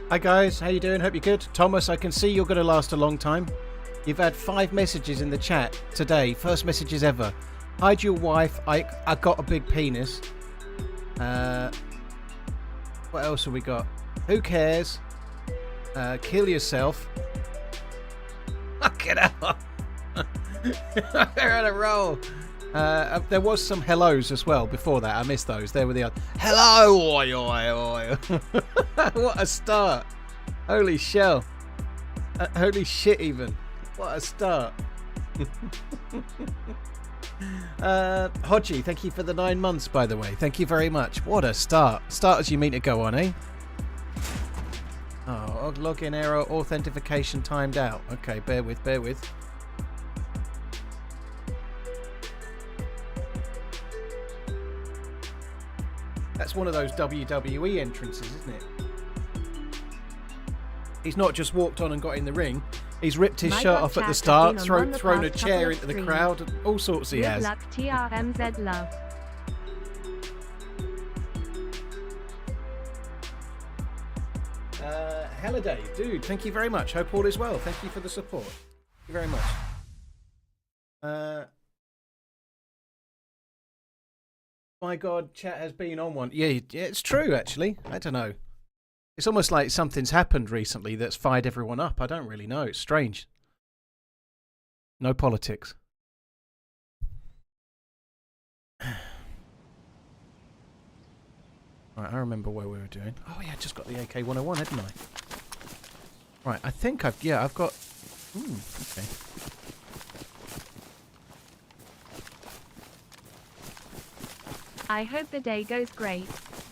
Hi guys, how you doing? Hope you're good. Thomas, I can see you're going to last a long time. You've had 5 messages in the chat today. First messages ever. Hide your wife. I got a big penis. What else have we got? Who cares? Kill yourself. Fuck it up. They're on a roll. There was some hellos as well before that. I missed those. There were the other. Hello! Oi, oi, oi. What a start. Holy shell. Holy shit even. What a start. Hodgie, thank you for the 9 months, by the way. Thank you very much. What a start. Start as you mean to go on, eh? Oh, login error, authentication timed out. Okay, bear with. That's one of those WWE entrances, isn't it? He's not just walked on and got in the ring. He's ripped his shirt off at the start, thrown a chair into the crowd, and all sorts he has. Good luck, TRMZ love. Halliday, dude, thank you very much. Hope all is well. Thank you for the support. Thank you very much. My God, chat has been on one. Yeah, it's true, actually. I don't know. It's almost like something's happened recently that's fired everyone up. I don't really know. It's strange. No politics. Right, I remember where we were doing. Oh yeah, I just got the AK-101, hadn't I? Right, I think I've got... okay. I hope the day goes great.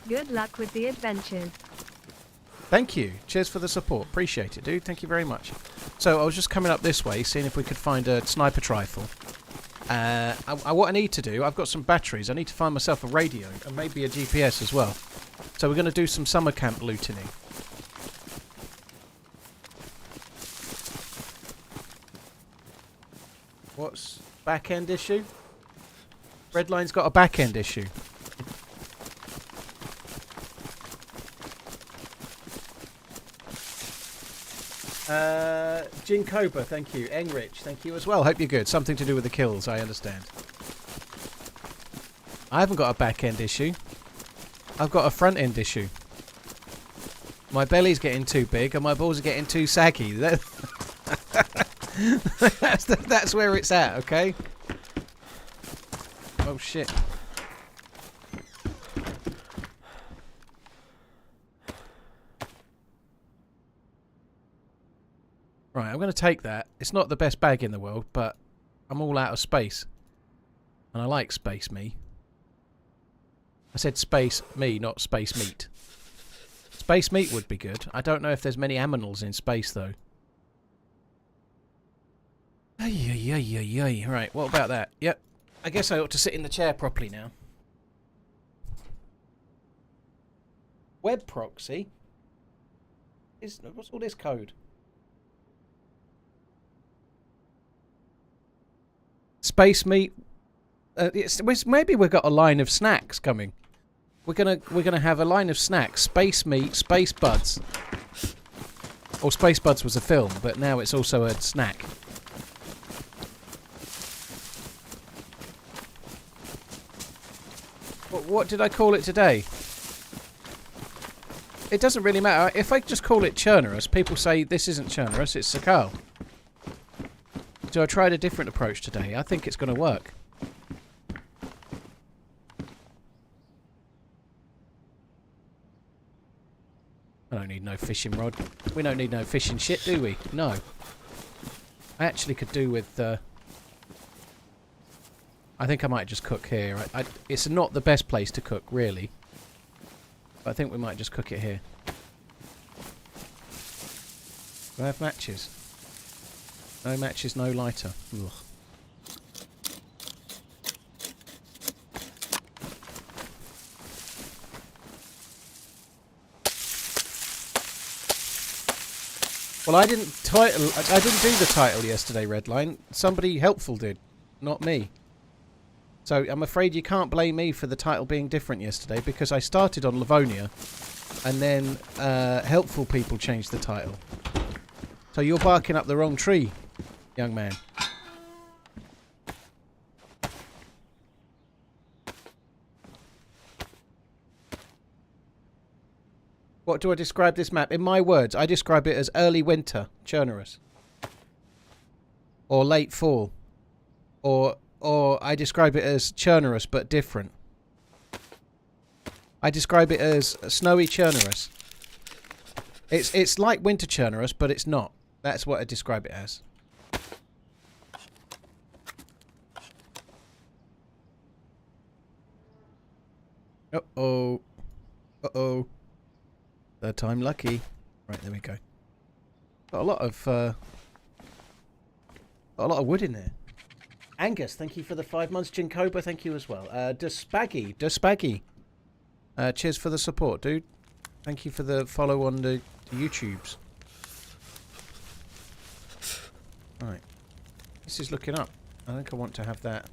Good luck with the adventures. Thank you. Cheers for the support. Appreciate it, dude. Thank you very much. So I was just coming up this way, seeing if we could find a sniper rifle. What I need to do, I've got some batteries. I need to find myself a radio and maybe a GPS as well. So we're going to do some summer camp looting. What's back end issue? Redline's got a back end issue. Jin Cobra, thank you. Enrich, thank you as well. Hope you're good. Something to do with the kills, I understand. I haven't got a back end issue. I've got a front end issue. My belly's getting too big and my balls are getting too saggy. That's where it's at, okay? Oh shit. Right, I'm going to take that. It's not the best bag in the world, but I'm all out of space. And I like space me. I said space me, not space meat. Space meat would be good. I don't know if there's many aminals in space, though. Ay. Right, what about that? Yep. I guess I ought to sit in the chair properly now. Web proxy? What's all this code? Space meat. Maybe we've got a line of snacks coming. We're gonna have a line of snacks. Space meat, Space Buds. Or Space Buds was a film, but now it's also a snack. What did I call it today? It doesn't really matter. If I just call it Chernarus, people say this isn't Chernarus, it's Sakal. So I tried a different approach today. I think it's going to work. I don't need no fishing rod. We don't need no fishing shit, do we? No. I actually could do with... I think I might just cook here. It's not the best place to cook, really. But I think we might just cook it here. Do I have matches? No matches, no lighter. Ugh. Well, I didn't do the title yesterday, Redline. Somebody helpful did, not me. So I'm afraid you can't blame me for the title being different yesterday because I started on Livonia and then helpful people change the title. So you're barking up the wrong tree, young man. What do I describe this map? In my words, I describe it as early winter, Chernarus. Or late fall. Or I describe it as Chernarus, but different. I describe it as snowy Chernarus. It's like winter Chernarus, but it's not. That's what I describe it as. Uh-oh. Uh-oh. Third time lucky. Right, there we go. Got a lot of wood in there. Angus, thank you for the 5 months. Jinkoba, thank you as well. Despaggy. Cheers for the support, dude. Thank you for the follow on the YouTubes. Right. This is looking up. I think I want to have that.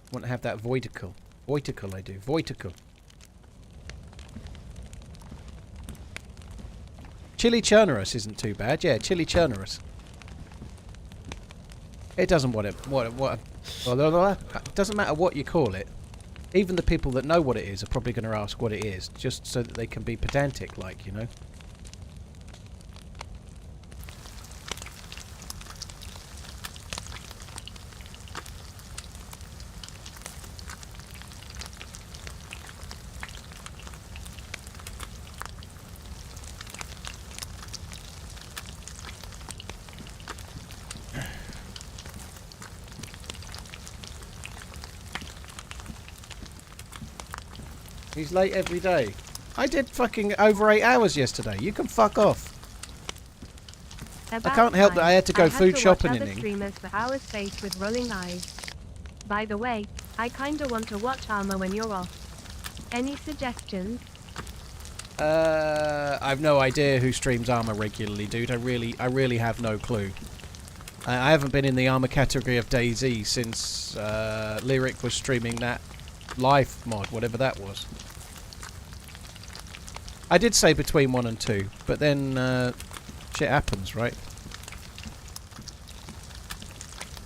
I want to have that voidical. Voitical I do. Voitical. Chili Chernarus isn't too bad. Yeah, Chili Chernarus. It doesn't it doesn't matter what you call it. Even the people that know what it is are probably going to ask what it is, just so that they can be pedantic, like, you know. He's late every day. I did fucking over 8 hours yesterday. You can fuck off. I can't help that I had to go food shopping in. Streamers for hours faced with rolling eyes. By the way, I kinda want to watch Arma when you're off. Any suggestions? I've no idea who streams Arma regularly, dude. I really have no clue. I haven't been in the Arma category of DayZ since Lyric was streaming that life mod, whatever that was. I did say between 1 and 2, but then shit happens, right?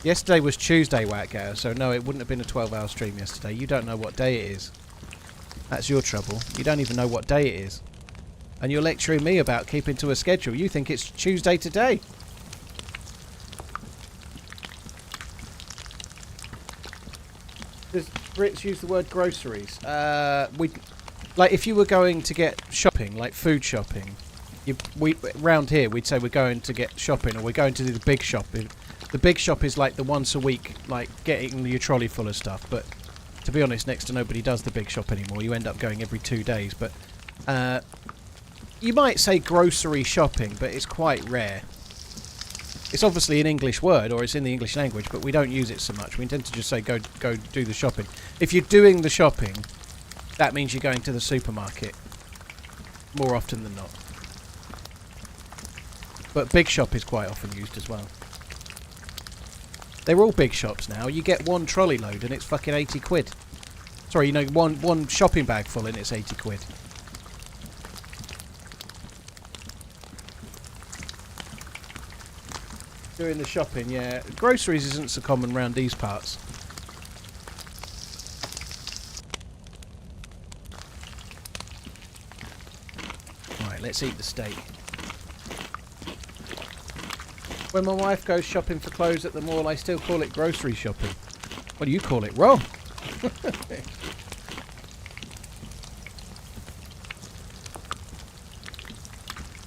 Yesterday was Tuesday, Whackgow, so no, it wouldn't have been a 12-hour stream yesterday. You don't know what day it is. That's your trouble. You don't even know what day it is. And you're lecturing me about keeping to a schedule. You think it's Tuesday today. Does Brits use the word groceries? Like if you were going to get shopping, like food shopping, round here we'd say we're going to get shopping, or we're going to do the big shop. The big shop is like the once a week, like getting your trolley full of stuff. But to be honest, next to nobody does the big shop anymore. You end up going every 2 days. But you might say grocery shopping, but it's quite rare. It's obviously an English word, or it's in the English language, but we don't use it so much. We tend to just say go do the shopping. If you're doing the shopping, that means you're going to the supermarket more often than not. But big shop is quite often used as well. They're all big shops now. You get one trolley load and it's fucking 80 quid. Sorry, you know, one shopping bag full and it's 80 quid. Doing the shopping, yeah. Groceries isn't so common round these parts. Right, let's eat the steak. When my wife goes shopping for clothes at the mall, I still call it grocery shopping. What do you call it? Wrong.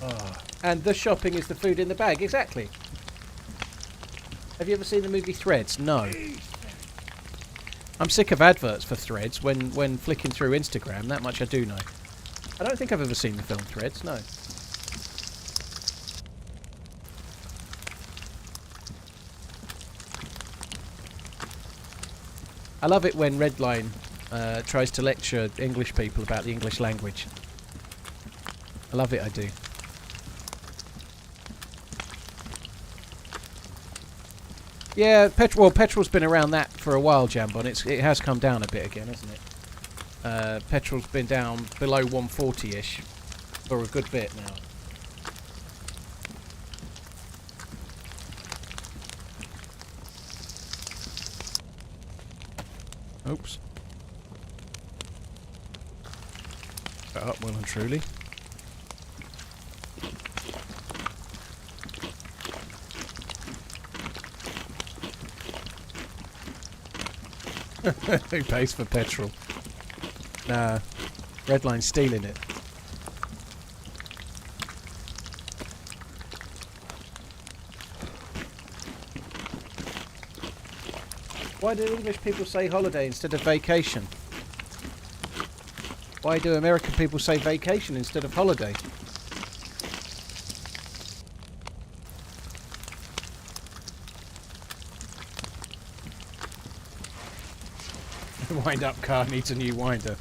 Oh. And the shopping is the food in the bag, exactly. Have you ever seen the movie Threads? No. I'm sick of adverts for Threads when flicking through Instagram. That much I do know. I don't think I've ever seen the film Threads, no. I love it when Redline tries to lecture English people about the English language. I love it, I do. Yeah, petrol's been around that for a while, Jambon. It has come down a bit again, hasn't it? Petrol's been down below 140-ish for a good bit now. Oops. Got up well and truly. Who pays for petrol? Nah, Redline's stealing it. Why do English people say holiday instead of vacation? Why do American people say vacation instead of holiday? The wind-up car needs a new winder.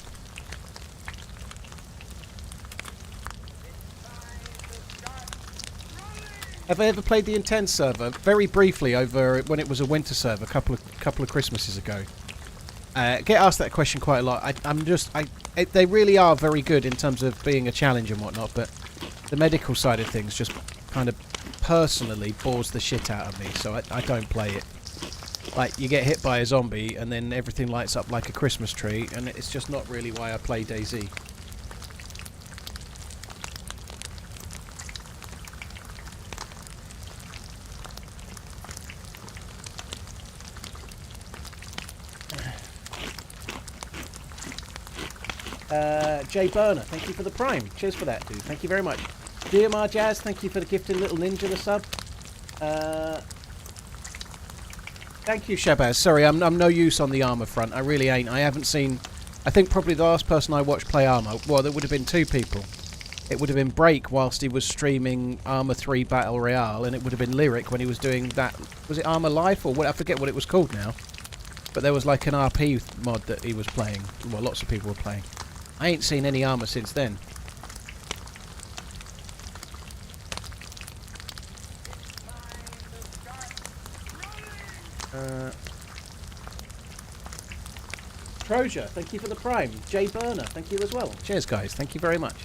Have I ever played the Intense server? Very briefly over when it was a winter server, a couple of Christmases ago. Get asked that question quite a lot. They really are very good in terms of being a challenge and whatnot, but the medical side of things just kind of personally bores the shit out of me, so I don't play it. Like, you get hit by a zombie and then everything lights up like a Christmas tree, and it's just not really why I play DayZ. Jay Burner, thank you for the Prime. Cheers for that, dude. Thank you very much. DMR Jazz, thank you for the gifted little ninja the sub. Thank you, Shabazz. Sorry, I'm no use on the Arma front. I really ain't. I haven't seen... I think probably the last person I watched play Arma... Well, there would have been two people. It would have been Break whilst he was streaming Arma 3 Battle Royale, and it would have been Lyric when he was doing that... Was it Arma Life or what? I forget what it was called now. But there was like an RP mod that he was playing. Well, lots of people were playing. I ain't seen any Arma since then. Troja, thank you for the Prime. Jay Burner, thank you as well. Cheers, guys. Thank you very much.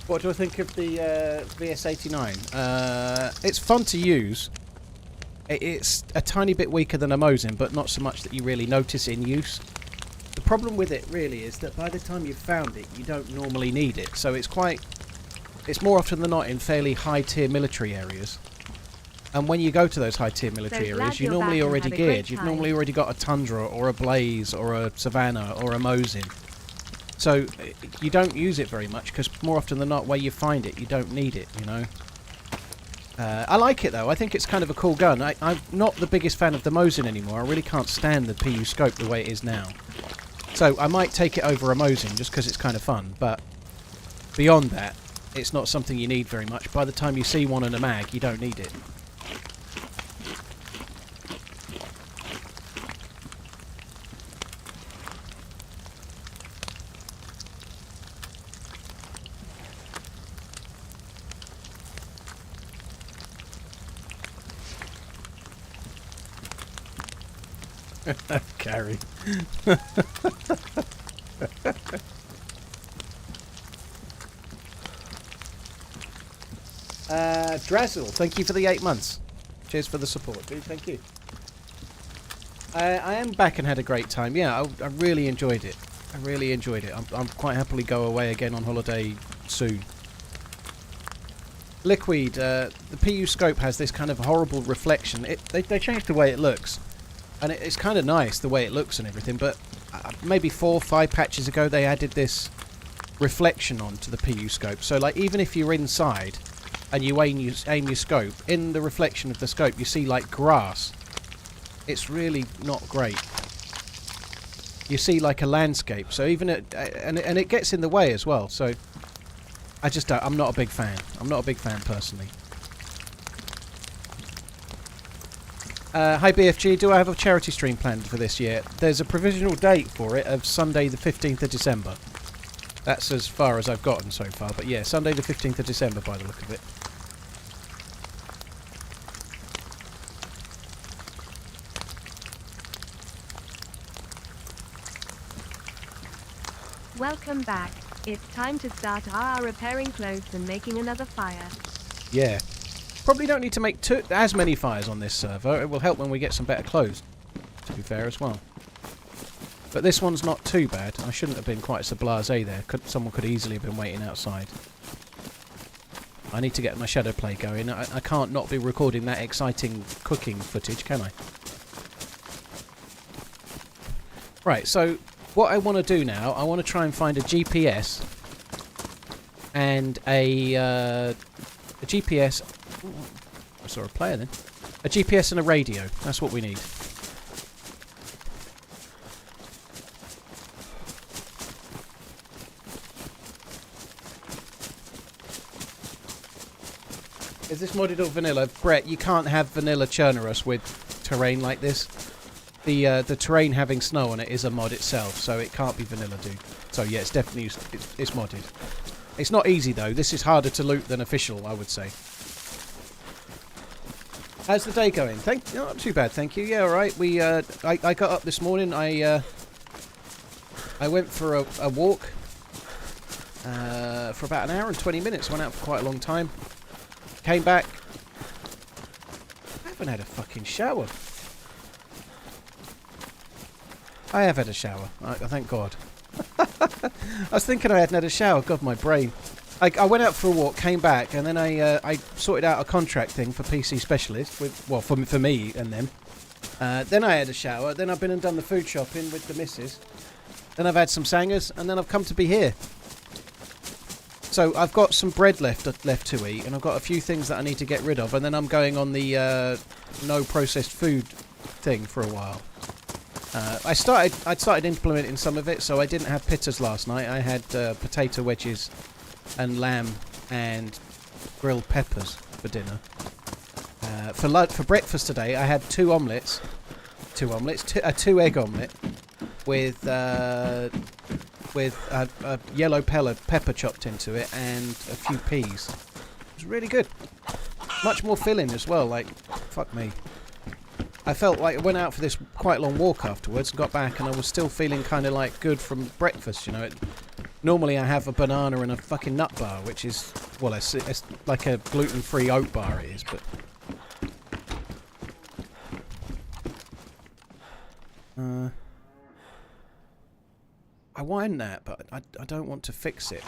What do I think of the VS89? It's fun to use. It's a tiny bit weaker than a Mosin, but not so much that you really notice in use. The problem with it really is that by the time you've found it, you don't normally need it. So it's more often than not in fairly high tier military areas. And when you go to those high tier military areas, you're normally already geared. You've normally already got a Tundra or a Blaze or a Savannah or a Mosin. So you don't use it very much because more often than not, where you find it, you don't need it, you know. I like it though. I think it's kind of a cool gun. I'm not the biggest fan of the Mosin anymore. I really can't stand the PU scope the way it is now. So I might take it over a Mosin just because it's kind of fun. But beyond that, it's not something you need very much. By the time you see one in a mag, you don't need it. Carry. Drazzle, thank you for the 8 months. Cheers for the support, dude. Thank you. I am back and had a great time. Yeah, I really enjoyed it. I really enjoyed it. I'm quite happily go away again on holiday soon. Liquid, the PU scope has this kind of horrible reflection. They changed the way it looks. And it's kind of nice the way it looks and everything, but maybe 4 or 5 patches ago they added this reflection onto the PU scope. So like even if you're inside and you aim your scope, in the reflection of the scope you see like grass. It's really not great. You see like a landscape. So even and it gets in the way as well. So I just don't, I'm not a big fan. I'm not a big fan personally. Hi BFG, do I have a charity stream planned for this year? There's a provisional date for it of Sunday the 15th of December. That's as far as I've gotten so far, but yeah, Sunday the 15th of December by the look of it. Welcome back. It's time to start our repairing clothes and making another fire. Yeah. Probably don't need to make as many fires on this server. It will help when we get some better clothes, to be fair as well. But this one's not too bad. I shouldn't have been quite so blasé there. Someone could easily have been waiting outside. I need to get my shadow play going. I can't not be recording that exciting cooking footage, can I? Right, so what I want to do now, I want to try and find a GPS and a GPS. Ooh, I saw a player then. A GPS and a radio. That's what we need. Is this modded or vanilla? Brett, you can't have vanilla Chernarus with terrain like this. The terrain having snow on it is a mod itself, so it can't be vanilla, dude. So yeah, it's definitely it's modded. It's not easy though. This is harder to loot than official, I would say. How's the day going? Not too bad, thank you. Yeah, all right. I got up this morning. I went for a walk for about an hour and 20 minutes. Went out for quite a long time. Came back. I haven't had a fucking shower. I have had a shower. Thank God. I was thinking I hadn't had a shower. God, my brain. I went out for a walk, came back, and then I sorted out a contract thing for PC Specialist, for me and them. Then I had a shower, then I've been and done the food shopping with the missus. Then I've had some sangers, and then I've come to be here. So I've got some bread left to eat, and I've got a few things that I need to get rid of, and then I'm going on the no processed food thing for a while. I'd started implementing some of it, so I didn't have pitters last night. I had potato wedges and lamb and grilled peppers for dinner. For breakfast today, I had two omelets, a 2-egg omelette with a yellow pepper chopped into it and a few peas. It was really good. Much more filling as well. Like, fuck me. I felt like I went out for this quite long walk afterwards, got back, and I was still feeling kind of like good from breakfast, you know. Normally I have a banana and a fucking nut bar, which is, well, it's like a gluten-free oat bar it is, but... I want that, but I don't want to fix it.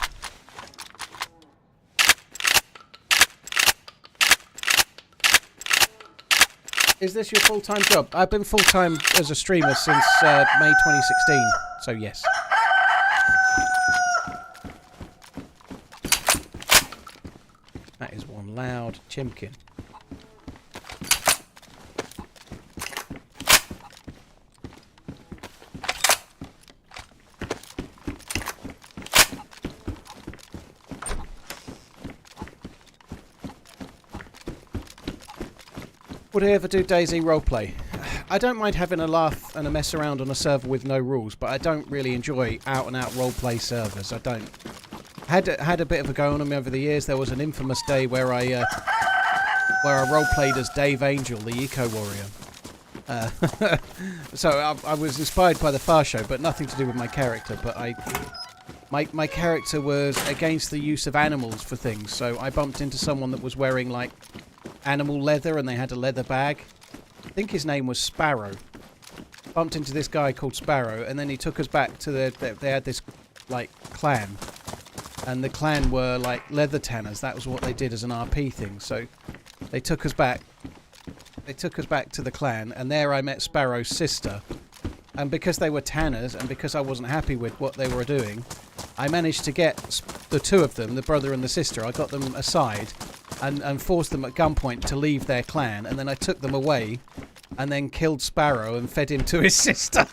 Is this your full-time job? I've been full-time as a streamer since May 2016, so yes. That is one loud chimkin. Would I ever do DayZ roleplay? I don't mind having a laugh and a mess around on a server with no rules, but I don't really enjoy out-and-out roleplay servers. I don't. Had a bit of a go on them over the years. There was an infamous day where I roleplayed as Dave Angel, the Eco Warrior. So I was inspired by the Far Show, but nothing to do with my character. But my character was against the use of animals for things, so I bumped into someone that was wearing like animal leather, and they had a leather bag. I think his name was Sparrow. Bumped into this guy called Sparrow, and then he took us back to they had this like clan, and the clan were like leather tanners. That was what they did as an RP thing. So they took us back. They took us back to the clan, and there I met Sparrow's sister. And because they were tanners, and because I wasn't happy with what they were doing, I managed to get the two of them, the brother and the sister. I got them aside and forced them at gunpoint to leave their clan, and then I took them away and then killed Sparrow and fed him to his sister.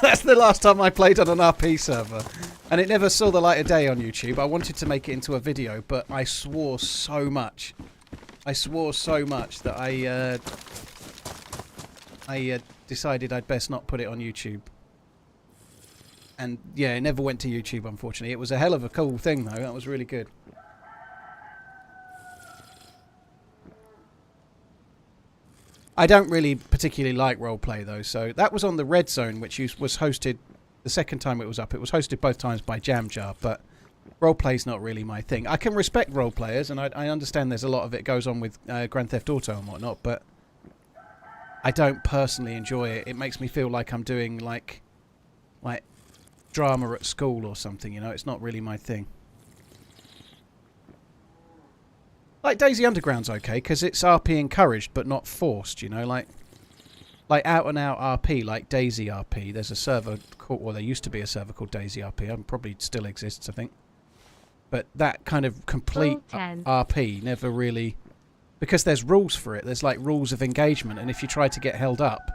That's the last time I played on an RP server. And it never saw the light of day on YouTube. I wanted to make it into a video, but I swore so much. I swore so much that I decided I'd best not put it on YouTube. And yeah, it never went to YouTube, unfortunately. It was a hell of a cool thing, though. That was really good. I don't really particularly like roleplay, though. So that was on the Red Zone, which was hosted the second time it was up. It was hosted both times by Jamjar, but roleplay's not really my thing. I can respect roleplayers, and I understand there's a lot of it goes on with Grand Theft Auto and whatnot, but I don't personally enjoy it. It makes me feel like I'm doing like drama at school or something, you know. It's not really my thing. Like DayZ Underground's okay because it's RP encouraged but not forced, you know, like out and out RP, like DayZ RP. There's a server called, well, there used to be a server called DayZ RP. Probably still exists, I think. But that kind of complete RP never really, because there's rules for it. There's like rules of engagement, and if you try to get held up,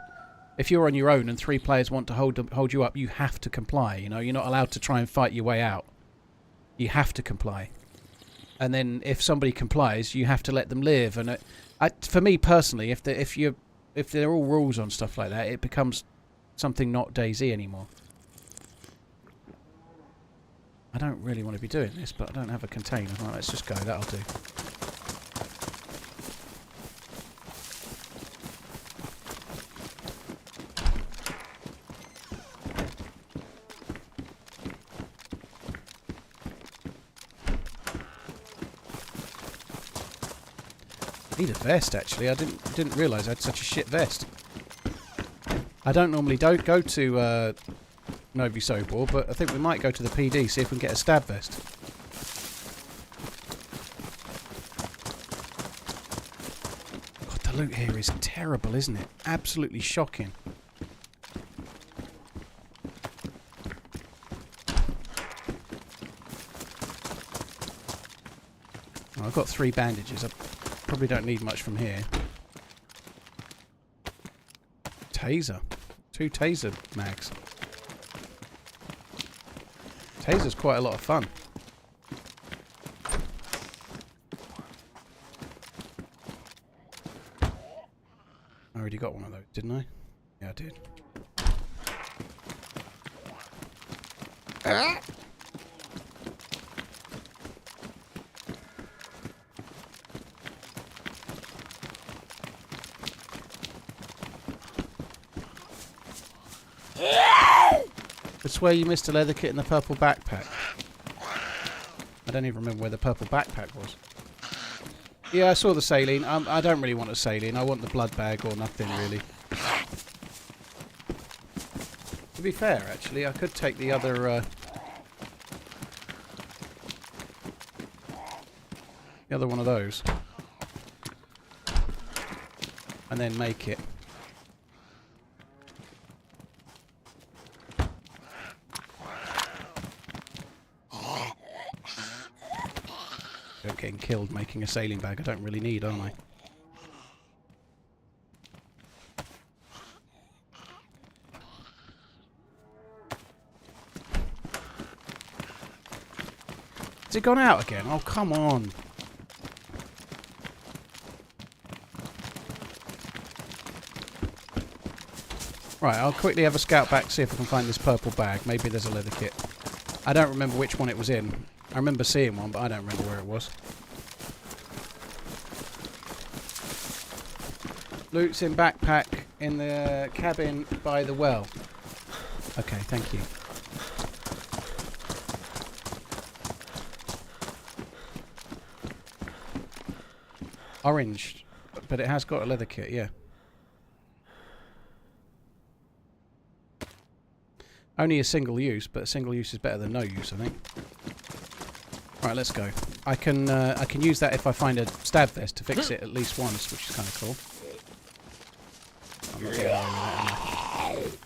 if you're on your own and 3 players want to hold you up, you have to comply. You know, you're not allowed to try and fight your way out. You have to comply. And then if somebody complies, you have to let them live. And for me personally, if they're all rules on stuff like that, it becomes something not DayZ anymore. I don't really want to be doing this, but I don't have a container. Right, let's just go. That'll do. I need a vest, actually. I didn't realise I had such a shit vest. I don't normally go to Novi Sobor, but I think we might go to the PD, see if we can get a stab vest. God, the loot here is terrible, isn't it? Absolutely shocking. Oh, I've got 3 bandages. I probably don't need much from here. Taser. 2 taser mags. Taser's quite a lot of fun. I already got one of those, didn't I? Yeah, I did. Ah! I swear you missed a leather kit in the purple backpack. I don't even remember where the purple backpack was. Yeah, I saw the saline. I don't really want a saline. I want the blood bag or nothing, really. To be fair, actually, I could take the other one of those. And then make it. Getting killed making a sailing bag I don't really need, aren't I? Has it gone out again? Oh, come on. Right, I'll quickly have a scout back, see if I can find this purple bag. Maybe there's a leather kit. I don't remember which one it was in. I remember seeing one, but I don't remember where it was. Loot's in backpack in the cabin by the well. Okay, thank you. Orange, but it has got a leather kit, yeah. Only a single use, but a single use is better than no use, I think. Right, let's go. I can use that if I find a stab vest to fix it at least once, which is kind of cool. I'm not getting away with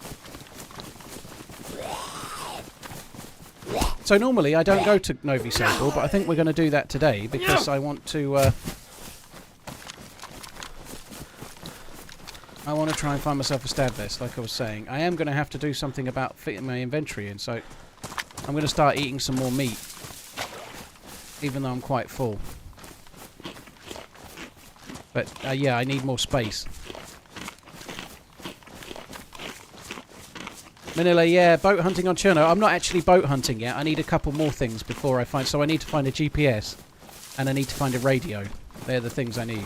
that, am I? So normally I don't go to Novi Sable, but I think we're going to do that today because I want to... I want to try and find myself a stab vest, like I was saying. I am going to have to do something about fitting my inventory in, so I'm going to start eating some more meat, even though I'm quite full. But yeah, I need more space. Manila, yeah, boat hunting on Chernarus. I'm not actually boat hunting yet. I need a couple more things before I find... So I need to find a GPS and I need to find a radio. They're the things I need.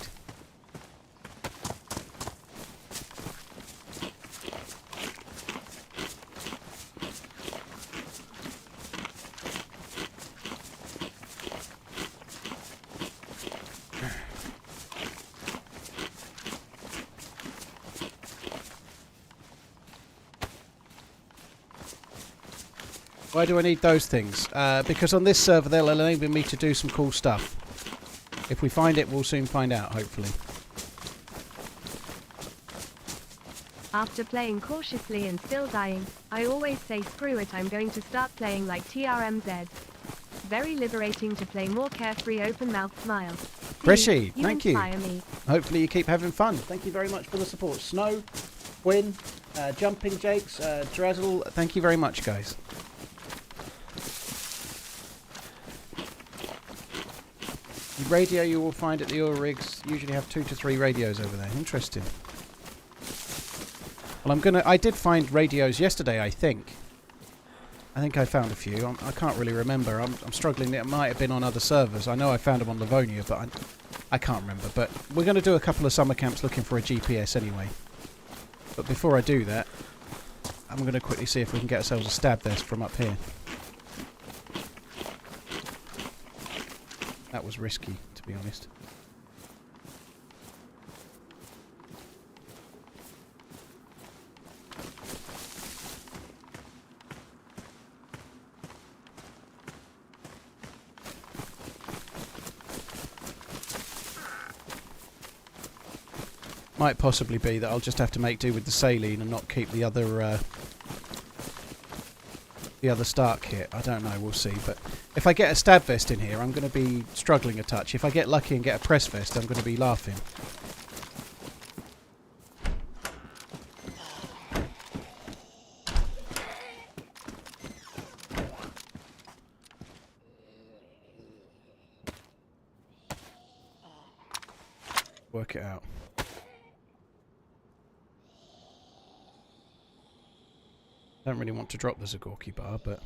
Why do I need those things? Because on this server they'll enable me to do some cool stuff. If we find it, we'll soon find out, hopefully. After playing cautiously and still dying, I always say screw it, I'm going to start playing like TRMZ. Very liberating to play more carefree, open-mouthed smile. Breshy, thank you. Me. Hopefully you keep having fun. Thank you very much for the support. Snow, Quinn, Jumping Jakes, Drazzle, thank you very much, guys. The radio you will find at the oil rigs usually have 2 to 3 radios over there. Interesting. Well, I did find radios yesterday, I think. I think I found a few. I can't really remember. I'm struggling. It might have been on other servers. I know I found them on Livonia, but I can't remember. But we're going to do a couple of summer camps looking for a GPS anyway. But before I do that, I'm going to quickly see if we can get ourselves a stab vest from up here. That was risky, to be honest. Might possibly be that I'll just have to make do with the saline and not keep the other start kit. I don't know, we'll see. But if I get a stab vest in here, I'm going to be struggling a touch. If I get lucky and get a press vest, I'm going to be laughing. Work it out. Don't really want to drop the Zagorki bar, but...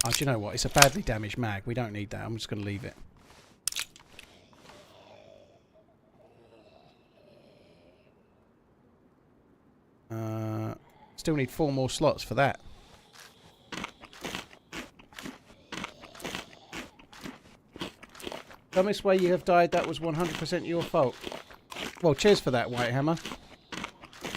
Oh, do you know what? It's a badly damaged mag. We don't need that. I'm just going to leave it. Still need 4 more slots for that. Dumbest way you have died, that was 100% your fault. Well, cheers for that, Whitehammer.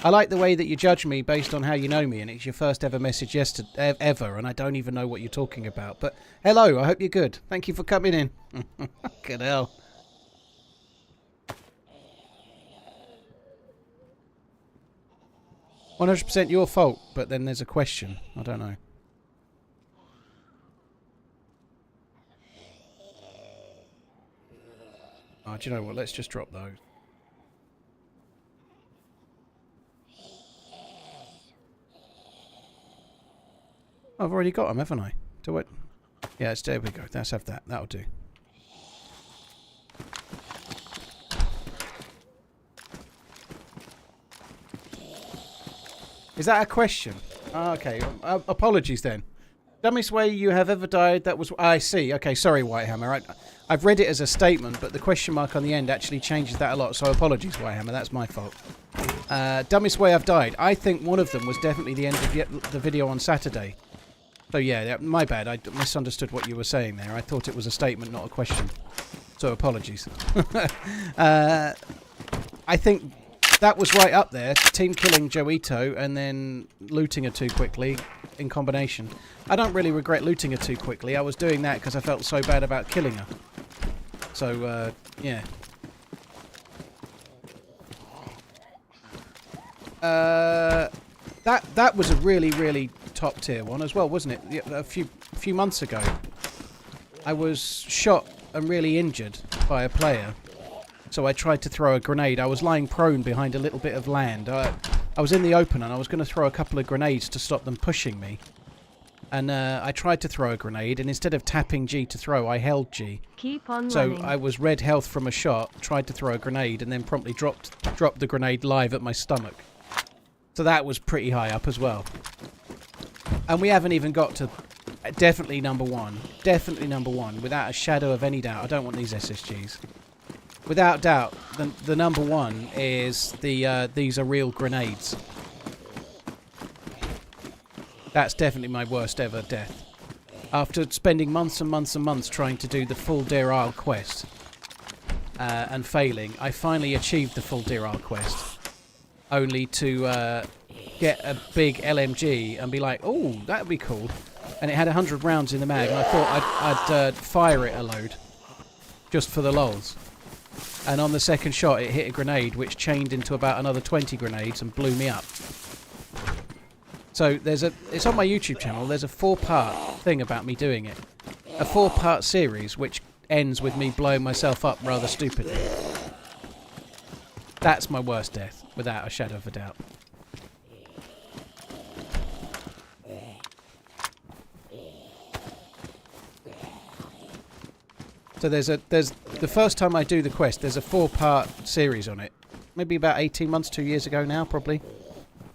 I like the way that you judge me based on how you know me, and it's your first ever message ever, and I don't even know what you're talking about. But hello, I hope you're good. Thank you for coming in. Good hell. "100% your fault," but then there's a question. I don't know. Oh, do you know what? Let's just drop those. I've already got them, haven't I? Do it. Yeah, there we go. Let's have that. That'll do. Is that a question? Oh, okay. Apologies then. Dumbest way you have ever died, that was... I see. Okay, sorry, Whitehammer. I've read it as a statement, but the question mark on the end actually changes that a lot, so apologies, Whitehammer. That's my fault. Dumbest way I've died. I think one of them was definitely the end of the video on Saturday. So yeah, my bad. I misunderstood what you were saying there. I thought it was a statement, not a question. So apologies. I think... that was right up there. Team killing Joito and then looting her too quickly in combination. I don't really regret looting her too quickly. I was doing that because I felt so bad about killing her. So, yeah. That was a really top tier one as well, wasn't it? A few months ago, I was shot and really injured by a player. So I tried to throw a grenade. I was lying prone behind a little bit of land. I was in the open and I was going to throw a couple of grenades to stop them pushing me. And I tried to throw a grenade, and instead of tapping G to throw, I held G. Keep on so running. I was red health from a shot, tried to throw a grenade, and then promptly dropped the grenade live at my stomach. So that was pretty high up as well. And we haven't even got to definitely number one. Definitely number one, without a shadow of any doubt. I don't want these SSGs. Without doubt, the number one is the these are real grenades. That's definitely my worst ever death. After spending months and months and months trying to do the full Deer Isle quest and failing, I finally achieved the full Deer Isle quest. Only to get a big LMG and be like, oh, that would be cool. And it had 100 rounds in the mag, and I thought I'd fire it a load. Just for the lols. And on the second shot it hit a grenade which chained into about another 20 grenades and blew me up. So it's on my YouTube channel, there's a 4-part thing about me doing it. A 4-part series which ends with me blowing myself up rather stupidly. That's my worst death, without a shadow of a doubt. So there's the first time I do the quest, there's a 4-part series on it. Maybe about 18 months, 2 years ago now, probably.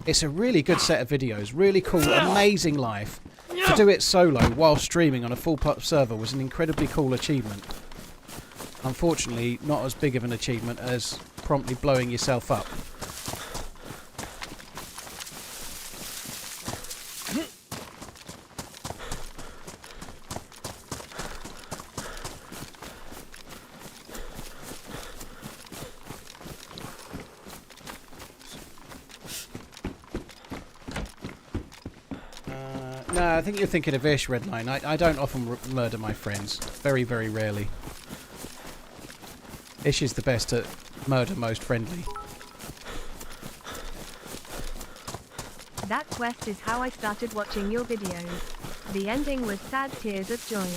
It's a really good set of videos, really cool, amazing life. To do it solo while streaming on a full-part server was an incredibly cool achievement. Unfortunately, not as big of an achievement as promptly blowing yourself up. No, I think you're thinking of Ish, Redline. I don't often murder my friends. Very, very rarely. Ish is the best at murder most friendly. That quest is how I started watching your videos. The ending was sad tears of joy.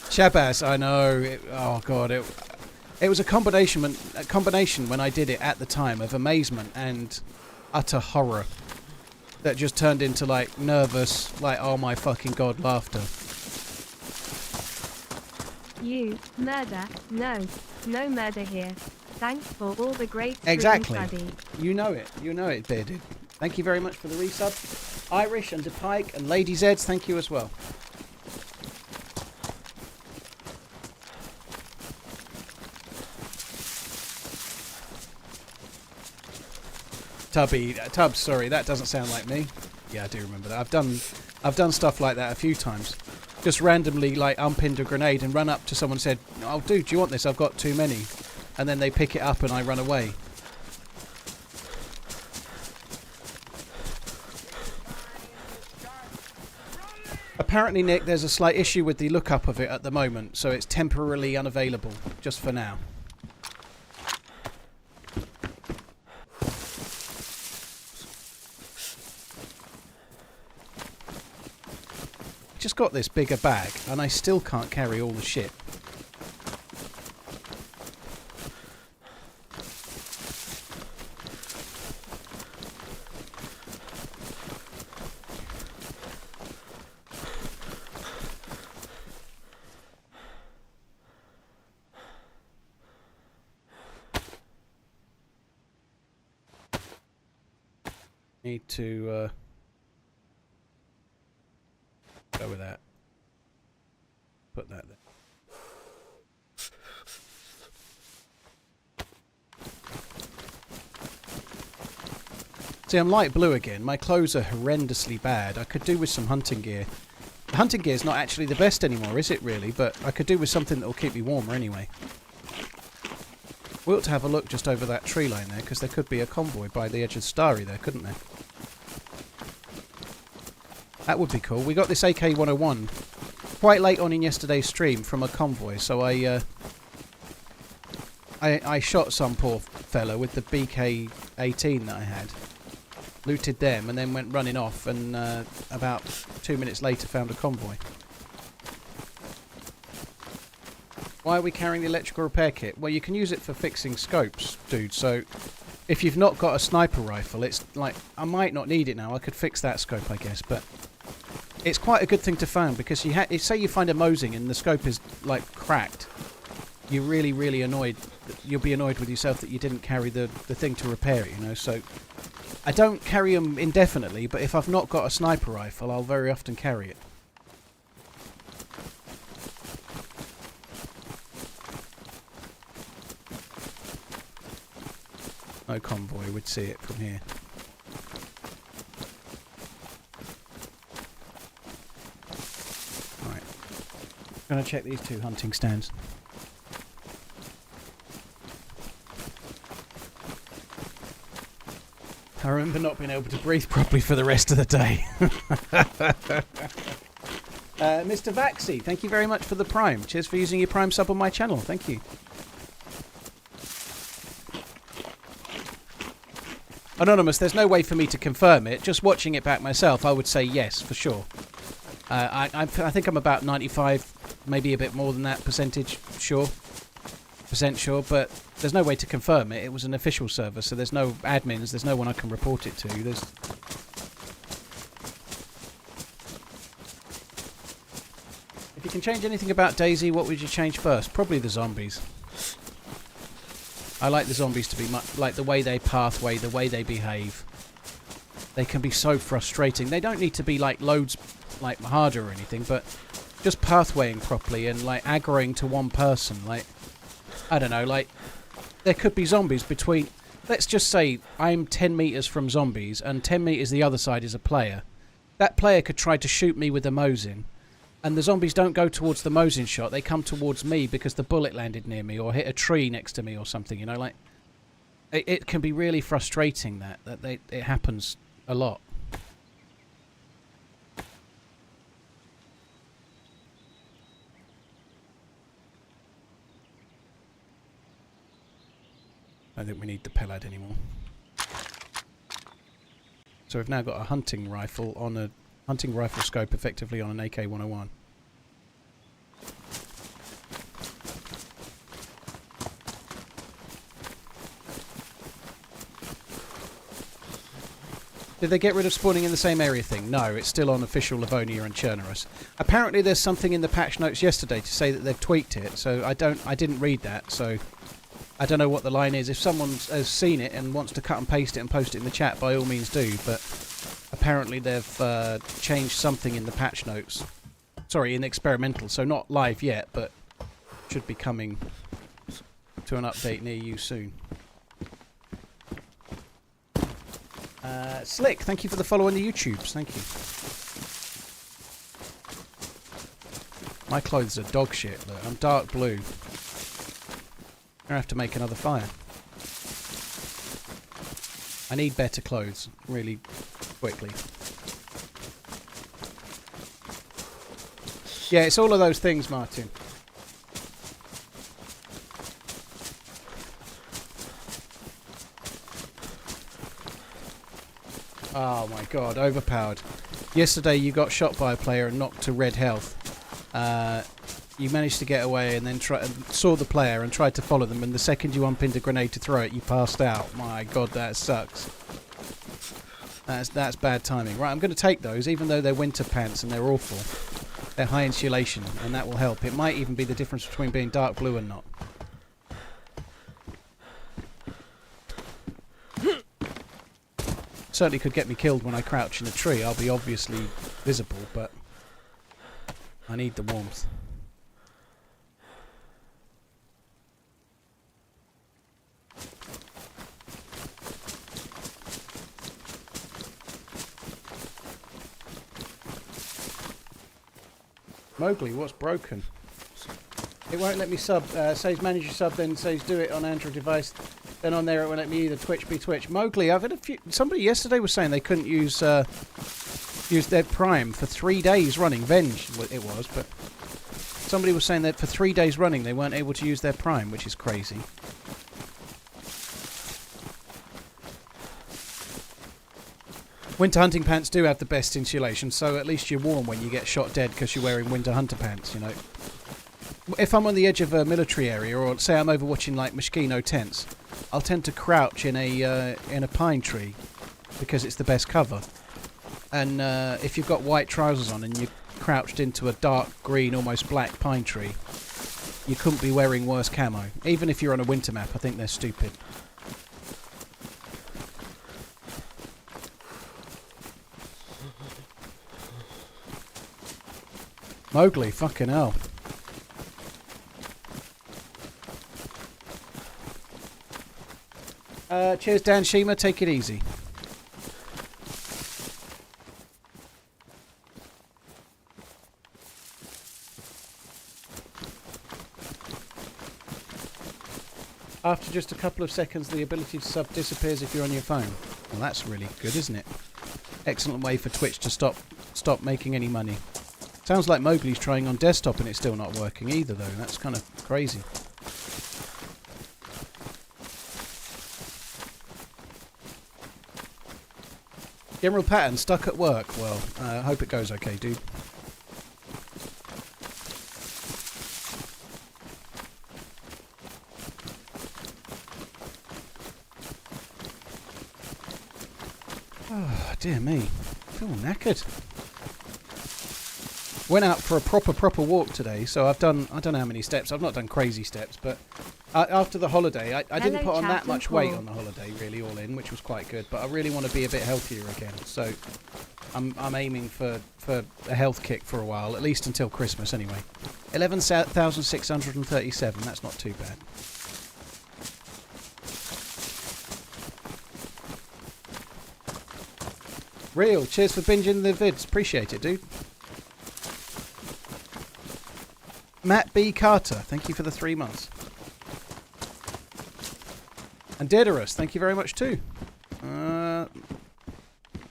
Shabazz, I know. Oh god, it was a combination when I did it at the time of amazement and utter horror. That just turned into like nervous, like oh my fucking god laughter. You, murder, no murder here. Thanks for all the great Exactly. study. You know it, Bearded. Thank you very much for the resub. Irish and DePike and Lady Zeds, thank you as well. Tubbs, sorry, that doesn't sound like me. Yeah, I do remember that. I've done stuff like that a few times. Just randomly, like, unpinned a grenade and run up to someone and said, "Oh, dude, do you want this? I've got too many." And then they pick it up and I run away. Apparently, Nick, there's a slight issue with the lookup of it at the moment, so it's temporarily unavailable, just for now. Just got this bigger bag and I still can't carry all the shit. Need to go with that. Put that there. See, I'm light blue again. My clothes are horrendously bad. I could do with some hunting gear. The hunting gear is not actually the best anymore, is it really? But I could do with something that will keep me warmer anyway. We ought to have a look just over that tree line there, because there could be a convoy by the edge of Starry there, couldn't there? That would be cool. We got this AK-101 quite late on in yesterday's stream from a convoy, so I shot some poor fella with the BK-18 that I had. Looted them and then went running off, and about 2 minutes later found a convoy. Why are we carrying the electrical repair kit? Well, you can use it for fixing scopes, dude, so if you've not got a sniper rifle, it's like, I might not need it now. I could fix that scope, I guess, but it's quite a good thing to find, because say you find a Mosing and the scope is, like, cracked. You're really, really annoyed. You'll be annoyed with yourself that you didn't carry the thing to repair it, you know, so I don't carry them indefinitely, but if I've not got a sniper rifle, I'll very often carry it. No convoy would see it from here. Right. Gonna check these 2 hunting stands. I remember not being able to breathe properly for the rest of the day. Mr. Vaxi, thank you very much for the Prime. Cheers for using your Prime sub on my channel. Thank you. Anonymous, there's no way for me to confirm it. Just watching it back myself, I would say yes, for sure. I think I'm about 95, maybe a bit more than that percentage sure, but there's no way to confirm it. It was an official server, so there's no admins, there's no one I can report it to. If you can change anything about DayZ, what would you change first? Probably the zombies. I like the zombies to be like the way they pathway, the way they behave. They can be so frustrating. They don't need to be like loads like harder or anything, but just pathwaying properly and like aggroing to one person. Like, I don't know, like there could be zombies between, let's just say I'm 10 meters from zombies and 10 meters the other side is a player. That player could try to shoot me with a Mosin, and the zombies don't go towards the Mosin shot, they come towards me because the bullet landed near me or hit a tree next to me or something, you know, like it can be really frustrating that it happens a lot. I don't think we need the Pelad anymore. So we've now got a hunting rifle on a hunting rifle scope effectively on an AK-101. Did they get rid of spawning in the same area thing? No, it's still on official Livonia and Chernarus. Apparently there's something in the patch notes yesterday to say that they've tweaked it, so I didn't read that, so I don't know what the line is. If someone has seen it and wants to cut and paste it and post it in the chat, by all means do, but apparently they've changed something in the patch notes. Sorry, in the experimental, so not live yet, but should be coming to an update near you soon. Slick, thank you for the follow on the YouTubes. Thank you. My clothes are dog shit, look. I'm dark blue. I'm gonna have to make another fire. I need better clothes, really quickly. Yeah, it's all of those things, Martin. Oh my god, overpowered. Yesterday you got shot by a player and knocked to red health. You managed to get away and then saw the player and tried to follow them, and the second you unpinned a grenade to throw it, you passed out. My god, that sucks. That's bad timing. Right, I'm going to take those, even though they're winter pants and they're awful. They're high insulation, and that will help. It might even be the difference between being dark blue and not. Certainly could get me killed when I crouch in a tree. I'll be obviously visible, but I need the warmth. Mowgli, what's broken? It won't let me sub. Says manage your sub, then says do it on Android device. Then on there it won't let me either. Twitch be Twitch. Mowgli, I've had a few. Somebody yesterday was saying they couldn't use used their Prime for 3 days running. Venge it was, but somebody was saying that for 3 days running they weren't able to use their Prime, which is crazy. Winter hunting pants do have the best insulation, so at least you're warm when you get shot dead because you're wearing winter hunter pants, you know. If I'm on the edge of a military area, or say I'm overwatching like Moschino tents, I'll tend to crouch in a pine tree because it's the best cover. And if you've got white trousers on and you're crouched into a dark green, almost black pine tree, you couldn't be wearing worse camo. Even if you're on a winter map, I think they're stupid. Mowgli, fucking hell. Cheers, Dan Shima. Take it easy. After just a couple of seconds, the ability to sub disappears if you're on your phone. Well, that's really good, isn't it? Excellent way for Twitch to stop making any money. Sounds like Mowgli's trying on desktop and it's still not working either, though. That's kind of crazy. General Patton, stuck at work. Well, I hope it goes okay, dude. Oh, dear me. I feel knackered. Went out for a proper walk today, so I've done, I don't know how many steps. I've not done crazy steps, but after the holiday, I didn't put on that much weight on the holiday, really, all in, which was quite good. But I really want to be a bit healthier again, so I'm aiming for a health kick for a while, at least until Christmas, anyway. 11,637. That's not too bad. Real, cheers for binging the vids. Appreciate it, dude. Matt B. Carter, thank you for the 3 months. And Dedorus, thank you very much too. I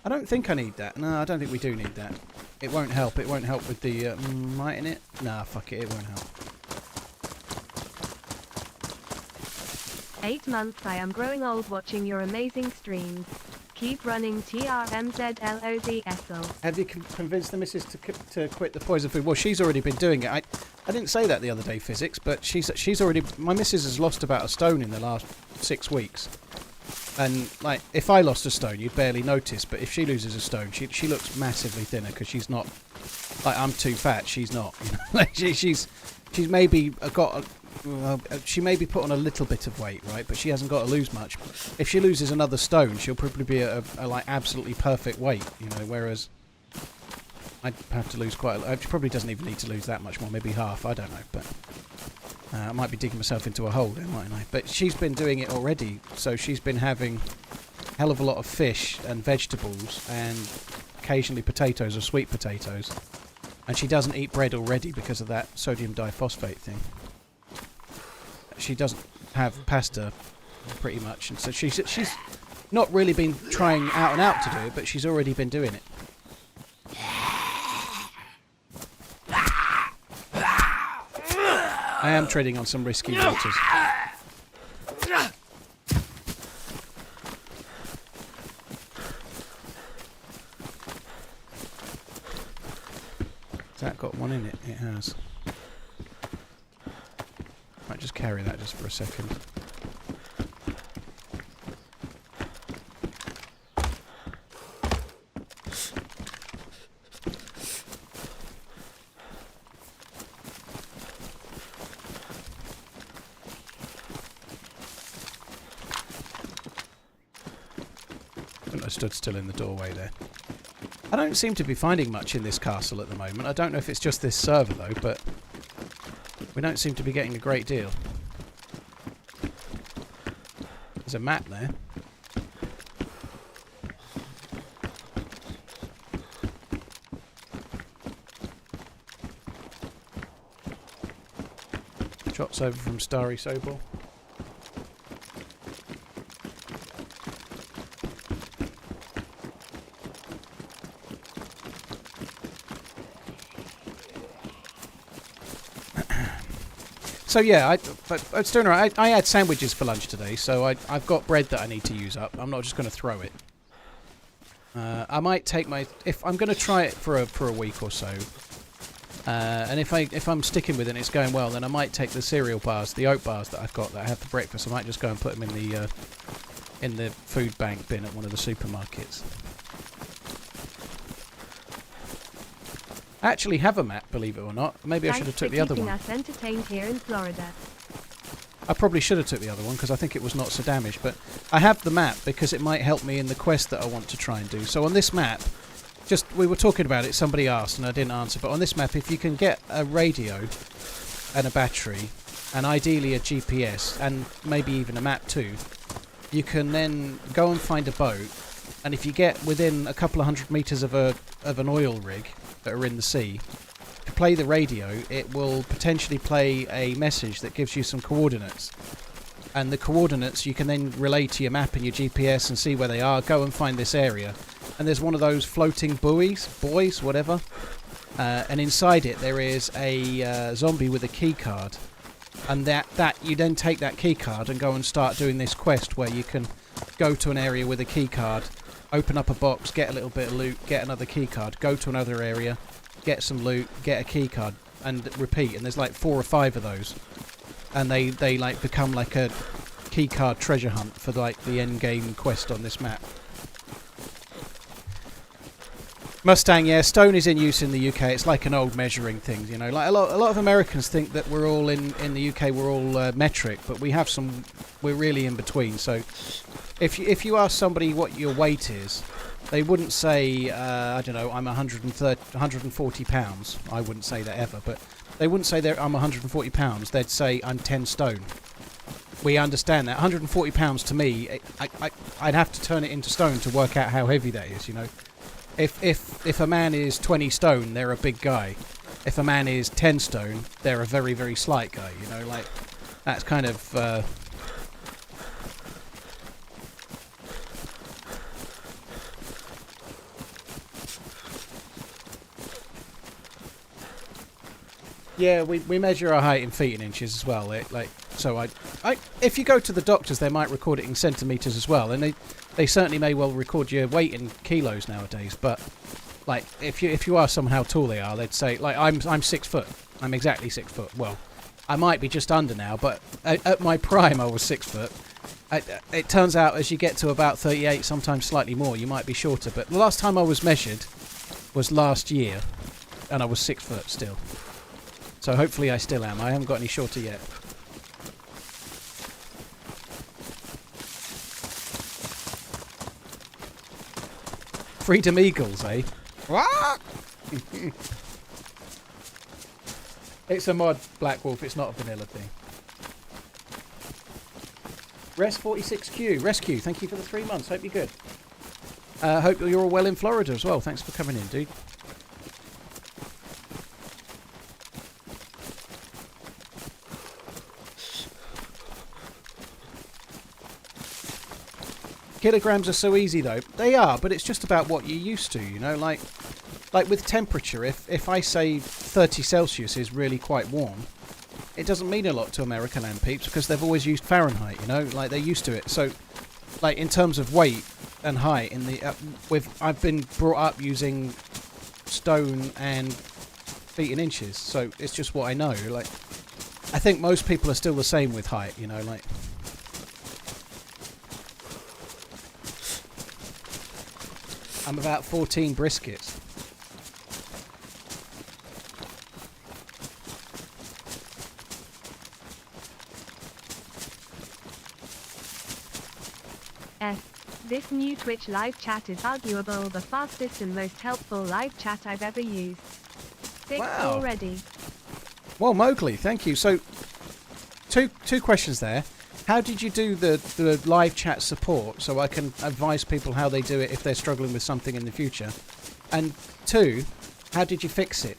don't think I need that. No, I don't think we do need that. It won't help. It won't help with the... mightn't it? Nah, fuck it. It won't help. 8 months. I am growing old watching your amazing streams. Keep running TRMZ. Have you convinced the missus to quit the poison food? Well, she's already been doing it. I didn't say that the other day, Physics, but she's already... My missus has lost about a stone in the last 6 weeks. And, like, if I lost a stone, you'd barely notice. But if she loses a stone, she looks massively thinner because she's not... Like, I'm too fat. She's not. You know? Like, she's maybe got... she may be put on a little bit of weight, right? But she hasn't got to lose much. If she loses another stone, she'll probably be a like absolutely perfect weight, you know. Whereas I'd have to lose quite. She probably doesn't even need to lose that much more, maybe half. I don't know, but I might be digging myself into a hole there, mightn't I? But she's been doing it already, so she's been having a hell of a lot of fish and vegetables and occasionally potatoes or sweet potatoes, and she doesn't eat bread already because of that sodium diphosphate thing. She doesn't have pasta, pretty much, and so she's not really been trying out and out to do it, but she's already been doing it. I am treading on some risky waters. Has that got one in it? It has. Might just carry that just for a second. I stood still in the doorway there. I don't seem to be finding much in this castle at the moment. I don't know if it's just this server though, but we don't seem to be getting a great deal. There's a map there. Shots over from Starry Sobel. So yeah, but Stoner, I had sandwiches for lunch today, so I've got bread that I need to use up. I'm not just going to throw it. I might take if I'm going to try it for a week or so, and if I'm sticking with it and it's going well, then I might take the cereal bars, the oat bars that I've got that I have for breakfast. I might just go and put them in the food bank bin at one of the supermarkets. I actually have a map, believe it or not. Maybe I should have took the other one. Thanks for keeping us entertained here in Florida. I probably should have took the other one because I think it was not so damaged. But I have the map because it might help me in the quest that I want to try and do. So on this map, we were talking about it, somebody asked and I didn't answer. But on this map, if you can get a radio and a battery and ideally a GPS and maybe even a map too, you can then go and find a boat. And if you get within a couple of 100 metres of an oil rig that are in the sea, to play the radio, it will potentially play a message that gives you some coordinates. And the coordinates you can then relay to your map and your GPS and see where they are. Go and find this area. And there's one of those floating buoys, whatever. And inside it there is a zombie with a key card. And that you then take that key card and go and start doing this quest where you can go to an area with a key card, open up a box, get a little bit of loot, get another key card, go to another area, get some loot, get a key card, and repeat. And there's like 4 or 5 of those, and they like become like a key card treasure hunt for like the end game quest on this map. Mustang, yeah, stone is in use in the UK. It's like an old measuring thing, you know. Like a lot of Americans think that we're all in the UK we're all metric, but we're really in between. So if you ask somebody what your weight is, they wouldn't say I don't know, I'm 140 pounds. I wouldn't say that ever, but they wouldn't say I'm 140 pounds. They'd say I'm 10 stone. We understand that 140 pounds to me, I'd have to turn it into stone to work out how heavy that is, you know. If a man is 20 stone, they're a big guy. If a man is 10 stone, they're a very, very slight guy, you know, like, that's kind of, yeah, we measure our height in feet and inches as well, so if you go to the doctors, they might record it in centimetres as well, and they certainly may well record your weight in kilos nowadays. But like, if you ask someone how tall they are, they'd say, like, I'm 6 foot. I'm exactly 6 foot. Well, I might be just under now, but at my prime I was 6 foot. It turns out as you get to about 38, sometimes slightly more, you might be shorter. But the last time I was measured was last year, and I was 6 foot still. So hopefully I still am. I haven't got any shorter yet. Freedom Eagles, eh? What? It's a mod, Black Wolf. It's not a vanilla thing. Res46Q. Rescue, thank you for the 3 months. Hope you're good. Hope you're all well in Florida as well. Thanks for coming in, dude. Kilograms are so easy though. They are, but it's just about what you're used to, you know, like with temperature, if I say 30 Celsius is really quite warm, it doesn't mean a lot to American land peeps because they've always used Fahrenheit, you know, like they're used to it. So like in terms of weight and height in the I've been brought up using stone and feet and inches, so it's just what I know. Like, I think most people are still the same with height, you know, like. I'm about 14 briskets. This new Twitch live chat is arguable the fastest and most helpful live chat I've ever used. 6 wow. already. Well, Mowgli, thank you. So, two questions there. How did you do the live chat support so I can advise people how they do it if they're struggling with something in the future? And 2, how did you fix it?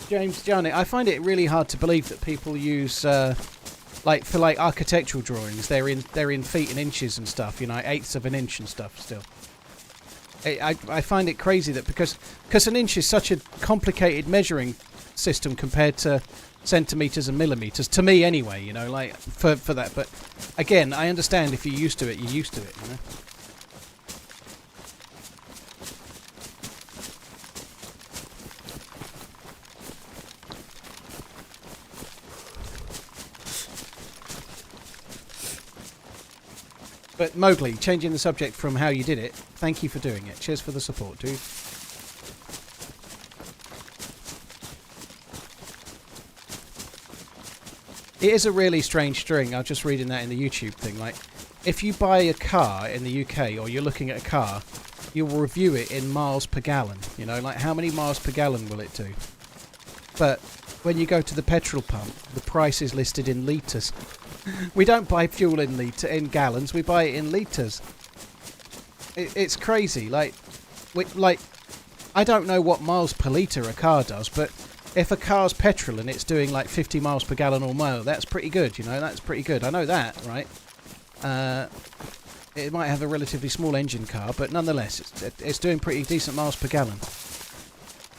James Johnny, I find it really hard to believe that people use like for like architectural drawings, they're in feet and inches and stuff, you know, 1/8 of an inch and stuff still. I find it crazy that because an inch is such a complicated measuring system compared to centimeters and millimeters, to me anyway, you know, like for that. But again, I understand if you're used to it, you're used to it, you know. But Mowgli, changing the subject from how you did it, thank you for doing it. Cheers for the support, dude. It is a really strange string. I was just reading that in the YouTube thing. Like, if you buy a car in the UK or you're looking at a car, you will review it in miles per gallon. You know, like how many miles per gallon will it do? But when you go to the petrol pump, the price is listed in litres. We don't buy fuel in gallons. We buy it in litres. It's crazy. Like I don't know what miles per litre a car does, but if a car's petrol and it's doing like 50 miles per gallon or more, that's pretty good. You know, that's pretty good. I know that, right? It might have a relatively small engine car, but nonetheless, it's doing pretty decent miles per gallon.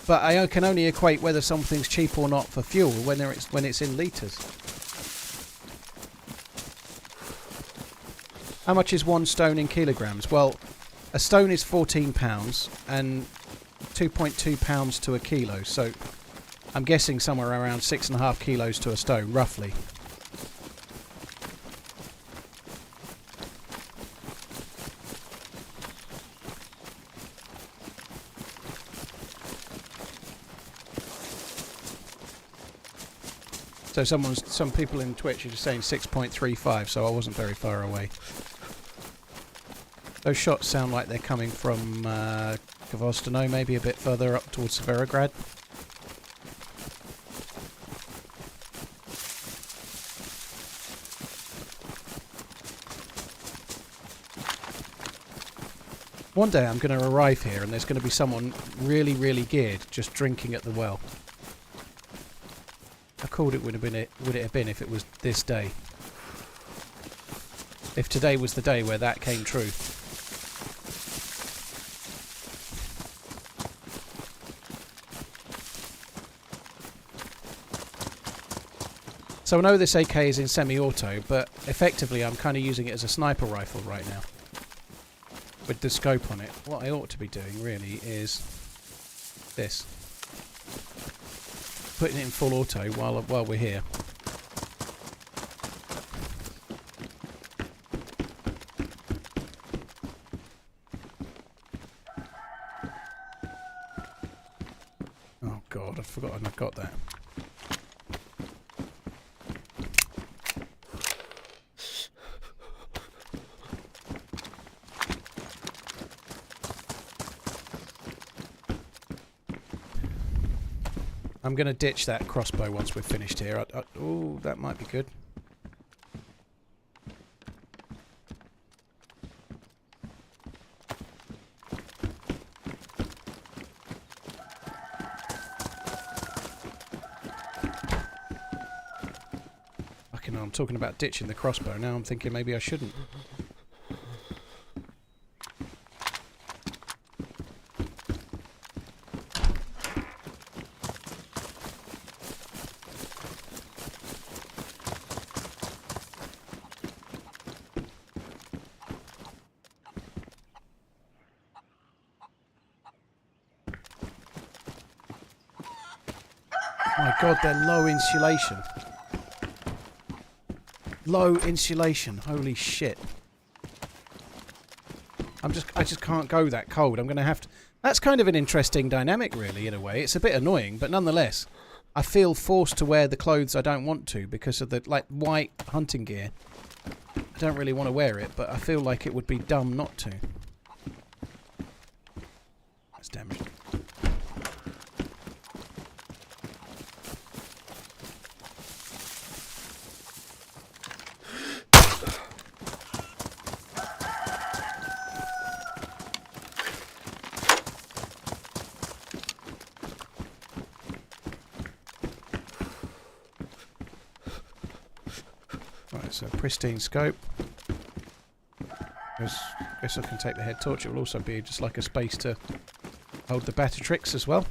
But I can only equate whether something's cheap or not for fuel when it's in litres. How much is 1 stone in kilograms? Well, a stone is 14 pounds and 2.2 pounds to a kilo. So I'm guessing somewhere around 6.5 kilos to a stone, roughly. So some people in Twitch are just saying 6.35, so I wasn't very far away. Those shots sound like they're coming from Gvozdyno, maybe a bit further up towards Severograd. One day I'm going to arrive here and there's going to be someone really, really geared just drinking at the well. How cool would it have been if it was this day? If today was the day where that came true. So I know this AK is in semi-auto, but effectively I'm kind of using it as a sniper rifle right now. With the scope on it. What I ought to be doing really is this. Putting it in full auto while we're here. Oh god, I've forgotten I've got that. I'm going to ditch that crossbow once we're finished here. Oh, that might be good. Fucking hell, I'm talking about ditching the crossbow. Now I'm thinking maybe I shouldn't. My god, they're low insulation. Low insulation. Holy shit. I just can't go that cold. I'm going to have to... That's kind of an interesting dynamic, really, in a way. It's a bit annoying, but nonetheless, I feel forced to wear the clothes I don't want to because of the, like, white hunting gear. I don't really want to wear it, but I feel like it would be dumb not to. That's damaged. So pristine scope. Because I guess I can take the head torch. It will also be just like a space to hold the Battertrix as well.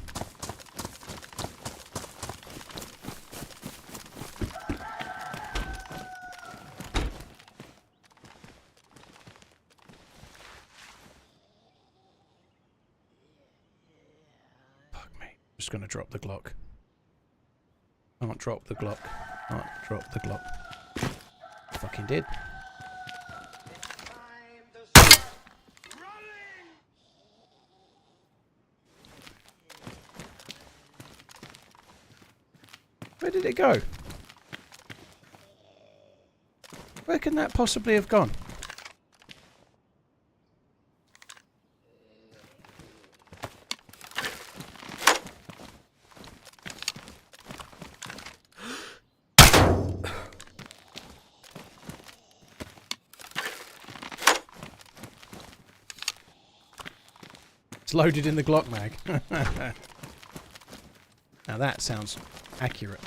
Fuck me. Just going to drop the Glock. Can't drop the Glock. Can't drop the Glock. Fucking did. Where did it go? Where can that possibly have gone? It's loaded in the Glock mag. Now that sounds accurate.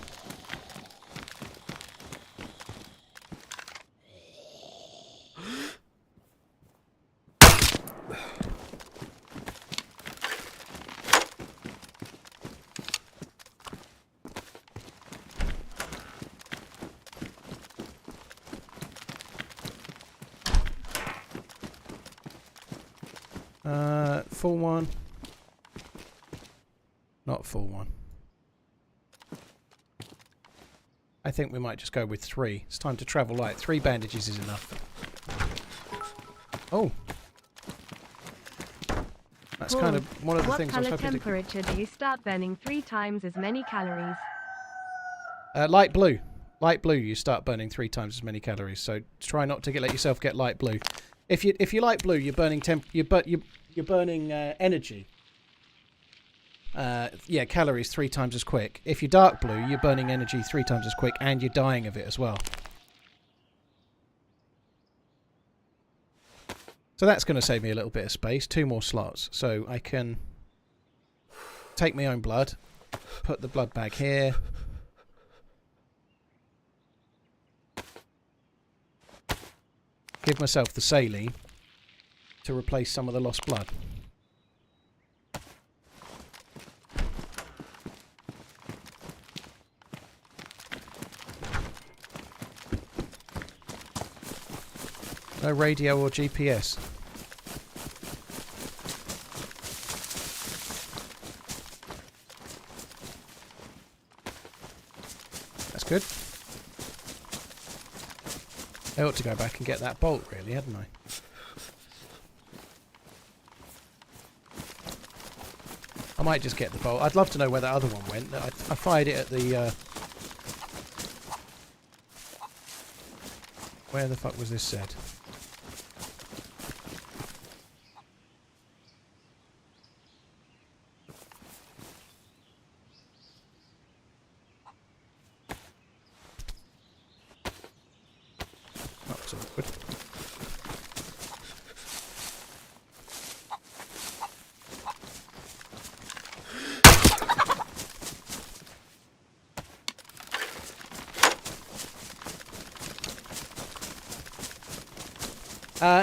Full one. Not full one. I think we might just go with 3. It's time to travel light. 3 bandages is enough. Oh. That's kind of one of the things I was hoping to... What colour temperature do you start burning 3 times as many calories? Light blue. Light blue, you start burning 3 times as many calories. So try not to let yourself get light blue. If you light blue, you're burning you're burning energy. Yeah, calories 3 times as quick. If you're dark blue, you're burning energy 3 times as quick, and you're dying of it as well. So that's going to save me a little bit of space. 2 more slots. So I can take my own blood, put the blood bag here. Give myself the saline to replace some of the lost blood. No radio or GPS. That's good. I ought to go back and get that bolt, really, hadn't I? I might just get the bolt. I'd love to know where that other one went. I fired it at the... Where the fuck was this set? That was awkward.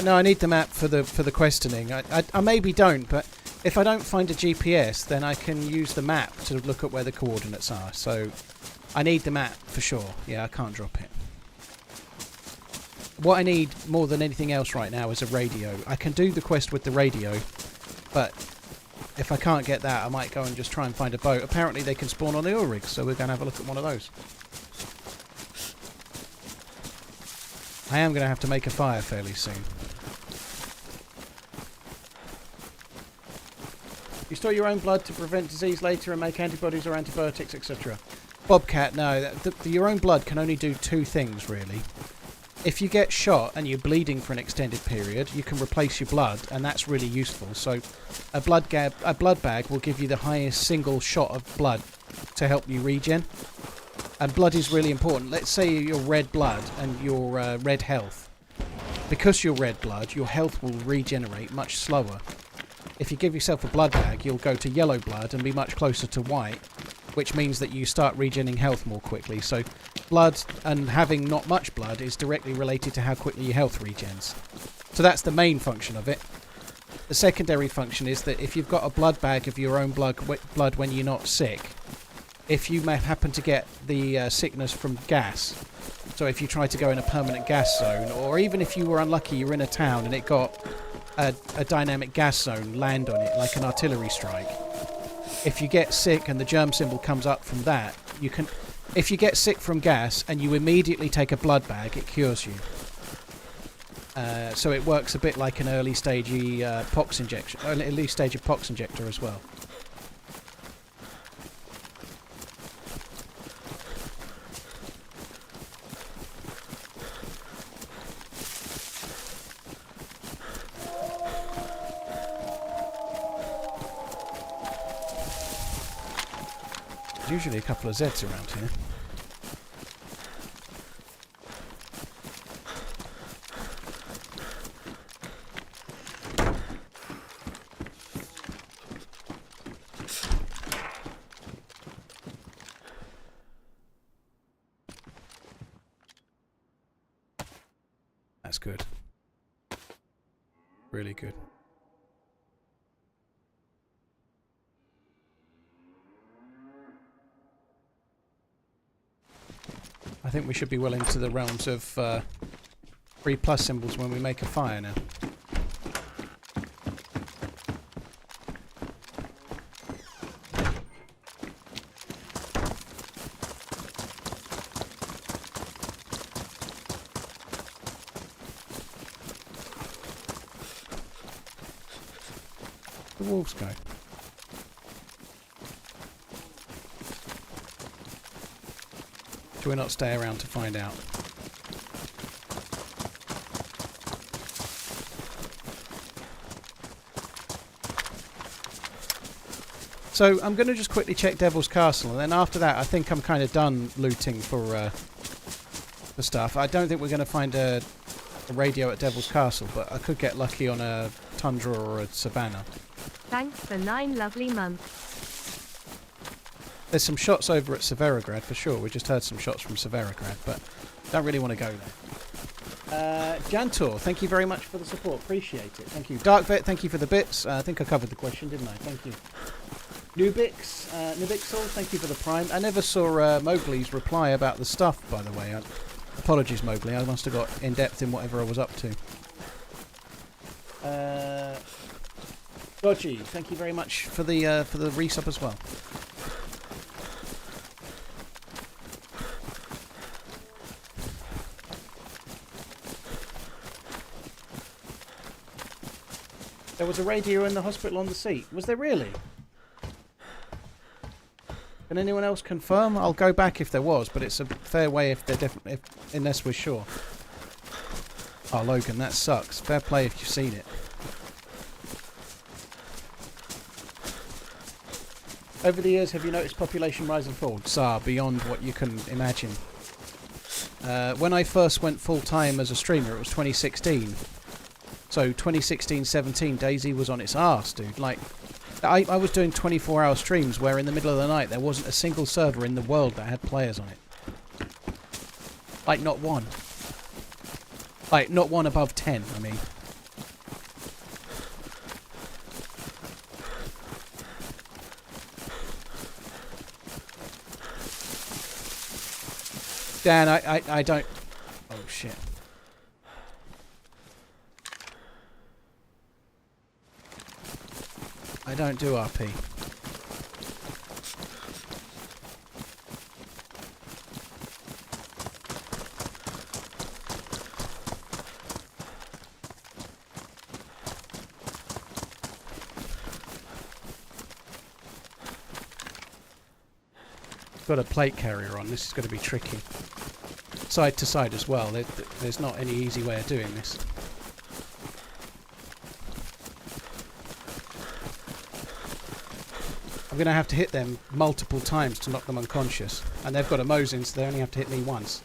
No, I need the map for the questioning. I maybe don't, but if I don't find a GPS, then I can use the map to look at where the coordinates are. So I need the map for sure. Yeah, I can't drop it. What I need more than anything else right now is a radio. I can do the quest with the radio, but if I can't get that, I might go and just try and find a boat. Apparently they can spawn on the oil rigs, so we're going to have a look at one of those. I am going to have to make a fire fairly soon. You store your own blood to prevent disease later and make antibodies or antibiotics, etc. Bobcat, no. Your own blood can only do 2 things, really. If you get shot and you're bleeding for an extended period, you can replace your blood, and that's really useful. So a blood bag will give you the highest single shot of blood to help you regen. And blood is really important. Let's say you're red blood and you're red health. Because you're red blood, your health will regenerate much slower. If you give yourself a blood bag, you'll go to yellow blood and be much closer to white, which means that you start regenerating health more quickly. So blood and having not much blood is directly related to how quickly your health regens. So that's the main function of it. The secondary function is that if you've got a blood bag of your own blood when you're not sick, if you may happen to get the sickness from gas, so if you try to go in a permanent gas zone, or even if you were unlucky, you're in a town and it got a dynamic gas zone land on it, like an artillery strike. If you get sick and the germ symbol comes up from that, you can... If you get sick from gas and you immediately take a blood bag, it cures you. So it works a bit like an early stage pox injection, early stage of pox injector as well. There's usually a couple of Zs around here. That's good. Really good. I think we should be well into the realms of 3+ symbols when we make a fire now. The wolves go. Should we not stay around to find out? So I'm going to just quickly check Devil's Castle, and then after that I think I'm kind of done looting for stuff. I don't think we're going to find a radio at Devil's Castle, but I could get lucky on a tundra or a savannah. Thanks for 9 lovely months. There's some shots over at Severograd for sure. We just heard some shots from Severograd, but don't really want to go there. Jantor, thank you very much for the support. Appreciate it. Thank you. Darkvet, thank you for the bits. I think I covered the question, didn't I? Thank you. Nubixel, thank you for the prime. I never saw Mowgli's reply about the stuff, by the way. Apologies, Mowgli. I must have got in depth in whatever I was up to. Dodgy, thank you very much for the resub as well. There was a radio in the hospital on the seat. Was there really? Can anyone else confirm? I'll go back if there was, but it's a fair way if they're definitely, unless we're sure. Oh, Logan, that sucks. Fair play if you've seen it. Over the years, have you noticed population rise and fall? Tsar, beyond what you can imagine. When I first went full-time as a streamer, it was 2016. So 2016-17, DayZ was on its arse, dude. Like, I was doing 24-hour streams where in the middle of the night there wasn't a single server in the world that had players on it. Like, not one. Like, not one above 10, I mean. Dan, I don't... Oh, shit. I don't do RP. Got a plate carrier on. This is going to be tricky. Side to side as well. There's not any easy way of doing this. I'm going to have to hit them multiple times to knock them unconscious. And they've got a Mosin, so they only have to hit me once.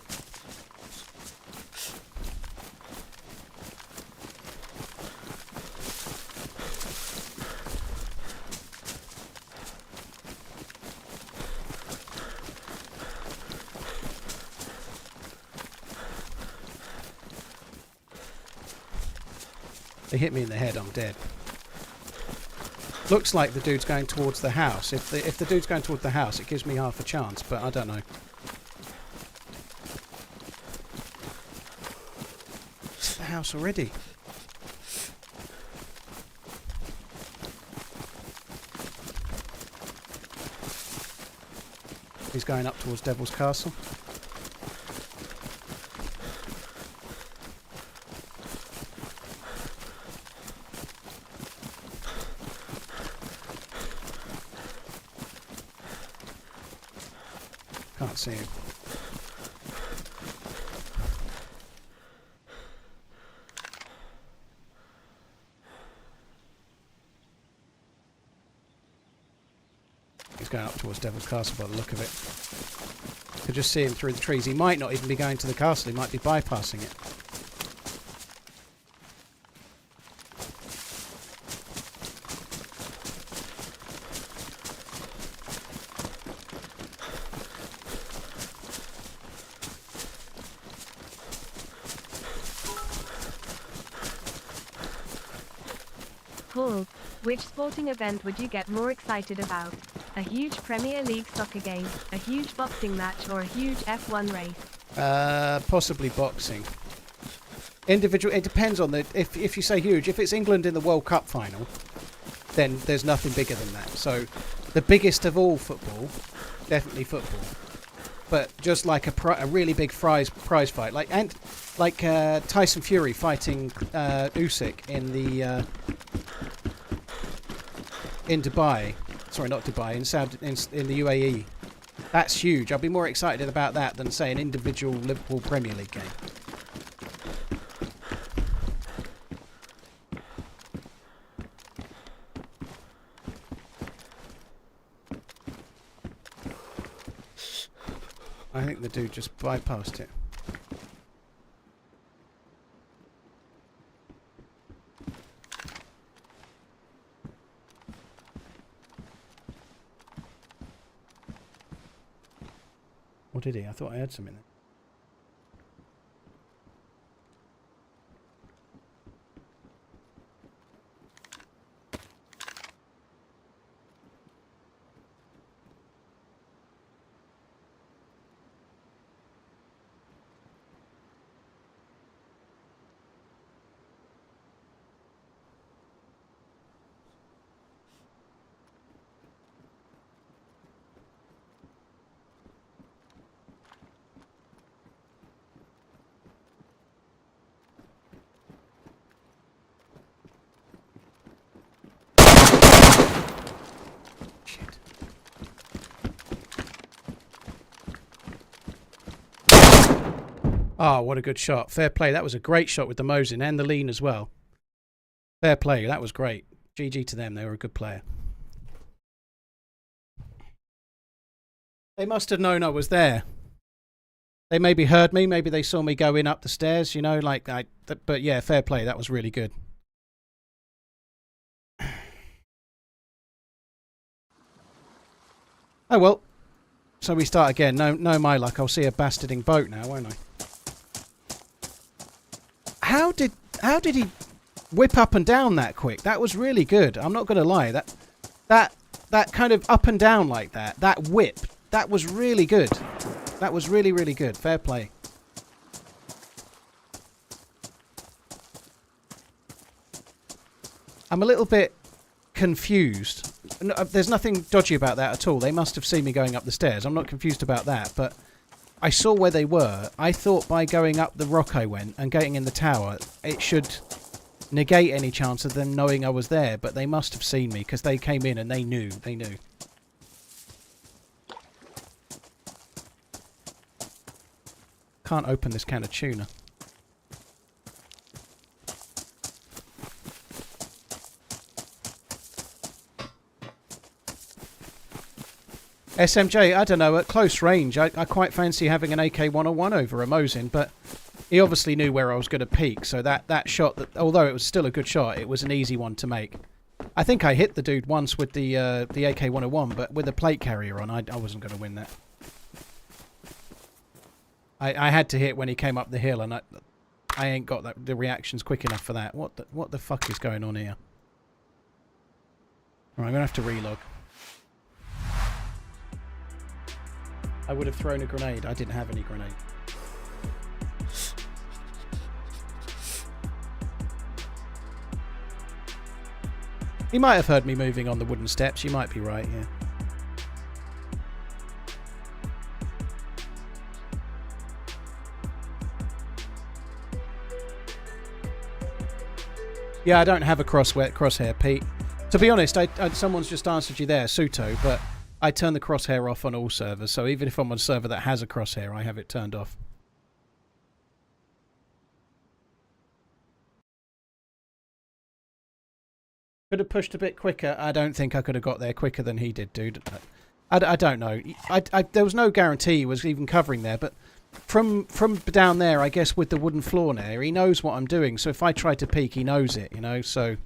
They hit me in the head, I'm dead. Looks like the dude's going towards the house. If the dude's going towards the house, it gives me half a chance, but I don't know. It's the house already. He's going up towards Devil's Castle. Can't see him. He's going up towards Devil's Castle by the look of it. Could just see him through the trees. He might not even be going to the castle. He might be bypassing it. Paul, which sporting event would you get more excited about? A huge Premier League soccer game, a huge boxing match, or a huge F1 race? Possibly boxing. Individual. It depends on the. If you say huge, if it's England in the World Cup final, then there's nothing bigger than that. So, the biggest of all football, definitely football. But just like a really big prize fight, like Tyson Fury fighting Usyk in the in Dubai. Sorry, not Dubai, in the UAE. That's huge. I'll be more excited about that than, say, an individual Liverpool Premier League game. I think the dude just bypassed it. Or did he? I thought I had something there. Oh, what a good shot. Fair play. That was a great shot with the Mosin and the lean as well. Fair play. That was great. GG to them. They were a good player. They must have known I was there. They maybe heard me. Maybe they saw me going up the stairs, you know, like but yeah, fair play. That was really good. Oh, well. So we start again. No, my luck. I'll see a bastarding boat now, won't I? How did he whip up and down that quick? That was really good. I'm not going to lie. That kind of up and down like that. That whip. That was really good. That was really, really good. Fair play. I'm a little bit confused. There's nothing dodgy about that at all. They must have seen me going up the stairs. I'm not confused about that, but I saw where they were. I thought by going up the rock I went and getting in the tower, it should negate any chance of them knowing I was there, but they must have seen me because they came in and they knew. They knew. Can't open this can of tuna. SMJ, I don't know, at close range, I quite fancy having an AK-101 over a Mosin, but he obviously knew where I was going to peek, so that shot, although it was still a good shot, it was an easy one to make. I think I hit the dude once with the AK-101, but with a plate carrier on, I wasn't going to win that. I had to hit when he came up the hill, and I ain't got the reactions quick enough for that. What the fuck is going on here? Right, I'm gonna have to relog. I would have thrown a grenade. I didn't have any grenade. He might have heard me moving on the wooden steps. You might be right, yeah. Yeah, I don't have a crosshair, Pete. To be honest, someone's just answered you there, Suto, but I turn the crosshair off on all servers, so even if I'm on a server that has a crosshair, I have it turned off. Could have pushed a bit quicker. I don't think I could have got there quicker than he did, dude. I don't know. There was no guarantee he was even covering there, but from down there, I guess with the wooden floor there, he knows what I'm doing. So if I try to peek, he knows it, you know. So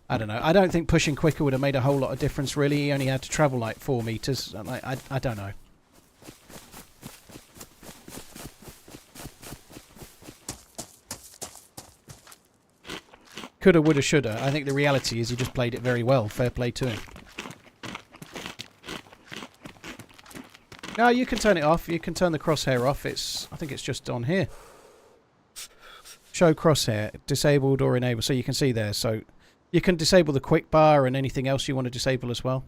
I don't know. I don't think pushing quicker would have made a whole lot of difference, really. He only had to travel like 4 meters. I don't know. Coulda, woulda, shoulda. I think the reality is he just played it very well. Fair play to him. No, you can turn it off. You can turn the crosshair off. I think it's just on here. Show crosshair. Disabled or enabled. So you can see there. So you can disable the quick bar and anything else you want to disable as well.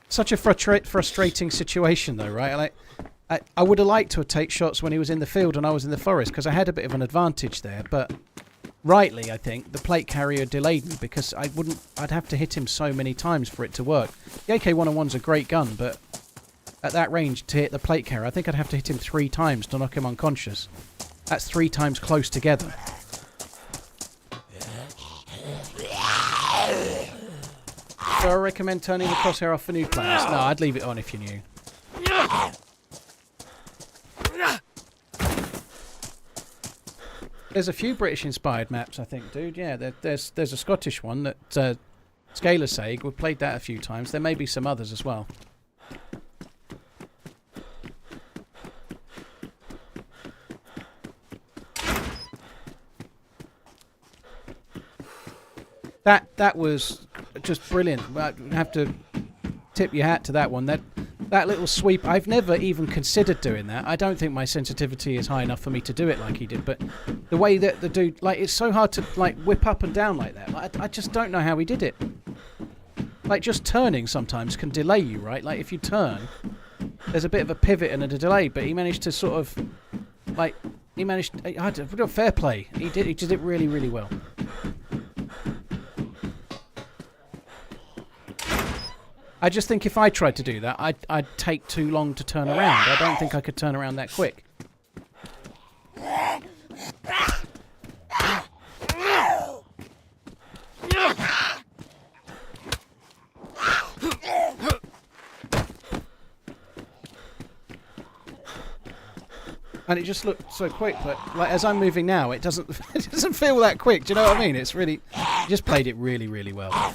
Such a frustrating situation, though, right? Like, I would have liked to take shots when he was in the field and I was in the forest because I had a bit of an advantage there. But rightly, I think the plate carrier delayed me because I'd have to hit him so many times for it to work. The AK-101's a great gun, but at that range to hit the plate carrier, I think I'd have to hit him 3 times to knock him unconscious. That's 3 times close together. So I recommend turning the crosshair off for new players. No, I'd leave it on if you knew. There's a few British-inspired maps, I think, dude. Yeah, there's a Scottish one that Scalar Sag. We've played that a few times. There may be some others as well. That was just brilliant. I have to tip your hat to that one. That little sweep, I've never even considered doing that. I don't think my sensitivity is high enough for me to do it like he did, but the way that the dude, like, it's so hard to like whip up and down like that. Like, I just don't know how he did it. Like, just turning sometimes can delay you, right? Like, if you turn, there's a bit of a pivot and a delay, but he managed to sort of, like, fair play. He did it really, really well. I just think if I tried to do that, I'd take too long to turn around. I don't think I could turn around that quick. And it just looked so quick, but like as I'm moving now, it doesn't feel that quick. Do you know what I mean? It's really, you just played it really, really well.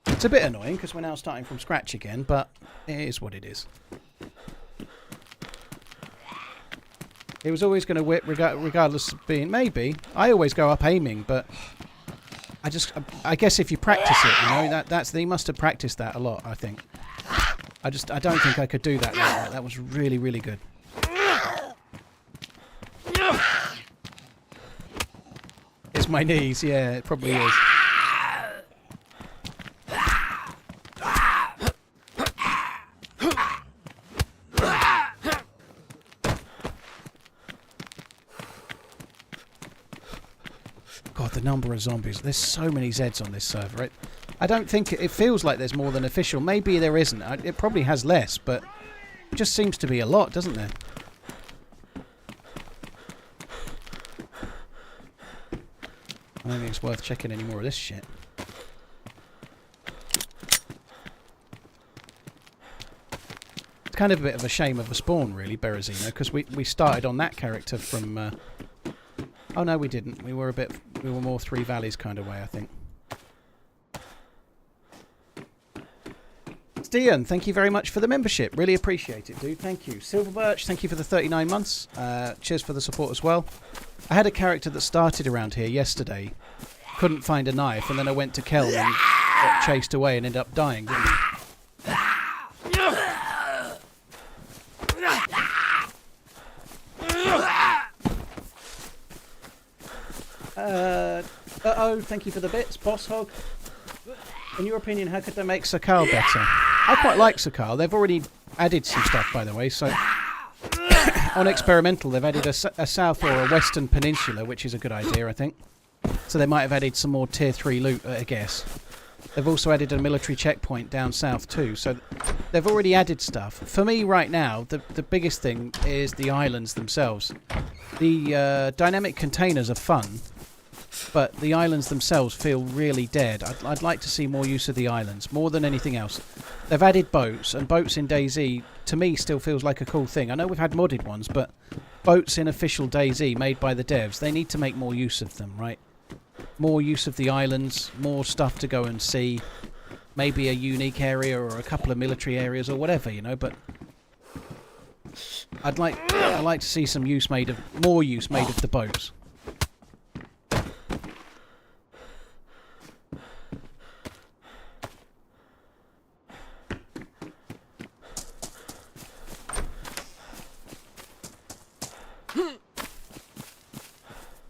It's a bit annoying because we're now starting from scratch again, but it is what it is. It was always going to whip regardless of being... Maybe. I always go up aiming, but I guess if you practice it, you know, they must have practiced that a lot, I think. I don't think I could do that like that. That was really, really good. It's my knees, yeah, it probably is. The number of zombies. There's so many Zeds on this server. I don't think it feels like there's more than official. Maybe there isn't. It probably has less, but it just seems to be a lot, doesn't there? I don't think it's worth checking any more of this shit. It's kind of a bit of a shame of a spawn, really, Berezino, because we started on that character from... oh, no, we didn't. We were more Three Valleys kind of way, I think. Stian, thank you very much for the membership. Really appreciate it, dude. Thank you. Silver Birch, thank you for the 39 months. Cheers for the support as well. I had a character that started around here yesterday. Couldn't find a knife, and then I went to Kelm and got chased away and ended up dying, didn't he? Uh-oh, thank you for the bits, Boss Hog. In your opinion, how could they make Sakal better? I quite like Sakal. They've already added some stuff, by the way. So on Experimental, they've added a south or a western peninsula, which is a good idea, I think. So they might have added some more tier 3 loot, I guess. They've also added a military checkpoint down south too. So they've already added stuff. For me right now, the biggest thing is the islands themselves. The dynamic containers are fun, but the islands themselves feel really dead. I'd like to see more use of the islands, more than anything else. They've added boats, and boats in DayZ, to me, still feels like a cool thing. I know we've had modded ones, but boats in official DayZ made by the devs, they need to make more use of them, right? More use of the islands, more stuff to go and see. Maybe a unique area or a couple of military areas or whatever, you know, but... I'd like to see some more use made of the boats.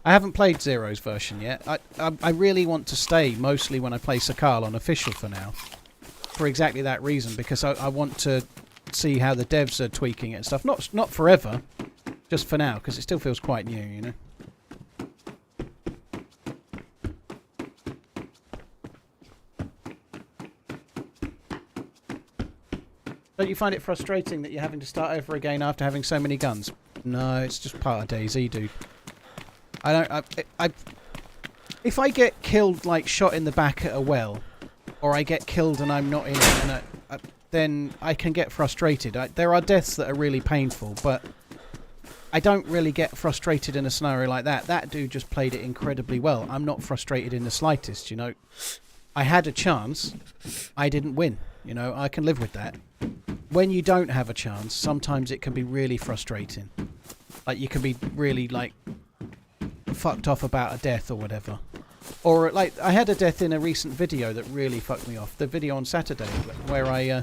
I haven't played Zero's version yet. I really want to stay mostly when I play Sakal on official for now. For exactly that reason, because I want to see how the devs are tweaking it and stuff. Not forever, just for now, because it still feels quite new, you know. Don't you find it frustrating that you're having to start over again after having so many guns? No, it's just part of DayZ, dude. If I get killed, like shot in the back at a well, or I get killed and I'm not in it, then I can get frustrated. There are deaths that are really painful, but I don't really get frustrated in a scenario like that. That dude just played it incredibly well. I'm not frustrated in the slightest, you know. I had a chance. I didn't win, you know. I can live with that. When you don't have a chance, sometimes it can be really frustrating. Like, you can be really, like, fucked off about a death or whatever. Or, like, I had a death in a recent video that really fucked me off. The video on Saturday where I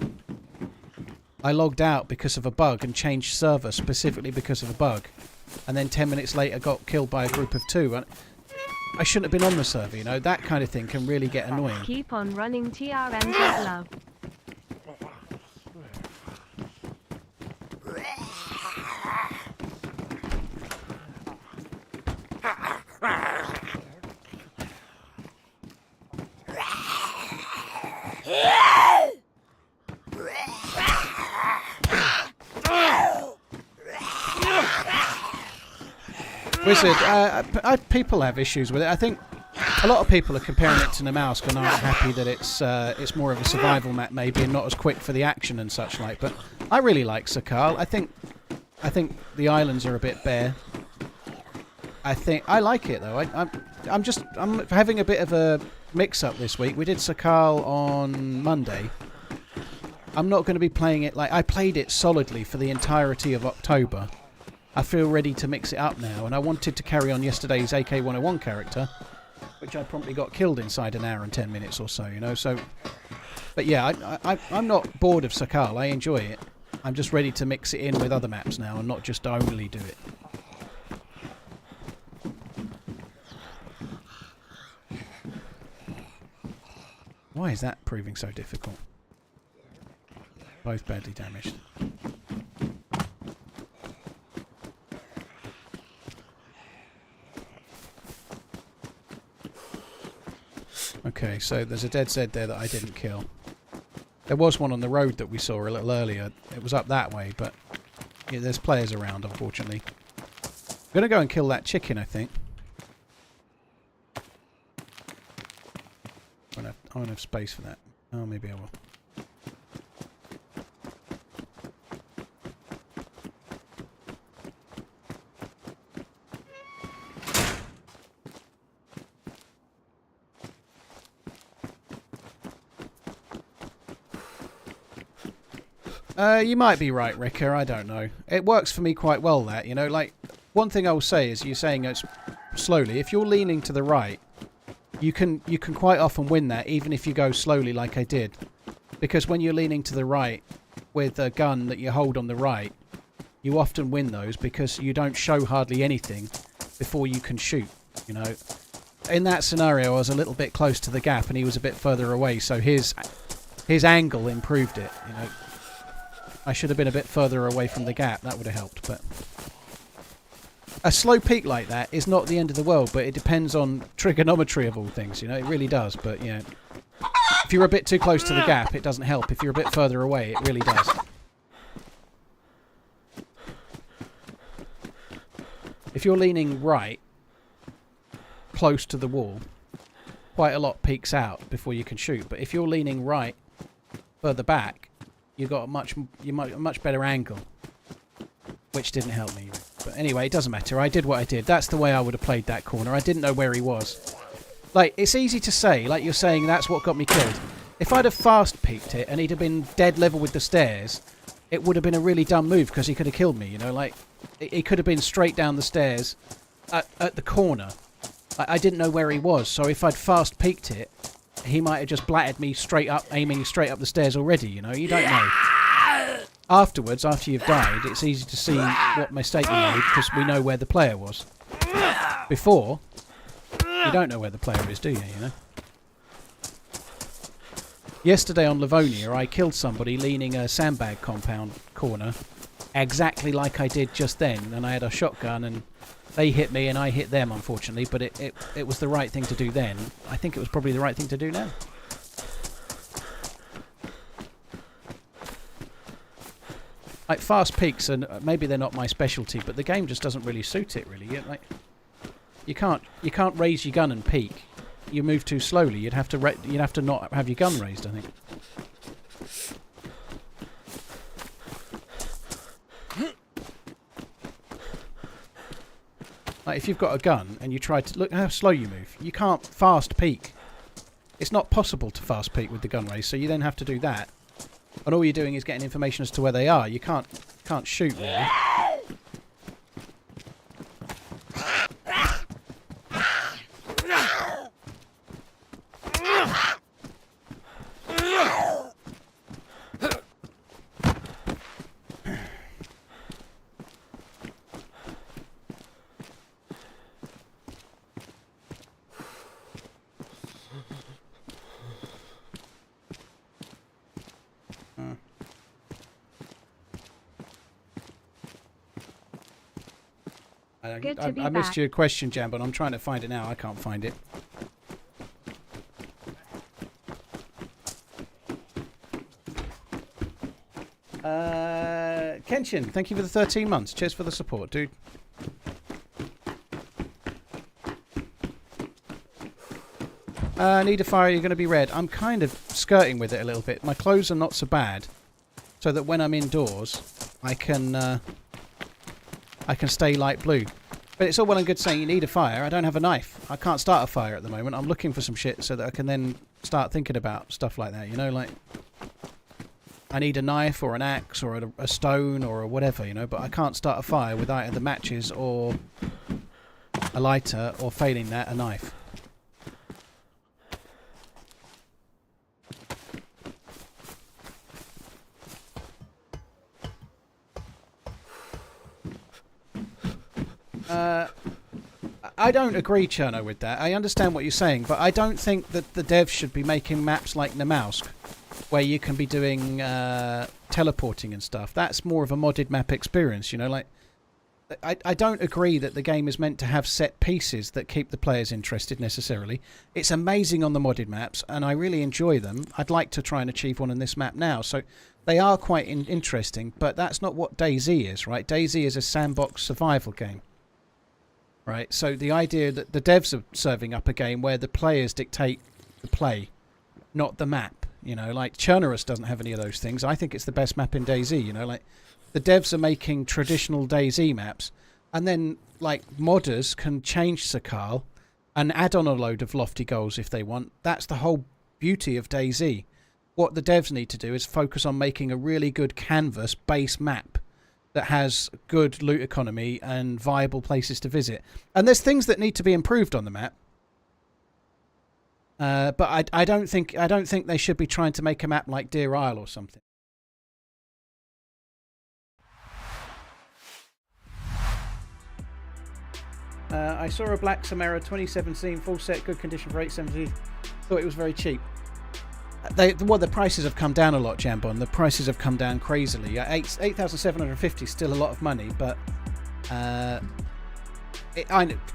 logged out because of a bug and changed server specifically because of a bug. And then 10 minutes later got killed by a group of 2. And I shouldn't have been on the server, you know. That kind of thing can really get annoying. Keep on running TRMZ love. Wizard, people have issues with it. I think a lot of people are comparing it to Namalsk and aren't happy that it's more of a survival map maybe and not as quick for the action and such like. But I really like Sakal. I think the islands are a bit bare. I like it though. I'm having a bit of a mix-up this week. We did Sakal on Monday. I'm not going to be playing it like... I played it solidly for the entirety of October. I feel ready to mix it up now, and I wanted to carry on yesterday's AK-101 character, which I promptly got killed inside an hour and 10 minutes or so, you know, so... But yeah, I'm not bored of Sakal. I enjoy it. I'm just ready to mix it in with other maps now and not just only do it. Why is that proving so difficult? Both badly damaged. Okay, so there's a dead Z there that I didn't kill. There was one on the road that we saw a little earlier. It was up that way, but yeah, there's players around, unfortunately. I'm going to go and kill that chicken, I think. I won't have space for that. Oh, maybe I will. You might be right, Ricker. I don't know. It works for me quite well, that, you know. Like, one thing I will say is you're saying it's slowly. If you're leaning to the right, you can quite often win that, even if you go slowly like I did. Because when you're leaning to the right with a gun that you hold on the right, you often win those because you don't show hardly anything before you can shoot, you know. In that scenario, I was a little bit close to the gap and he was a bit further away, so his angle improved it, you know. I should have been a bit further away from the gap. That would have helped, but a slow peak like that is not the end of the world, but it depends on trigonometry of all things, you know. It really does, but, you know, if you're a bit too close to the gap, it doesn't help. If you're a bit further away, it really does. If you're leaning right, close to the wall, quite a lot peeks out before you can shoot. But if you're leaning right, further back, you've got a much better angle, which didn't help me. But anyway, it doesn't matter. I did what I did. That's the way I would have played that corner. I didn't know where he was. Like, it's easy to say, like you're saying, that's what got me killed. If I'd have fast peeked it and he'd have been dead level with the stairs, it would have been a really dumb move because he could have killed me, you know. Like, he could have been straight down the stairs at the corner. I didn't know where he was, so if I'd fast peeked it, he might have just blatted me straight up, aiming straight up the stairs already, you know. You don't know. Afterwards, after you've died, it's easy to see what mistake you made because we know where the player was. Before, you don't know where the player is, do you, you know? Yesterday on Livonia, I killed somebody leaning a sandbag compound corner exactly like I did just then, and I had a shotgun and they hit me and I hit them, unfortunately, but it was the right thing to do then. I think it was probably the right thing to do now. Like, fast peaks, and maybe they're not my specialty, but the game just doesn't really suit it, really. Like, you can't raise your gun and peek. You move too slowly. You'd have to not have your gun raised, I think. Like, if you've got a gun and you try to... Look how slow you move. You can't fast peek. It's not possible to fast peek with the gun raised, so you then have to do that. And all you're doing is getting information as to where they are. You can't shoot, really. I missed your question, Jan, but I'm trying to find it now. I can't find it. Kenshin, thank you for the 13 months. Cheers for the support, dude. Need a fire, you're going to be red. I'm kind of skirting with it a little bit. My clothes are not so bad, so that when I'm indoors, I can stay light blue. But it's all well and good saying you need a fire. I don't have a knife. I can't start a fire at the moment. I'm looking for some shit so that I can then start thinking about stuff like that, you know, like I need a knife or an axe or a stone or a whatever, you know, but I can't start a fire without either matches or a lighter or, failing that, a knife. I don't agree, Cherno, with that. I understand what you're saying, but I don't think that the devs should be making maps like Namausk, where you can be doing teleporting and stuff. That's more of a modded map experience, you know. Like, I don't agree that the game is meant to have set pieces that keep the players interested necessarily. It's amazing on the modded maps, and I really enjoy them. I'd like to try and achieve one on this map now, so they are quite interesting, but that's not what DayZ is, right? DayZ is a sandbox survival game. Right, so the idea that the devs are serving up a game where the players dictate the play, not the map, you know, like Chernarus doesn't have any of those things. I think it's the best map in DayZ, you know, like the devs are making traditional DayZ maps, and then like modders can change Sakal and add on a load of lofty goals if they want. That's the whole beauty of DayZ. what the devs need to do is focus on making a really good canvas base map that has good loot economy and viable places to visit. And there's things that need to be improved on the map. But I don't think they should be trying to make a map like Deer Isle or something. I saw a Black Samara 2017 full set, good condition for 870. Thought it was very cheap. The prices have come down a lot, Jambon. The prices have come down crazily. 8,750 is still a lot of money, but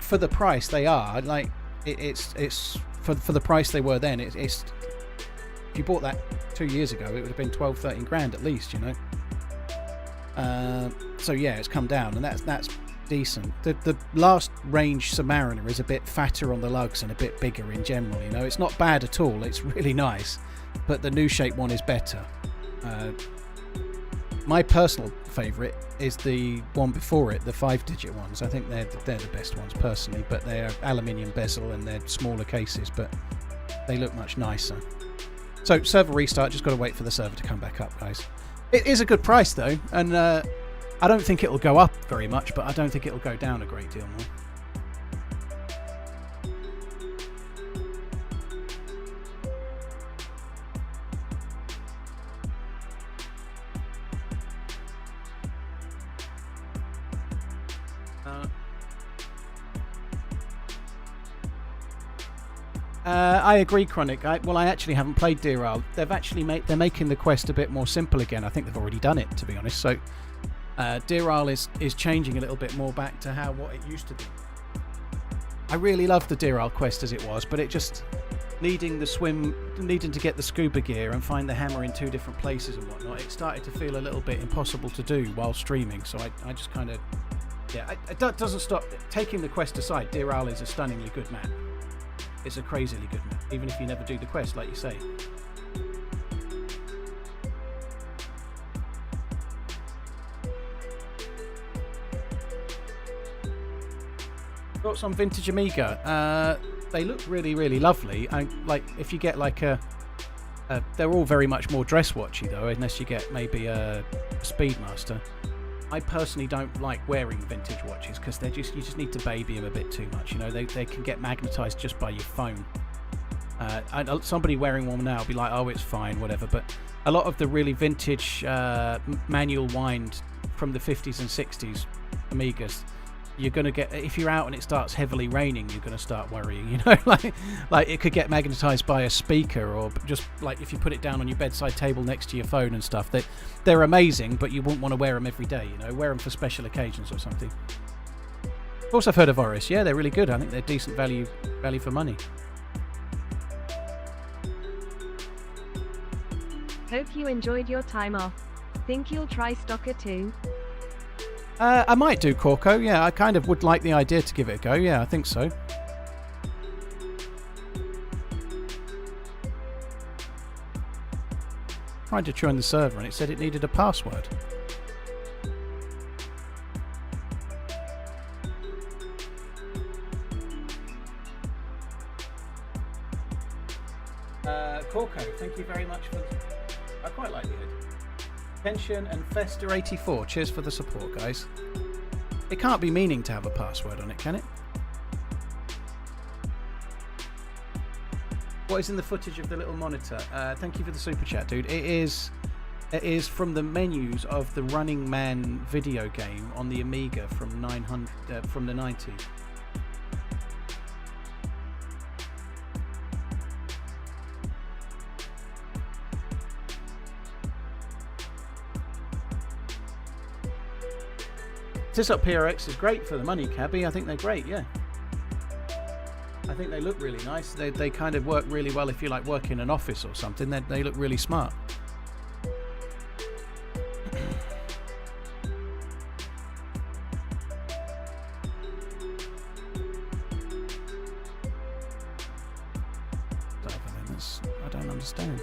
for the price they are, like it's for the price they were then. It's if you bought that 2 years ago, it would have been 12, 13 grand at least, you know. So yeah, it's come down, and that's decent. The last range Submariner is a bit fatter on the lugs and a bit bigger in general, you know. It's not bad at all, it's really nice, but the new shape one is better. My personal favourite is the one before it, the 5-digit ones. I think they're the best ones personally, but they're aluminium bezel and they're smaller cases, but they look much nicer. So server restart, just got to wait for the server to come back up, guys. It is a good price though, and I don't think it'll go up very much, but I don't think it'll go down a great deal more. I agree, Chronic. I actually haven't played Deer Isle. They're making the quest a bit more simple again. I think they've already done it, to be honest. So Deer Isle is changing a little bit more back to what it used to be. I really loved the Deer Isle quest as it was, but it just needing to get the scuba gear and find the hammer in 2 different places and whatnot. It started to feel a little bit impossible to do while streaming. So I just kind of, yeah, it doesn't stop. Taking the quest aside, Deer Isle is a stunningly good map. It's a crazily good map, even if you never do the quest, like you say. Thoughts on vintage Amiga? They look really, really lovely. Like if you get like they're all very much more dress watchy though, unless you get maybe a Speedmaster. I personally don't like wearing vintage watches because you just need to baby them a bit too much. You know, they can get magnetised just by your phone. Somebody wearing one now will be like, oh, it's fine, whatever. But a lot of the really vintage manual wind from the 50s and 60s Amigas, you're going to get, if you're out and it starts heavily raining, you're going to start worrying, you know, like it could get magnetized by a speaker, or just like if you put it down on your bedside table next to your phone and stuff. They're amazing, but you wouldn't want to wear them every day, you know, wear them for special occasions or something. Of course, I've heard of Oris. Yeah, they're really good. I think they're decent value for money. Hope you enjoyed your time off. Think you'll try Stalker 2? I might do Corco, yeah. I kind of would like the idea to give it a go, yeah, I think so. Tried to join the server and it said it needed a password. Corco, thank you very much for... I quite like the idea. Pension and Fester84, cheers for the support, guys. It can't be meaning to have a password on it, can it? What is in the footage of the little monitor? Thank you for the super chat, dude. It is from the menus of the Running Man video game on the Amiga from from the 90s. This up PRX is great for the money, Cabby. I think they're great, yeah. I think they look really nice. They kind of work really well if you like work in an office or something. They look really smart. I don't understand.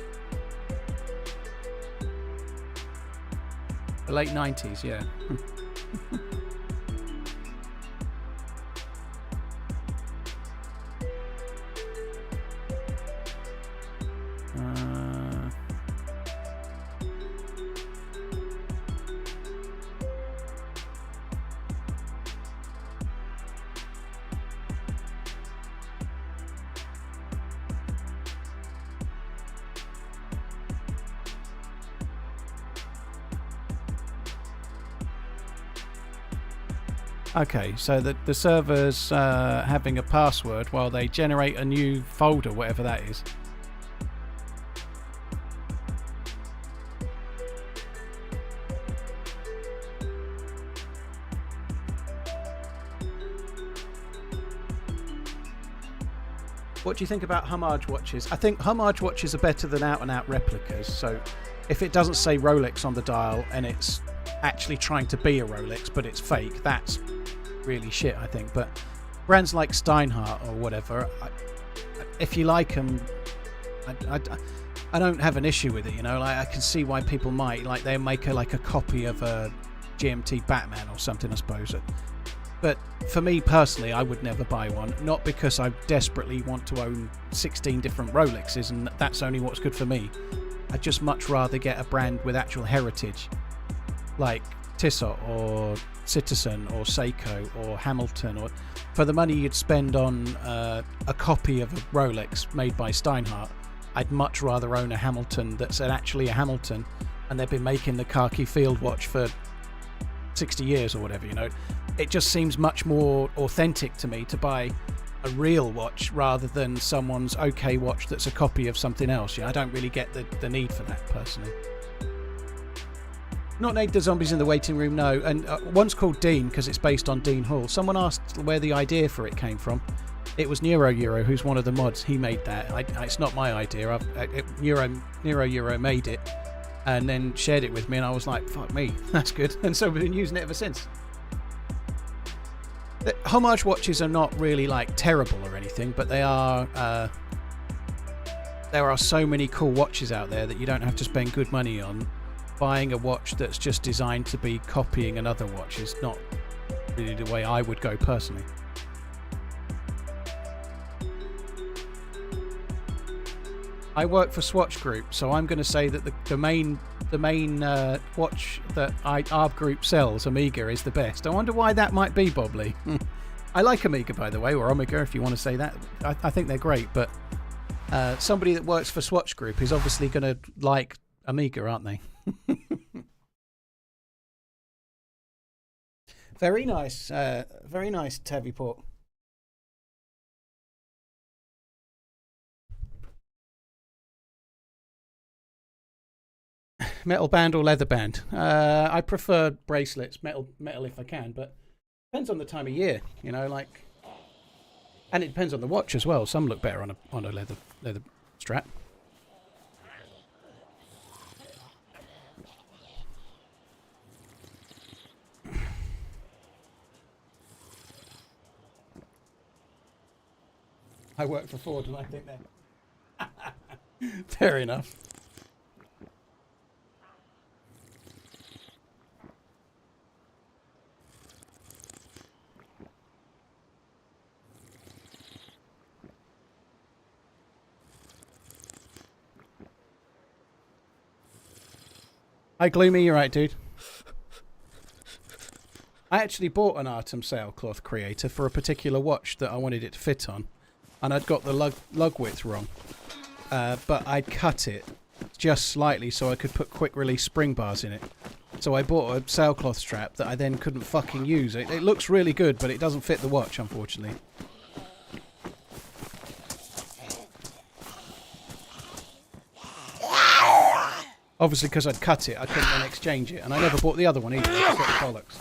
The late 90s, yeah. Okay, so the server's having a password while they generate a new folder, whatever that is. What do you think about homage watches? I think homage watches are better than out-and-out replicas. So if it doesn't say Rolex on the dial and it's actually trying to be a Rolex but it's fake, that's really shit, I think. But brands like Steinhardt or whatever, if you like them, I don't have an issue with it, you know. Like, I can see why people might. Like, they make a copy of a GMT Batman or something, I suppose. But for me personally, I would never buy one. Not because I desperately want to own 16 different Rolexes and that's only what's good for me. I'd just much rather get a brand with actual heritage, like Tissot or Citizen or Seiko or Hamilton, or for the money you'd spend on a copy of a Rolex made by Steinhardt, I'd much rather own a Hamilton that's actually a Hamilton and they've been making the khaki field watch for 60 years or whatever, you know. It just seems much more authentic to me to buy a real watch rather than someone's okay watch that's a copy of something else. You know, I don't really get the need for that personally. Not Nate the Zombies in the Waiting Room, no. And one's called Dean because it's based on Dean Hall. Someone asked where the idea for it came from. It was Neuro Euro, who's one of the mods. He made that. It's not my idea. Neuro Euro made it and then shared it with me, and I was like, fuck me, that's good. And so we've been using it ever since. The homage watches are not really like terrible or anything, but they are. There are so many cool watches out there that you don't have to spend good money on. Buying a watch that's just designed to be copying another watch is not really the way I would go personally. I work for Swatch Group, so I'm going to say that the main watch that our group sells, Omega, is the best. I wonder why that might be, Bobley. I like Omega, by the way, or Omega, if you want to say that. I think they're great, but somebody that works for Swatch Group is obviously going to like Omega, aren't they? Very nice, Tavi Port. Metal band or leather band? I prefer bracelets, metal if I can, but depends on the time of year, you know, like, and it depends on the watch as well. Some look better on a leather strap. I work for Ford and I think they're fair enough. Hi Gloomy, you're right, dude. I actually bought an Artem sailcloth creator for a particular watch that I wanted it to fit on, and I'd got the lug width wrong, but I'd cut it just slightly so I could put quick release spring bars in it. So I bought a sailcloth strap that I then couldn't fucking use. It looks really good, but it doesn't fit the watch, unfortunately. Obviously, because I'd cut it, I couldn't then exchange it, and I never bought the other one either. I got the bollocks.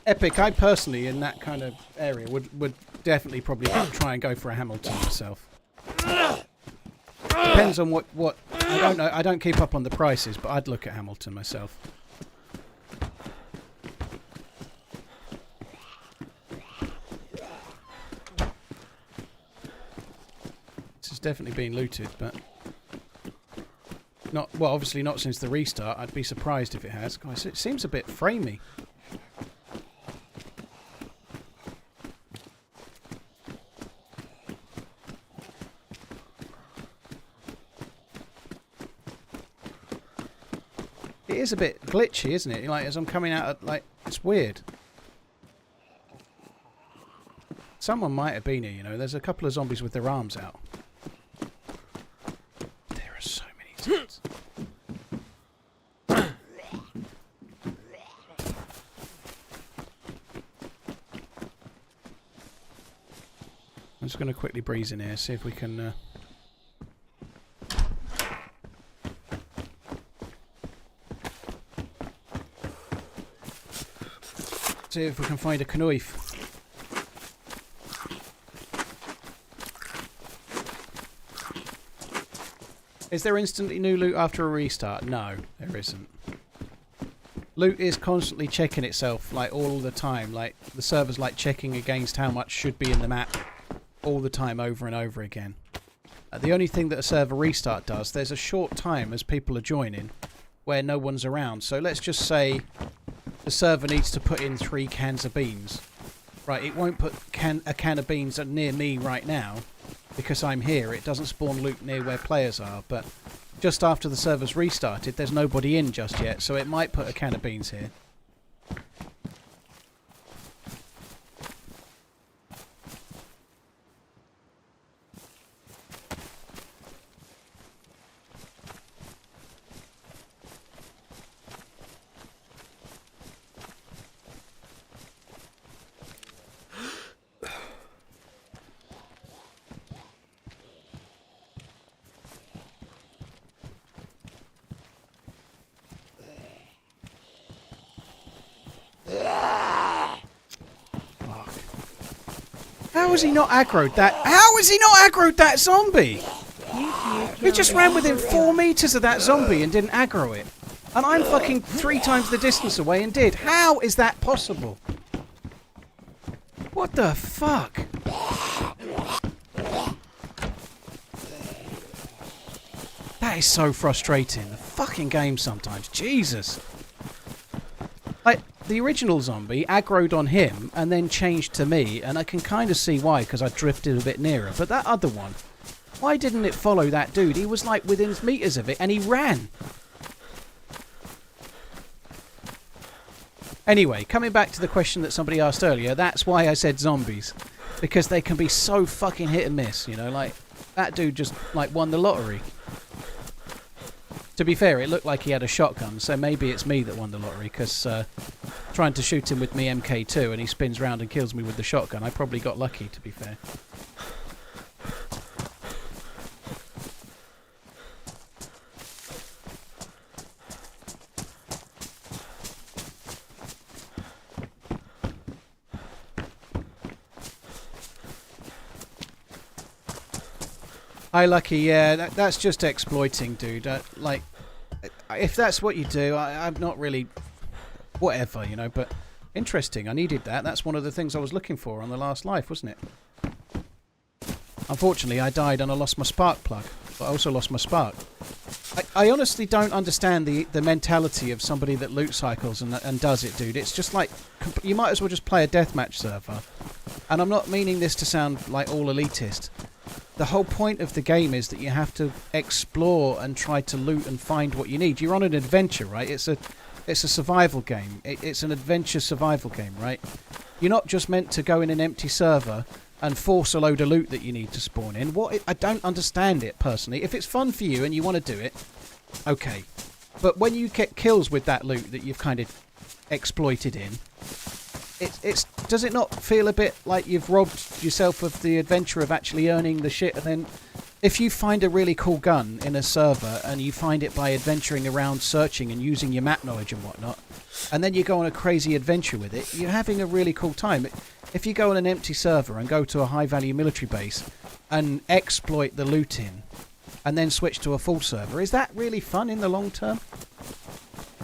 Epic, I personally, in that kind of area, would definitely probably try and go for a Hamilton myself. Depends on what I don't know. I don't keep up on the prices, but I'd look at Hamilton myself. This has definitely been looted, but not well. Obviously, not since the restart. I'd be surprised if it has. Guys, it seems a bit framey. It is a bit glitchy, isn't it? Like, as I'm coming out, like, it's weird. Someone might have been here, you know. There's a couple of zombies with their arms out. There are so many zombies. I'm just going to quickly breeze in here, see if we can... see if we can find a canoif. Is there instantly new loot after a restart? No, there isn't. Loot is constantly checking itself, like, all the time. Like, the server's, like, checking against how much should be in the map all the time, over and over again. The only thing that a server restart does, there's a short time as people are joining where no one's around. So let's just say the server needs to put in 3 cans of beans. Right, it won't put a can of beans near me right now because I'm here. It doesn't spawn loot near where players are, but just after the server's restarted, there's nobody in just yet, so it might put a can of beans here. How has he not aggroed that? How has he not aggroed that zombie? He just ran within 4 meters of that zombie and didn't aggro it. And I'm fucking 3 times the distance away and did. How is that possible? What the fuck? That is so frustrating. The fucking game sometimes. Jesus. Like, the original zombie aggroed on him and then changed to me, and I can kind of see why, because I drifted a bit nearer. But that other one, why didn't it follow that dude? He was like within meters of it, and he ran. Anyway, coming back to the question that somebody asked earlier, that's why I said zombies. Because they can be so fucking hit and miss, you know, like, that dude just, like, won the lottery. To be fair, it looked like he had a shotgun, so maybe it's me that won the lottery, because trying to shoot him with me MK2 and he spins round and kills me with the shotgun, I probably got lucky, to be fair. Hi, Lucky. Yeah, that's just exploiting, dude. Like, if that's what you do, I'm not really... Whatever, you know, but interesting. I needed that. That's one of the things I was looking for on the last life, wasn't it? Unfortunately, I died and I lost my spark plug, but I also lost my spark. I honestly don't understand the mentality of somebody that loot cycles and does it, dude. It's just like, you might as well just play a deathmatch server. And I'm not meaning this to sound like all elitist. The whole point of the game is that you have to explore and try to loot and find what you need. You're on an adventure, right? It's a survival game. It's an adventure survival game, right? You're not just meant to go in an empty server and force a load of loot that you need to spawn in. I don't understand it, personally. If it's fun for you and you want to do it, okay. But when you get kills with that loot that you've kind of exploited in, does it not feel a bit like you've robbed yourself of the adventure of actually earning the shit? And then if you find a really cool gun in a server and you find it by adventuring around, searching and using your map knowledge and whatnot, and then you go on a crazy adventure with it, you're having a really cool time. If you go on an empty server and go to a high value military base and exploit the loot in and then switch to a full server, is that really fun in the long term?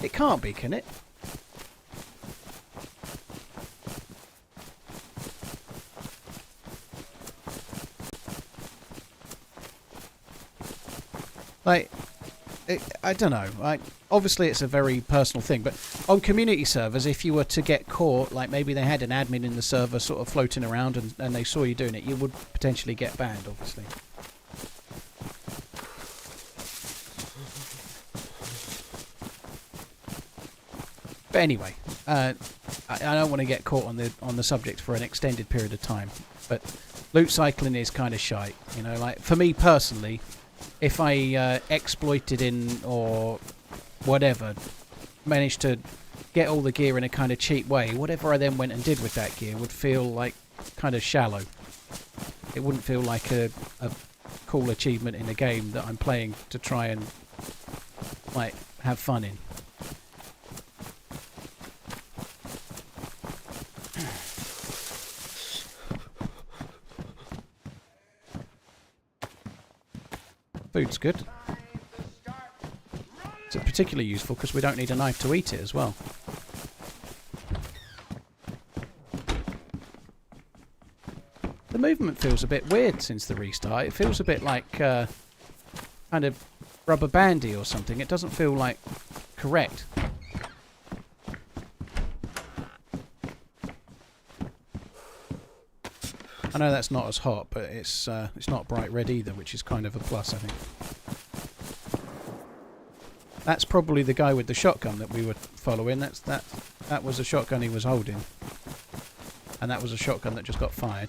It can't be, can it? Like, I don't know. Obviously, it's a very personal thing, but on community servers, if you were to get caught, like maybe they had an admin in the server sort of floating around and they saw you doing it, you would potentially get banned, obviously. But anyway, I don't want to get caught on the subject for an extended period of time. But loot cycling is kind of shite, you know. Like for me personally, if I exploited in or whatever, managed to get all the gear in a kind of cheap way, whatever I then went and did with that gear would feel like kind of shallow. It wouldn't feel like a cool achievement in a game that I'm playing to try and like have fun in. Food's good. It's particularly useful because we don't need a knife to eat it as well. The movement feels a bit weird since the restart. It feels a bit like kind of rubber bandy or something. It doesn't feel like correct. I know that's not as hot, but it's not bright red either, which is kind of a plus, I think. That's probably the guy with the shotgun that we were following. That was a shotgun he was holding, and that was a shotgun that just got fired.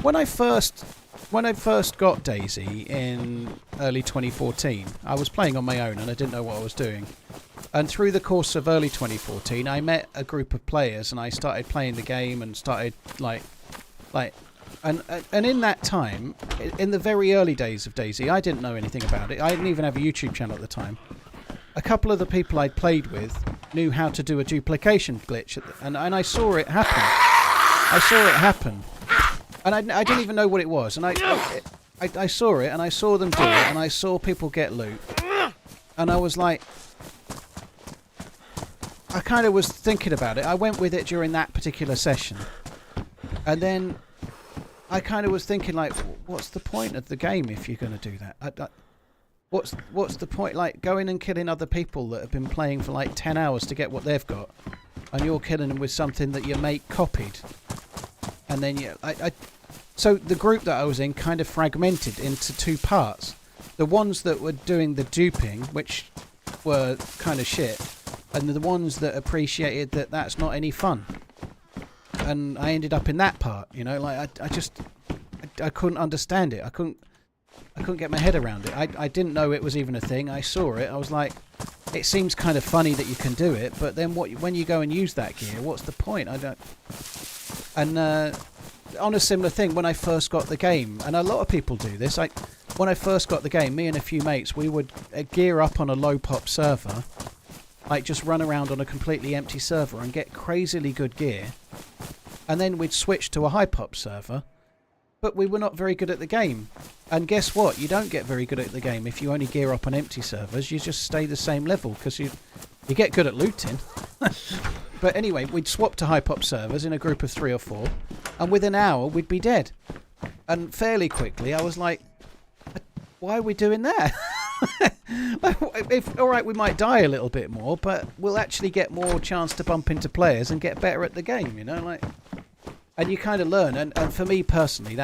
When I first got DayZ in early 2014, I was playing on my own and I didn't know what I was doing. And through the course of early 2014, I met a group of players and I started playing the game and started and in that time, in the very early days of DayZ, I didn't know anything about it. I didn't even have a YouTube channel at the time. A couple of the people I'd played with knew how to do a duplication glitch, and I saw it happen. And I didn't even know what it was, and I saw it, and I saw them do it, and I saw people get loot, and I was like, I kind of was thinking about it. I went with it during that particular session, and then I kind of was thinking like, what's the point of the game if you're going to do that? What's the point? Like going and killing other people that have been playing for like 10 hours to get what they've got, and you're killing them with something that your mate copied. And then so the group that I was in kind of fragmented into two parts. The ones that were doing the duping, which were kind of shit, and the ones that appreciated that that's not any fun. And I ended up in that part, you know, like I couldn't understand it. I couldn't get my head around it. I didn't know it was even a thing. I saw it. I was like, it seems kind of funny that you can do it, but then when you go and use that gear, what's the point? I don't. And on a similar thing, when I first got the game, and a lot of people do this, when I first got the game, me and a few mates, we would gear up on a low pop server, like just run around on a completely empty server and get crazily good gear, and then we'd switch to a high pop server, but we were not very good at the game. And guess what? You don't get very good at the game if you only gear up on empty servers. You just stay the same level because you get good at looting. But anyway, we'd swap to high pop servers in a group of 3 or 4, and within an hour we'd be dead. And fairly quickly I was like, why are we doing that? Alright, we might die a little bit more, but we'll actually get more chance to bump into players and get better at the game, you know, like. And you kind of learn, and for me personally,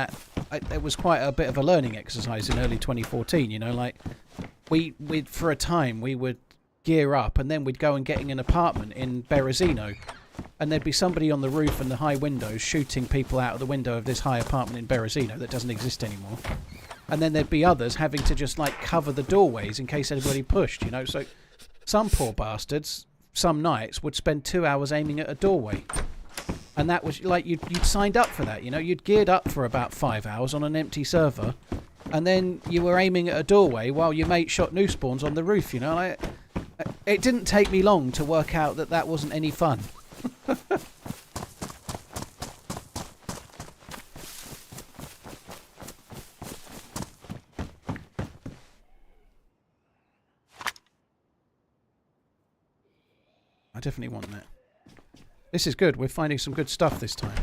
it was quite a bit of a learning exercise in early 2014, you know, like we for a time we would gear up and then we'd go and get in an apartment in Berezino, and there'd be somebody on the roof and the high windows shooting people out of the window of this high apartment in Berezino that doesn't exist anymore, and then there'd be others having to just like cover the doorways in case anybody pushed, you know. So some poor bastards some nights would spend 2 hours aiming at a doorway, and that was like you'd signed up for that, you know. You'd geared up for about 5 hours on an empty server, and then you were aiming at a doorway while your mate shot new spawns on the roof, you know. Like, it didn't take me long to work out that that wasn't any fun. I definitely want that. This is good. We're finding some good stuff this time.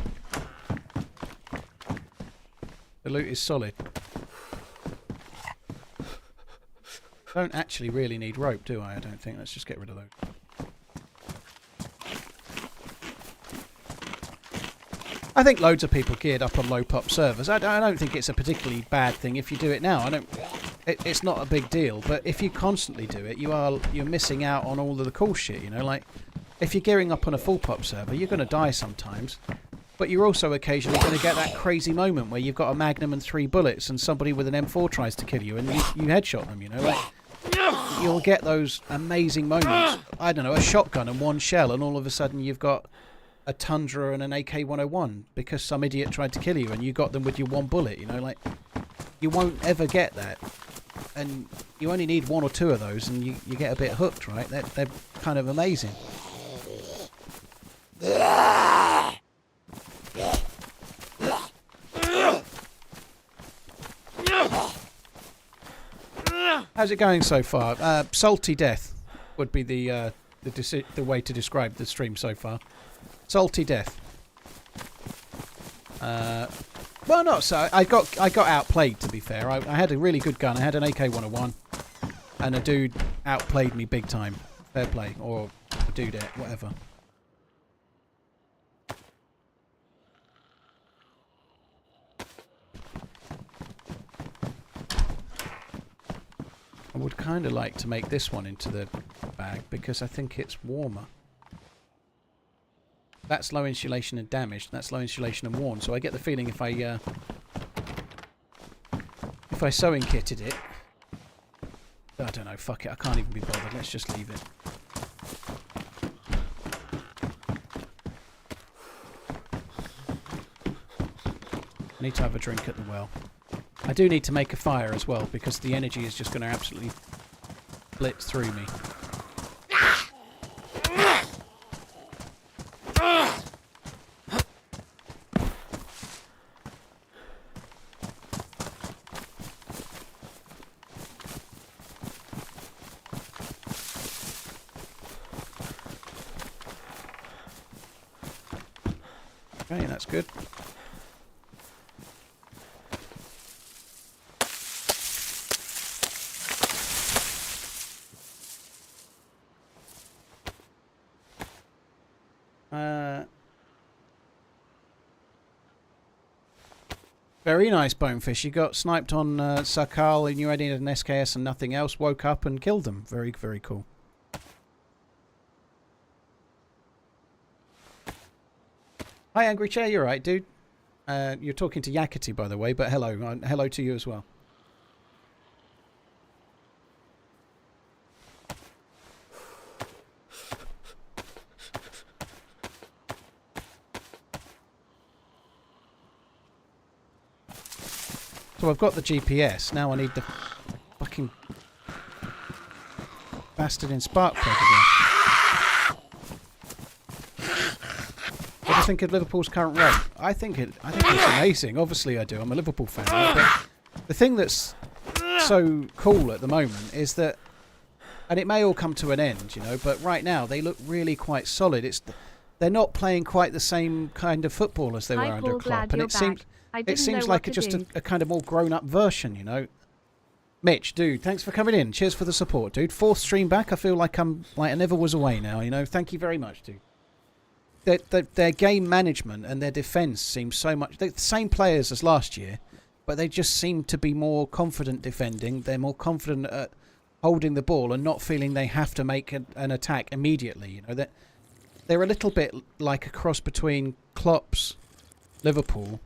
The loot is solid. Don't actually really need rope, do I? I don't think. Let's just get rid of those. I think loads of people geared up on low pop servers. I don't think it's a particularly bad thing if you do it now. It's not a big deal. But if you constantly do it, you're missing out on all of the cool shit. You know, like if you're gearing up on a full pop server, you're going to die sometimes. But you're also occasionally going to get that crazy moment where you've got a Magnum and 3 bullets and somebody with an M4 tries to kill you and you headshot them, you know. Like, you'll get those amazing moments. I don't know, a shotgun and 1 shell and all of a sudden you've got a Tundra and an AK-101 because some idiot tried to kill you and you got them with your 1 bullet, you know. Like, you won't ever get that. And you only need 1 or 2 of those and you get a bit hooked, right? They're kind of amazing. How's it going so far? Salty death would be the way to describe the stream so far. Salty death. Well, not so. I got outplayed, to be fair. I had a really good gun. I had an AK-101, and a dude outplayed me big time. Fair play, or a dudette, whatever. I would kind of like to make this one into the bag because I think it's warmer. That's low insulation and damaged. That's low insulation and worn. So I get the feeling if I sewing kitted it, I don't know. Fuck it. I can't even be bothered. Let's just leave it. I need to have a drink at the well. I do need to make a fire as well because the energy is just going to absolutely blitz through me. Okay, that's good. Very nice, Bonefish. You got sniped on Sakal and you had an SKS and nothing else, woke up and killed them. Very, very cool. Hi, Angry Chair. You're right, dude. You're talking to Yakety, by the way, but hello. Hello to you as well. So I've got the GPS. Now I need the fucking bastard in spark plug again. What do you think of Liverpool's current run? I think it's amazing. Obviously I do. I'm a Liverpool fan. But the thing that's so cool at the moment is that, and it may all come to an end, you know, but right now they look really quite solid. They're not playing quite the same kind of football as they were under Klopp, and it seems like just a kind of more grown-up version, you know. Mitch, dude, thanks for coming in. Cheers for the support, dude. 4th stream back. I feel like I never was away now, you know. Thank you very much, dude. Their game management and their defence seems so much... They're the same players as last year, but they just seem to be more confident defending. They're more confident at holding the ball and not feeling they have to make an attack immediately, you know. They're a little bit like a cross between Klopp's Liverpool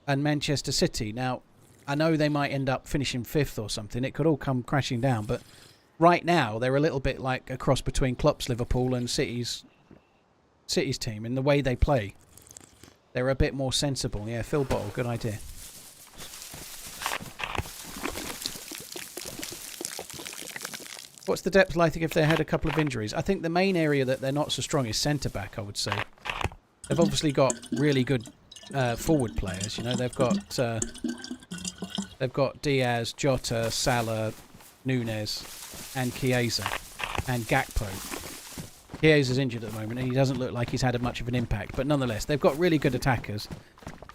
and Manchester City. Now, I know they might end up finishing 5th or something. It could all come crashing down. But right now, they're a little bit like a cross between Klopp's Liverpool and City's team in the way they play. They're a bit more sensible. Yeah, Phil Bottle, good idea. What's the depth like if they had a couple of injuries? I think the main area that they're not so strong is centre-back, I would say. They've obviously got really good forward players, you know. They've got Diaz, Jota, Salah, Nunes, and Chiesa, and Gakpo. Chiesa's injured at the moment, and he doesn't look like he's had much of an impact. But nonetheless, they've got really good attackers.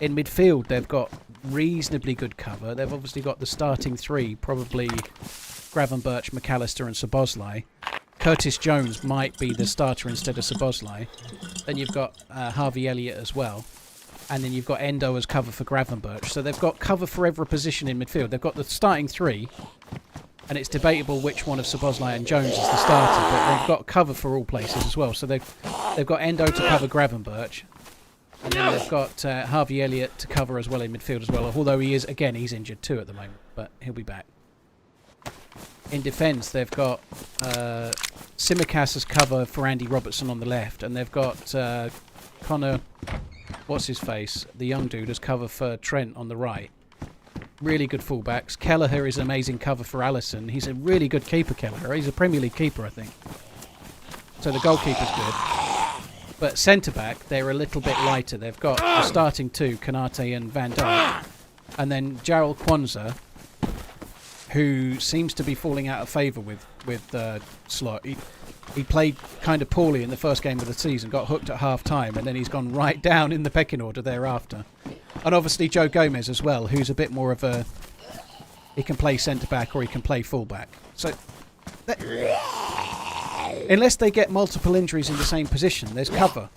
In midfield, they've got reasonably good cover. They've obviously got the starting 3, probably Gravenberch, McAllister, and Szoboszlai. Curtis Jones might be the starter instead of Szoboszlai. Then you've got Harvey Elliott as well. And then you've got Endo as cover for Gravenberch. So they've got cover for every position in midfield. They've got the starting 3, and it's debatable which one of Szoboszlai and Jones is the starter, but they've got cover for all places as well. So they've got Endo to cover Gravenberch, and then they've got Harvey Elliott to cover as well in midfield as well. Although he's injured too at the moment, but he'll be back. In defence, they've got Simicast as cover for Andy Robertson on the left, and they've got Connor, what's his face, the young dude, as cover for Trent on the right. Really good fullbacks. Kelleher is amazing cover for Allison. He's a really good keeper, Kelleher. He's a Premier League keeper, I think. So the goalkeeper's good. But centre-back, they're a little bit lighter. They've got the starting 2, Kanate and Van Dijk. And then Jarrell Kwanzaa, who seems to be falling out of favour with Slot. He played kind of poorly in the first game of the season, got hooked at half-time, and then he's gone right down in the pecking order thereafter. And obviously Joe Gomez as well, who's a bit more of a... He can play centre-back or he can play full-back. So, unless they get multiple injuries in the same position, there's cover.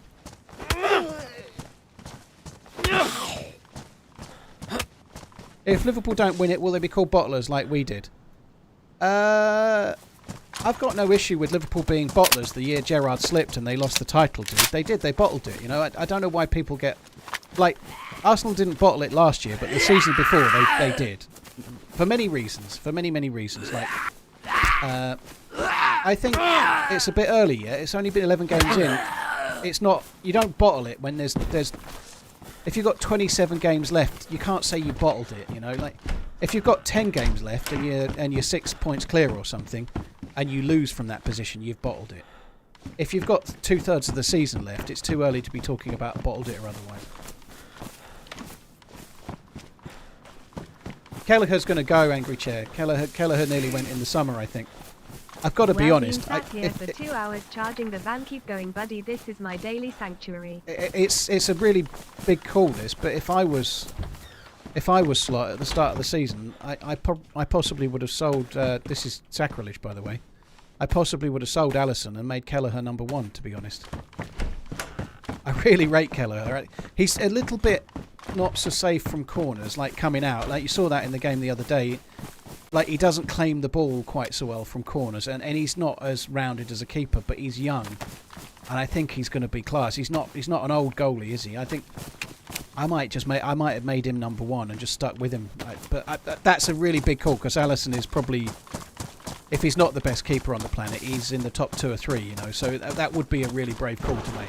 If Liverpool don't win it, will they be called bottlers like we did? I've got no issue with Liverpool being bottlers the year Gerrard slipped and they lost the title, dude. They did, they bottled it, you know. I don't know why people get... Like, Arsenal didn't bottle it last year, but the season before they did. For many reasons. For many, many reasons. Like, I think it's a bit early yet. It's only been 11 games in. It's not... You don't bottle it when there's... If you've got 27 games left, you can't say you bottled it, you know. Like, if you've got 10 games left and you're 6 points clear or something, and you lose from that position, you've bottled it. If you've got 2/3 of the season left, it's too early to be talking about bottled it or otherwise. Kelleher's going to go, Angry Chair. Kelleher nearly went in the summer, I think. I've got to be honest. Sat here for 2 hours charging the van. Keep going, buddy. This is my daily sanctuary. It's a really big call, this. But if I was Slot at the start of the season, I possibly would have sold. This is sacrilege, by the way. I possibly would have sold Allison and made Kelleher number 1. To be honest, I really rate Kelleher. He's a little bit not so safe from corners, like coming out. Like you saw that in the game the other day. Like, he doesn't claim the ball quite so well from corners, and he's not as rounded as a keeper, but he's young, and I think he's going to be class. He's not an old goalie, is he? I think I might have made him number 1 and just stuck with him. But that's a really big call, because Allison is probably, if he's not the best keeper on the planet, he's in the top 2 or 3, you know. So that would be a really brave call to make.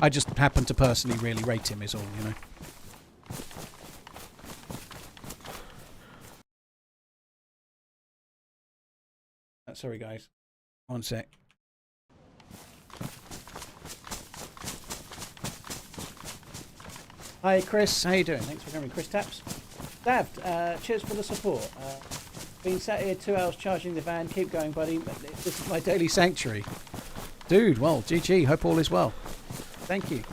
I just happen to personally really rate him, is all, you know. Sorry, guys. One sec. Hi, Chris. How you doing? Thanks for coming. Chris Taps. Davd, cheers for the support. Been sat here 2 hours charging the van. Keep going, buddy. This is my daily sanctuary. Dude, well, GG. Hope all is well. Thank you.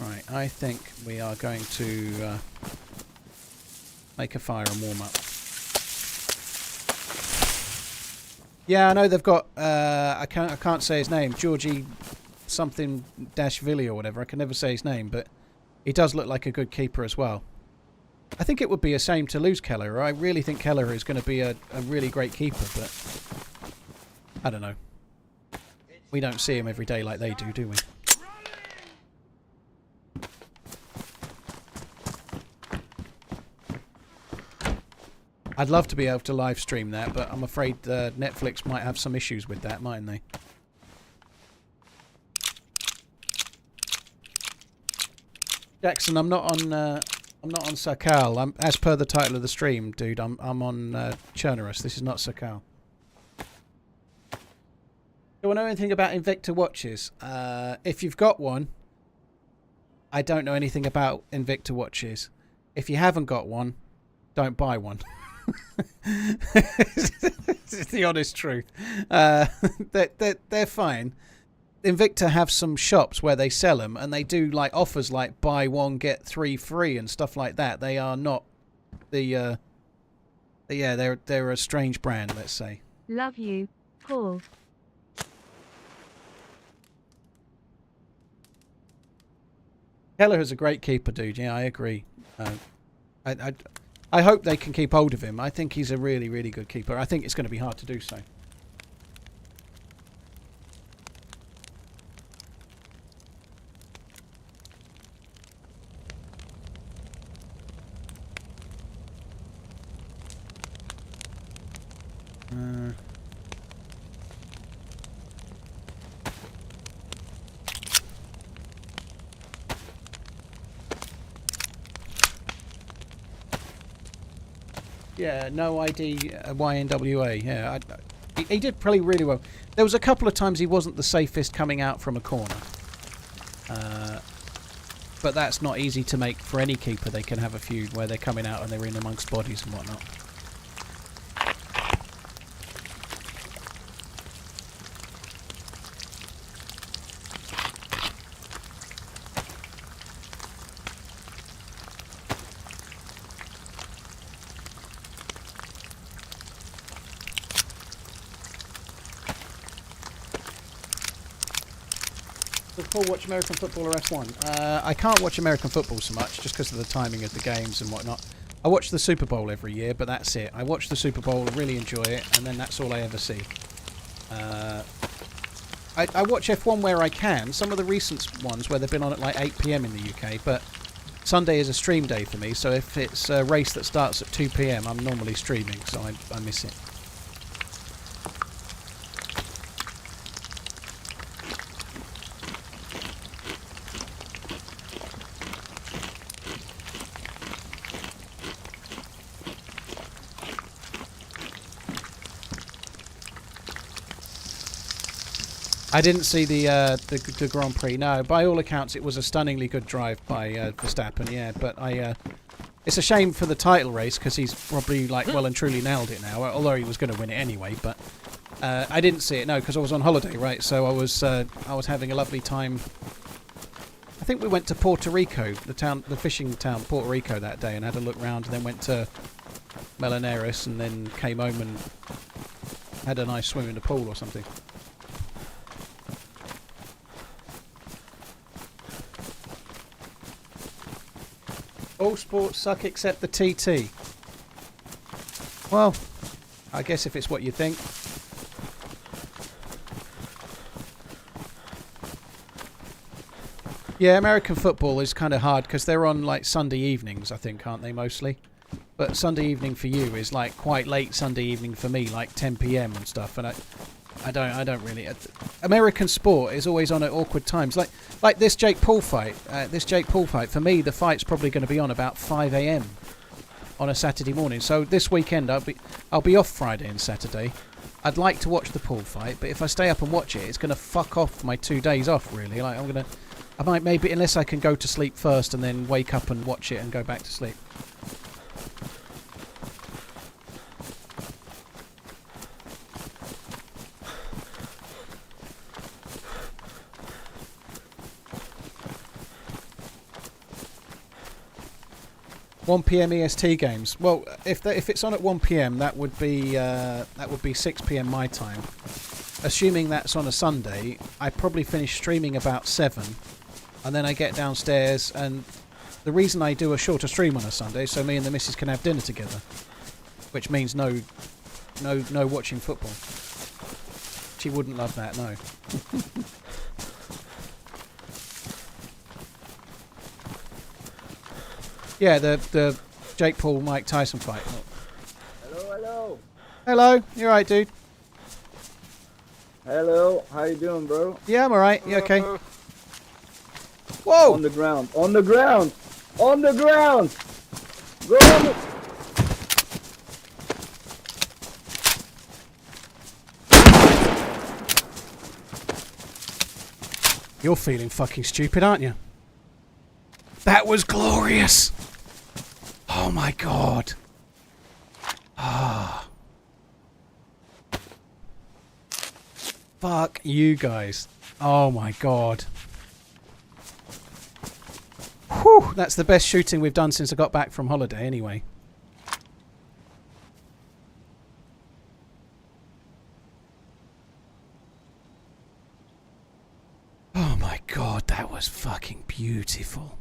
Right, I think we are going to make a fire and warm up. Yeah, I know they've got. I can't say his name. Georgie something Dashvili or whatever. I can never say his name, but he does look like a good keeper as well. I think it would be a shame to lose Kelleher. I really think Kelleher is going to be a really great keeper, but I don't know. We don't see him every day like they do we? I'd love to be able to live stream that, but I'm afraid Netflix might have some issues with that, mightn't they? Jackson, I'm not on Sakal. As per the title of the stream, dude. I'm on Chernarus. This is not Sakal. Do I know anything about Invicta watches? If you've got one, I don't know anything about Invicta watches. If you haven't got one, don't buy one. It's the honest truth. They're fine. Invicta have some shops where they sell them, and they do like offers like buy one get 3 free and stuff like that. They are not the yeah, they're a strange brand, let's say. Love you, Paul. Keller is a great keeper, dude. Yeah, I agree. I hope they can keep hold of him. I think he's a really, really good keeper. I think it's going to be hard to do so. Yeah, no ID YNWA. Yeah, he did play really well. There was a couple of times he wasn't the safest coming out from a corner. But that's not easy to make for any keeper. They can have a few where they're coming out and they're in amongst bodies and whatnot. Paul, watch American football or F1? I can't watch American football so much just because of the timing of the games and whatnot. I watch the Super Bowl every year, but that's it. I watch the Super Bowl, really enjoy it, and then that's all I ever see. I watch F1 where I can. Some of the recent ones where they've been on at like 8 PM in the UK, but Sunday is a stream day for me, so if it's a race that starts at 2 PM, I'm normally streaming, so I miss it. I didn't see the Grand Prix. No, by all accounts, it was a stunningly good drive by Verstappen. Yeah, but it's a shame for the title race because he's probably like well and truly nailed it now. Although he was going to win it anyway, but I didn't see it. No, because I was on holiday, right? So I was having a lovely time. I think we went to Puerto Rico, the fishing town Puerto Rico that day, and had a look round, and then went to Chernarus, and then came home and had a nice swim in the pool or something. All sports suck except the TT. Well, I guess if it's what you think. Yeah, American football is kind of hard because they're on like Sunday evenings, I think, aren't they, mostly? But Sunday evening for you is like quite late Sunday evening for me, like 10 PM and stuff. And I don't really. American sport is always on at awkward times. Like this Jake Paul fight. For me, the fight's probably going to be on about 5 AM on a Saturday morning. So this weekend I'll be off Friday and Saturday. I'd like to watch the Paul fight, but if I stay up and watch it, it's going to fuck off my 2 days off. Really, like I might maybe unless I can go to sleep first and then wake up and watch it and go back to sleep. 1 PM EST games. Well, if it's on at 1 PM, that would be 6 PM my time. Assuming that's on a Sunday, I probably finish streaming about 7, and then I get downstairs. And the reason I do a shorter stream on a Sunday is so me and the missus can have dinner together, which means no watching football. She wouldn't love that, no. Yeah, the Jake Paul Mike Tyson fight. Hello. Hello, you alright, dude? Hello, how you doing, bro? Yeah, I'm alright. You okay? Whoa! On the ground. Go on the... You're feeling fucking stupid, aren't you? That was glorious! Oh my god. Ah. Fuck you guys. Oh my god. Whew, that's the best shooting we've done since I got back from holiday anyway. fucking beautiful.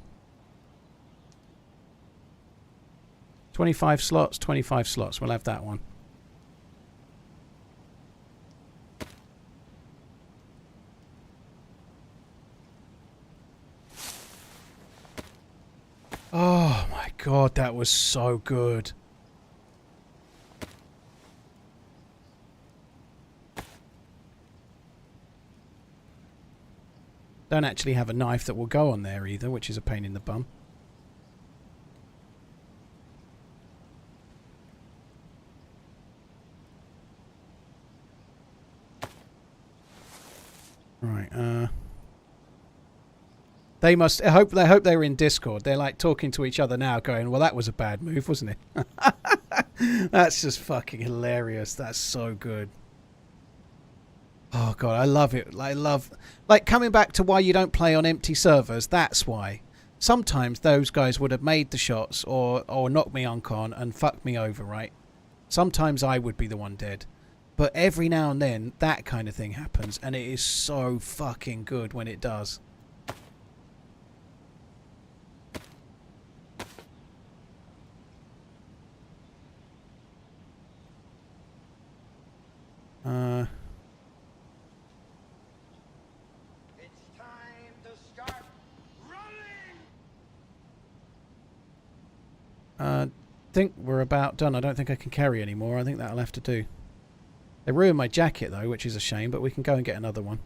25 slots, 25 slots. We'll have that one. Oh my god, that was so good. Don't actually have a knife that will go on there either, which is a pain in the bum. Right, they must. I hope they were in Discord. They're like talking to each other now, going, "Well, that was a bad move, wasn't it?" That's just fucking hilarious. That's so good. Oh god, I love it. I love, like, coming back to why you don't play on empty servers. That's why. Sometimes those guys would have made the shots or knocked me uncon and fucked me over, right? Sometimes I would be the one dead. But every now and then that kind of thing happens, and it is so fucking good when it does. It's time to start running. I think we're about done. I don't think I can carry anymore. I think that'll have to do. They ruined my jacket though, which is a shame, but we can go and get another one.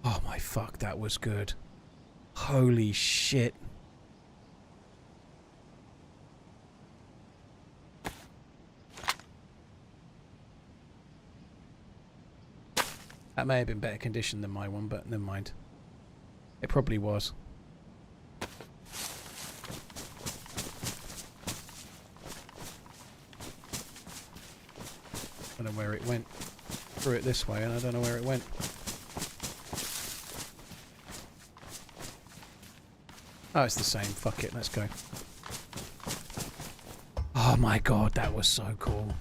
Oh my fuck, that was good. Holy shit. That may have been better condition than my one, but never mind. It probably was. I don't know where it went. Threw it this way and I don't know where it went. Oh, it's the same. Fuck it. Let's go. Oh my god, that was so cool.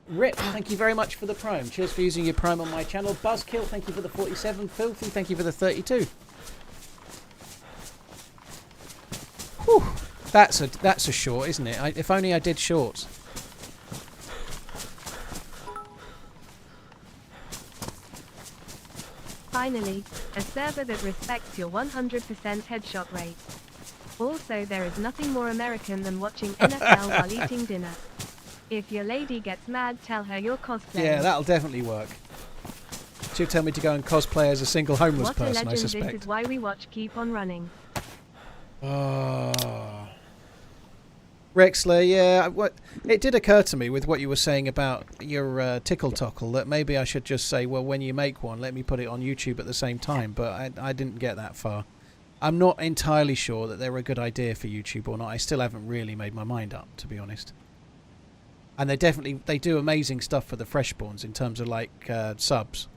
Rip, thank you very much for the Prime. Cheers for using your Prime on my channel. Buzzkill, thank you for the 47. Filthy, thank you for the 32. Whew. That's a short, isn't it? If only I did shorts. Finally, a server that respects your 100% headshot rate. Also, there is nothing more American than watching NFL while eating dinner. If your lady gets mad, tell her you're cosplaying. Yeah, that'll definitely work. She'll tell me to go and cosplay as a single homeless What person, a legend. I suspect. This is why we watch Keep on Running. Oh. Rexler, yeah, it did occur to me with what you were saying about your tickle tockle that maybe I should just say, well, when you make one, let me put it on YouTube at the same time, but I didn't get that far. I'm not entirely sure that they're a good idea for YouTube or not. I still haven't really made my mind up, to be honest. And they do amazing stuff for the freshborns in terms of like subs,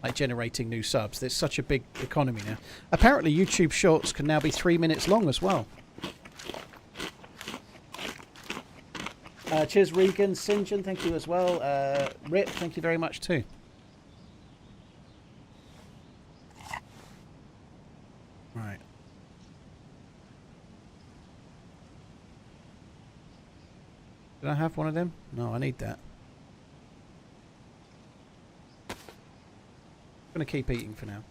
like generating new subs. There's such a big economy now. Apparently YouTube Shorts can now be 3 minutes long as well. Cheers Regan, Sinjin, thank you as well. Rip, thank you very much too. Right. Did I have one of them? No, I need that. I'm going to keep eating for now.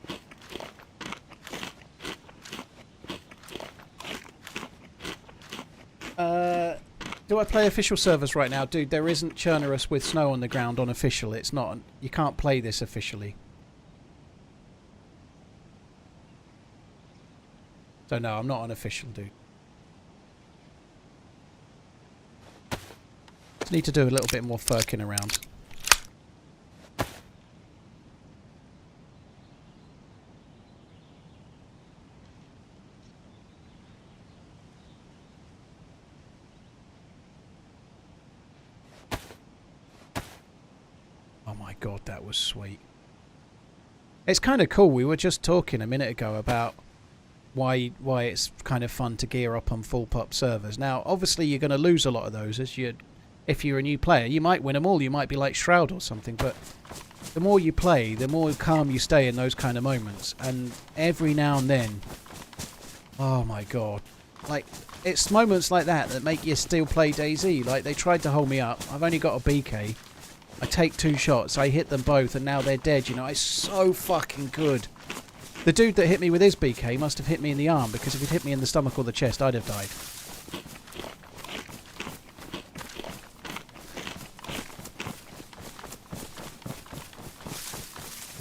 Do I play official servers right now? Dude, there isn't Chernarus with snow on the ground on official. It's not. You can't play this officially. So no, I'm not on official, dude. Just need to do a little bit more furking around. Oh my god, that was sweet. It's kind of cool. We were just talking a minute ago about why it's kind of fun to gear up on full pop servers. Now, obviously, you're going to lose a lot of those if you're a new player. You might win them all. You might be like Shroud or something, but the more you play, the more calm you stay in those kind of moments. And every now and then, oh my god, like it's moments like that that make you still play DayZ. Like they tried to hold me up. I've only got a BK. I take 2 shots, I hit them both, and now they're dead. You know, it's so fucking good. The dude that hit me with his BK must have hit me in the arm, because if he'd hit me in the stomach or the chest, I'd have died.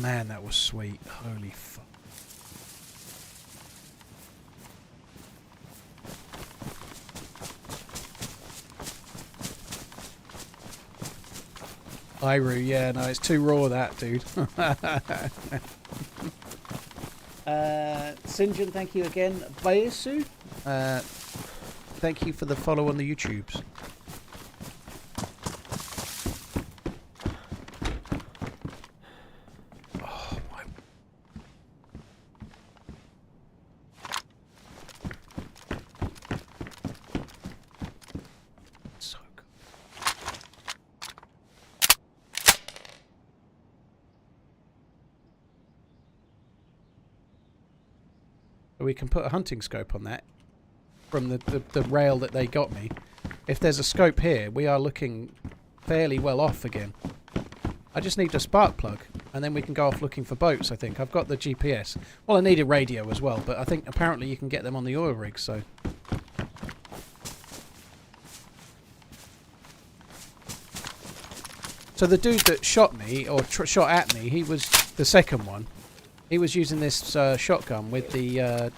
Man, that was sweet. Holy fuck. Iru, yeah, no, it's too raw, that, dude. Sinjin, thank you again. Baesu, thank you for the follow on the YouTubes. Oh, my. So good. We can put a hunting scope on that from the rail that they got me. If there's a scope here, we are looking fairly well off again. I just need a spark plug, and then we can go off looking for boats, I think. I've got the GPS. Well, I need a radio as well, but I think apparently you can get them on the oil rig, so... So the dude that shot me, or shot at me, he was the second one. He was using this shotgun with the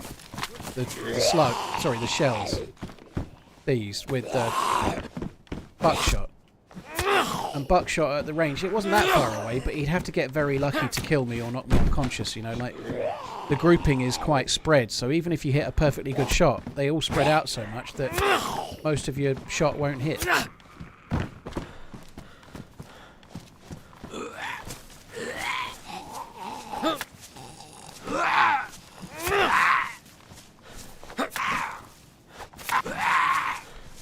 slug, sorry, the shells. These with buckshot. And buckshot at the range, it wasn't that far away, but he'd have to get very lucky to kill me or knock me unconscious, you know, like the grouping is quite spread, so even if you hit a perfectly good shot, they all spread out so much that most of your shot won't hit.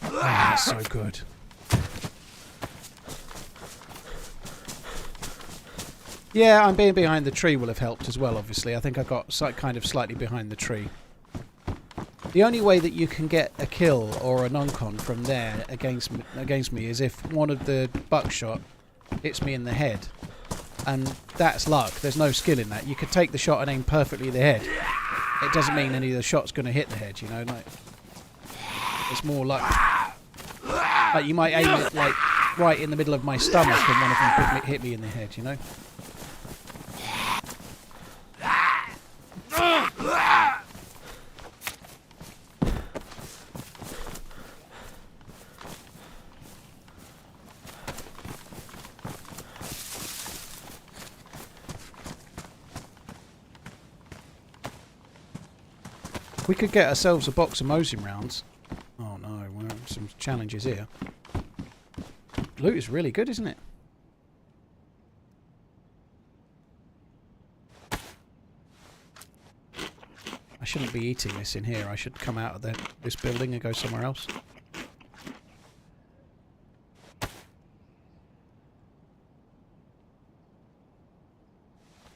That's so good. Yeah, I'm being behind the tree will have helped as well, obviously. I think I got kind of slightly behind the tree. The only way that you can get a kill or a non-con from there against me is if one of the buckshot hits me in the head. And that's luck. There's no skill in that. You could take the shot and aim perfectly at the head. It doesn't mean any of the shot's going to hit the head, you know? Like, it's more luck. Like, you might aim it, like, right in the middle of my stomach and one of them could hit me in the head, you know? We could get ourselves a box of Mosin rounds. Oh no, we're having some challenges here. Loot is really good, isn't it? I shouldn't be eating this in here. I should come out of this building and go somewhere else.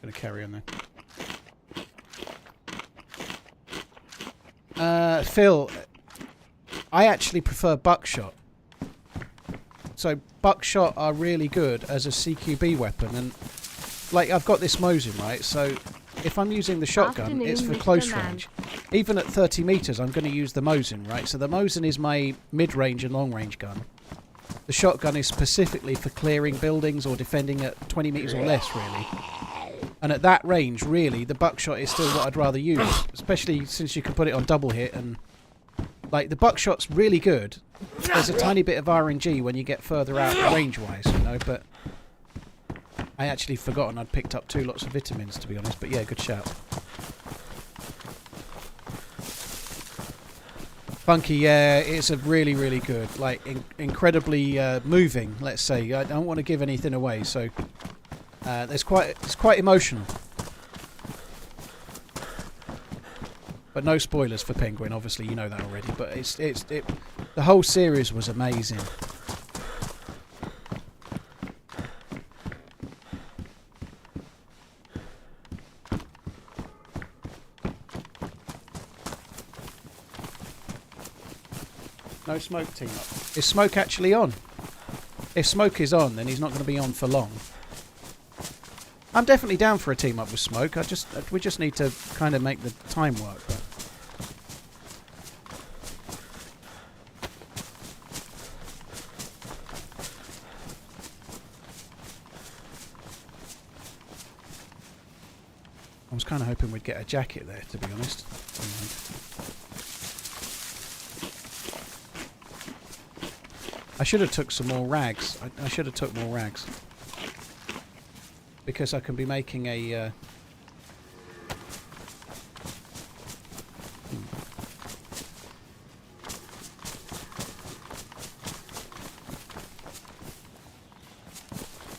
Gonna carry on there. Phil, I actually prefer buckshot. So buckshot are really good as a CQB weapon, and like I've got this Mosin, right? So if I'm using the shotgun, it's for close range. Even at 30 meters, I'm going to use the Mosin, right? So the Mosin is my mid-range and long-range gun. The shotgun is specifically for clearing buildings or defending at 20 meters or less, really. And at that range, really, the buckshot is still what I'd rather use, especially since you can put it on double hit. And like the buckshot's really good. There's a tiny bit of RNG when you get further out range-wise, you know. But I actually forgotten I'd picked up 2 lots of vitamins, to be honest. But yeah, good shout. Funky, yeah, it's a really, really good, like incredibly moving. Let's say I don't want to give anything away, so. It's quite emotional, but no spoilers for Penguin. Obviously, you know that already. But the whole series was amazing. No smoke team up. Is smoke actually on? If smoke is on, then he's not going to be on for long. I'm definitely down for a team up with smoke. We just need to kind of make the time work. But. I was kind of hoping we'd get a jacket there, to be honest. I should have took some more rags. I should have took more rags. Because I can be making a...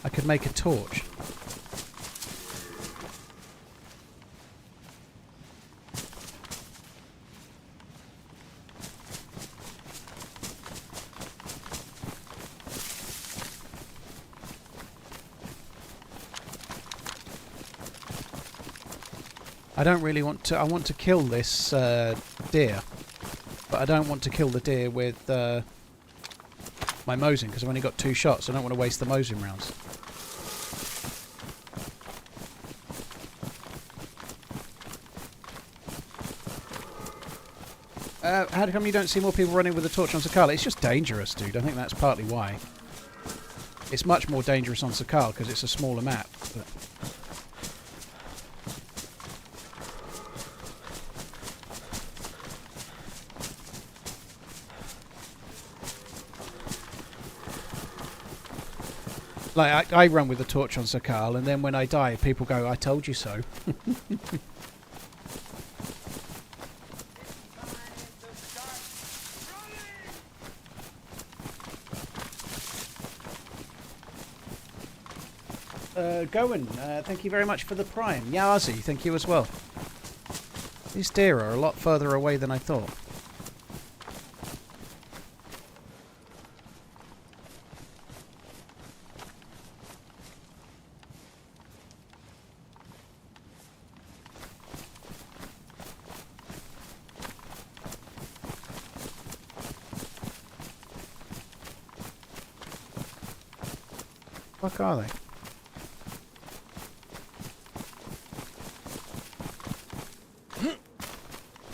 I could make a torch. I don't really want to... I want to kill this deer. But I don't want to kill the deer with my Mosin, because I've only got 2 shots. I don't want to waste the Mosin rounds. How come you don't see more people running with a torch on Sakala? It's just dangerous, dude. I think that's partly why. It's much more dangerous on Sakala because it's a smaller map. But like, I run with a torch on Sakal, and then when I die, people go, I told you so. Goen, thank you very much for the prime. Yazi, thank you as well. These deer are a lot further away than I thought. What are they?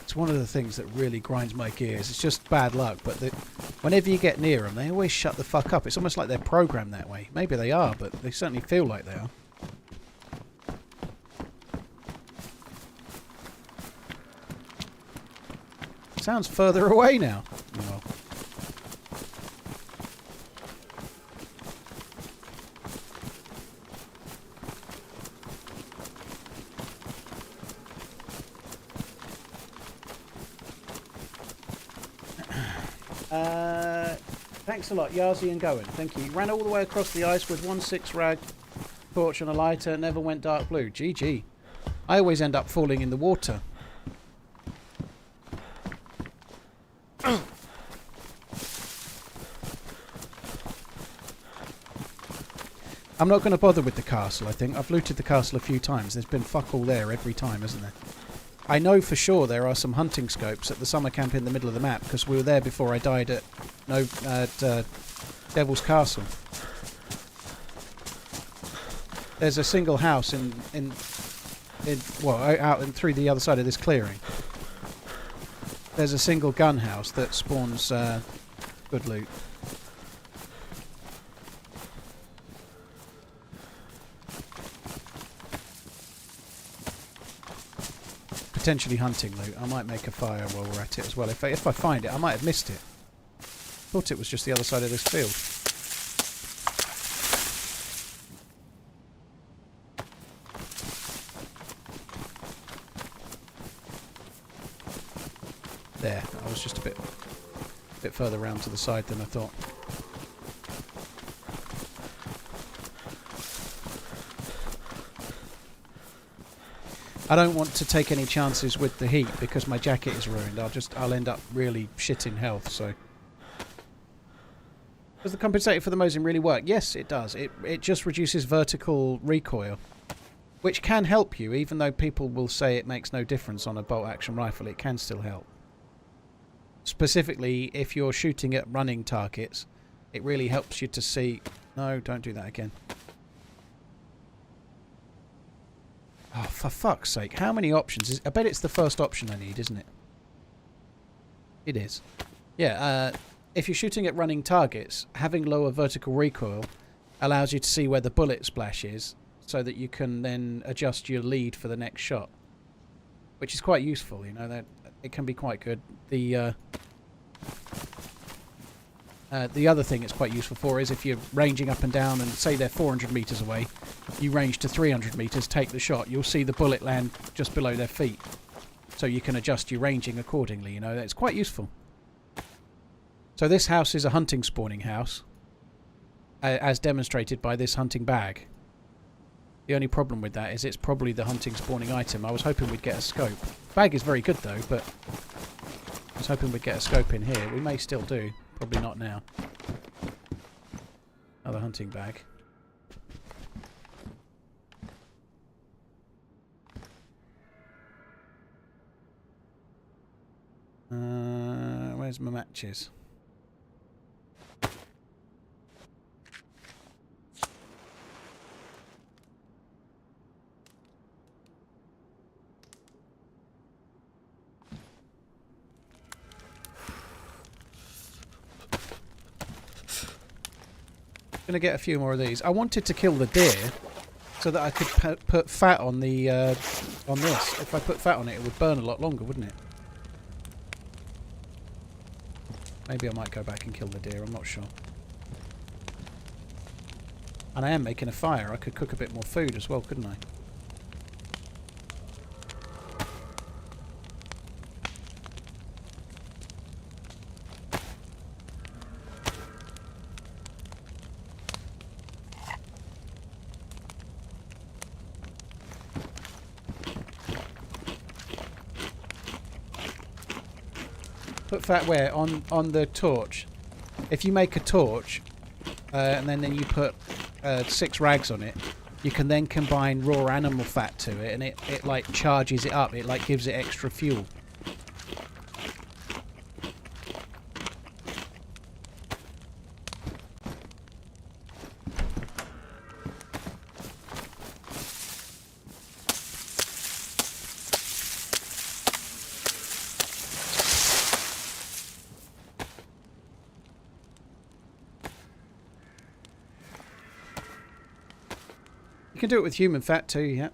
It's one of the things that really grinds my gears. It's just bad luck, but whenever you get near them, they always shut the fuck up. It's almost like they're programmed that way. Maybe they are, but they certainly feel like they are. Sounds further away now. Well. Thanks a lot, Yazi and Goen. Thank you. Ran all the way across the ice with 1/6 rag, torch and a lighter. Never went dark blue. GG. I always end up falling in the water. I'm not going to bother with the castle, I think. I've looted the castle a few times. There's been fuck all there every time, isn't there? I know for sure there are some hunting scopes at the summer camp in the middle of the map, because we were there before I died at Devil's Castle. There's a single house out and through the other side of this clearing. There's a single gun house that spawns good loot. Potentially hunting loot. I might make a fire while we're at it as well. If I find it, I might have missed it. Thought it was just the other side of this field. There. I was just a bit further round to the side than I thought. I don't want to take any chances with the heat because my jacket is ruined. I'll end up really shit in health, so. Does the compensator for the Mosin really work? Yes, it does. It just reduces vertical recoil, which can help you, even though people will say it makes no difference on a bolt action rifle. It can still help. specifically if you're shooting at running targets, it really helps you to see... No, don't do that again. Oh, for fuck's sake. How many options? I bet it's the first option I need, isn't it? It is. Yeah, if you're shooting at running targets, having lower vertical recoil allows you to see where the bullet splash is, so that you can then adjust your lead for the next shot, which is quite useful. You know, that it can be quite good. The other thing it's quite useful for is if you're ranging up and down, and say they're 400 meters away, you range to 300 meters, take the shot, you'll see the bullet land just below their feet, so you can adjust your ranging accordingly. You know, it's quite useful. So this house is a hunting spawning house, as demonstrated by this hunting bag. The only problem with that is it's probably the hunting spawning item. I was hoping we'd get a scope. Bag is very good though, but I was hoping we'd get a scope in here. We may still do. Probably not now. Another hunting bag. Where's my matches? Gonna get a few more of these. I wanted to kill the deer so that I could put fat on the on this. If I put fat on it, it would burn a lot longer, wouldn't it? Maybe I might go back and kill the deer. I'm not sure. And I am making a fire. I could cook a bit more food as well, couldn't I? Put fat where? On the torch. If you make a torch, and then you put 6 rags on it, you can then combine raw animal fat to it, and it like charges it up. It like gives it extra fuel. You can do it with human fat too, yeah.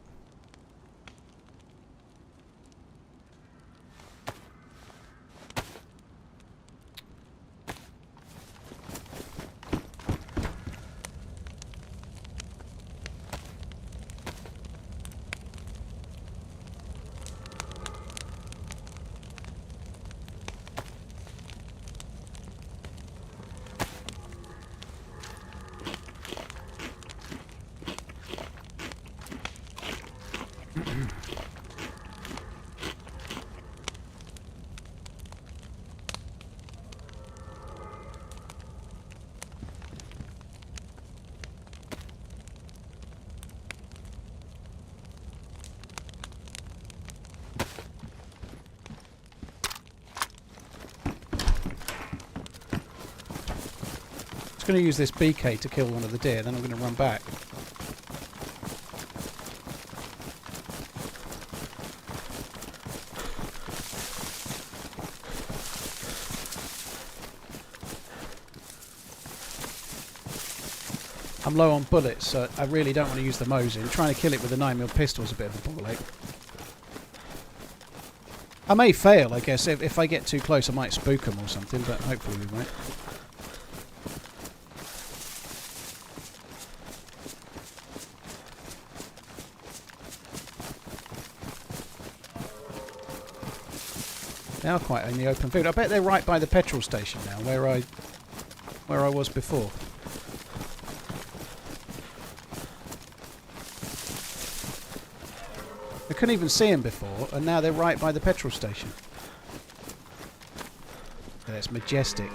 I'm going to use this BK to kill one of the deer, then I'm going to run back. I'm low on bullets, so I really don't want to use the Mosin. Trying to kill it with a 9mm pistol is a bit of a ball ache. I may fail, I guess. If I get too close, I might spook them or something, but hopefully we won't. They are quite in the open field. I bet they're right by the petrol station now, where I was before. I couldn't even see them before, and now they're right by the petrol station. Yeah, it's majestic.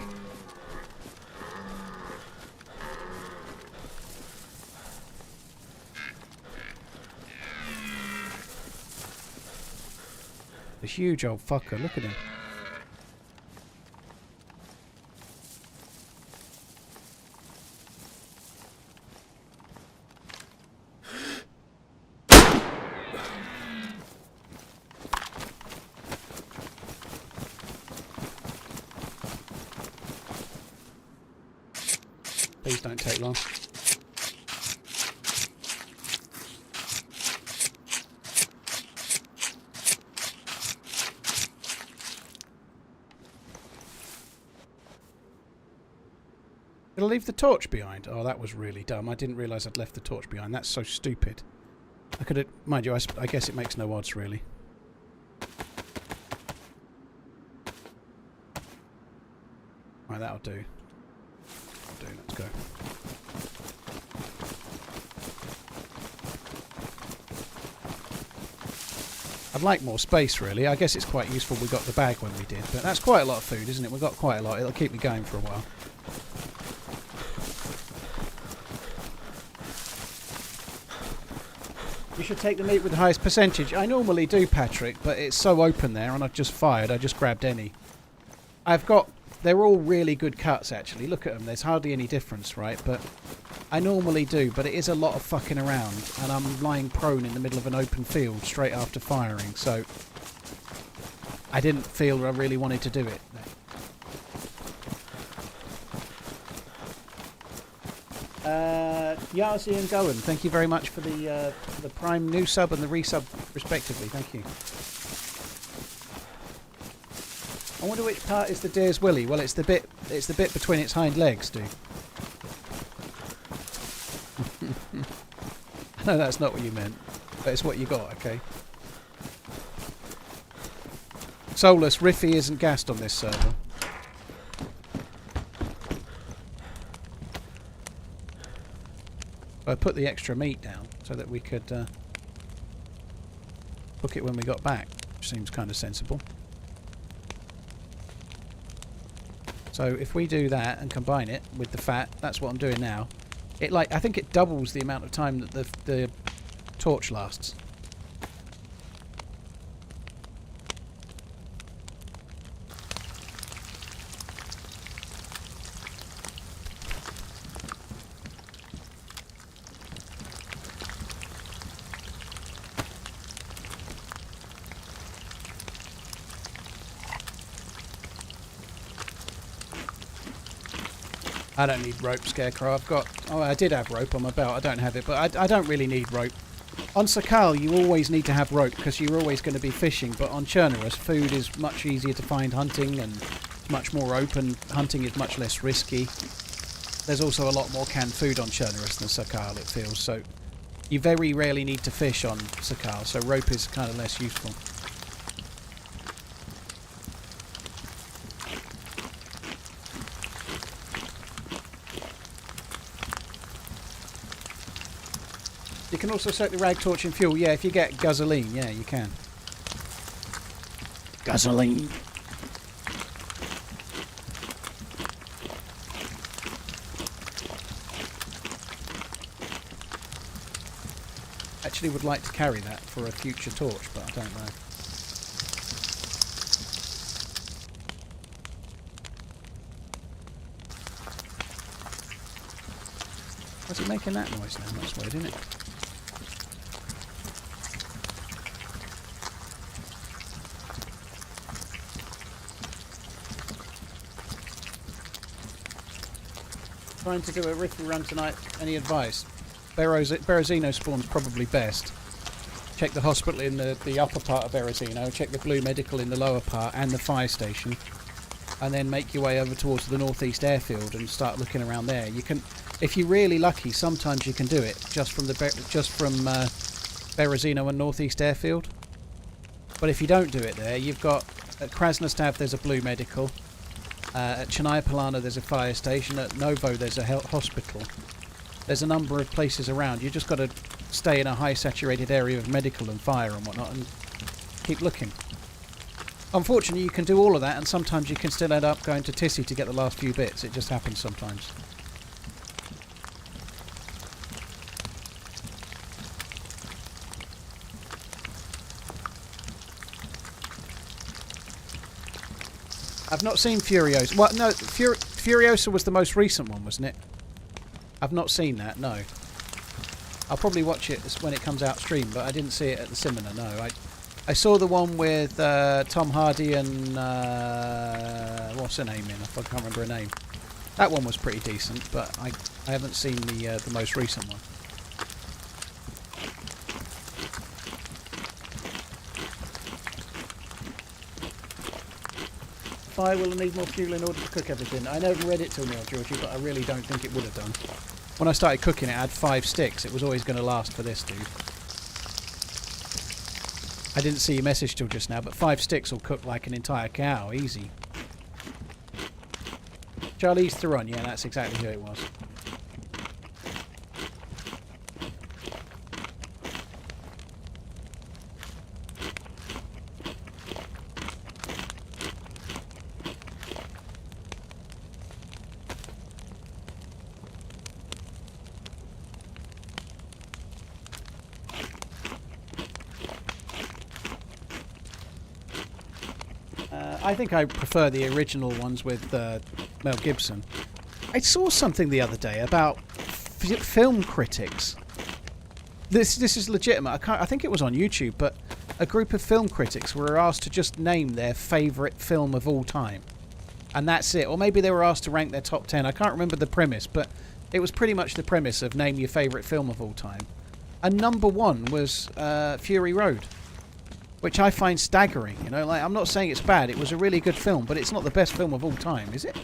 A huge old fucker, look at him. These don't take long. Did I leave the torch behind? Oh, that was really dumb. I didn't realise I'd left the torch behind. That's so stupid. I could have... Mind you, I guess it makes no odds, really. Right, that'll do. Let's go. I'd like more space, really. I guess it's quite useful we got the bag when we did. But that's quite a lot of food, isn't it? We've got quite a lot. It'll keep me going for a while. You should take the meat with the highest percentage. I normally do, Patrick, but it's so open there, and I've just fired. I just grabbed any. I've got... They're all really good cuts, actually. Look at them. There's hardly any difference, right? But I normally do, but it is a lot of fucking around, and I'm lying prone in the middle of an open field straight after firing, so I didn't feel I really wanted to do it. Yazi and Goen, thank you very much for the Prime new sub and the resub, respectively. Thank you. I wonder which part is the deer's willy. Well, it's the bit between its hind legs, dude. I know that's not what you meant, but it's what you got, okay? Solus, Riffy isn't gassed on this server. I put the extra meat down so that we could cook it when we got back, which seems kind of sensible. So if we do that and combine it with the fat, that's what I'm doing now. I think it doubles the amount of time that the torch lasts. I don't need rope, Scarecrow. I've got... Oh, I did have rope on my belt. I don't have it, but I don't really need rope. On Sakal, you always need to have rope because you're always going to be fishing, but on Chernarus, food is much easier to find hunting and it's much more open. Hunting is much less risky. There's also a lot more canned food on Chernarus than Sakal, it feels, so you very rarely need to fish on Sakal, so rope is kind of less useful. You can also soak the rag torch in fuel. Yeah, if you get gasoline, yeah, you can. Gasoline. Actually would like to carry that for a future torch, but I don't know. What's it making that noise now? That's weird, isn't it? Trying to do a riffy run tonight. Any advice? Berezino spawn's probably best. Check the hospital in the upper part of Berezino, check the blue medical in the lower part and the fire station, and then make your way over towards the northeast airfield and start looking around there. You can, if you're really lucky, sometimes you can do it just from Berezino and northeast airfield. But if you don't do it there, you've got at Krasnostav there's a blue medical. At Chernaya Polana there's a fire station. At Novo there's a hospital. There's a number of places around. You just got to stay in a high saturated area of medical and fire and whatnot and keep looking. Unfortunately you can do all of that and sometimes you can still end up going to Tissy to get the last few bits. It just happens sometimes. I've not seen Furiosa. Well, no, Furiosa was the most recent one, wasn't it? I've not seen that, no. I'll probably watch it when it comes out stream, but I didn't see it at the cinema, no. I saw the one with Tom Hardy and... what's her name in? I can't remember her name. That one was pretty decent, but I haven't seen the most recent one. Fire will need more fuel in order to cook everything. I never read it till now, Georgie, but I really don't think it would have done. When I started cooking it, I had 5 sticks. It was always going to last for this, dude. I didn't see your message till just now, but 5 sticks will cook like an entire cow. Easy. Charlie's TheRun. Yeah, that's exactly who it was. I think I prefer the original ones with Mel Gibson. I saw something the other day about film critics. This is legitimate. I think it was on YouTube, but a group of film critics were asked to just name their favourite film of all time. And that's it. Or maybe they were asked to rank their top 10. I can't remember the premise, but it was pretty much the premise of name your favourite film of all time. And number 1 was Fury Road. Which I find staggering, you know, like, I'm not saying it's bad, it was a really good film, but it's not the best film of all time, is it?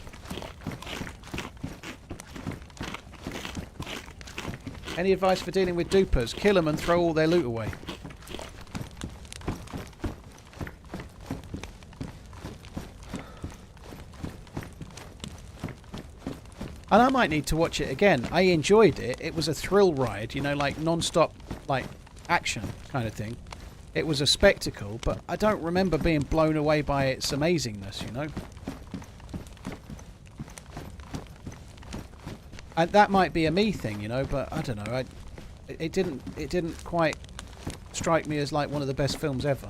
Any advice for dealing with dupers? Kill them and throw all their loot away. And I might need to watch it again. I enjoyed it. It was a thrill ride, you know, like non-stop, like, action kind of thing. It was a spectacle, but I don't remember being blown away by its amazingness, you know. And that might be a me thing, you know, but I don't know. It didn't quite strike me as like one of the best films ever.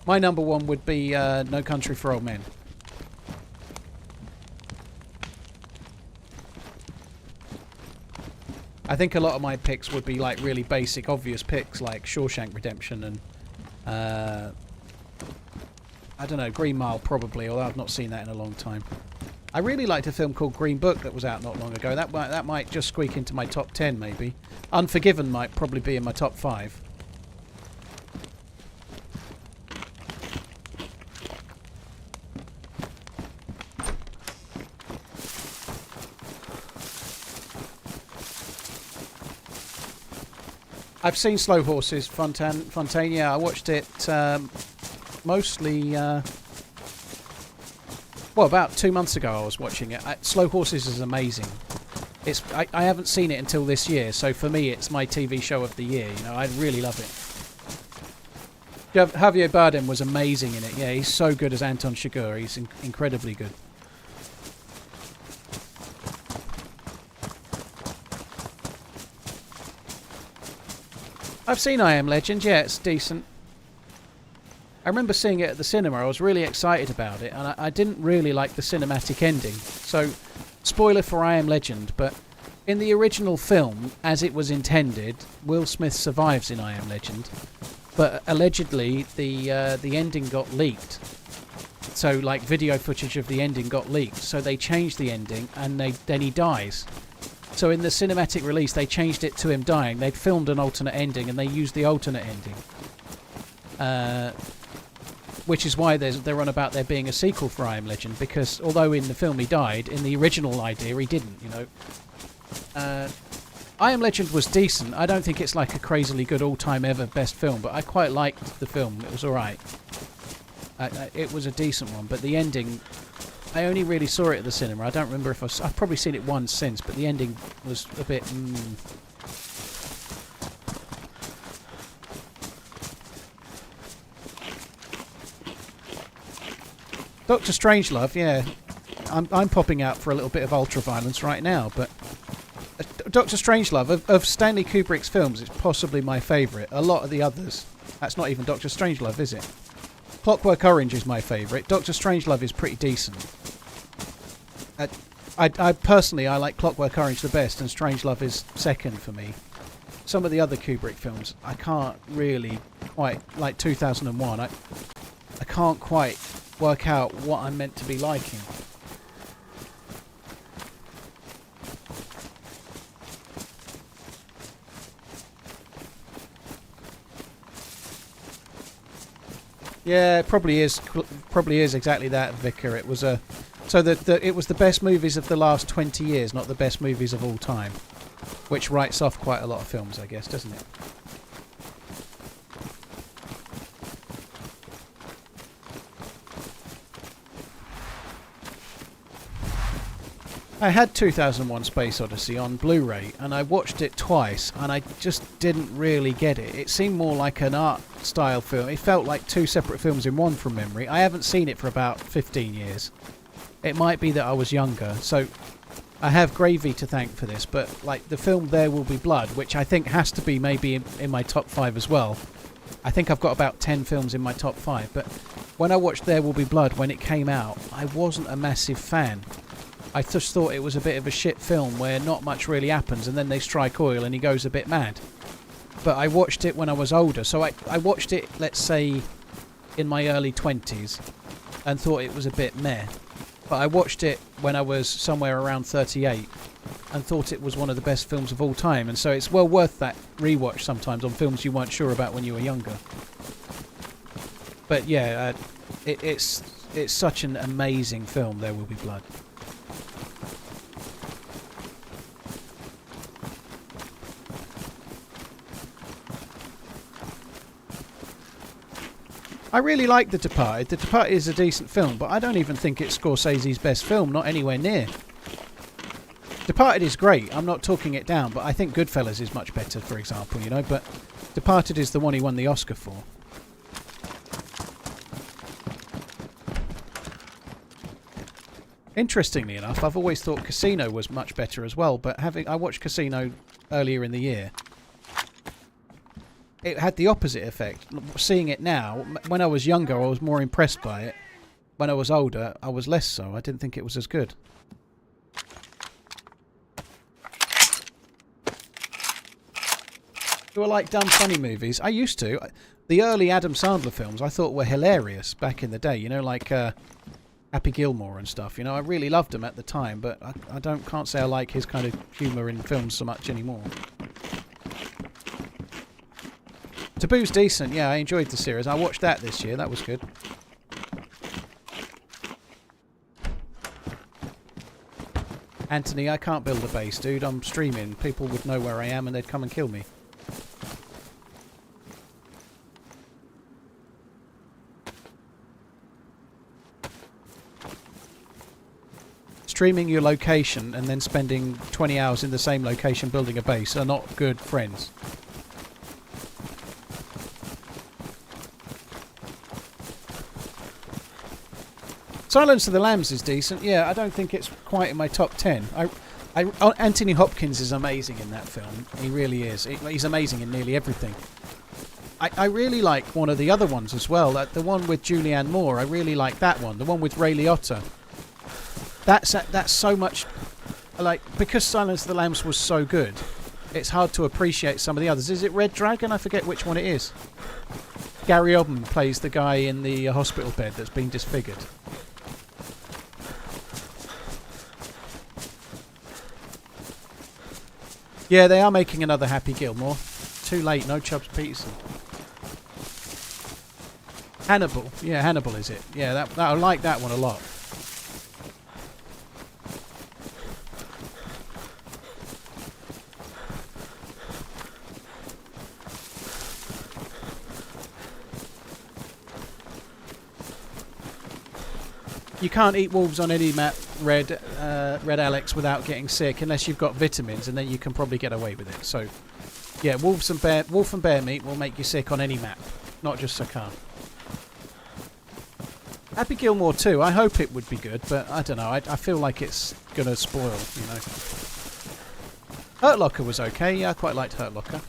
My number 1 would be No Country for Old Men. I think a lot of my picks would be like really basic, obvious picks like Shawshank Redemption and I don't know, Green Mile probably, although I've not seen that in a long time. I really liked a film called Green Book that was out not long ago. That might just squeak into my top 10 maybe. Unforgiven might probably be in my top 5. I've seen Slow Horses, Fontaine. Yeah, I watched it mostly. Well, about 2 months ago, I was watching it. Slow Horses is amazing. I haven't seen it until this year, so for me, it's my TV show of the year. You know, I really love it. Javier Bardem was amazing in it. Yeah, he's so good as Anton Chigurh. He's incredibly good. I've seen I Am Legend, yeah, it's decent. I remember seeing it at the cinema, I was really excited about it, and I didn't really like the cinematic ending. So, spoiler for I Am Legend, but in the original film, as it was intended, Will Smith survives in I Am Legend, but allegedly the ending got leaked. So, like, video footage of the ending got leaked, so they changed the ending, and then he dies. So in the cinematic release, they changed it to him dying. They'd filmed an alternate ending, and they used the alternate ending. Which is why they're on about there being a sequel for I Am Legend, because although in the film he died, in the original idea he didn't, you know. I Am Legend was decent. I don't think it's like a crazily good all-time ever best film, but I quite liked the film. It was alright. It was a decent one, but the ending... I only really saw it at the cinema. I don't remember if I've probably seen it once since, but the ending was a bit... Dr. Strangelove, yeah. I'm popping out for a little bit of ultra-violence right now, but... Dr. Strangelove, of Stanley Kubrick's films, it's possibly my favourite. A lot of the others... That's not even Dr. Strangelove, is it? Clockwork Orange is my favourite. Dr. Strangelove is pretty decent. I personally, I like Clockwork Orange the best, and Strangelove is second for me. Some of the other Kubrick films, I can't really quite... Like 2001, I can't quite work out what I'm meant to be liking. Yeah, it probably is. Probably is exactly that, Vicar. It was a it was the best movies of the last 20 years, not the best movies of all time, which writes off quite a lot of films, I guess, doesn't it? I had 2001 Space Odyssey on Blu-ray and I watched it twice and I just didn't really get it. It seemed more like an art style film. It felt like two separate films in one from memory. I haven't seen it for about 15 years. It might be that I was younger, so I have Gravy to thank for this, but like the film There Will Be Blood, which I think has to be maybe in my top 5 as well. I think I've got about 10 films in my top 5, but when I watched There Will Be Blood when it came out, I wasn't a massive fan. I just thought it was a bit of a shit film where not much really happens and then they strike oil and he goes a bit mad. But I watched it when I was older, so I watched it, let's say, in my early 20s and thought it was a bit meh. But I watched it when I was somewhere around 38 and thought it was one of the best films of all time, and so it's well worth that rewatch sometimes on films you weren't sure about when you were younger. But yeah, it's such an amazing film, There Will Be Blood. I really like The Departed. The Departed is a decent film, but I don't even think it's Scorsese's best film, not anywhere near. Departed is great, I'm not talking it down, but I think Goodfellas is much better, for example, you know, but Departed is the one he won the Oscar for. Interestingly enough, I've always thought Casino was much better as well, but I watched Casino earlier in the year. It had the opposite effect. Seeing it now, when I was younger, I was more impressed by it. When I was older, I was less so. I didn't think it was as good. Do I like dumb, funny movies? I used to. The early Adam Sandler films I thought were hilarious back in the day. You know, like Happy Gilmore and stuff. You know, I really loved them at the time, but I can't say I like his kind of humour in films so much anymore. Taboo's decent, yeah, I enjoyed the series. I watched that this year, that was good. Anthony, I can't build a base, dude. I'm streaming. People would know where I am and they'd come and kill me. Streaming your location and then spending 20 hours in the same location building a base are not good friends. Silence of the Lambs is decent. Yeah, I don't think it's quite in my top 10. Anthony Hopkins is amazing in that film. He really is. He's amazing in nearly everything. I really like one of the other ones as well. The one with Julianne Moore. I really like that one. The one with Ray Liotta. That's so much... Like, because Silence of the Lambs was so good, it's hard to appreciate some of the others. Is it Red Dragon? I forget which one it is. Gary Oldman plays the guy in the hospital bed that's been disfigured. Yeah, they are making another Happy Gilmore. Too late, no Chubbs Peterson. Hannibal. Yeah, Hannibal is it. Yeah, I like that one a lot. You can't eat wolves on any map, Red Alex, without getting sick, unless you've got vitamins, and then you can probably get away with it. So, yeah, wolf and bear meat will make you sick on any map, not just Sarkhan. Happy Gilmore 2, I hope it would be good, but I don't know. I feel like it's gonna spoil, you know. Hurt Locker was okay. Yeah, I quite liked Hurt Locker.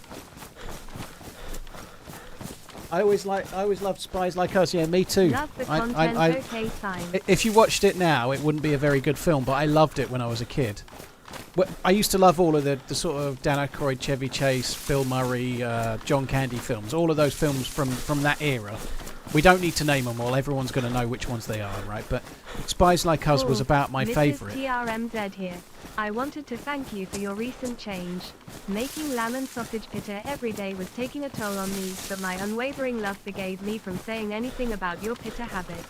I always loved Spies Like Us. Yeah, me too. Love the content, okay, time. If you watched it now, it wouldn't be a very good film, but I loved it when I was a kid. I used to love all of the sort of Dan Aykroyd, Chevy Chase, Bill Murray, John Candy films. All of those films from that era. We don't need to name them all. Everyone's going to know which ones they are, right? But Spies Like Us was about my favourite. TRMZ here. I wanted to thank you for your recent change. Making lamb and sausage pitta every day was taking a toll on me, but my unwavering love forgave me from saying anything about your pitta habit.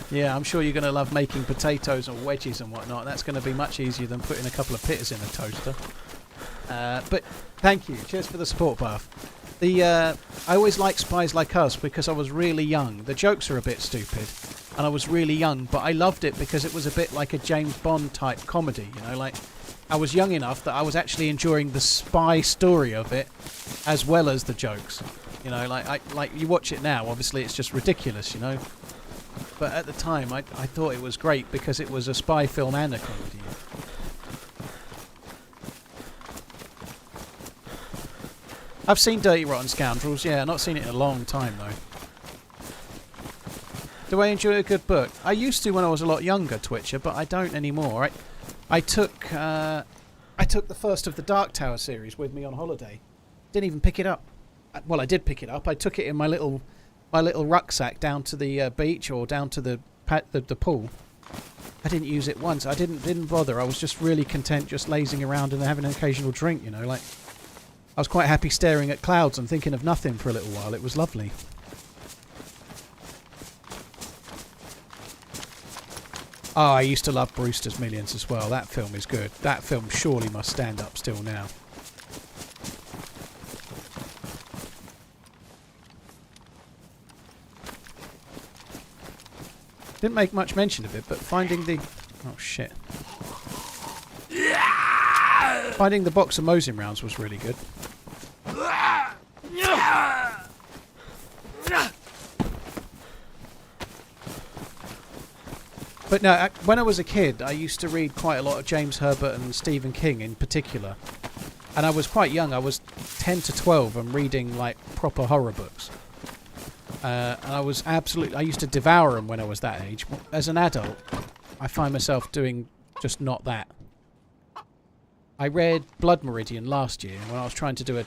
Yeah, I'm sure you're going to love making potatoes or wedges and whatnot. That's going to be much easier than putting a couple of pittas in a toaster. But thank you. Cheers for the support, Buff. I always liked Spies Like Us because I was really young. The jokes are a bit stupid, and I was really young, but I loved it because it was a bit like a James Bond type comedy, you know, like I was young enough that I was actually enjoying the spy story of it as well as the jokes. You know, like you watch it now, obviously it's just ridiculous, you know. But at the time I thought it was great because it was a spy film and a comedy. I've seen Dirty Rotten Scoundrels, yeah, not seen it in a long time though. Do I enjoy a good book? I used to when I was a lot younger, Twitcher, but I don't anymore. I took the first of the Dark Tower series with me on holiday. Didn't even pick it up. Well, I did pick it up. I took it in my little rucksack down to the beach or down to the pool. I didn't use it once. I didn't bother. I was just really content just lazing around and having an occasional drink, you know, like I was quite happy staring at clouds and thinking of nothing for a little while. It was lovely. Oh, I used to love Brewster's Millions as well. That film is good. That film surely must stand up still now. Didn't make much mention of it, but finding the... Oh, shit. Finding the box of Mosin rounds was really good. But no, when I was a kid, I used to read quite a lot of James Herbert and Stephen King in particular. And I was quite young. I was 10 to 12 and reading like proper horror books. And I used to devour them when I was that age. As an adult, I find myself doing just not that. I read Blood Meridian last year when I was trying to do a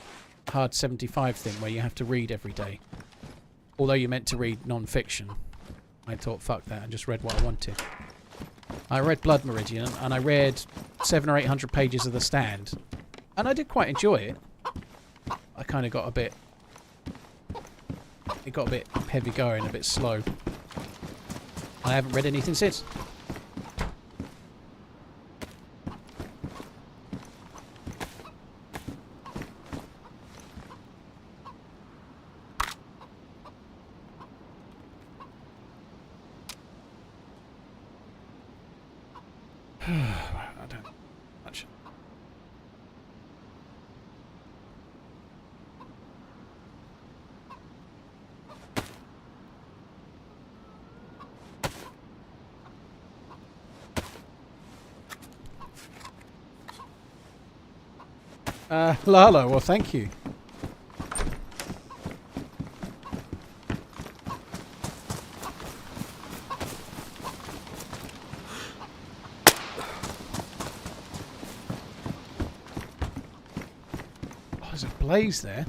hard 75 thing where you have to read every day. Although you're meant to read non-fiction. I thought, fuck that, and just read what I wanted. I read Blood Meridian, and I read 700 or 800 pages of The Stand. And I did quite enjoy it. I kind of got a bit... It got a bit heavy going, a bit slow. I haven't read anything since. I don't much. Lalo, well, thank you. There's a blaze there.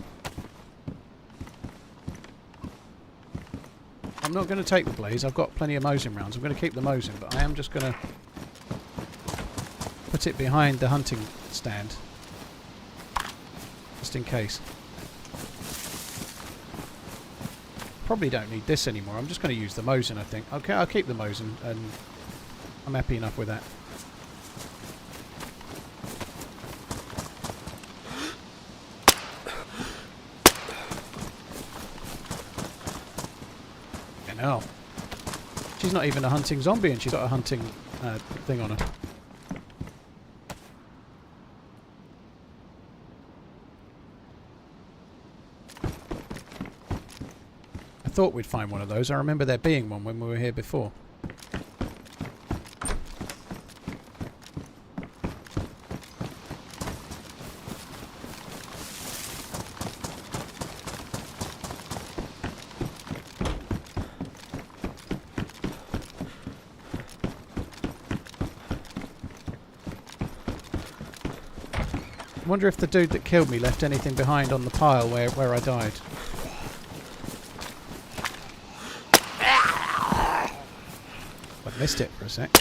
I'm not going to take the blaze. I've got plenty of Mosin rounds. I'm going to keep the Mosin, but I am just going to put it behind the hunting stand. Just in case. Probably don't need this anymore. I'm just going to use the Mosin, I think. Okay, I'll keep the Mosin, and I'm happy enough with that. Hell. She's not even a hunting zombie and she's got a hunting thing on her. I thought we'd find one of those. I remember there being one when we were here before. I wonder if the dude that killed me left anything behind on the pile where I died. I missed it for a sec.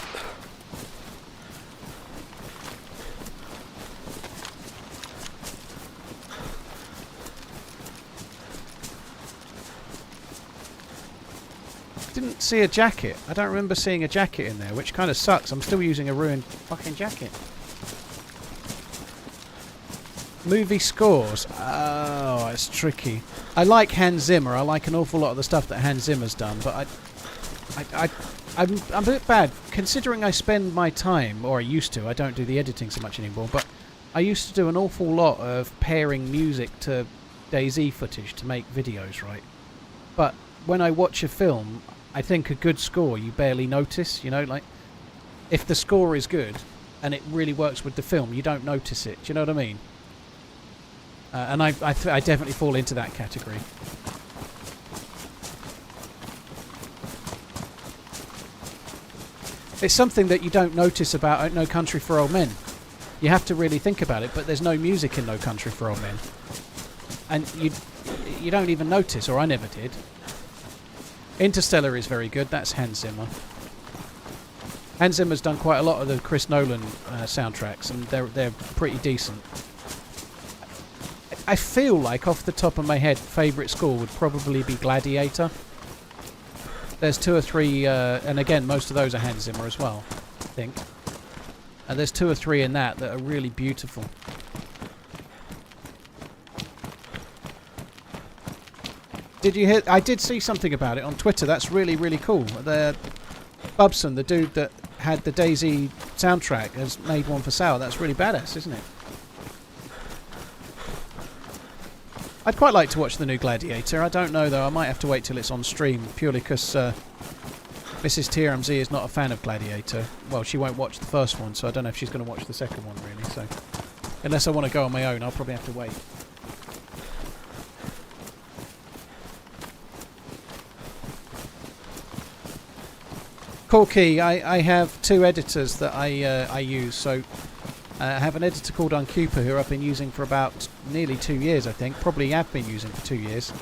Didn't see a jacket. I don't remember seeing a jacket in there, which kind of sucks. I'm still using a ruined fucking jacket. Movie scores. Oh, it's tricky. I like Hans Zimmer. I like an awful lot of the stuff that Hans Zimmer's done, but I'm a bit bad. Considering I spend my time, or I used to, I don't do the editing so much anymore, but I used to do an awful lot of pairing music to DayZ footage to make videos, right? But when I watch a film, I think a good score you barely notice, you know, like if the score is good and it really works with the film, you don't notice it. Do you know what I mean? And I definitely fall into that category. It's something that you don't notice about No Country for Old Men. You have to really think about it, but there's no music in No Country for Old Men. And you don't even notice, or I never did. Interstellar is very good. That's Hans Zimmer. Hans Zimmer's done quite a lot of the Chris Nolan soundtracks, and they're pretty decent. I feel like, off the top of my head, favourite score would probably be Gladiator. There's 2 or 3, and again, most of those are Hans Zimmer as well, I think. And there's 2 or 3 in that are really beautiful. Did you hear? I did see something about it on Twitter. That's really, really cool. The Bubson, the dude that had the DayZ soundtrack, has made one for sale. That's really badass, isn't it? I'd quite like to watch the new Gladiator. I don't know, though. I might have to wait till it's on stream, purely because Mrs. TRMZ is not a fan of Gladiator. Well, she won't watch the first one, so I don't know if she's going to watch the second one, really. So, unless I want to go on my own, I'll probably have to wait. Corky, I have 2 editors that I use. So I have an editor called Uncuper, who I've been using for about nearly 2 years, I think. Probably have been using for 2 years.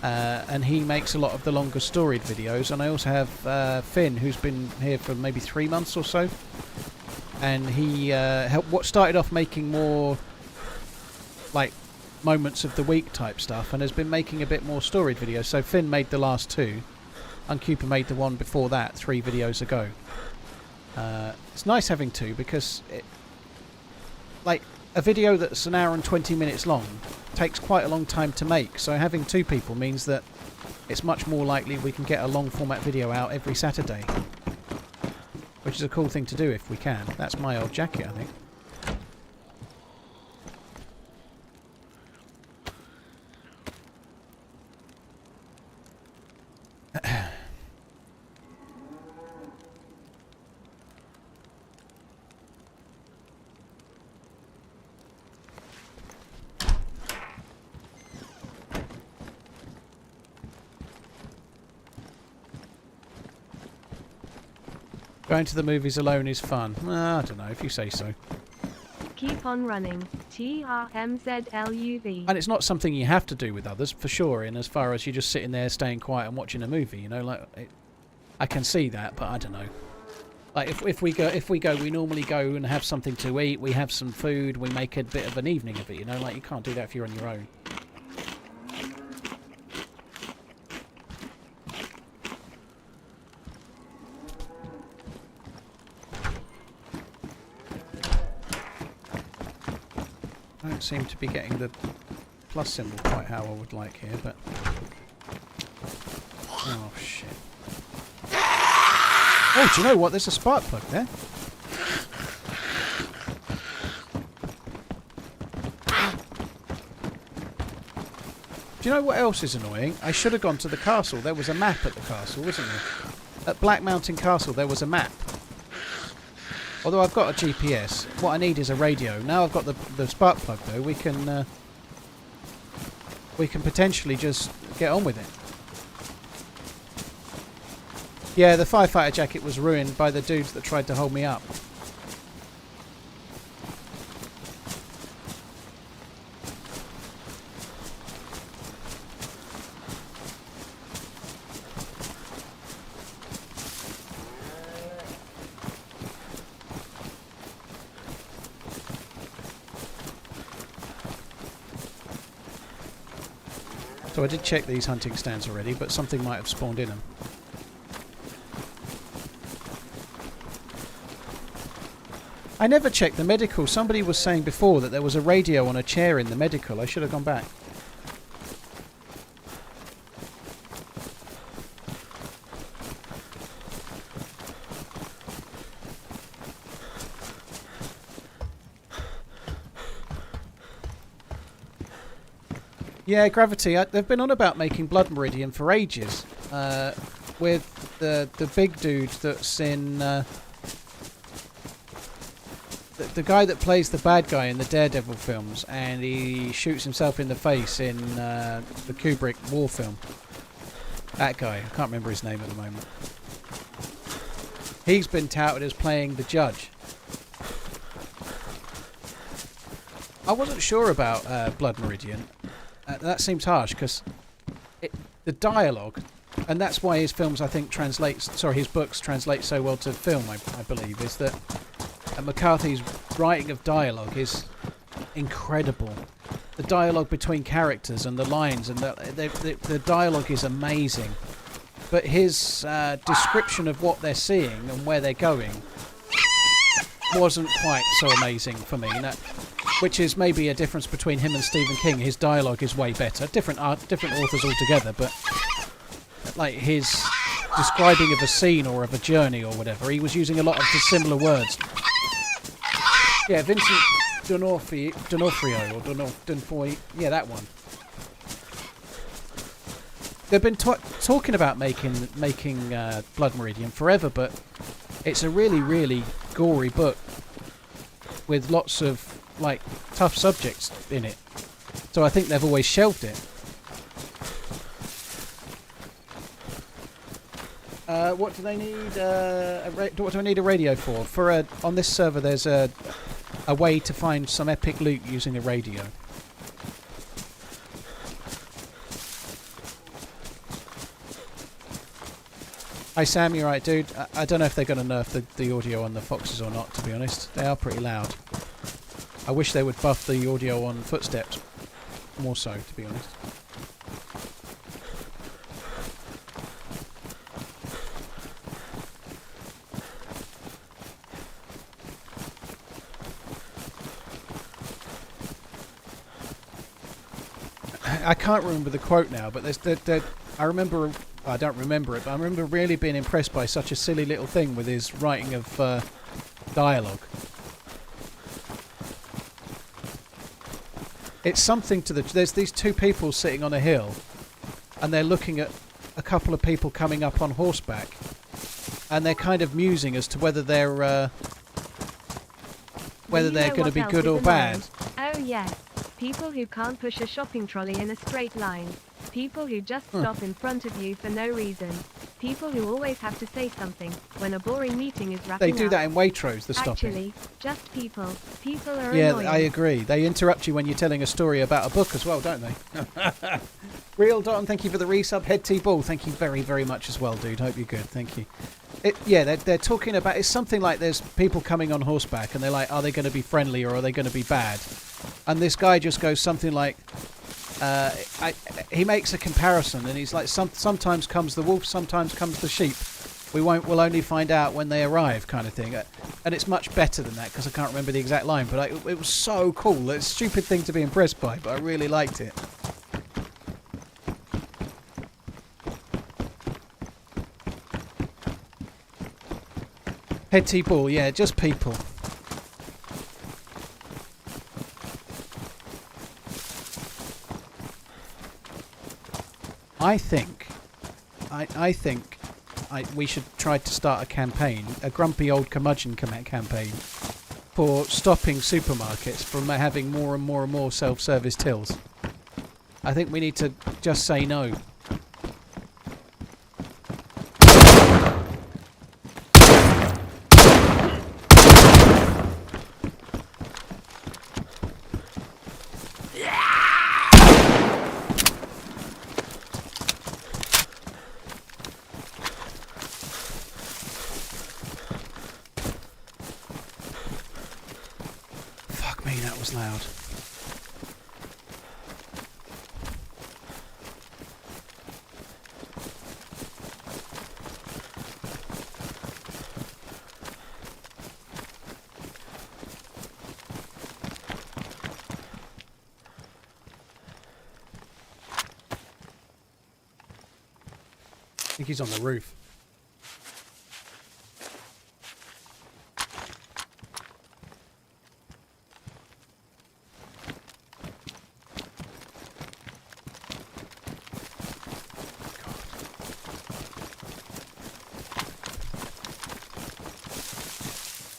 And he makes a lot of the longer storied videos. And I also have Finn, who's been here for maybe 3 months or so. And he started off making more like moments of the week type stuff, and has been making a bit more storied videos. So Finn made the last 2. Uncuper made the one before that 3 videos ago. It's nice having 2 because like a video that's an hour and 20 minutes long takes quite a long time to make, so having 2 people means that it's much more likely we can get a long format video out every Saturday, which is a cool thing to do if we can. That's my old jacket, I think. Going to the movies alone is fun. I don't know, if you say so. Keep on running. TRMZLUV. And it's not something you have to do with others, for sure, in as far as you're just sitting there staying quiet and watching a movie, you know, like I can see that, but I don't know. Like if we go, we normally go and have something to eat, we have some food, we make a bit of an evening of it, you know, like you can't do that if you're on your own. I don't seem to be getting the plus symbol quite how I would like here, but... Oh, shit. Oh, do you know what? There's a spark plug there. Do you know what else is annoying? I should have gone to the castle. There was a map at the castle, wasn't there? At Black Mountain Castle, there was a map. Although I've got a GPS, what I need is a radio. Now I've got the spark plug, though, we can potentially just get on with it. Yeah, the firefighter jacket was ruined by the dudes that tried to hold me up. So I did check these hunting stands already, but something might have spawned in them. I never checked the medical. Somebody was saying before that there was a radio on a chair in the medical. I should have gone back. Yeah, Gravity. They've been on about making Blood Meridian for ages. With the big dude that's in... the guy that plays the bad guy in the Daredevil films, and he shoots himself in the face in the Kubrick war film. That guy. I can't remember his name at the moment. He's been touted as playing the judge. I wasn't sure about Blood Meridian. That seems harsh because the dialogue, and that's why his films, I think, his books translate so well to film, I believe, is that McCarthy's writing of dialogue is incredible. The dialogue between characters and the lines and the dialogue is amazing. But his description of what they're seeing and where they're going wasn't quite so amazing for me. Which is maybe a difference between him and Stephen King. His dialogue is way better. Different authors altogether, but like his describing of a scene or of a journey or whatever, he was using a lot of similar words. Yeah, Vincent D'Onofrio or D'Onofrio. Yeah, that one. They've been talking about making Blood Meridian forever, but it's a really, really gory book with lots of like tough subjects in it, so I think they've always shelved it. What do they need? What do I need a radio for? On this server, there's a way to find some epic loot using a radio. Hi Sam, you're right, dude. I don't know if they're going to nerf the audio on the Foxes or not. To be honest, they are pretty loud. I wish they would buff the audio on footsteps more so, to be honest. I can't remember the quote now, but I remember. I don't remember it, but I remember really being impressed by such a silly little thing with his writing of dialogue. It's something to there's these two people sitting on a hill, and they're looking at a couple of people coming up on horseback, and they're kind of musing as to whether they're going to be good or bad. Oh yes, people who can't push a shopping trolley in a straight line. People who just stop in front of you for no reason. People who always have to say something when a boring meeting is wrapping up. They do that in Waitrose, the stopping. Actually, just people. People are yeah, annoying. I agree. They interrupt you when you're telling a story about a book as well, don't they? Real Dotton, thank you for the resub. Head T Ball, thank you very, very much as well, dude. Hope you're good. Thank you. They're talking about... It's something like there's people coming on horseback and they're like, are they going to be friendly or are they going to be bad? And this guy just goes something like... he makes a comparison and he's like, sometimes comes the wolf, sometimes comes the sheep. We'll only find out when they arrive, kind of thing. And it's much better than that because I can't remember the exact line, but it was so cool. It's a stupid thing to be impressed by, but I really liked it. Head T-ball, yeah, just people. I think we should try to start a campaign, a grumpy old curmudgeon campaign, for stopping supermarkets from having more and more and more self-service tills. I think we need to just say no. I think he's on the roof.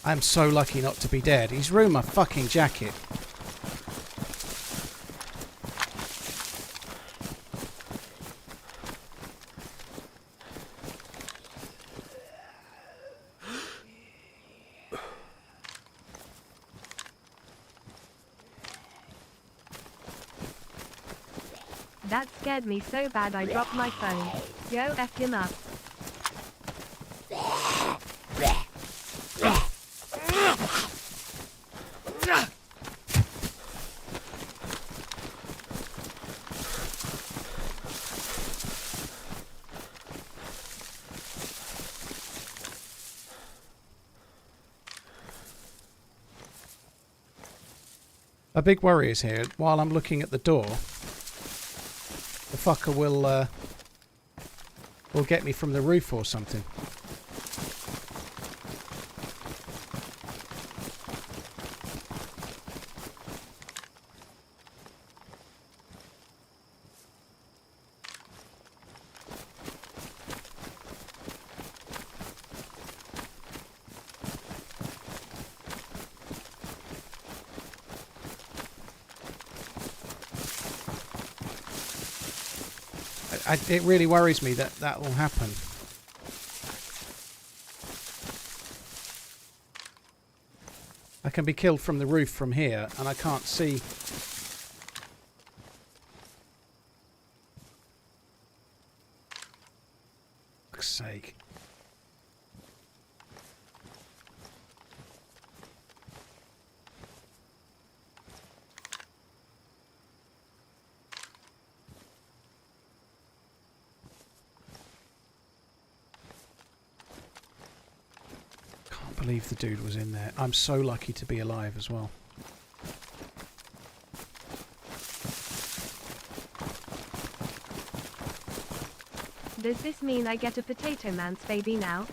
I'm so lucky not to be dead. He's ruined my fucking jacket. That scared me so bad I dropped my phone. Yo, F him up. A big worry is here. While I'm looking at the door, the fucker will get me from the roof or something. It really worries me that that will happen. I can be killed from the roof from here, and I can't see. For fuck's sake. I believe the dude was in there. I'm so lucky to be alive as well. Does this mean I get a potato man's baby now?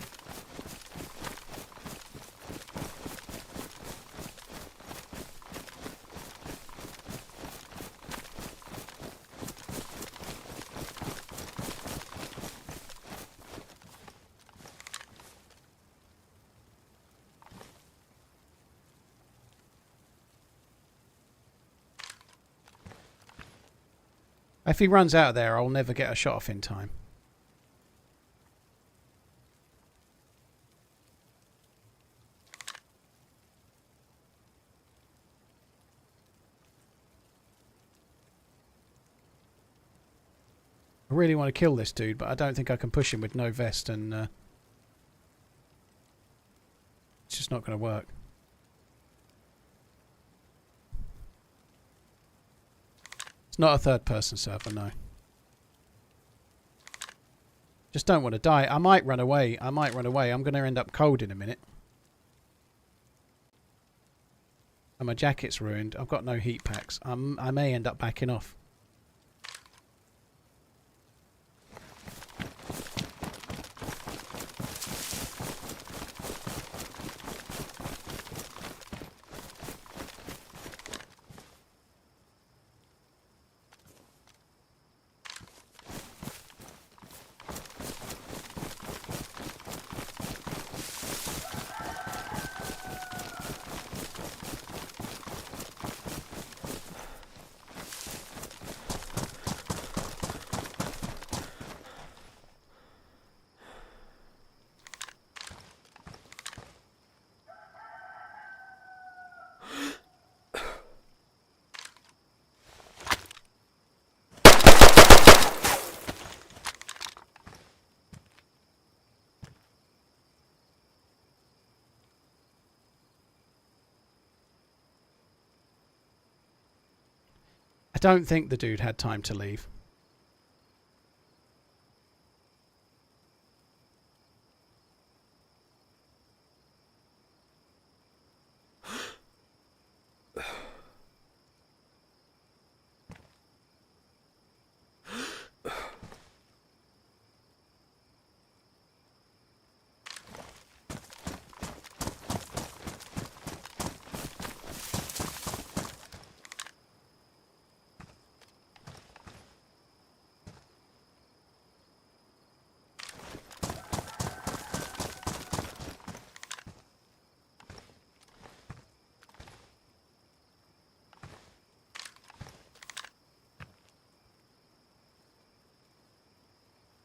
If he runs out of there, I'll never get a shot off in time. I really want to kill this dude, but I don't think I can push him with no vest, and it's just not going to work. It's not a third-person server, no. Just don't want to die. I might run away. I'm going to end up cold in a minute. And my jacket's ruined. I've got no heat packs. I may end up backing off. I don't think the dude had time to leave.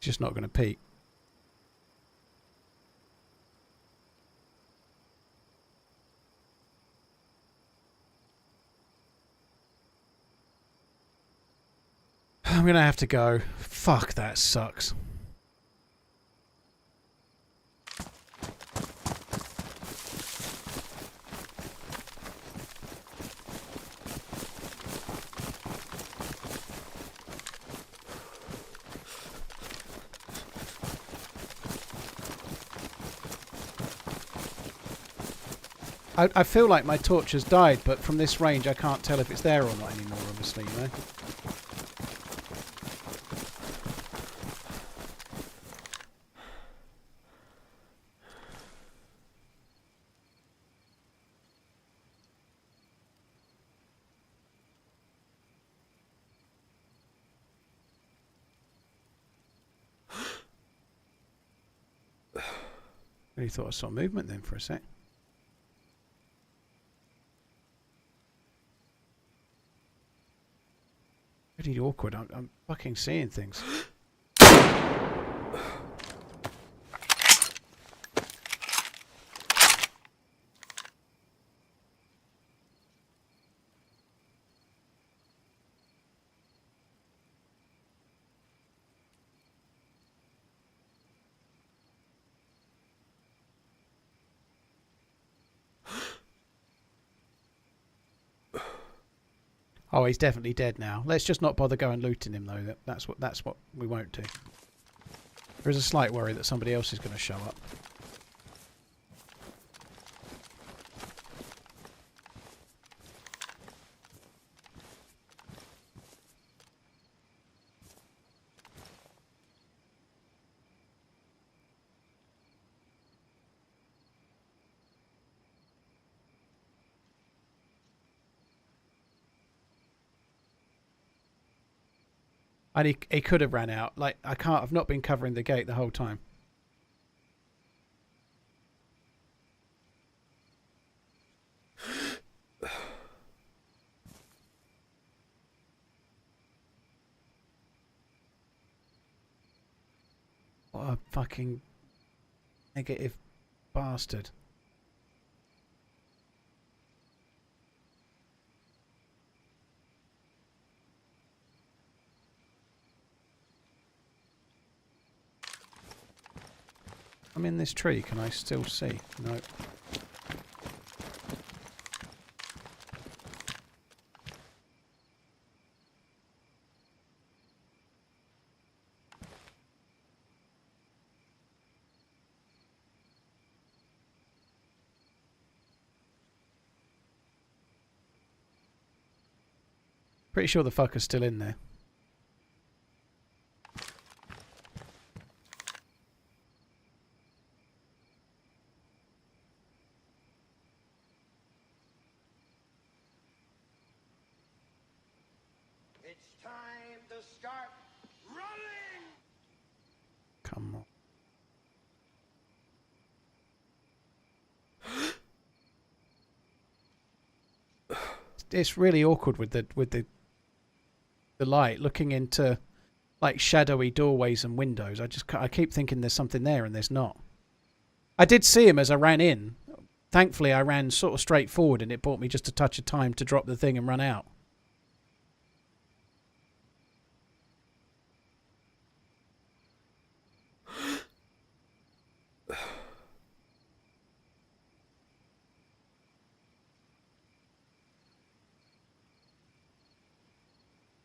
Just not going to peek. I'm going to have to go. Fuck, that sucks. I feel like my torch has died, but from this range I can't tell if it's there or not anymore, obviously, you know. Really thought I saw movement then for a sec. Really awkward. I'm fucking seeing things. Oh, he's definitely dead now. Let's just not bother going looting him though. That's what we won't do. There is a slight worry that somebody else is going to show up. And he could have ran out. Like, I've not been covering the gate the whole time. What a fucking negative bastard. I'm in this tree. Can I still see? No. Pretty sure the fucker's still in there. It's time to start running! Come on. It's really awkward with the light looking into like shadowy doorways and windows. I keep thinking there's something there and there's not. I did see him as I ran in. Thankfully I ran sort of straight forward and it bought me just a touch of time to drop the thing and run out.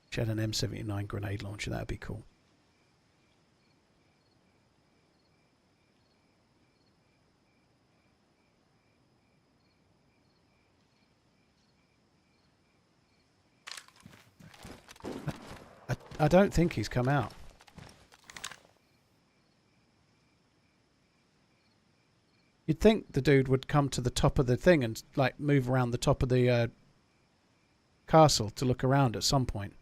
She had an M79 grenade launcher, that'd be cool. I don't think he's come out. You'd think the dude would come to the top of the thing and like move around the top of the castle to look around at some point.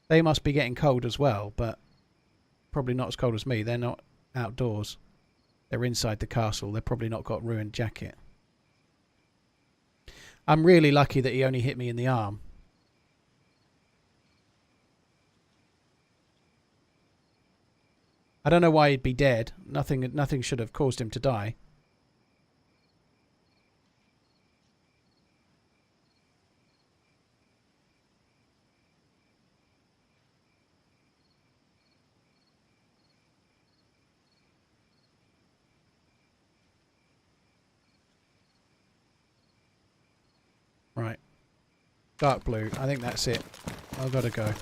They must be getting cold as well, but probably not as cold as me. They're not outdoors. They're inside the castle. They've probably not got ruined jacket. I'm really lucky that he only hit me in the arm. I don't know why he'd be dead. Nothing should have caused him to die. Right. Dark blue. I think that's it. I've got to go.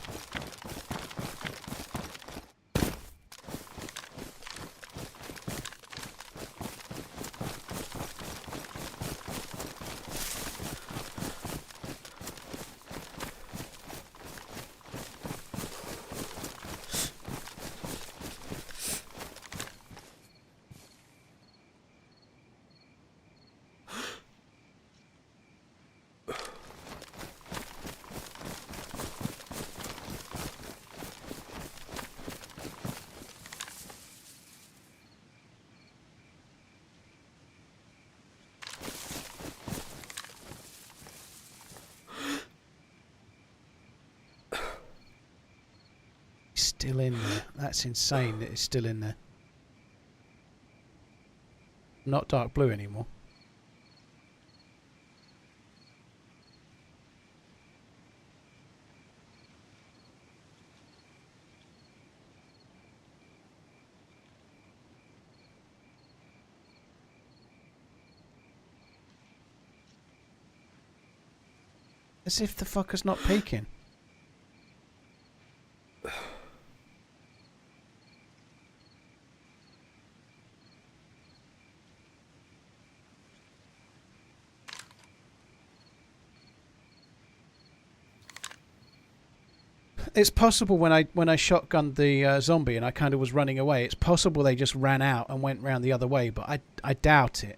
Still in there. That's insane that it's still in there. Not dark blue anymore. As if the fucker's not peeking. It's possible when I shotgunned the zombie and I kind of was running away, it's possible they just ran out and went round the other way, but I doubt it.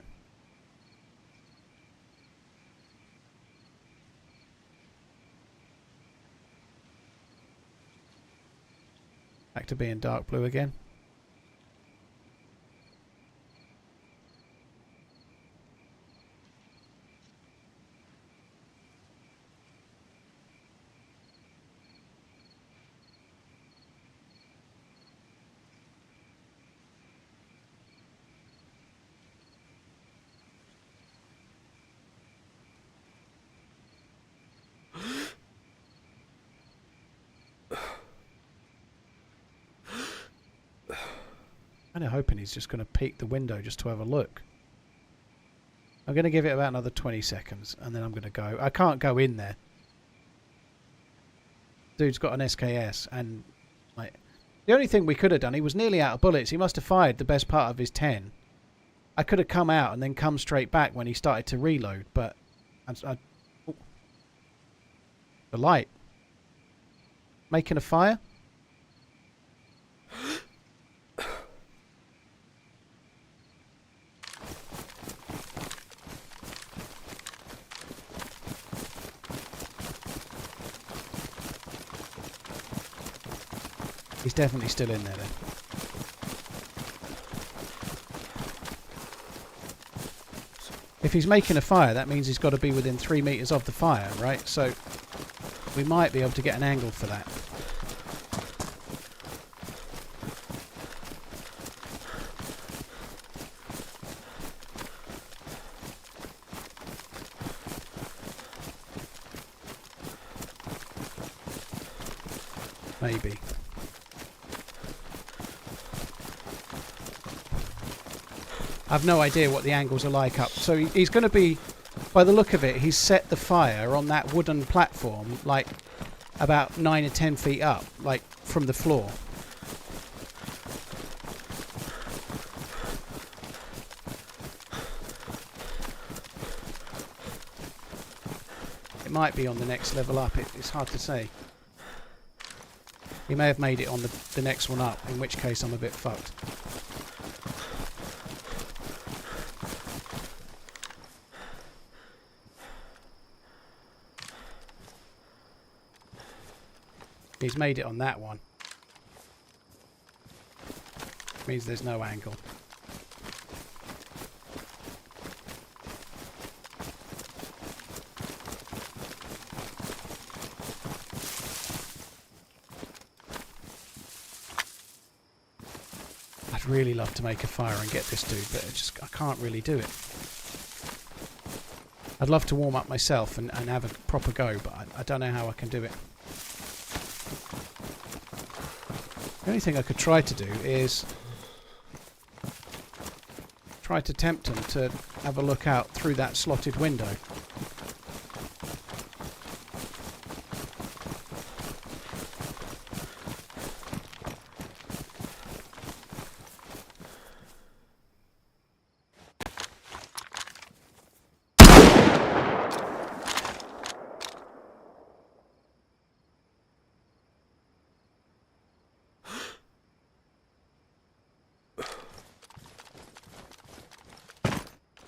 Back to being dark blue again. I'm kind of hoping he's just going to peek the window just to have a look. I'm going to give it about another 20 seconds and then I'm going to go. I can't go in there. Dude's got an SKS and like the only thing we could have done, he was nearly out of bullets. He must have fired the best part of his 10. I could have come out and then come straight back when he started to reload, but the light. Making a fire? He's definitely still in there then. If he's making a fire, that means he's got to be within 3 meters of the fire, right? So we might be able to get an angle for that. Maybe. I've no idea what the angles are like up. So he's going to be, by the look of it, he's set the fire on that wooden platform like about 9 or 10 feet up, like from the floor. It might be on the next level up, it's hard to say. He may have made it on the next one up, in which case I'm a bit fucked. He's made it on that one. Means there's no angle. I'd really love to make a fire and get this dude, but I can't really do it. I'd love to warm up myself and have a proper go, but I don't know how I can do it. The only thing I could try to do is try to tempt him to have a look out through that slotted window.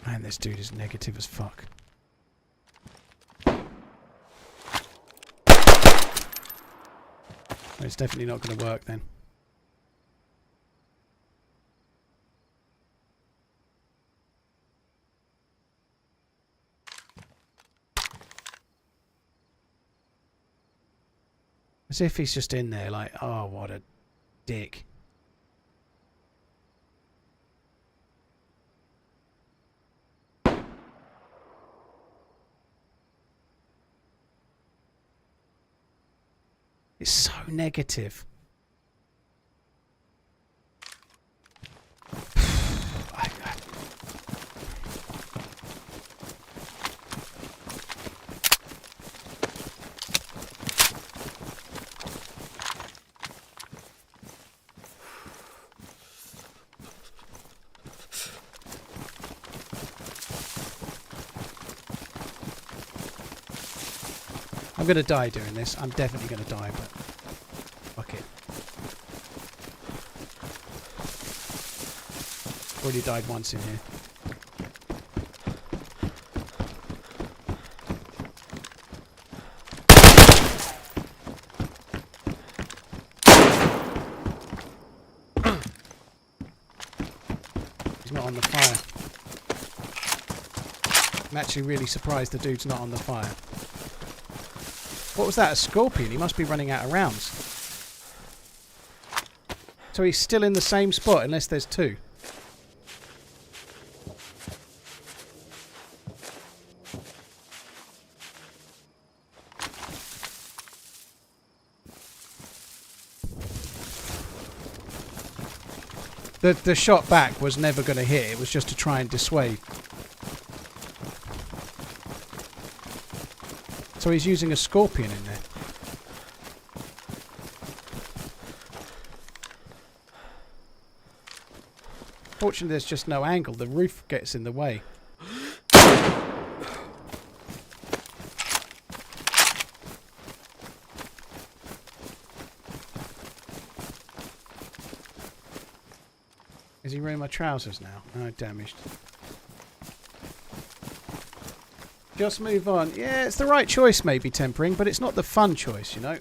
Man, this dude is negative as fuck. It's definitely not going to work then. As if he's just in there like, oh, what a dick. It's so negative. I'm going to die doing this. I'm definitely going to die, but fuck it. Already died once in here. He's not on the fire. I'm actually really surprised the dude's not on the fire. What was that? A scorpion? He must be running out of rounds. So he's still in the same spot unless there's two. The shot back was never going to hit. It was just to try and dissuade. So he's using a scorpion in there. Fortunately, there's just no angle. The roof gets in the way. Is he wearing my trousers now? Oh, damaged. Just move on. Yeah, it's the right choice maybe, tempering, but it's not the fun choice, you know.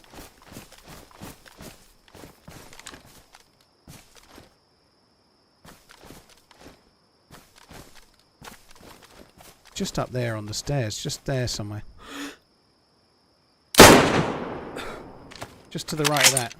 Just up there on the stairs, just there somewhere. Just to the right of that.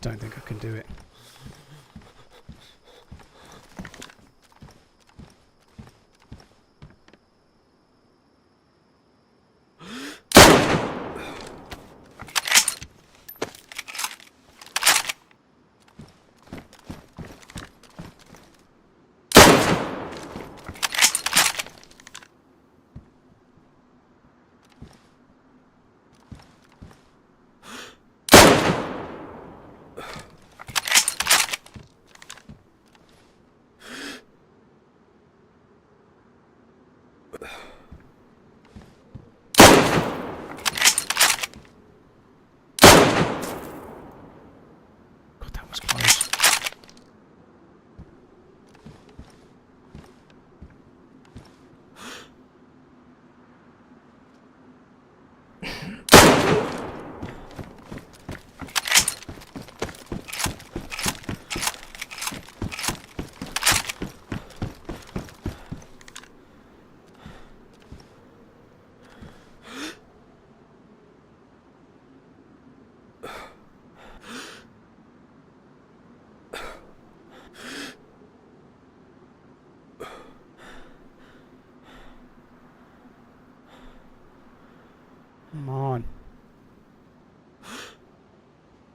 Don't think I can do it.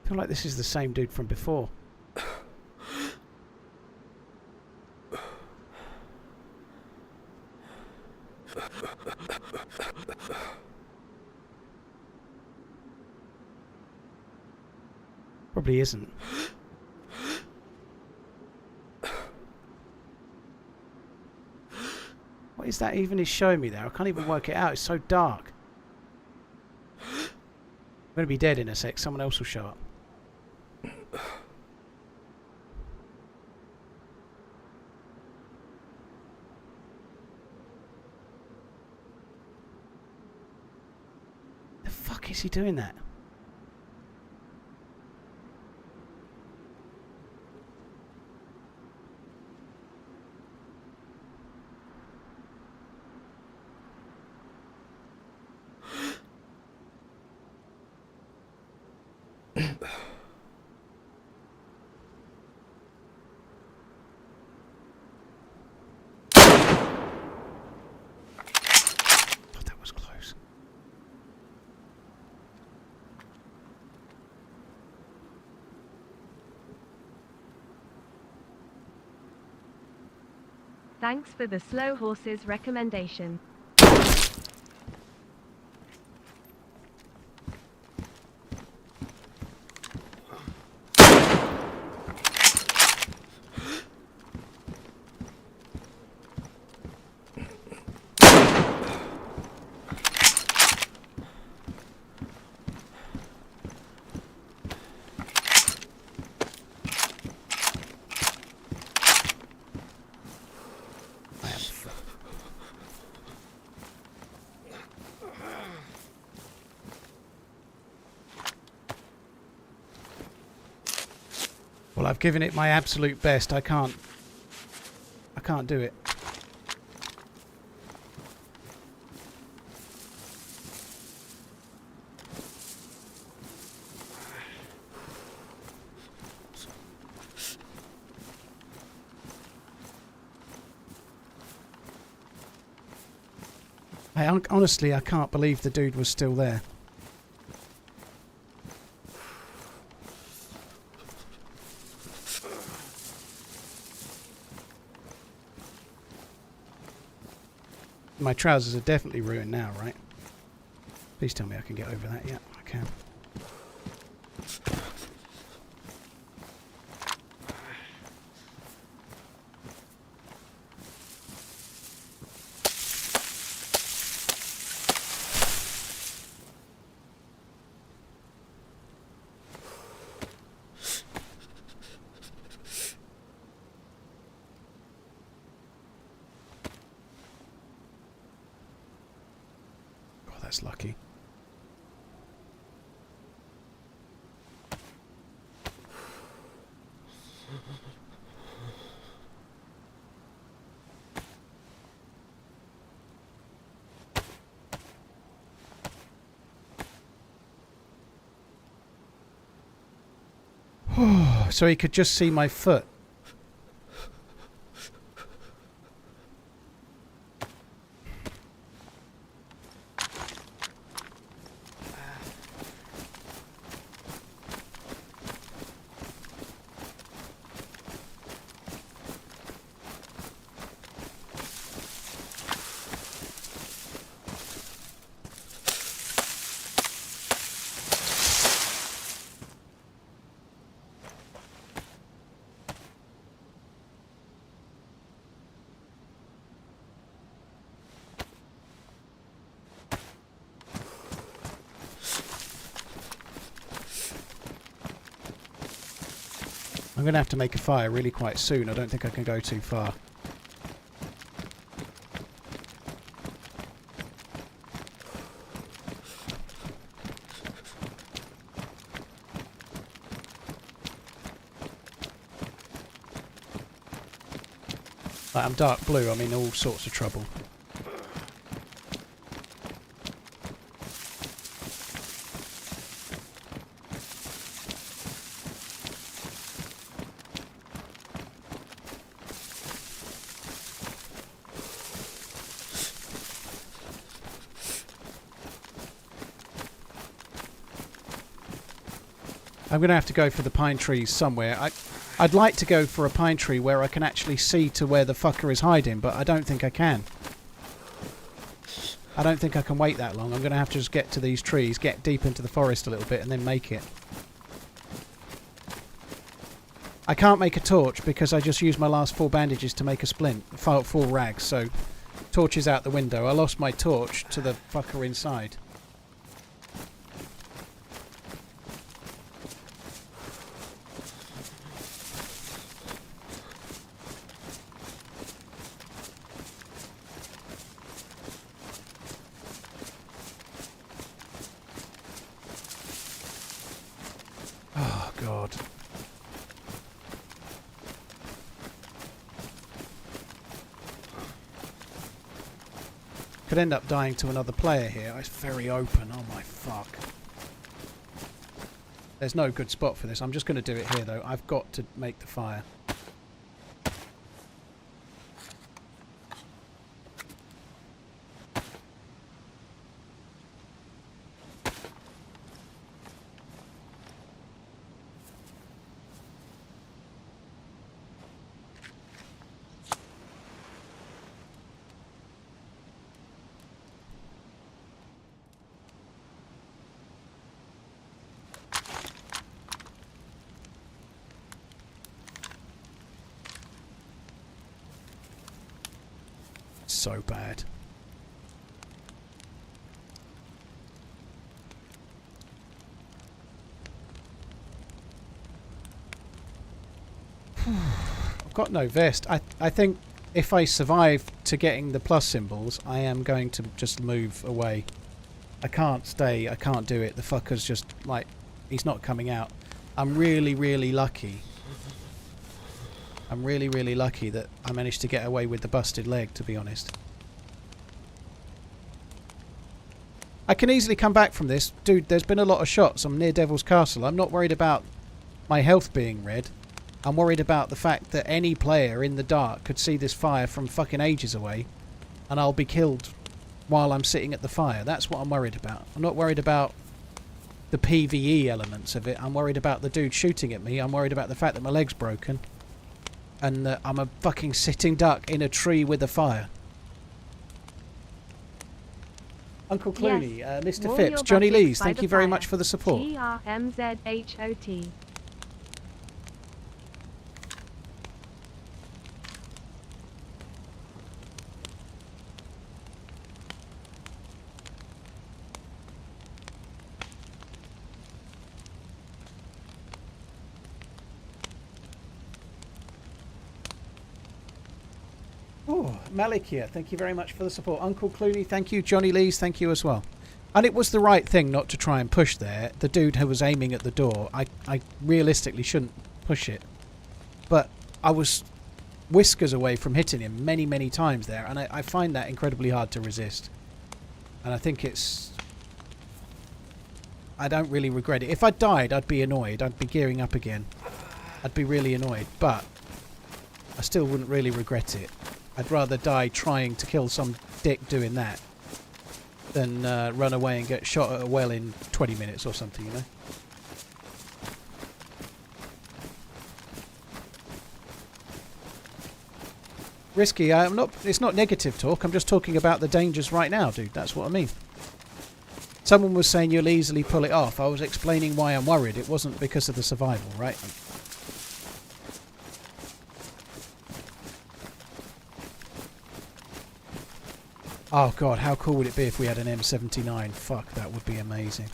I feel like this is the same dude from before. Probably isn't. What is that even is showing me there? I can't even work it out. It's so dark. I'm going to be dead in a sec. Someone else will show up. The fuck is he doing that? Thanks for the slow horses recommendation. Well, I've given it my absolute best. I can't do it. Honestly, I can't believe the dude was still there. My trousers are definitely ruined now, right? Please tell me I can get over that. Yeah, I can. That's lucky. So he could just see my foot. I'm going to have to make a fire really quite soon. I don't think I can go too far. Like, I'm dark blue, I'm in all sorts of trouble. I'm going to have to go for the pine trees somewhere. I'd like to go for a pine tree where I can actually see to where the fucker is hiding, but I don't think I can. I don't think I can wait that long. I'm going to have to just get to these trees, get deep into the forest a little bit, and then make it. I can't make a torch because I just used my last 4 bandages to make a splint. 4 rags, so torch is out the window. I lost my torch to the fucker inside. Oh, God. Could end up dying to another player here. It's very open. Oh, my fuck. There's no good spot for this. I'm just going to do it here, though. I've got to make the fire. So bad. I've got no vest. I think if I survive to getting the plus symbols, I am going to just move away. I can't stay. I can't do it. The fucker's just like, he's not coming out. I'm really, really lucky. I'm really, really lucky that I managed to get away with the busted leg, to be honest. I can easily come back from this. Dude, there's been a lot of shots. I'm near Devil's Castle. I'm not worried about my health being red. I'm worried about the fact that any player in the dark could see this fire from fucking ages away and I'll be killed while I'm sitting at the fire. That's what I'm worried about. I'm not worried about the PvE elements of it. I'm worried about the dude shooting at me. I'm worried about the fact that my leg's broken. And I'm a fucking sitting duck in a tree with a fire. Uncle Clooney, Yes. Mr. Warn Phipps, your Johnny buckets Lees, by thank the you very fire. much for the support. TRMZHOT. Oh, Malikia, thank you very much for the support. Uncle Clooney, thank you. Johnny Lees, thank you as well. And it was the right thing not to try and push there. The dude who was aiming at the door, I realistically shouldn't push it. But I was whiskers away from hitting him many, many times there. And I find that incredibly hard to resist. And I think it's... I don't really regret it. If I died, I'd be annoyed. I'd be gearing up again. I'd be really annoyed. But I still wouldn't really regret it. I'd rather die trying to kill some dick doing that than run away and get shot at a well in 20 minutes or something, you know? Risky, I'm not. It's not negative talk. I'm just talking about the dangers right now, dude. That's what I mean. Someone was saying you'll easily pull it off. I was explaining why I'm worried. It wasn't because of the survival, right? Oh god, how cool would it be if we had an M79? Fuck, that would be amazing.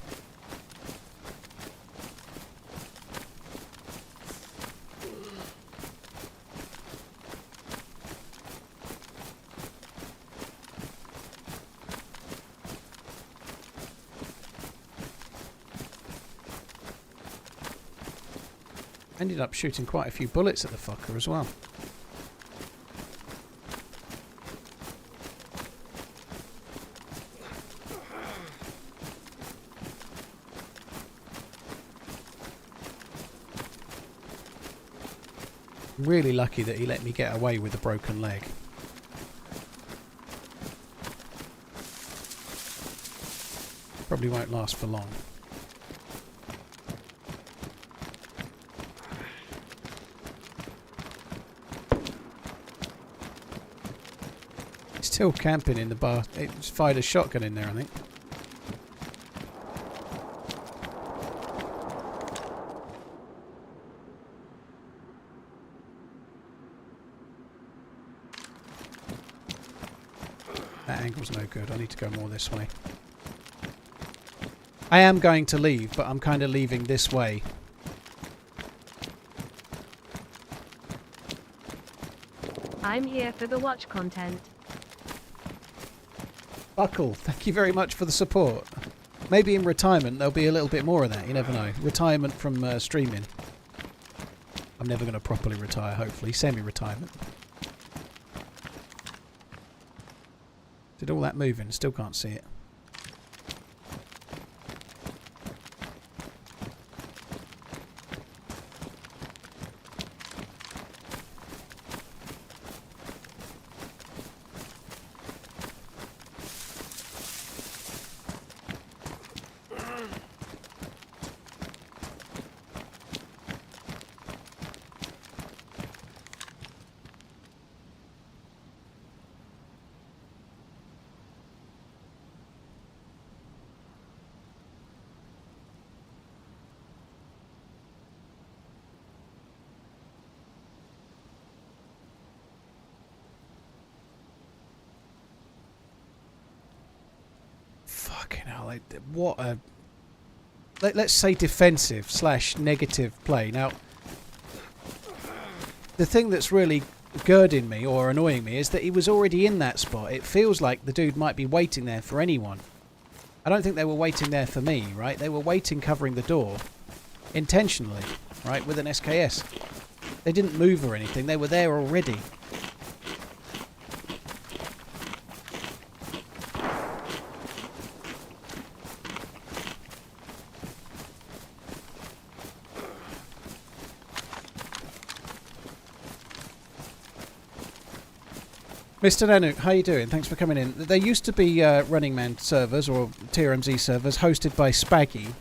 Ended up shooting quite a few bullets at the fucker as well. I'm really lucky that he let me get away with a broken leg. Probably won't last for long. Still camping in the bar. It's fired a shotgun in there, I think. That angle's no good. I need to go more this way. I am going to leave, but I'm kind of leaving this way. I'm here for the watch content. Buckle, thank you very much for the support. Maybe in retirement there'll be a little bit more of that, you never know. Retirement from streaming. I'm never going to properly retire, hopefully. Semi-retirement. Did all that moving? Still can't see it. Fucking hell, what a... Let's say defensive / negative play. Now, the thing that's really girding me or annoying me is that he was already in that spot. It feels like the dude might be waiting there for anyone. I don't think they were waiting there for me, right? They were waiting covering the door intentionally, right, with an SKS. They didn't move or anything. They were there already. Mr. Nanook, how you doing? Thanks for coming in. There used to be RunningManZ servers or TRMZ servers hosted by Spaggy.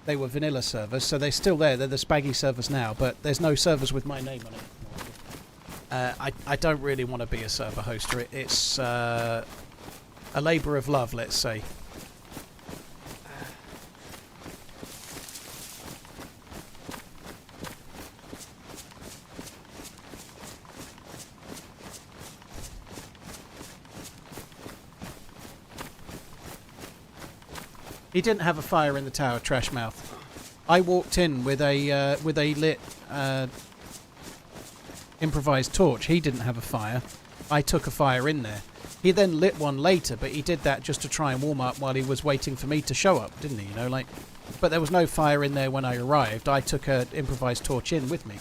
They were vanilla servers, so they're still there. They're the Spaggy servers now, but there's no servers with my name on it. I don't really want to be a server hoster. It's a labour of love, let's say. He didn't have a fire in the tower, trash mouth. I walked in with a lit improvised torch. He didn't have a fire. I took a fire in there. He then lit one later, but he did that just to try and warm up while he was waiting for me to show up, didn't he? You know, like. But there was no fire in there when I arrived. I took an improvised torch in with me.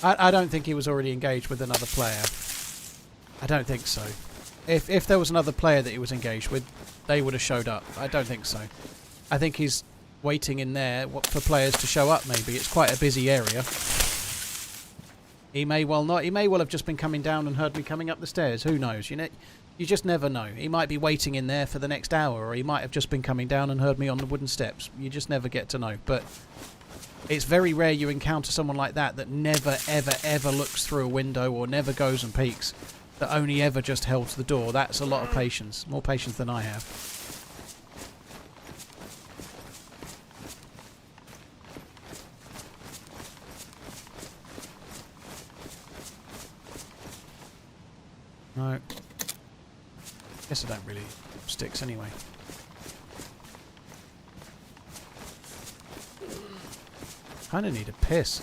I don't think he was already engaged with another player. I don't think so. If there was another player that he was engaged with, they would have showed up. I don't think so. I think he's waiting in there for players to show up, maybe. It's quite a busy area. He may well not. He may well have just been coming down and heard me coming up the stairs. Who knows? You know, you just never know. He might be waiting in there for the next hour, or he might have just been coming down and heard me on the wooden steps. You just never get to know. But it's very rare you encounter someone like that that never, ever, ever looks through a window or never goes and peeks, that only ever just held to the door. That's a lot of patience. More patience than I have. No. Guess I don't really have sticks anyway. Kinda need a piss.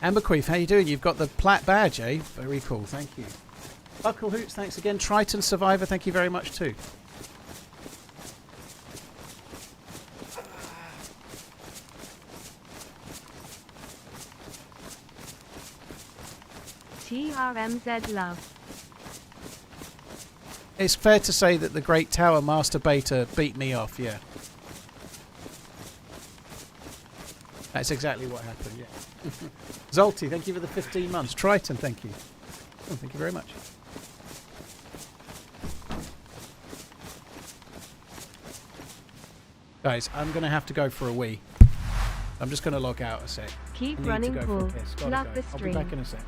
Amberqueef, how you doing? You've got the plat badge, eh? Very cool, thank you. Buckle Hoots, thanks again. Triton Survivor, thank you very much too. TRMZ love. It's fair to say that the Great Tower Masturbator beat me off, yeah. That's exactly what happened, yeah. Zolty, thank you for the 15 months. Triton, thank you. Oh, thank you very much. Guys, I'm going to have to go for a wee. I'm just going to log out a sec. Keep I need running, to go for a Paul. piss. Gotta Love go. the I'll be stream. back in a sec.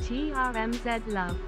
TRMZ love.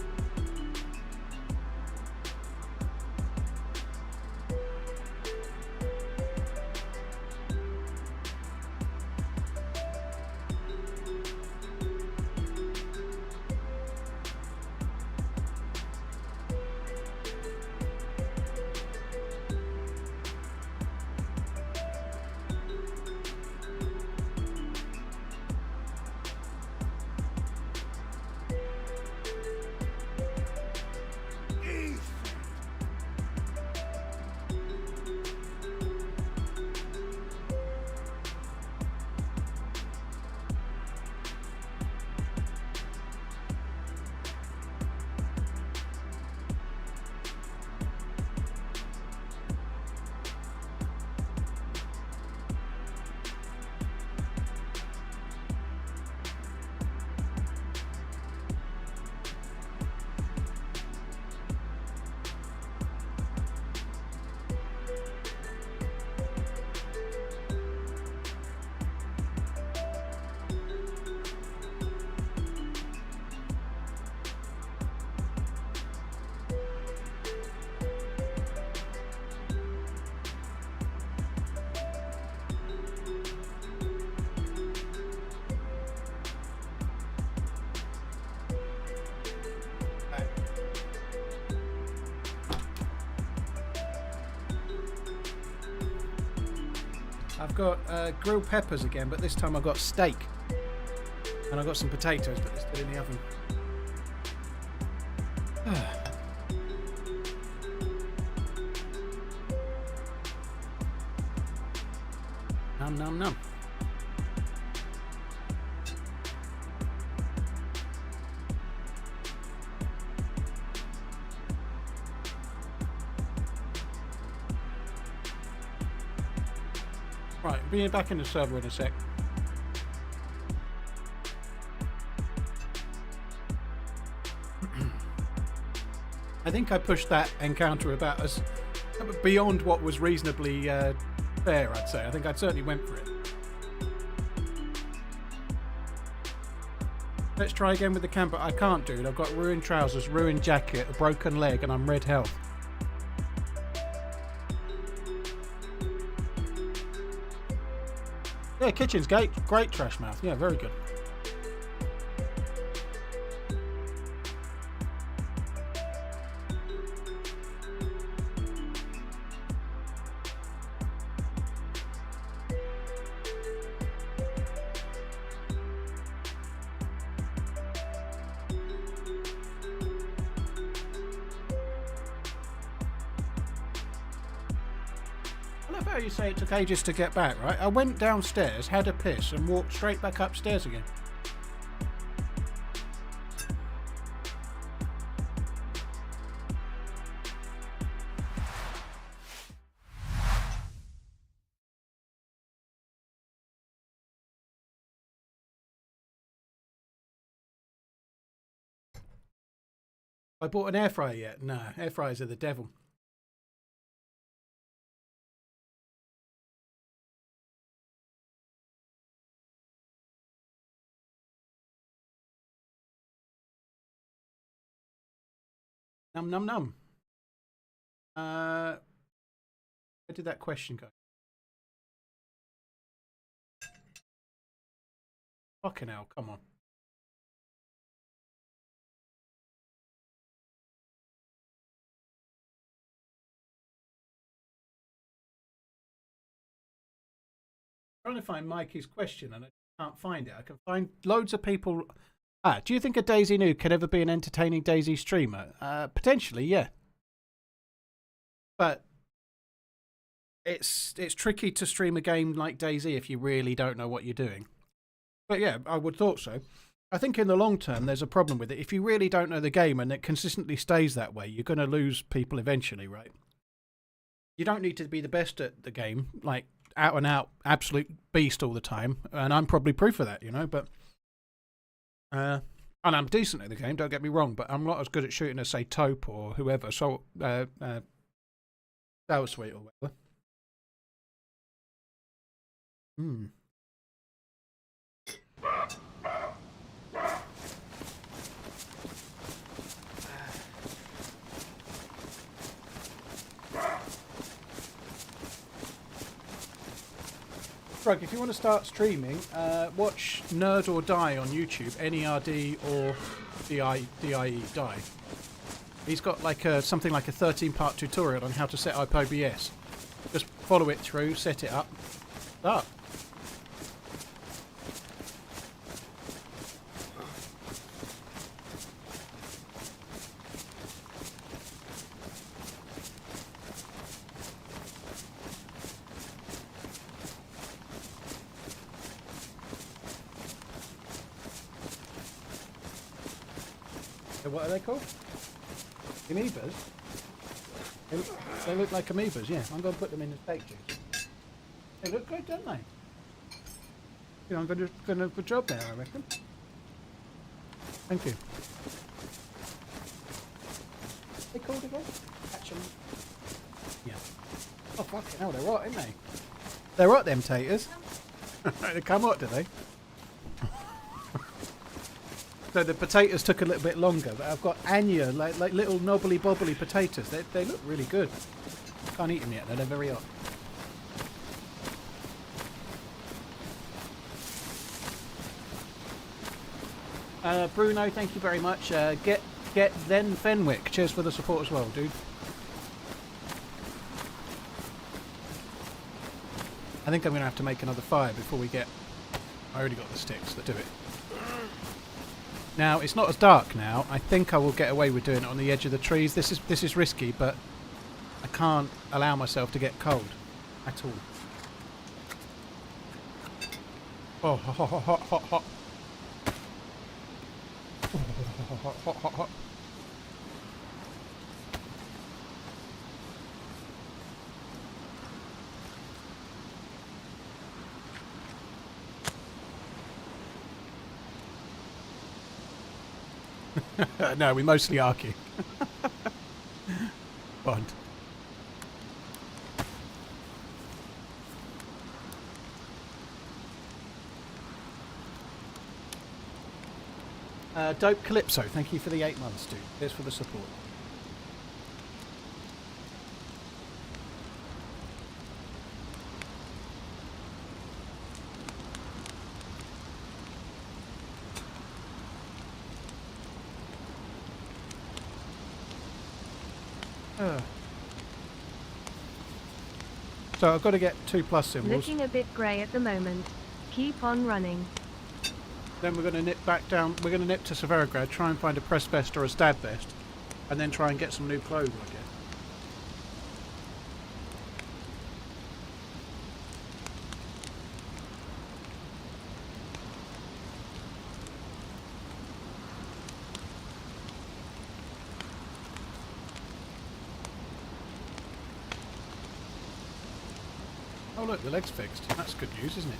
I've got grilled peppers again, but this time I've got steak. And I've got some potatoes, but they're still in the oven. Num num num. Right, being back in the server in a sec. I think I pushed that encounter about as beyond what was reasonably fair, I'd say. I think I certainly went for it. Let's try again with the camper. I can't, dude. I've got ruined trousers, ruined jacket, a broken leg, and I'm red health. Yeah, kitchen's great trash mouth. Yeah, very good. You say it took ages to get back, right? I went downstairs, had a piss, and walked straight back upstairs again. I bought an air fryer yet? No, air fryers are the devil. Num num num. Where did that question go? Fucking hell, come on. I'm trying to find Mikey's question and I can't find it. I can find loads of people Do you think a DayZ noob could ever be an entertaining DayZ streamer? Potentially, yeah. But it's tricky to stream a game like DayZ if you really don't know what you're doing. But yeah, I would thought so. I think in the long term, there's a problem with it. If you really don't know the game and it consistently stays that way, you're going to lose people eventually, right? You don't need to be the best at the game, like out and out, absolute beast all the time. And I'm probably proof of that, you know, but... and I'm decent at the game, don't get me wrong, but I'm not as good at shooting as, say, Taupe or whoever, so, that was sweet or whatever. Frog, if you want to start streaming, watch Nerd or Die on YouTube, NERD or DIE, Die. He's got like something like a 13-part tutorial on how to set up OBS. Just follow it through, set it up, start. What are they called? Amoebas? They look like amoebas, yeah. I'm going to put them in the steak juice. They look good, don't they? You know, I'm going to do a good job there, I reckon. Thank you. What are they called again? Actually, yeah. Oh, fucking hell, they're hot, aren't they? They're hot, them taters. They come hot, do they? So the potatoes took a little bit longer, but I've got Anya, like little knobbly bobbly potatoes. They look really good. Can't eat them yet, though. They're very hot. Bruno, thank you very much. Get then Fenwick. Cheers for the support as well, dude. I think I'm going to have to make another fire before we get... I already got the sticks that do it. Now, it's not as dark now. I think I will get away with doing it on the edge of the trees. This is risky, but I can't allow myself to get cold at all. Oh, hot, hot, hot, hot, hot. Oh, hot, hot, hot, hot. No, we mostly argue. Bond. Dope Calypso, thank you for the 8 months, dude. Here's for the support. So I've got to get 2+ symbols. Looking a bit grey at the moment. Keep on running. Then we're going to nip back down. We're going to nip to Severograd, try and find a press vest or a stab vest, and then try and get some new clothes, I guess. Oh look, the leg's fixed. That's good news, isn't it?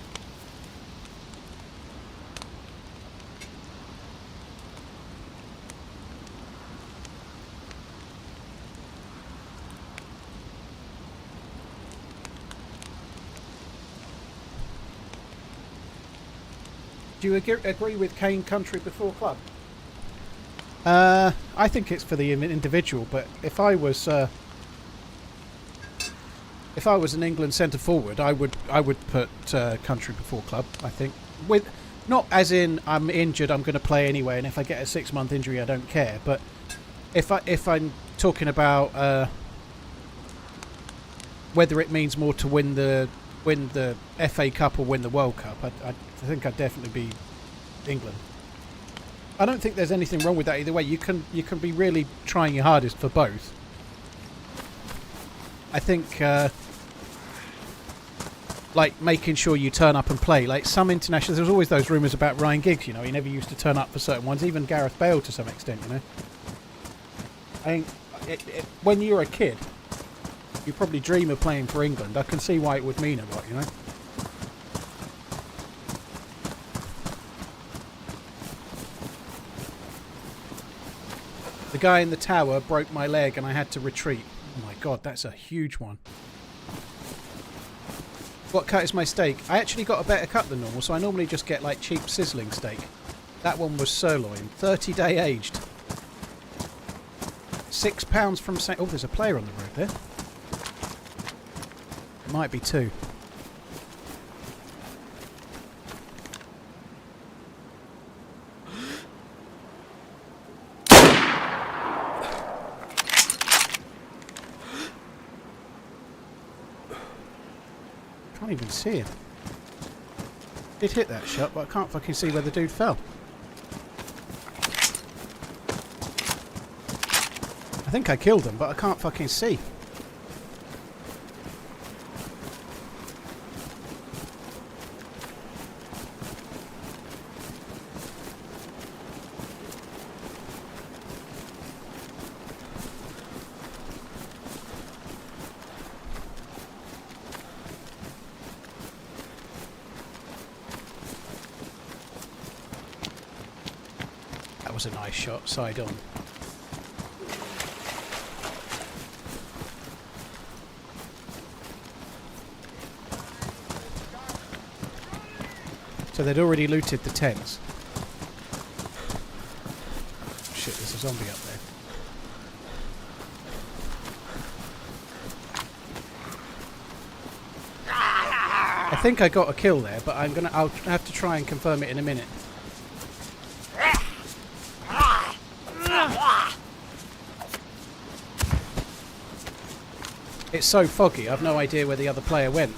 Do you agree with Kane Country Before Club? I think it's for the individual, but if I was an England centre forward, I would put Country Before Club. I think, with not as in I'm injured, I'm going to play anyway, and if I get a 6-month injury, I don't care. But if I'm talking about whether it means more to win the FA Cup or win the World Cup, I think I'd definitely be England. I don't think there's anything wrong with that either way. You can be really trying your hardest for both. I think like making sure you turn up and play. Like some internationals, there's always those rumours about Ryan Giggs. You know, he never used to turn up for certain ones. Even Gareth Bale to some extent. You know, I think when you're a kid, you probably dream of playing for England. I can see why it would mean a lot. You know. The guy in the tower broke my leg and I had to retreat. Oh my god, that's a huge one. What cut is my steak? I actually got a better cut than normal, so I normally just get like cheap sizzling steak. That one was sirloin, 30-day aged. £6 from St. Oh, there's a player on the road there. It might be two. Can't even see him. Did hit that shot, but I can't fucking see where the dude fell. I think I killed him, but I can't fucking see. That was a nice shot, side on. So they'd already looted the tents. Shit, there's a zombie up there. I think I got a kill there, but I'll have to try and confirm it in a minute. It's so foggy, I've no idea where the other player went.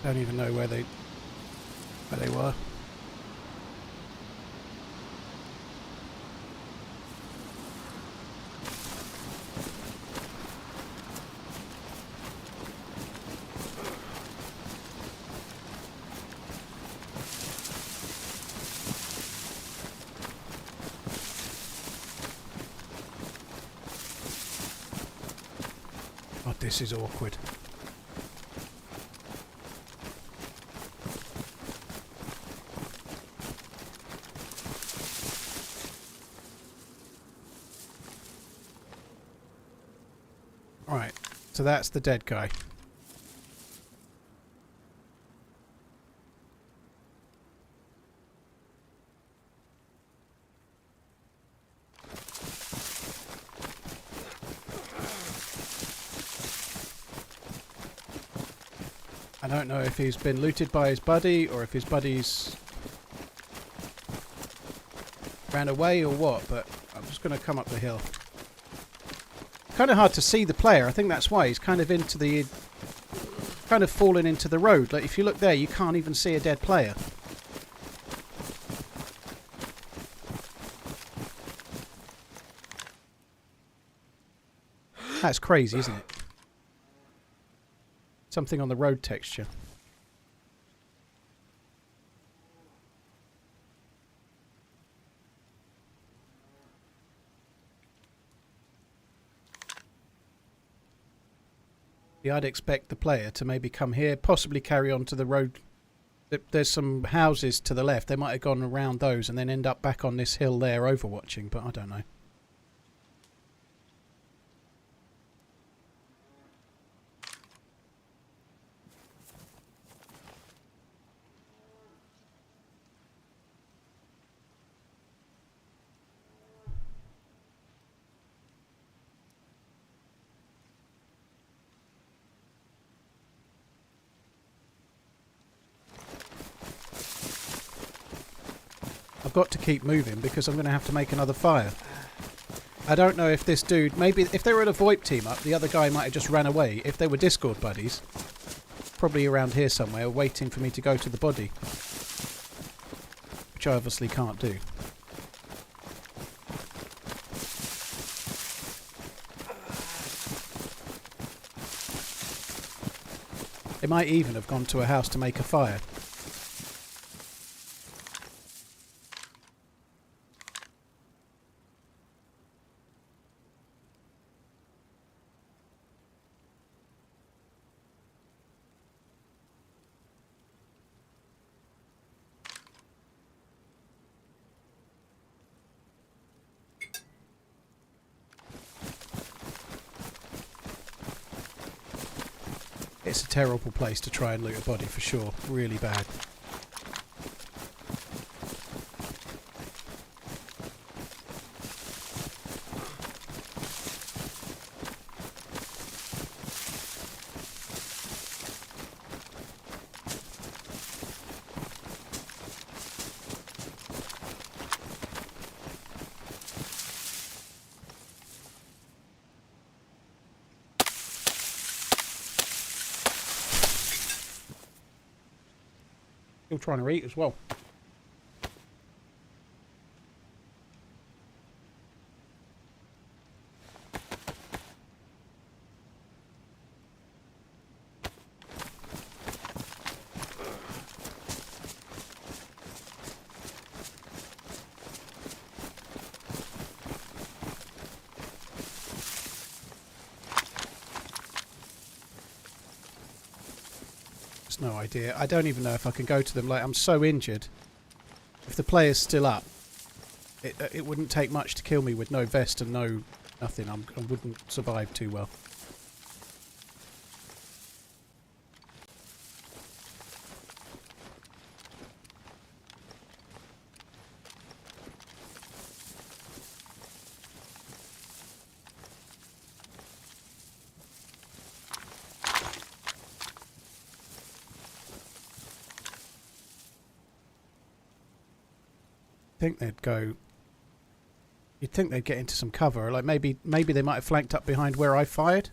Don't even know where they were. God, this is awkward. Right, so that's the dead guy. I don't know if he's been looted by his buddy or if his buddies ran away or what, but I'm just going to come up the hill. Kind of hard to see the player. I think that's why he's kind of fallen into the road. Like if you look there, you can't even see a dead player. That's crazy, isn't it? Something on the road texture. Yeah, I'd expect the player to maybe come here, possibly carry on to the road. There's some houses to the left. They might have gone around those and then end up back on this hill there overwatching, but I don't know. got to keep moving because I'm going to have to make another fire. I don't know if this dude... Maybe if they were at a VoIP team up, the other guy might have just ran away. If they were Discord buddies, probably around here somewhere, waiting for me to go to the body. Which I obviously can't do. They might even have gone to a house to make a fire. It's a terrible place to try and loot a body for sure. Really bad. Still trying to eat as well. No idea. I don't even know if I can go to them. Like, I'm so injured. If the player's still up, it wouldn't take much to kill me with no vest and no nothing. I wouldn't survive too well. Think they'd go. You'd think they'd get into some cover, like maybe they might have flanked up behind where I fired.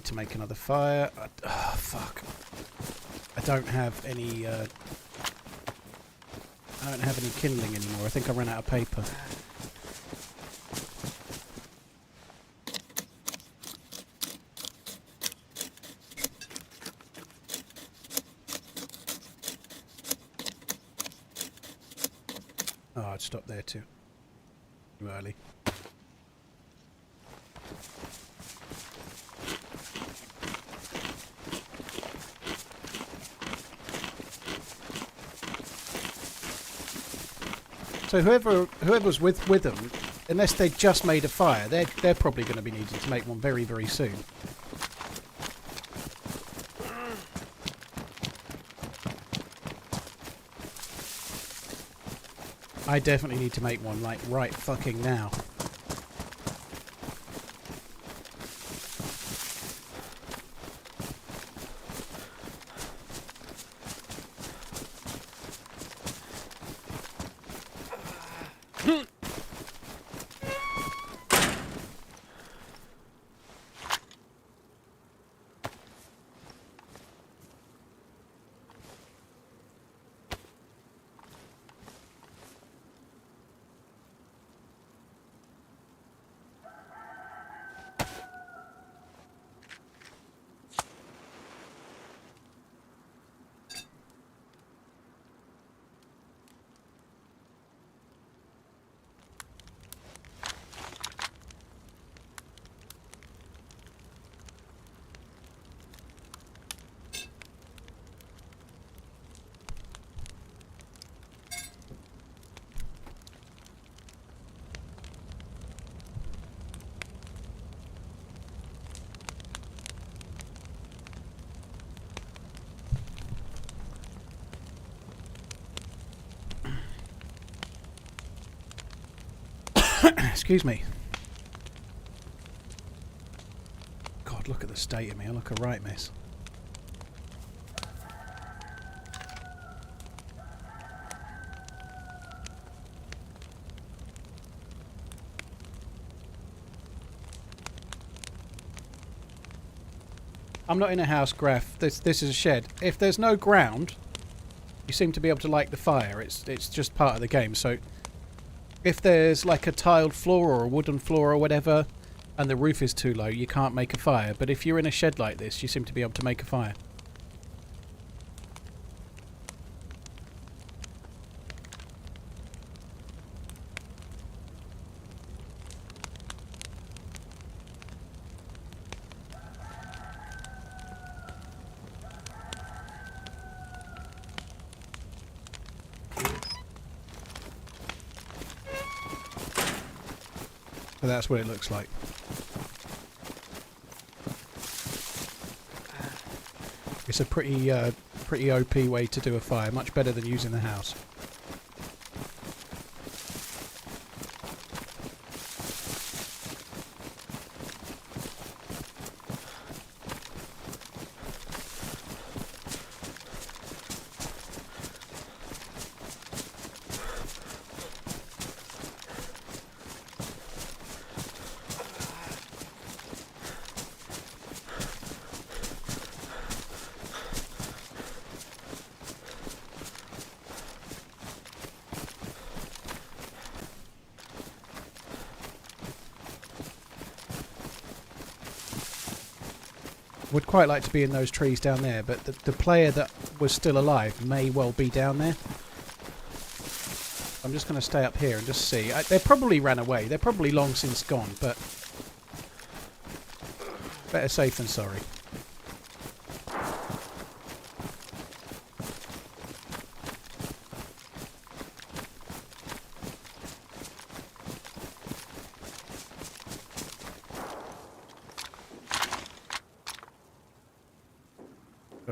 To make another fire. Oh, fuck. I don't have any kindling anymore. I think I ran out of paper. Oh, I'd stop there too early. So whoever's with them, unless they just made a fire, they're probably going to be needing to make one very, very soon. I definitely need to make one, like, right fucking now. Excuse me. God, look at the state of me. I look a right mess. I'm not in a house, Graph. This is a shed. If there's no ground, you seem to be able to light the fire. It's just part of the game. So if there's like a tiled floor or a wooden floor or whatever, and the roof is too low, you can't make a fire. But if you're in a shed like this, you seem to be able to make a fire. So that's what it looks like. It's a pretty OP way to do a fire, much better than using the house. Would quite like to be in those trees down there, but the player that was still alive may well be down there. I'm just going to stay up here and just see. They probably ran away. They're probably long since gone, but better safe than sorry.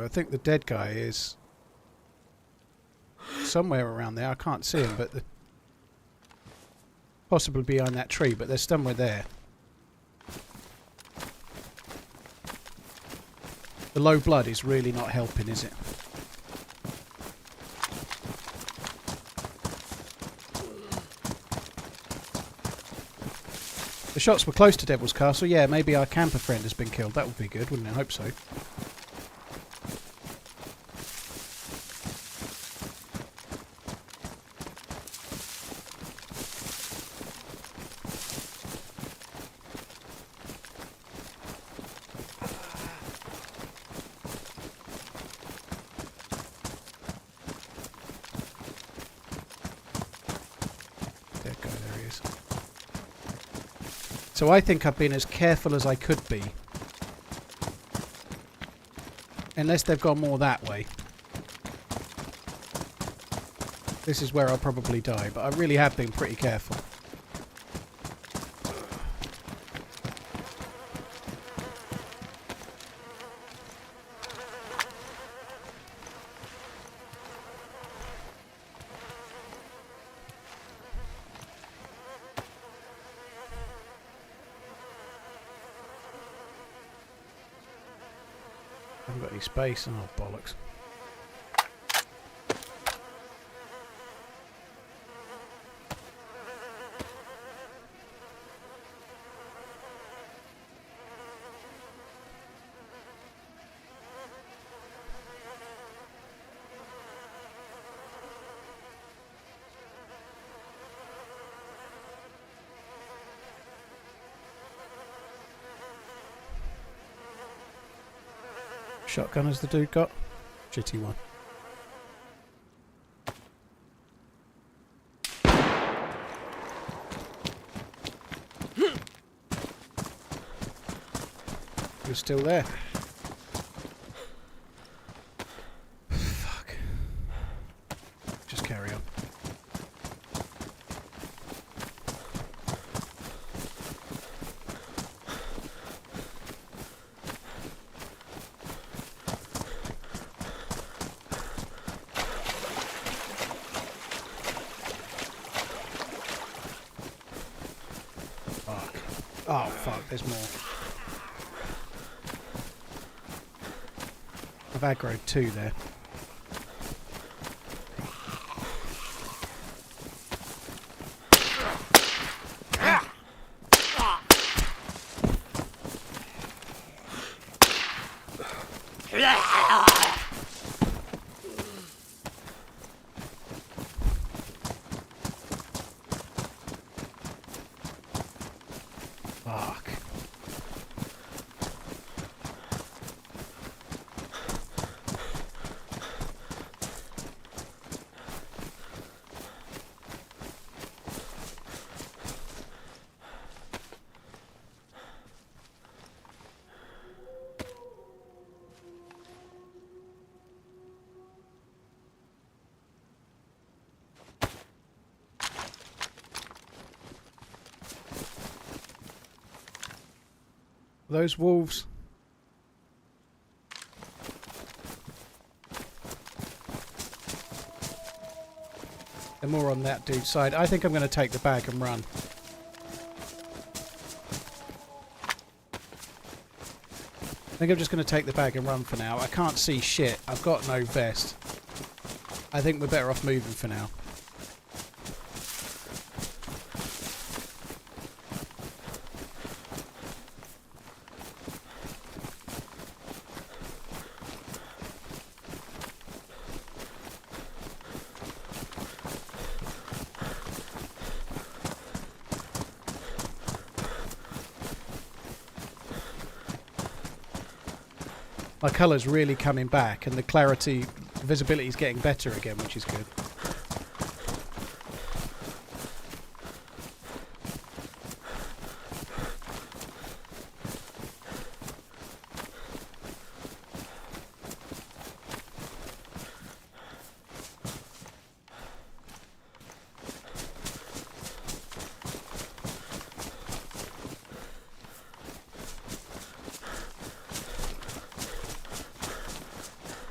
I think the dead guy is somewhere around there. I can't see him, but possibly behind that tree, but there's somewhere there. The low blood is really not helping, is it? The shots were close to Devil's Castle. Yeah, maybe our camper friend has been killed. That would be good, wouldn't it? I hope so. So I think I've been as careful as I could be. Unless they've gone more that way. This is where I'll probably die, but I really have been pretty careful. Haven't got any space. Oh, bollocks. Shotgun has the dude got? Shitty one. You're still there. Fuck. Just carry on. Oh, fuck, there's more. I've aggroed 2 there. Fuck. Those wolves. They're more on that dude's side. I think I'm going to take the bag and run. I think I'm just going to take the bag and run for now. I can't see shit. I've got no vest. I think we're better off moving for now. My colour's really coming back and the clarity, visibility is getting better again, which is good.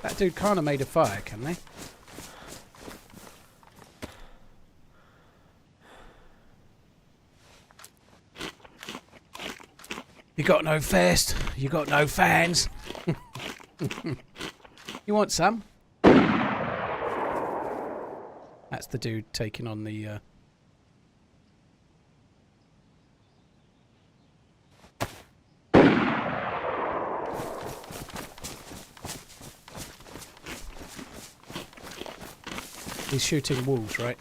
That dude kind of made a fire, can they? You got no vest. You got no fans. You want some? That's the dude taking on the... He's shooting wolves, right?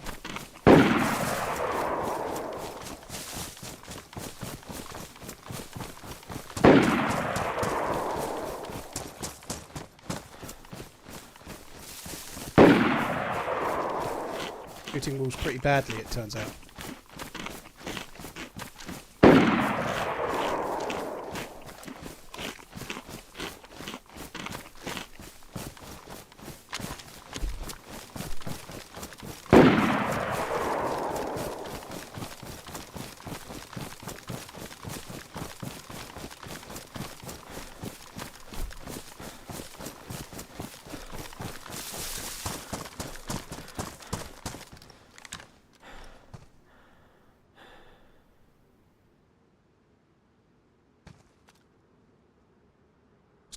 Shooting wolves pretty badly, it turns out.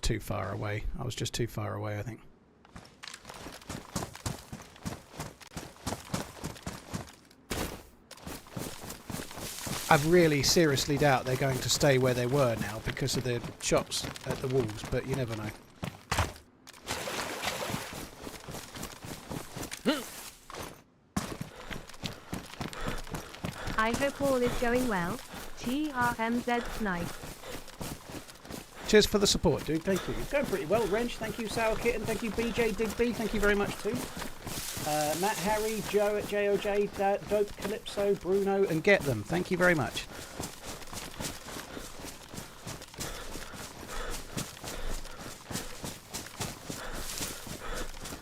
Too far away. I was just too far away, I think. I really seriously doubt they're going to stay where they were now because of the shots at the walls, but you never know. I hope all is going well. TRMZ Snipe. Cheers for the support, dude. Thank you. It's going pretty well, Wrench. Thank you, Sour Kitten. Thank you, BJ Digby. Thank you very much, too. Matt, Harry, Joe at JOJ, Dope, Calypso, Bruno, and Get Them. Thank you very much.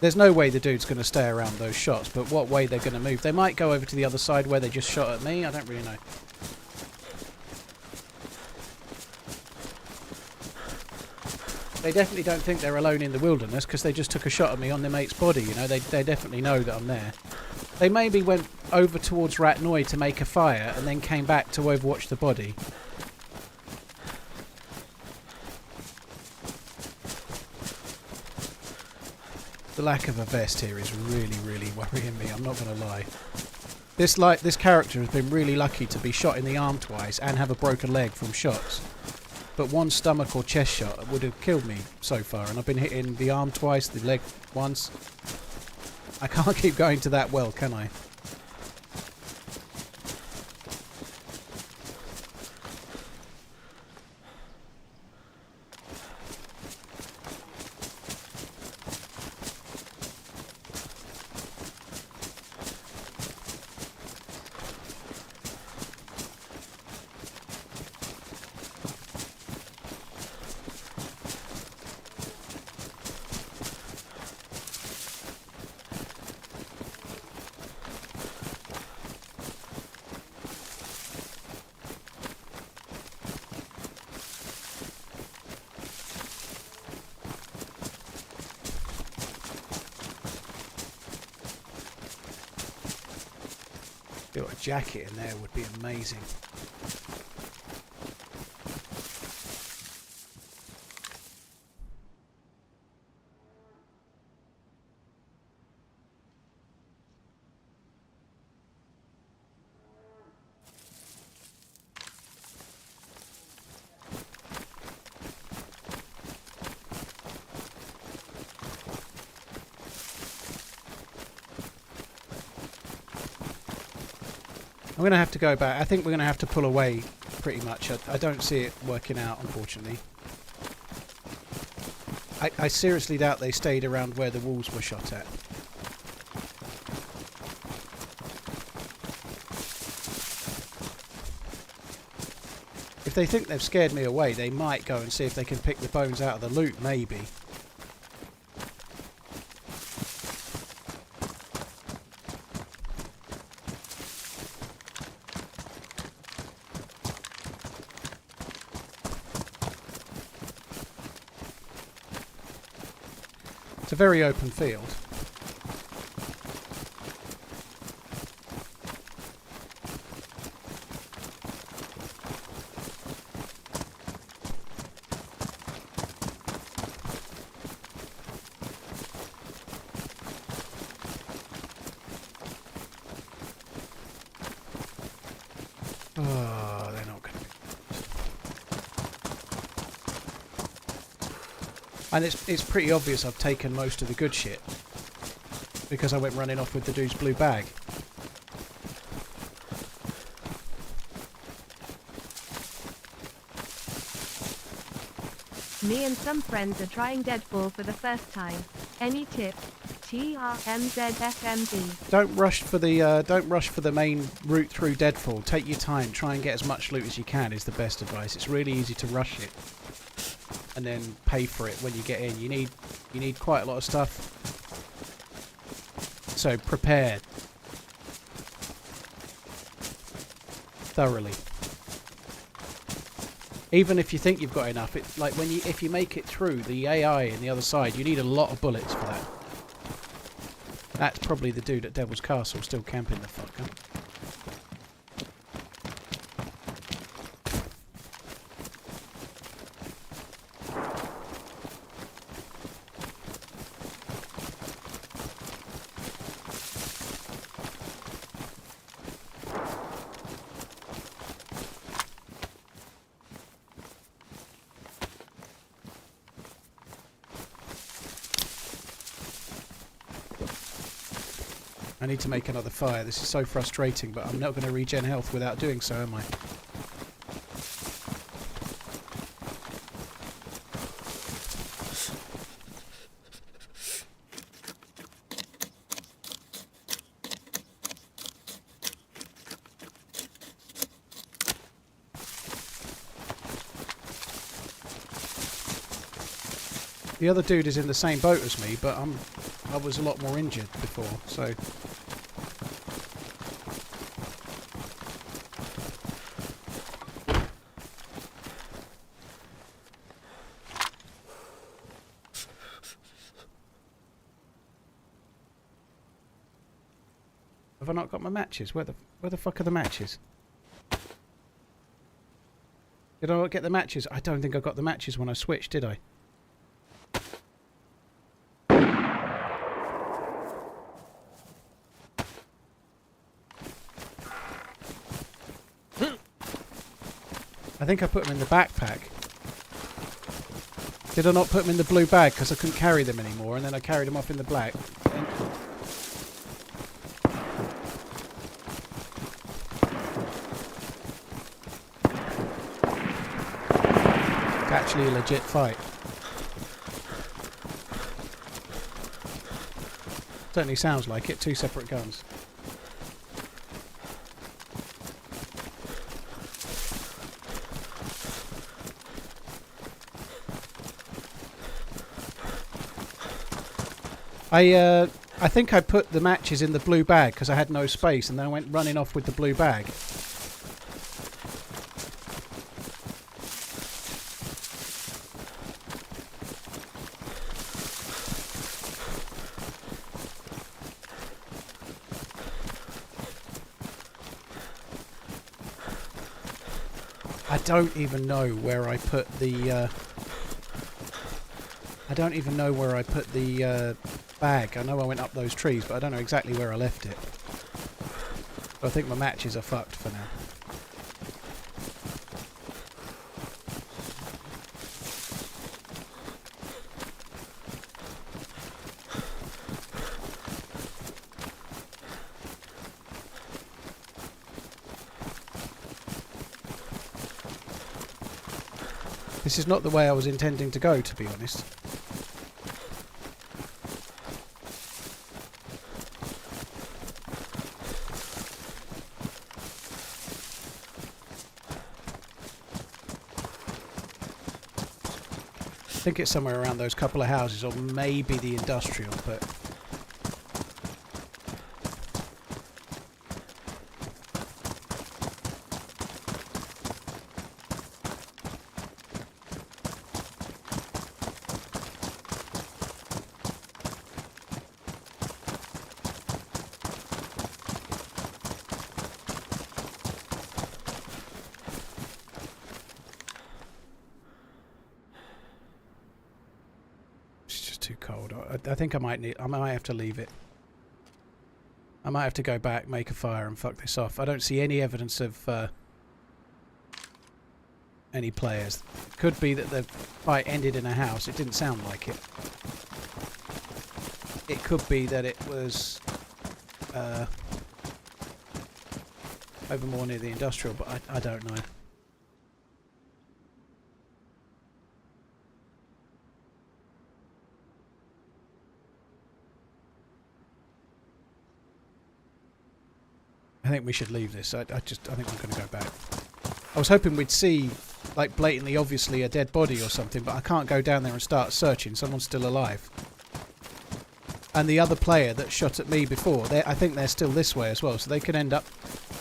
There's no way the dude's going to stay around those shots, but what way they're going to move. They might go over to the other side where they just shot at me. I don't really know. They definitely don't think they're alone in the wilderness because they just took a shot at me on their mate's body, you know. They definitely know that I'm there. They maybe went over towards Ratnoy to make a fire and then came back to overwatch the body. The lack of a vest here is really, really worrying me. I'm not going to lie. This character has been really lucky to be shot in the arm twice and have a broken leg from shots. But one stomach or chest shot would have killed me so far, and I've been hitting the arm twice, the leg once. I can't keep going to that well, can I? A jacket in there would be amazing. I'm going to have to go back. I think we're going to have to pull away pretty much. I don't see it working out, unfortunately. I seriously doubt they stayed around where the walls were shot at. If they think they've scared me away, they might go and see if they can pick the bones out of the loot, maybe. It's a very open field. Oh, they're not going to be. And it's pretty obvious I've taken most of the good shit because I went running off with the dude's blue bag. Me and some friends are trying Deadfall for the first time. Any tips? TRMZ FMZ. Don't rush for the main route through Deadfall. Take your time. Try and get as much loot as you can is the best advice. It's really easy to rush it and then pay for it when you get in. You need quite a lot of stuff. So prepare thoroughly. Even if you think you've got enough, it's like if you make it through the AI on the other side, you need a lot of bullets for that. That's probably the dude at Devil's Castle still camping the fucker. I need to make another fire. This is so frustrating, but I'm not going to regen health without doing so, am I? The other dude is in the same boat as me, but I was a lot more injured before, so... Have I not got my matches? Where the fuck are the matches? Did I not get the matches? I don't think I got the matches when I switched, did I? I think I put them in the backpack. Did I not put them in the blue bag because I couldn't carry them anymore, and then I carried them off in the black? It's actually a legit fight. Certainly sounds like it. 2 separate guns. I think I put the matches in the blue bag because I had no space, and then I went running off with the blue bag. I don't even know where I put the bag. I know I went up those trees, but I don't know exactly where I left it. So I think my matches are fucked for now. This is not the way I was intending to go, to be honest. I think it's somewhere around those couple of houses, or maybe the industrial, but... too cold. I think I might have to leave it. I might have to go back, make a fire and fuck this off. I don't see any evidence of any players. Could be that the fight ended in a house. It didn't sound like it. It could be that it was over more near the industrial, but I don't know. I think we should leave this. I think I'm going to go back. I was hoping we'd see, like, blatantly, obviously, a dead body or something, but I can't go down there and start searching. Someone's still alive. And the other player that shot at me before, I think they're still this way as well, so they could end up...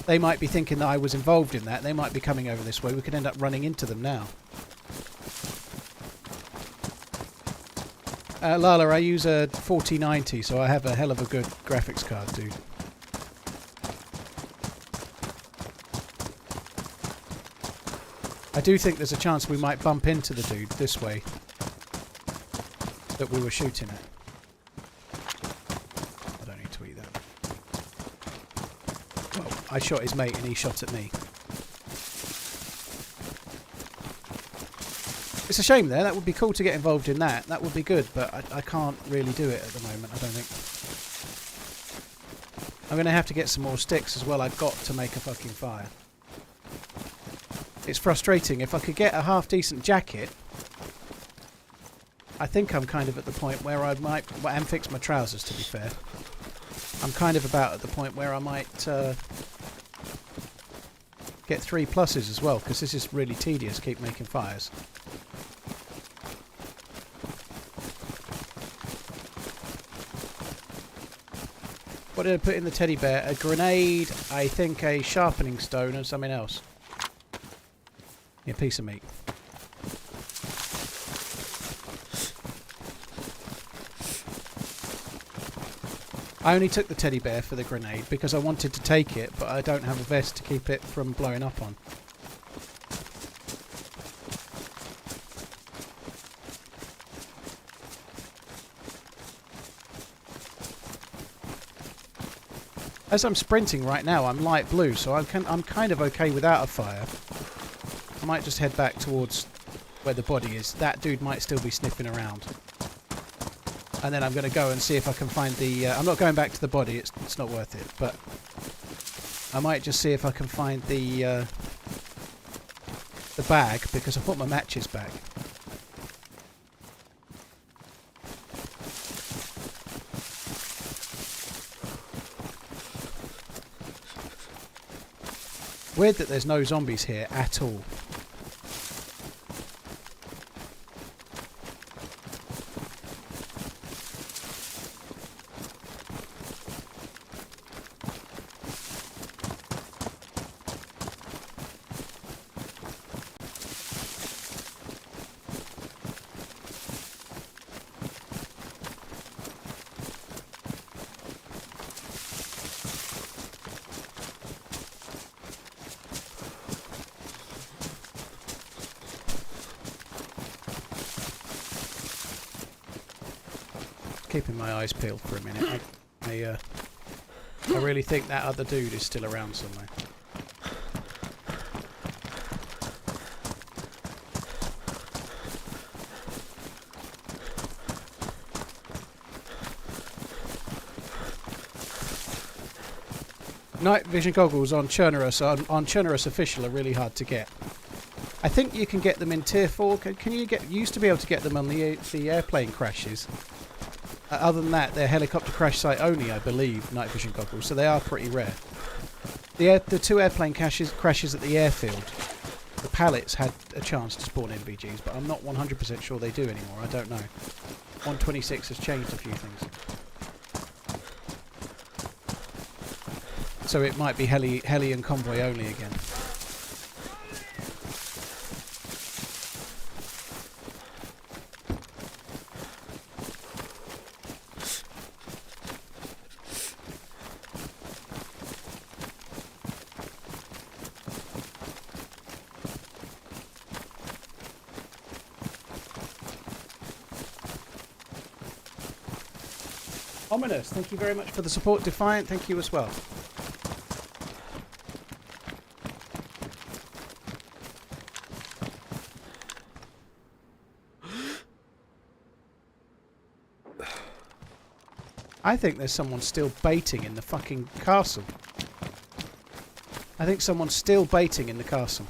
They might be thinking that I was involved in that. They might be coming over this way. We could end up running into them now. Lala, I use a 4090, so I have a hell of a good graphics card, dude. I do think there's a chance we might bump into the dude this way that we were shooting at. I don't need to eat that. Well, I shot his mate and he shot at me. It's a shame there. That would be cool to get involved in that. That would be good, but I can't really do it at the moment, I don't think. I'm going to have to get some more sticks as well. I've got to make a fucking fire. It's frustrating. If I could get a half-decent jacket, I think I'm kind of at the point where I might... Well, and fix my trousers, to be fair. I'm kind of about at the point where I might get 3 pluses as well, because this is really tedious, keep making fires. What did I put in the teddy bear? A grenade, I think a sharpening stone, and something else. Yeah, piece of meat. I only took the teddy bear for the grenade because I wanted to take it, but I don't have a vest to keep it from blowing up on. As I'm sprinting right now, I'm light blue, so I'm kind of okay without a fire. I might just head back towards where the body is. That dude might still be sniffing around. And then I'm going to go and see if I can find the... I'm not going back to the body, it's not worth it. But I might just see if I can find the bag, because I want my matches back. Weird that there's no zombies here at all. Keeping my eyes peeled for a minute. I really think that other dude is still around somewhere. Night vision goggles on Chernarus on Chernarus official are really hard to get. I think you can get them in tier 4. Can you get? You used to be able to get them on the airplane crashes. Other than that, they're helicopter crash site only, I believe, night vision goggles, so they are pretty rare. The 2 airplane crashes at the airfield, the pallets had a chance to spawn NVGs, but I'm not 100% sure they do anymore, I don't know. 126 has changed a few things. So it might be heli and convoy only again. Ominous, thank you very much for the support. Defiant, thank you as well. I think there's someone still baiting in the fucking castle. I think someone's still baiting in the castle.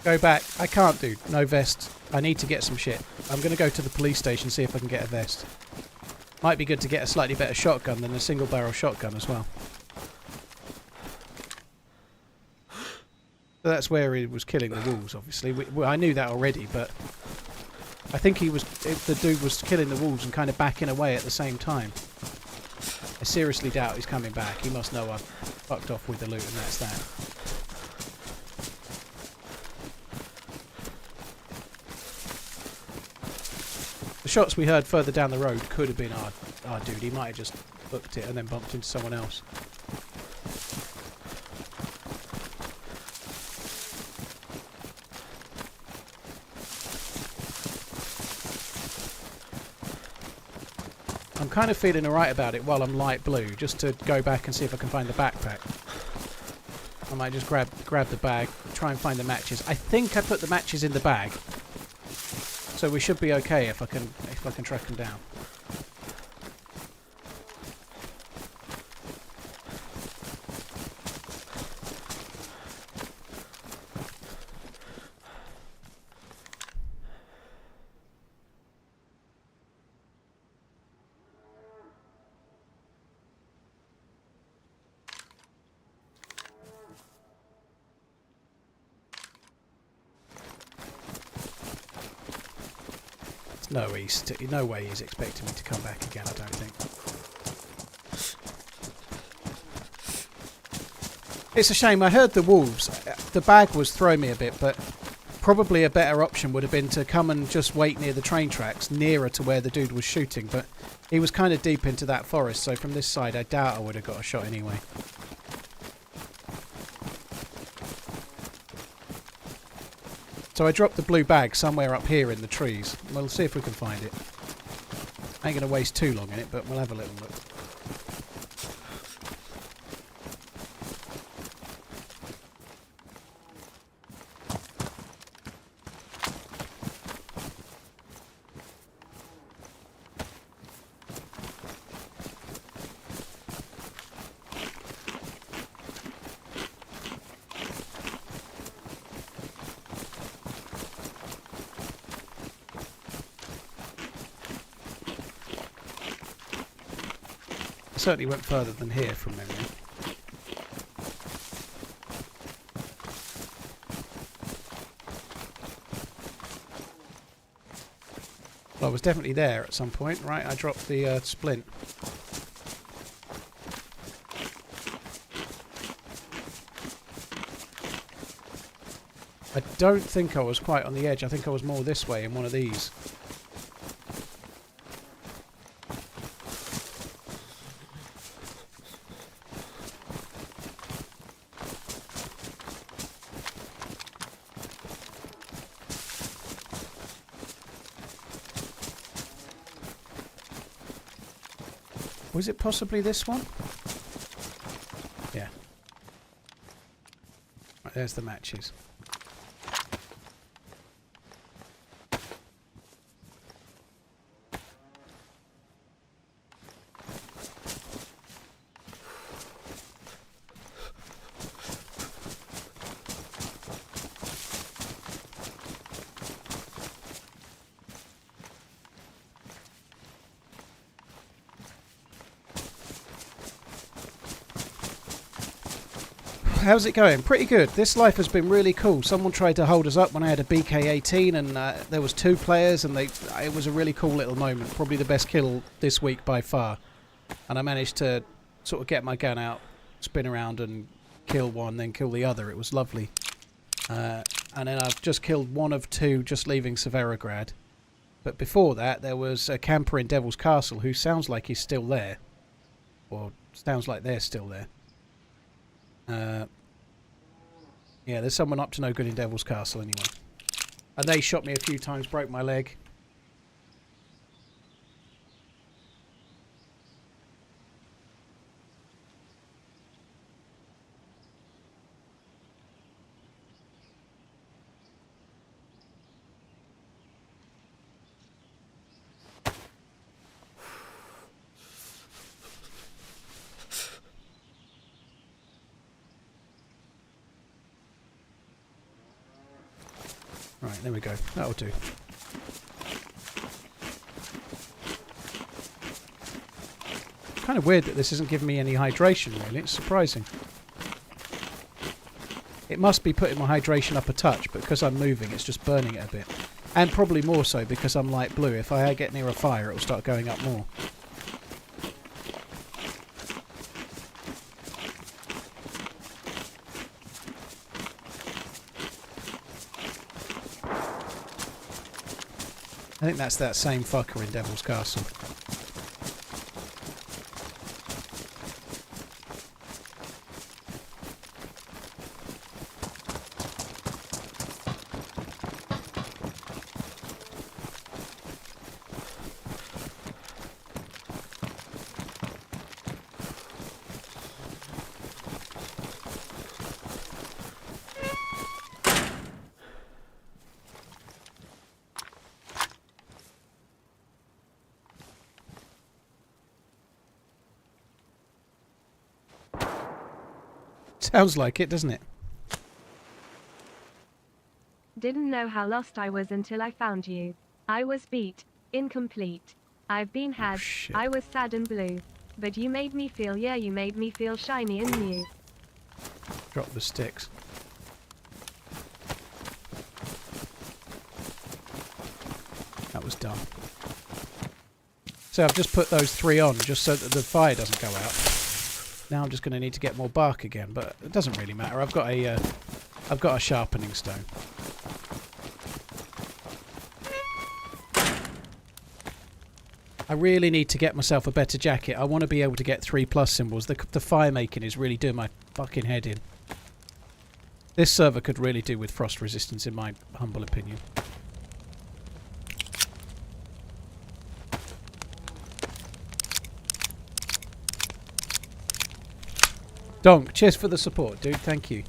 Go back. I can't, dude. No vest. I need to get some shit. I'm going to go to the police station, see if I can get a vest. Might be good to get a slightly better shotgun than a single barrel shotgun as well. So that's where he was killing the wolves, obviously. I knew that already, but I think the dude was killing the wolves and kind of backing away at the same time. I seriously doubt he's coming back. He must know I've fucked off with the loot, and that's that. The shots we heard further down the road could have been our dude. He might have just booked it and then bumped into someone else. I'm kind of feeling alright about it while I'm light blue, just to go back and see if I can find the backpack. I might just grab the bag, try and find the matches. I think I put the matches in the bag. So we should be okay if I can track them down. No way he's expecting me to come back again, I don't think. It's a shame. I heard the wolves. The bag was throwing me a bit, but probably a better option would have been to come and just wait near the train tracks, nearer to where the dude was shooting. But He was kind of deep into that forest, so from this side I doubt I would have got a shot anyway. So I dropped the blue bag somewhere up here in the trees. We'll see if we can find it. I ain't going to waste too long in it, but we'll have a little look. Certainly went further than here from memory. Well, I was definitely there at some point, right? I dropped the splint. I don't think I was quite on the edge. I think I was more this way in one of these. Was it possibly this one? Yeah. Right, there's the matches. How's it going? Pretty good. This life has been really cool. Someone tried to hold us up when I had a BK-18 and there was 2 players and it was a really cool little moment. Probably the best kill this week by far. And I managed to sort of get my gun out, spin around and kill one, then kill the other. It was lovely. And then I've just killed 1 of 2 just leaving Severograd. But before that there was a camper in Devil's Castle who sounds like he's still there. Or sounds like they're still there. Yeah, there's someone up to no good in Devil's Castle anyway. And they shot me a few times, broke my leg. Right, there we go. That'll do. Kind of weird that this isn't giving me any hydration, really. It's surprising. It must be putting my hydration up a touch, but because I'm moving, it's just burning it a bit. And probably more so because I'm light blue. If I get near a fire, it will start going up more. I think that's that same fucker in Devil's Castle. Sounds like it, doesn't it? Didn't know how lost I was until I found you. I was beat. Incomplete. I've been had. Shit. I was sad and blue. But you made me feel, yeah, you made me feel shiny and new. Drop the sticks. That was dumb. So I've just put those 3 on just so that the fire doesn't go out. Now I'm just going to need to get more bark again, but it doesn't really matter. I've got a sharpening stone. I really need to get myself a better jacket. I want to be able to get 3+ symbols. The fire making is really doing my fucking head in. This server could really do with frost resistance in my humble opinion. Donk, cheers for the support, dude. Thank you.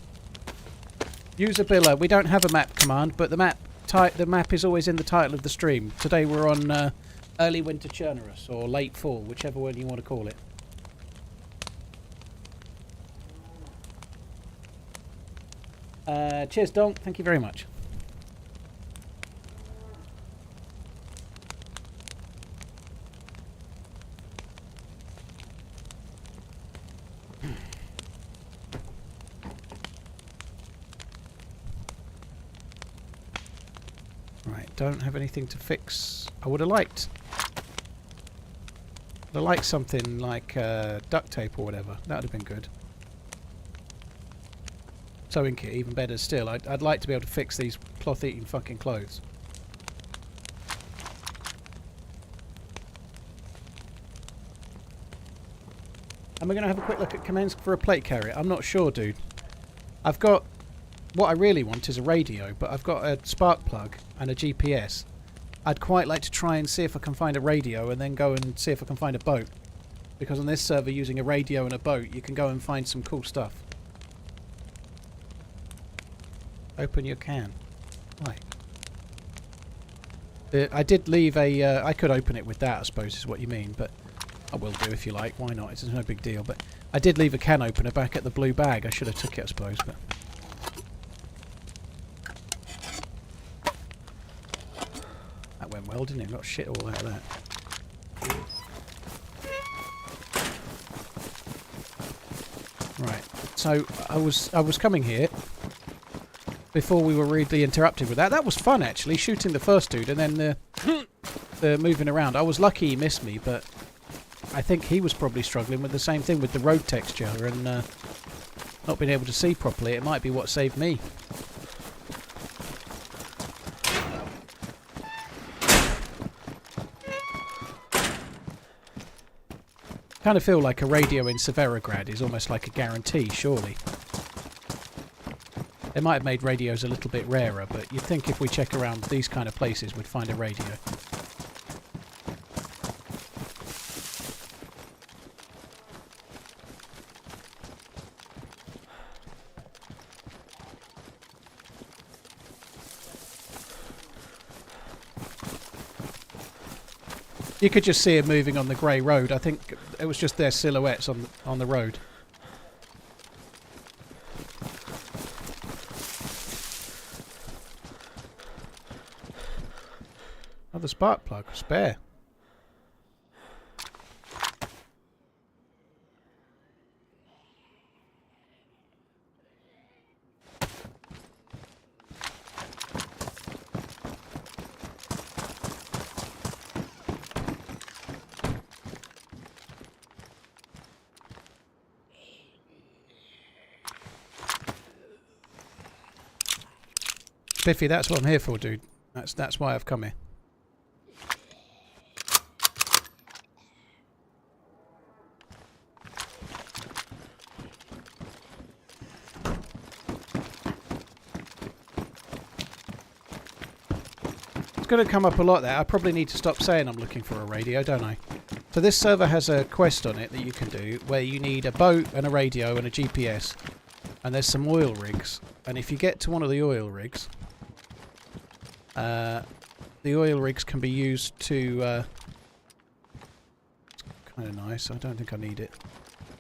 Usabilla, we don't have a map command, but the map is always in the title of the stream. Today we're on early winter Chernarus, or late fall, whichever one you want to call it. Cheers, Donk. Thank you very much. Right, don't have anything to fix. I would have liked... something like duct tape or whatever. That would have been good. Sewing kit, even better still. I'd like to be able to fix these cloth-eating fucking clothes. Am I going to have a quick look at commands for a plate carrier? I'm not sure, dude. I've got... What I really want is a radio, but I've got a spark plug and a GPS. I'd quite like to try and see if I can find a radio and then go and see if I can find a boat. Because on this server, using a radio and a boat, you can go and find some cool stuff. Open your can. Why? I did leave a... I could open it with that, I suppose, is what you mean, but I will do if you like. Why not? It's no big deal, but I did leave a can opener back at the blue bag. I should have took it, I suppose, but... That went well, didn't it? Got shit all out of that. Right, so I was coming here before we were rudely interrupted with that. That was fun, actually, shooting the first dude and then the moving around. I was lucky he missed me, but I think he was probably struggling with the same thing with the road texture and not being able to see properly. It might be what saved me. I kind of feel like a radio in Severograd is almost like a guarantee, surely. They might have made radios a little bit rarer, but you'd think if we check around these kind of places we'd find a radio. You could just see them moving on the grey road. I think it was just their silhouettes on the road. Oh, the spark plug. Spare. Biffy, that's what I'm here for, dude. That's why I've come here. It's going to come up a lot there. I probably need to stop saying I'm looking for a radio, don't I? So this server has a quest on it that you can do where you need a boat and a radio and a GPS. And there's some oil rigs. And if you get to one of the oil rigs... the oil rigs can be used to... it's kind of nice. I don't think I need it.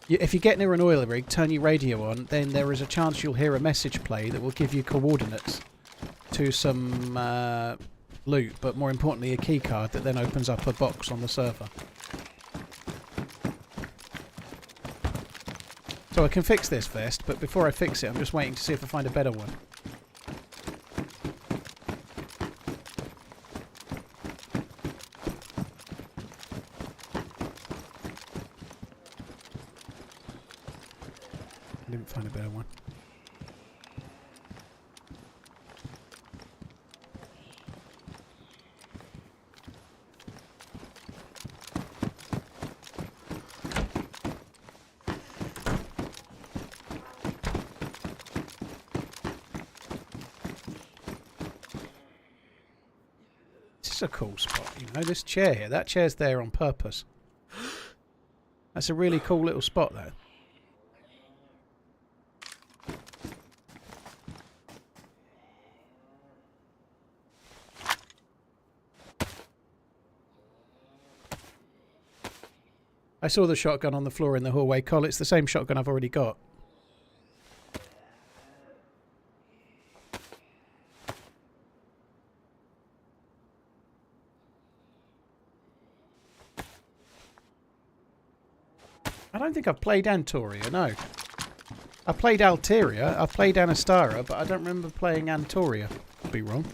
If you get near an oil rig, turn your radio on, then there is a chance you'll hear a message play that will give you coordinates to some loot, but more importantly a key card that then opens up a box on the server. So I can fix this vest, but before I fix it I'm just waiting to see if I find a better one. I didn't find a better one. That's a cool spot, you know, this chair here. That chair's there on purpose. That's a really cool little spot, though. I saw the shotgun on the floor in the hallway. Cole, it's the same shotgun I've already got. I don't think I've played Antoria, no. I played Alteria, I've played Anastara, but I don't remember playing Antoria. Could be wrong.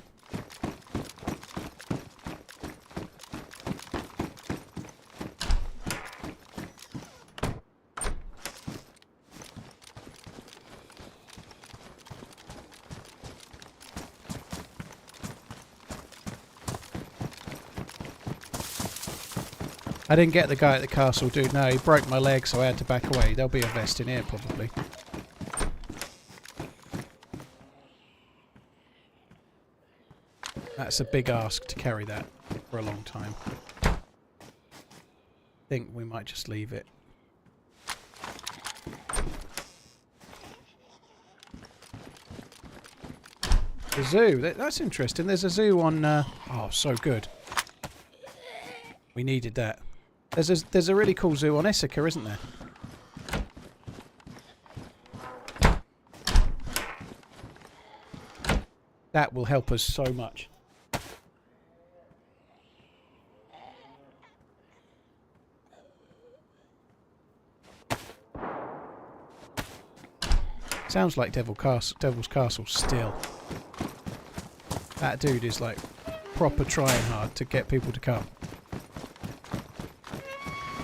I didn't get the guy at the castle, dude. No, he broke my leg, so I had to back away. There'll be a vest in here, probably. That's a big ask to carry that for a long time. I think we might just leave it. The zoo. That's interesting. There's a zoo on... oh, so good. We needed that. There's a really cool zoo on Essica, isn't there? That will help us so much. Sounds like Devil's Castle still. That dude is like proper trying hard to get people to come.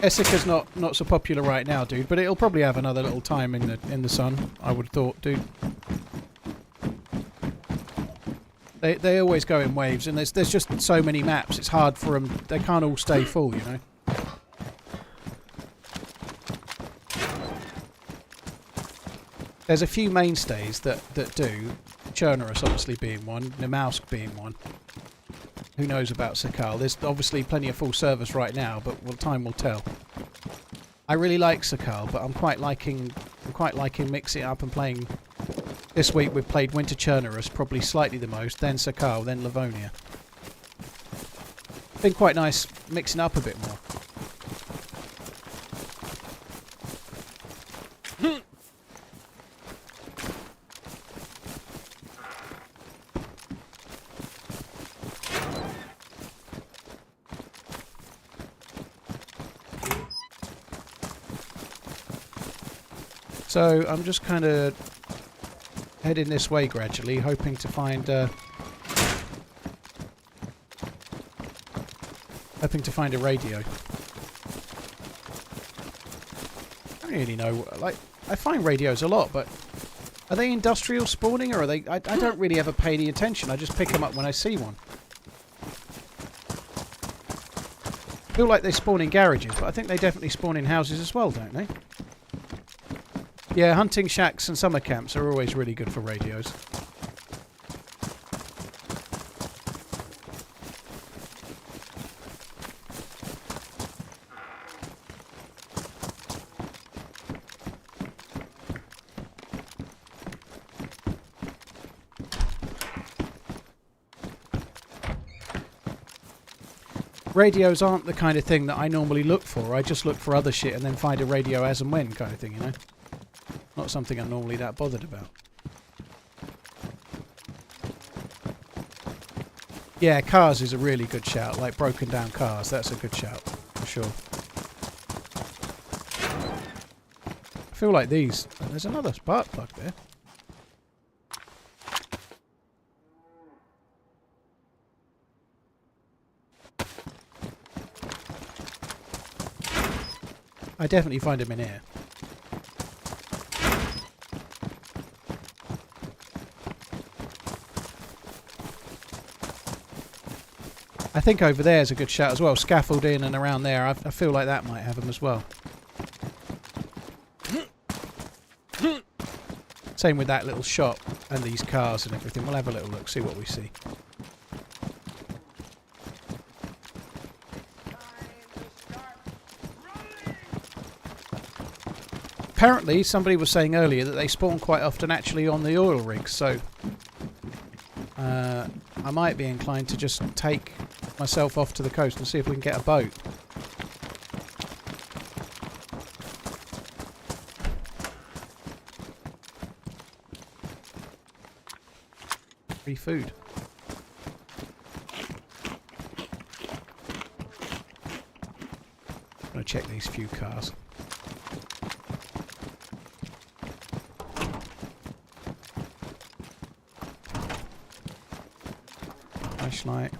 Essica's not so popular right now, dude, but it'll probably have another little time in the sun, I would have thought, dude. They always go in waves, and there's just so many maps. It's hard for them. They can't all stay full, you know. There's a few mainstays that do. Chernarus obviously being one, Nemausk being one. Who knows about Sakal? There's obviously plenty of full service right now, but time will tell. I really like Sakal, but I'm quite liking mixing it up and playing. This week we've played Winter Chernarus probably slightly the most, then Sakal, then Livonia. Been quite nice mixing up a bit more. So I'm just kind of heading this way gradually, hoping to find a radio. I don't really know. Like, I find radios a lot, but are they industrial spawning, or are they? I don't really ever pay any attention. I just pick them up when I see one. I feel like they spawn in garages, but I think they definitely spawn in houses as well, don't they? Yeah, hunting shacks and summer camps are always really good for radios. Radios aren't the kind of thing that I normally look for. I just look for other shit and then find a radio as and when kind of thing, you know? Not something I'm normally that bothered about. Yeah, cars is a really good shout. Like broken down cars, that's a good shout for sure. I feel like these. There's another spark plug there. I definitely find them in here. I think over there is a good shout as well. Scaffold in and around there. I feel like that might have them as well. Same with that little shop and these cars and everything. We'll have a little look, see what we see. apparently, somebody was saying earlier that they spawn quite often actually on the oil rigs, so I might be inclined to just take myself off to the coast and see if we can get a boat. Free food. I'm going to check these few cars. Flashlight.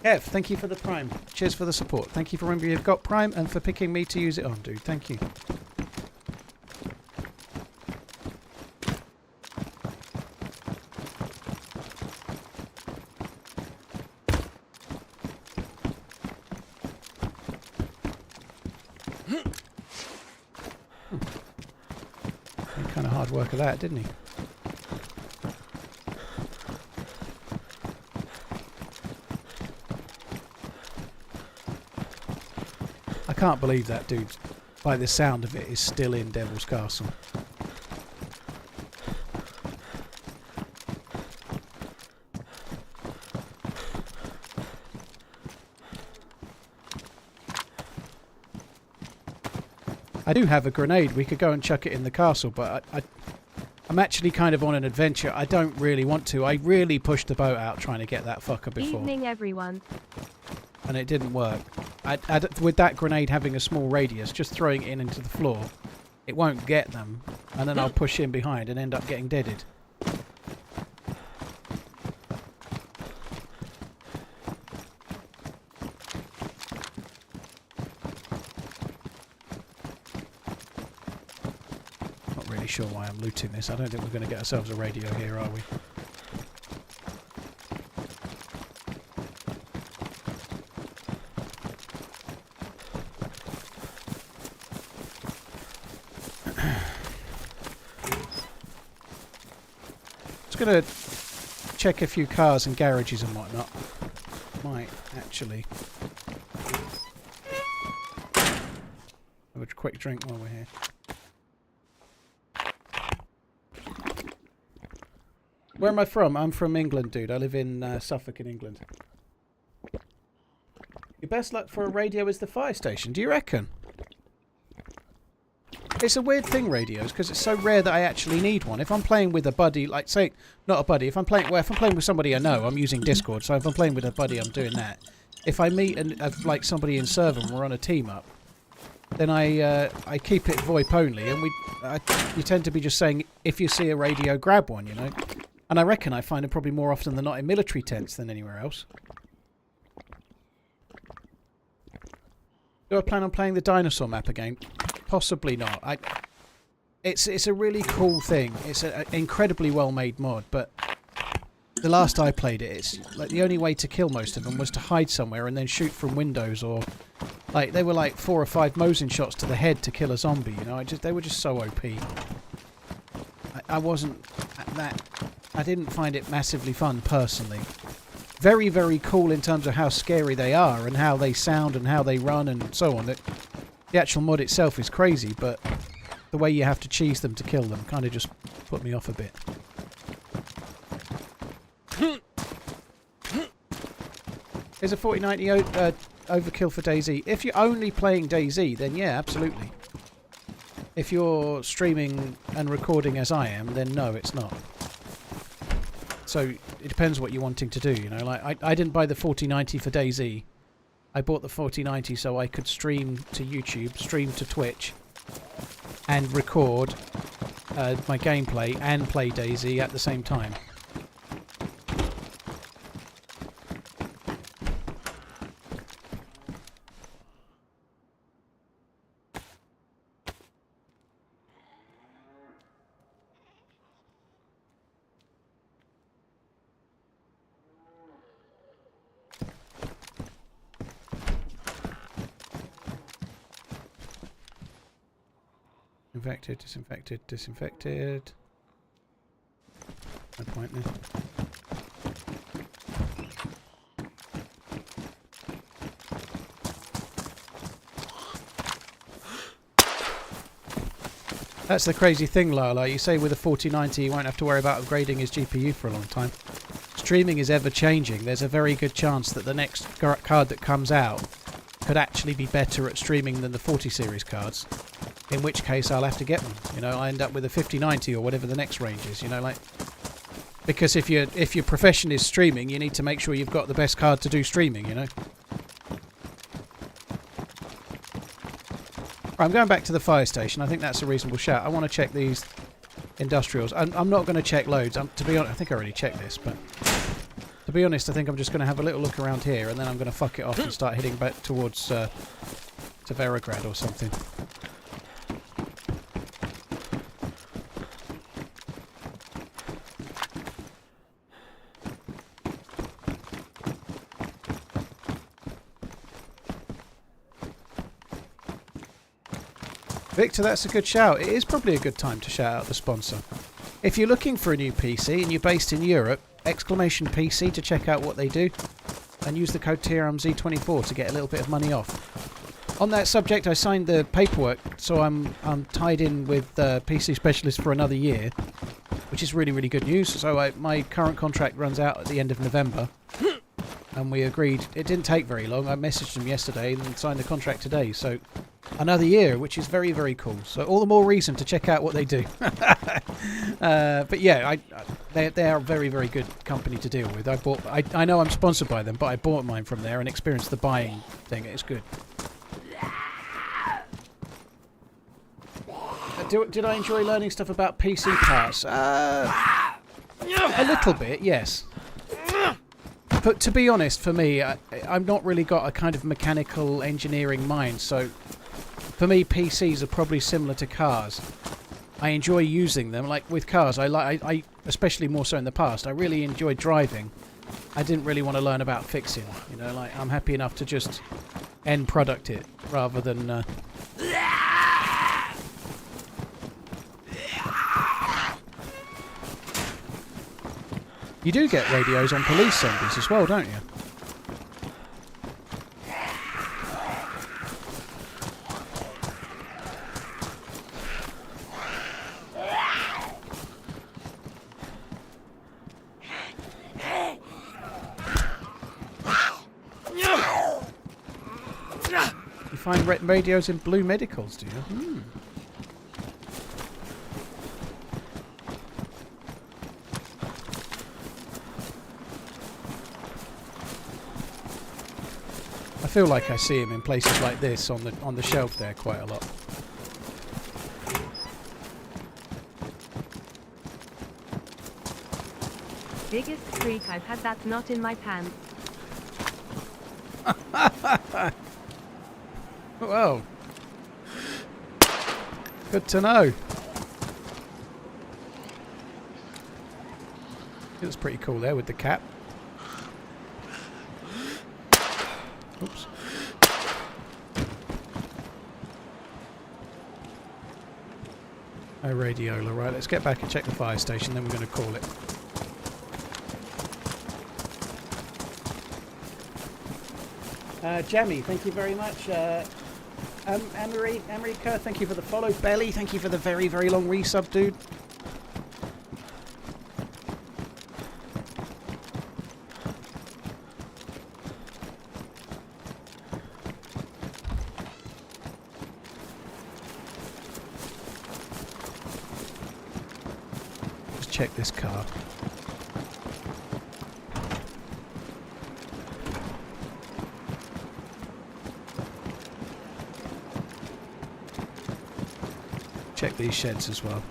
Kev, thank you for the Prime. Cheers for the support. Thank you for remembering you've got Prime and for picking me to use it on, dude. Thank you. Kind of hard work of that, didn't he? I can't believe that dude, by the sound of it, is still in Devil's Castle. I do have a grenade. We could go and chuck it in the castle, but I'm actually kind of on an adventure. I don't really want to. I really pushed the boat out trying to get that fucker before. Evening, everyone. And it didn't work. With that grenade having a small radius, just throwing it into the floor, it won't get them. And then I'll push in behind and end up getting deaded. Not really sure why I'm looting this. I don't think we're going to get ourselves a radio here, are we? Going to check a few cars and garages and whatnot. Might actually have a quick drink while we're here. Where am I from? I'm from England, dude. I live in Suffolk in England. Your best luck for a radio is the fire station. Do you reckon? It's a weird thing, radios, because it's so rare that I actually need one. If I'm playing with a buddy, like, say, not a buddy, if I'm playing with somebody I know, I'm using Discord, so if I'm playing with a buddy, I'm doing that. If I meet like somebody in server and we're on a team up, then I keep it VoIP only, and you tend to be just saying, if you see a radio, grab one, you know? And I reckon I find it probably more often than not in military tents than anywhere else. Do I plan on playing the dinosaur map again? Possibly not. It's a really cool thing. It's an incredibly well-made mod, but the last I played it, it's like the only way to kill most of them was to hide somewhere and then shoot from windows, or like they were like 4 or 5 Mosin shots to the head to kill a zombie. You know, they were just so OP. I wasn't that. I didn't find it massively fun personally. Very, very cool in terms of how scary they are and how they sound and how they run and so on. The actual mod itself is crazy, but the way you have to cheese them to kill them kind of just put me off a bit. Is a 4090 overkill for DayZ? If you're only playing DayZ, then yeah, absolutely. If you're streaming and recording as I am, then no, it's not. So it depends what you're wanting to do, you know. Like I didn't buy the 4090 for DayZ. I bought the 4090 so I could stream to YouTube, stream to Twitch, and record my gameplay and play DayZ at the same time. Disinfected, disinfected, disinfected. No point there. That's the crazy thing, Lala. You say with a 4090 you won't have to worry about upgrading his GPU for a long time. Streaming is ever changing. There's a very good chance that the next card that comes out could actually be better at streaming than the 40 series cards. In which case I'll have to get one. You know, I end up with a 5090 or whatever the next range is, you know, like, because if your profession is streaming, you need to make sure you've got the best card to do streaming, you know. Right, I'm going back to the fire station. I think that's a reasonable shout. I want to check these industrials. I'm not going to check loads. To be honest, I think I already checked this, but to be honest, I think I'm just going to have a little look around here, and then I'm going to fuck it off and start heading back towards Tverograd or something. Victor, that's a good shout. It is probably a good time to shout out the sponsor. If you're looking for a new PC and you're based in Europe, !PC to check out what they do, and use the code TRMZ24 to get a little bit of money off. On that subject, I signed the paperwork, so I'm tied in with PC Specialist for another year, which is really, really good news. So my current contract runs out at the end of November, and we agreed. It didn't take very long. I messaged them yesterday and signed the contract today, so another year, which is very, very cool. So all the more reason to check out what they do. But yeah, they are a very, very good company to deal with. I know I'm sponsored by them, but I bought mine from there and experienced the buying thing. It's good. Did I enjoy learning stuff about PC parts? A little bit, yes. But to be honest, for me, I've not really got a kind of mechanical engineering mind, so for me, PCs are probably similar to cars. I enjoy using them. Like with cars, I especially more so in the past, I really enjoyed driving. I didn't really want to learn about fixing. You know, like I'm happy enough to just end product it rather than. You do get radios on police zombies as well, don't you? You find radios in blue medicals, do you? Hmm. I feel like I see him in places like this on the shelf there quite a lot. Biggest freak I've had that's not in my pants. Well, good to know. It was pretty cool there with the cap. Oops. No radiola. Right, let's get back and check the fire station, then we're going to call it. Jammy, thank you very much. America, thank you for the follow. Belly, thank you for the very, very long resub, dude. Let's check this car. Check these sheds as well.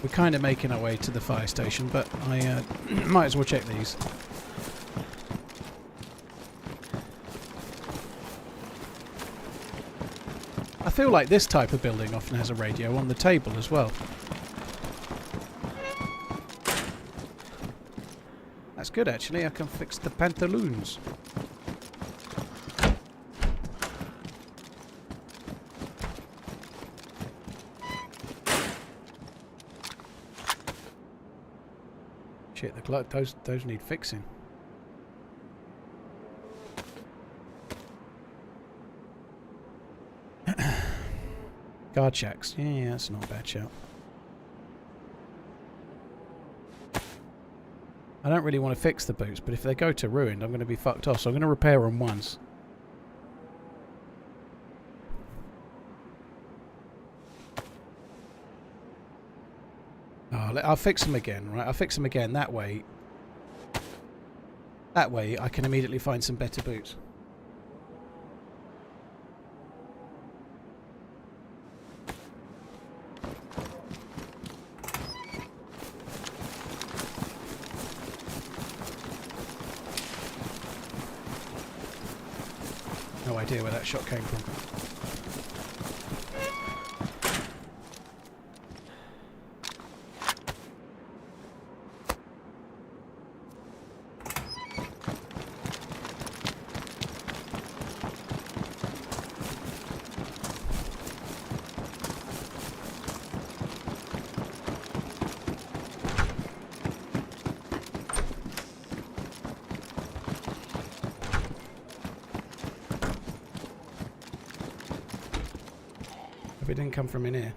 We're kind of making our way to the fire station, but I might as well check these. I feel like this type of building often has a radio on the table as well. That's good actually, I can fix the pantaloons. Shit, the glove, those need fixing. Guard shacks. Yeah, that's not a bad shout. I don't really want to fix the boots, but if they go to ruined, I'm going to be fucked off. So I'm going to repair them once. Oh, I'll fix them again, right? I'll fix them again that way. That way I can immediately find some better boots. No idea where that shot came from. It didn't come from in here.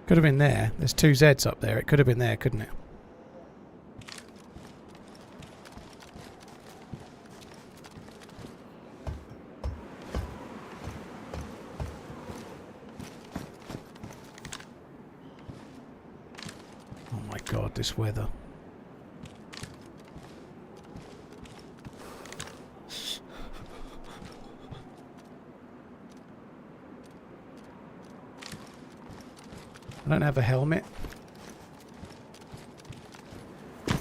Could have been there. There's two Zs up there. It could have been there, couldn't it? Oh my god, this weather. I don't have a helmet. So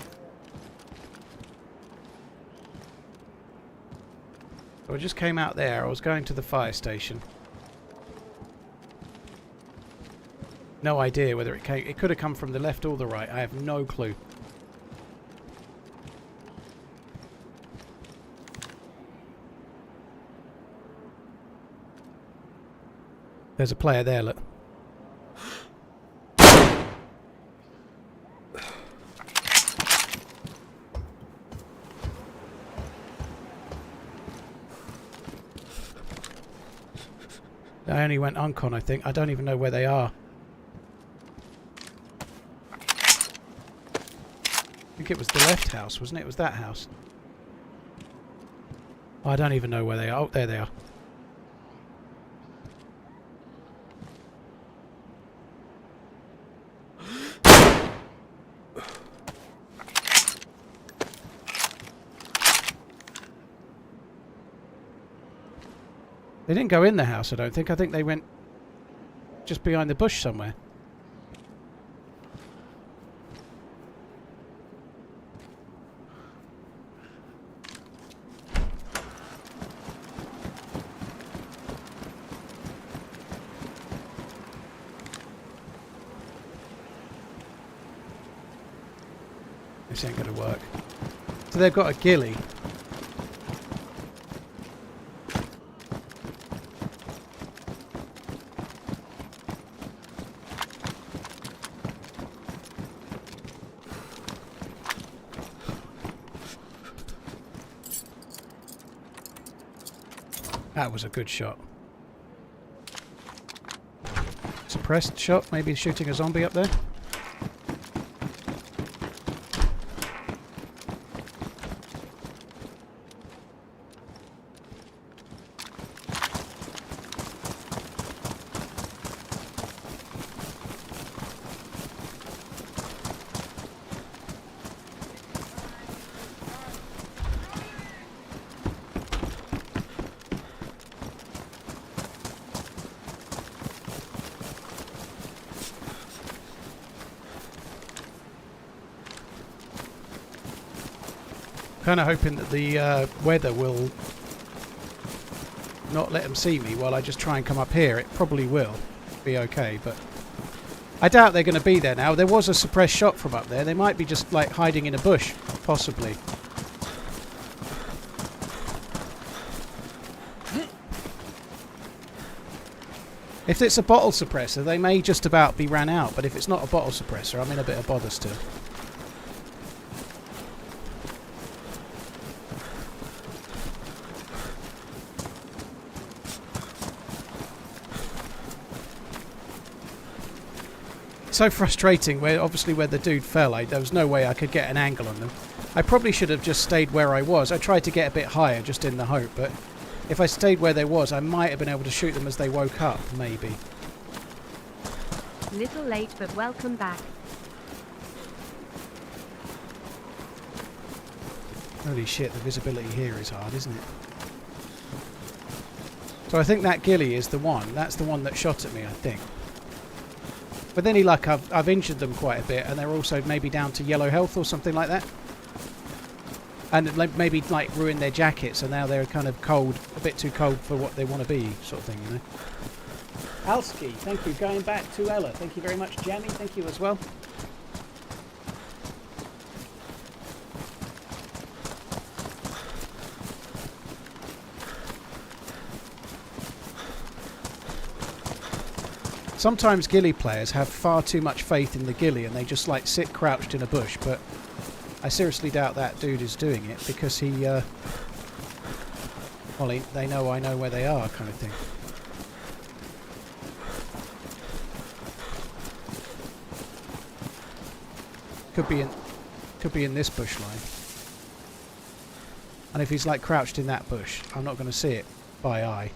I just came out there. I was going to the fire station. No idea whether it came. It could have come from the left or the right. I have no clue. There's a player there, look. They only went uncon, I think. I don't even know where they are. I think it was the left house, wasn't it? It was that house. I don't even know where they are. Oh, there they are. They didn't go in the house, I don't think. I think they went just behind the bush somewhere. This ain't gonna work. So they've got a ghillie. That was a good shot. Suppressed shot, maybe shooting a zombie up there. Kind of hoping that the weather will not let them see me while I just try and come up here. It probably will be okay, but I doubt they're going to be there now. There was a suppressed shot from up there. They might be just like hiding in a bush, possibly. If it's a bottle suppressor, they may just about be ran out, but if it's not a bottle suppressor, I'm in a bit of bother still. So frustrating where obviously where the dude fell, there was no way I could get an angle on them. I probably should have just stayed where I was. I tried to get a bit higher just in the hope, but if I stayed where they was, I might have been able to shoot them as they woke up, maybe. Little late, but welcome back. Holy shit, the visibility here is hard, isn't it? So I think that ghillie is the one. That's the one that shot at me, I think. With any luck, I've injured them quite a bit, and they're also maybe down to yellow health or something like that. And maybe like ruined their jackets, and now they're kind of cold, a bit too cold for what they want to be, sort of thing, you know. Alski, thank you. Going back to Ella, thank you very much. Jamie, thank you as well. Sometimes ghillie players have far too much faith in the ghillie and they just like sit crouched in a bush, but I seriously doubt that dude is doing it because he, well, they know I know where they are, kind of thing. Could be in this bush line. And if he's like crouched in that bush, I'm not going to see it by eye.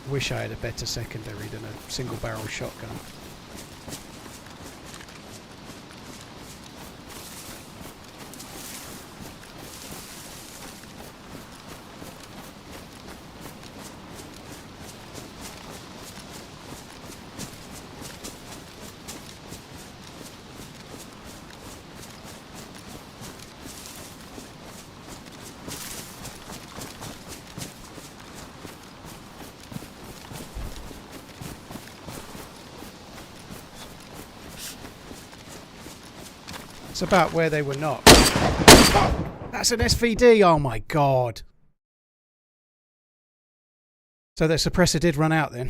Wish I had a better secondary than a single barrel shotgun. It's about where they were not. Oh, that's an SVD! Oh my god! So the suppressor did run out then.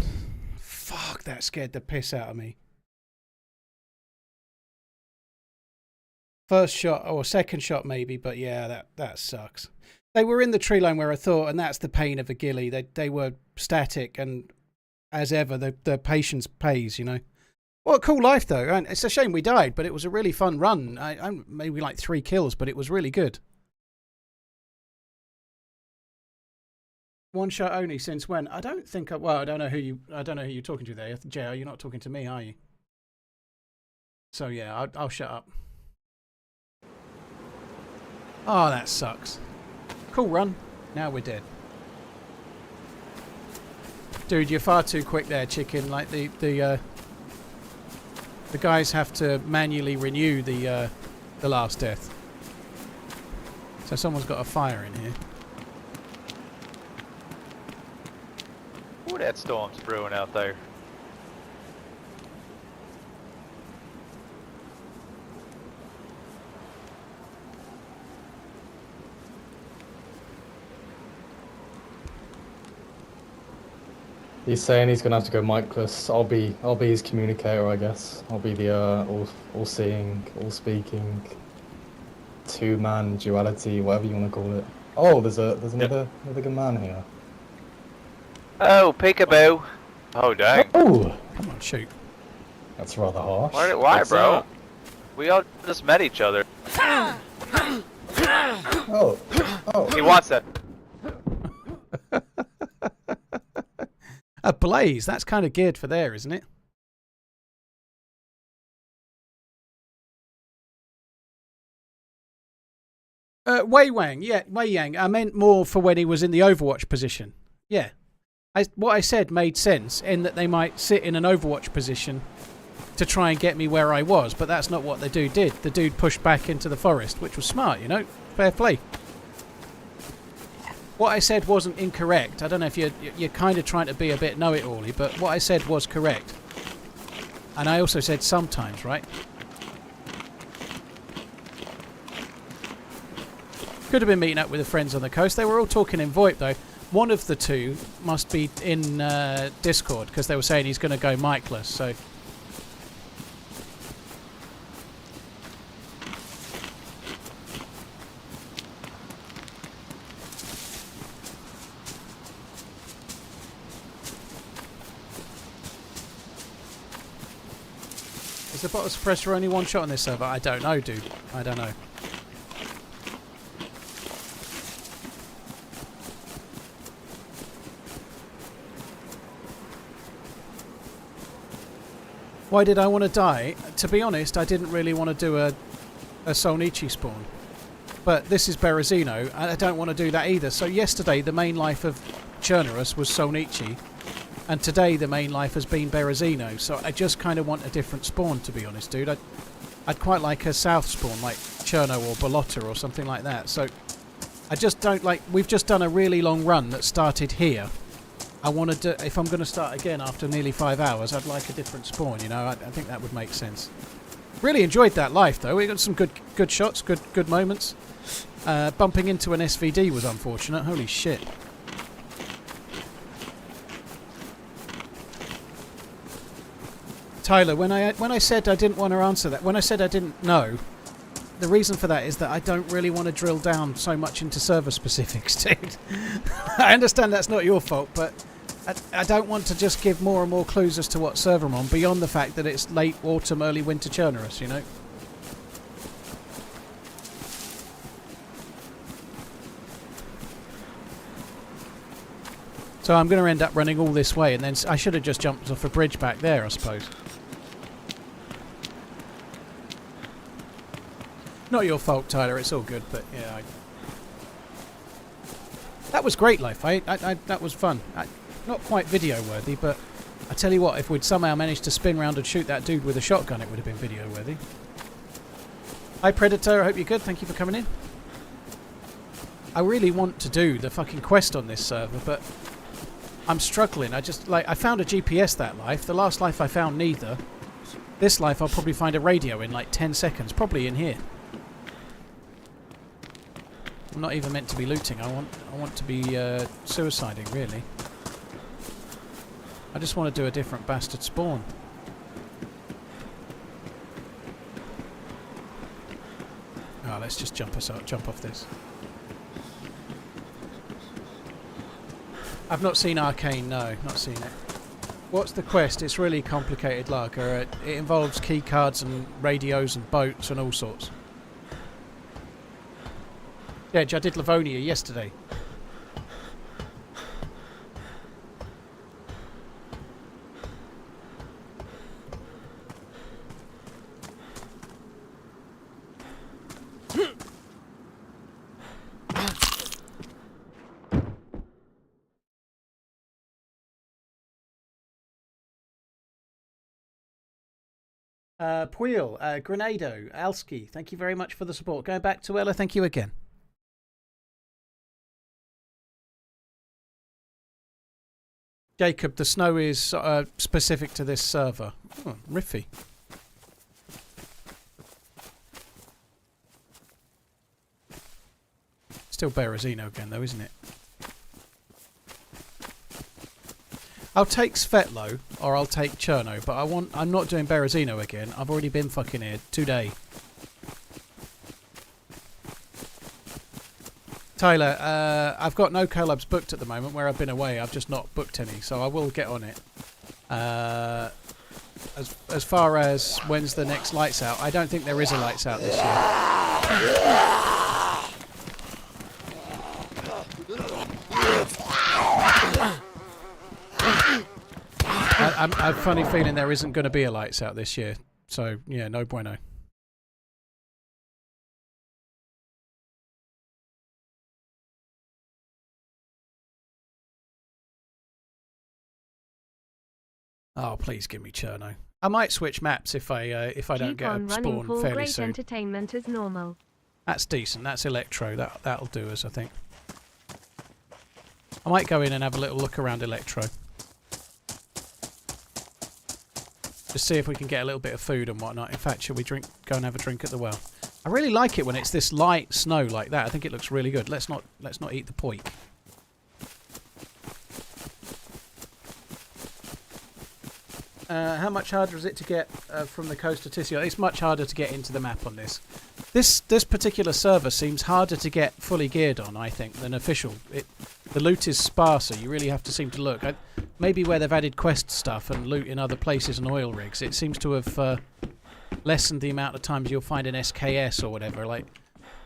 Fuck, that scared the piss out of me. First shot, or second shot maybe, but yeah, that sucks. They were in the tree line where I thought, and that's the pain of a ghillie. They were static, and as ever, the patience pays, you know. Well, a cool life though, and it's a shame we died, but it was a really fun run. I maybe like 3 kills, but it was really good. One shot only since when? I don't think. Well, I don't know who you're talking to there, JR. You're not talking to me, are you? So yeah, I'll shut up. Oh, that sucks. Cool run. Now we're dead. Dude, you're far too quick there, chicken. Like the guys have to manually renew the last death. So someone's got a fire in here. Ooh, that storm's brewing out there. He's saying he's gonna have to go micless. I'll be his communicator, I guess. I'll be the all-seeing, all-speaking, two-man duality, whatever you want to call it. Oh, there's another good man here. Oh, peekaboo. Oh, dang. Oh, Come on, shoot. that's rather harsh. Why, bro? We all just met each other. Oh, He wants that. A blaze. That's kind of geared for there, isn't it? Wei Wang. Yeah, Wei Yang. I meant more for when he was in the Overwatch position. Yeah. What I said made sense in that they might sit in an Overwatch position to try and get me where I was, but that's not what the dude did. The dude pushed back into the forest, which was smart, you know? Fair play. What I said wasn't incorrect. I don't know if you're kind of trying to be a bit know-it-all-y, but what I said was correct. And I also said sometimes, right? Could have been meeting up with the friends on the coast. They were all talking in VoIP, though. One of the two must be in Discord, because they were saying he's going to go micless, so... Is the bottle suppressor only one shot on this server? I don't know, dude. I don't know. Why did I want to die? To be honest, I didn't really want to do a Solnichi spawn. But this is Berezino, and I don't want to do that either. So yesterday, the main life of Chernarus was Solnichi. And today the main life has been Berezino, so I just kind of want a different spawn, to be honest, dude. I'd quite like a south spawn, like Cherno or Bolota or something like that. So I just don't like... We've just done a really long run that started here. I want to do... If I'm going to start again after nearly 5 hours, I'd like a different spawn, you know? I think that would make sense. Really enjoyed that life, though. We got some good shots, good moments. Bumping into an SVD was unfortunate. Holy shit. Tyler, when I said I didn't want to answer that, when I said I didn't know, the reason for that is that I don't really want to drill down so much into server specifics, dude. I understand that's not your fault, but I don't want to just give more and more clues as to what server I'm on, beyond the fact that it's late autumn, early winter Chernarus, you know? So I'm going to end up running all this way, and then I should have just jumped off a bridge back there, I suppose. Not your fault, Tyler. It's all good, but yeah. That was great life. That was fun. Not quite video worthy, but I tell you what, if we'd somehow managed to spin round and shoot that dude with a shotgun, it would have been video worthy. Hi Predator, I hope you're good. Thank you for coming in. I really want to do the fucking quest on this server, but I'm struggling. I found a GPS that life. The last life I found neither. This life I'll probably find a radio in like 10 seconds, probably in here. I'm not even meant to be looting. I want to be suiciding, really. I just want to do a different bastard spawn. Oh, let's just jump off this. I've not seen Arcane, no, not seen it. What's the quest? It's really complicated, Larker. It involves key cards and radios and boats and all sorts. Yeah, I did Livonia yesterday. Puil, Grenado, Alski, thank you very much for the support. Going back to Ella, thank you again. Jacob, the snow is specific to this server. Oh, riffy. Still Berezino again, though, isn't it? I'll take Svetlo or I'll take Cherno, but I'm not doing Berezino again. I've already been fucking here today. Tyler, I've got no collabs booked at the moment where I've been away. I've just not booked any, so I will get on it. As far as when's the next Lights Out, I don't think there is a Lights Out this year. I have a funny feeling there isn't going to be a Lights Out this year. So, yeah, no bueno. Oh, please give me Cherno. I might switch maps if I don't get a spawn fairly great soon. Entertainment as normal. That's decent. That's Electro. That'll do us, I think. I might go in and have a little look around Electro. Just see if we can get a little bit of food and whatnot. In fact, should we go and have a drink at the well? I really like it when it's this light snow like that. I think it looks really good. Let's not eat the poik. How much harder is it to get from the coast to Tissio? It's much harder to get into the map on this. This particular server seems harder to get fully geared on, I think, than official. The loot is sparser. You really have to seem to look. Maybe where they've added quest stuff and loot in other places and oil rigs, it seems to have lessened the amount of times you'll find an SKS or whatever. Like,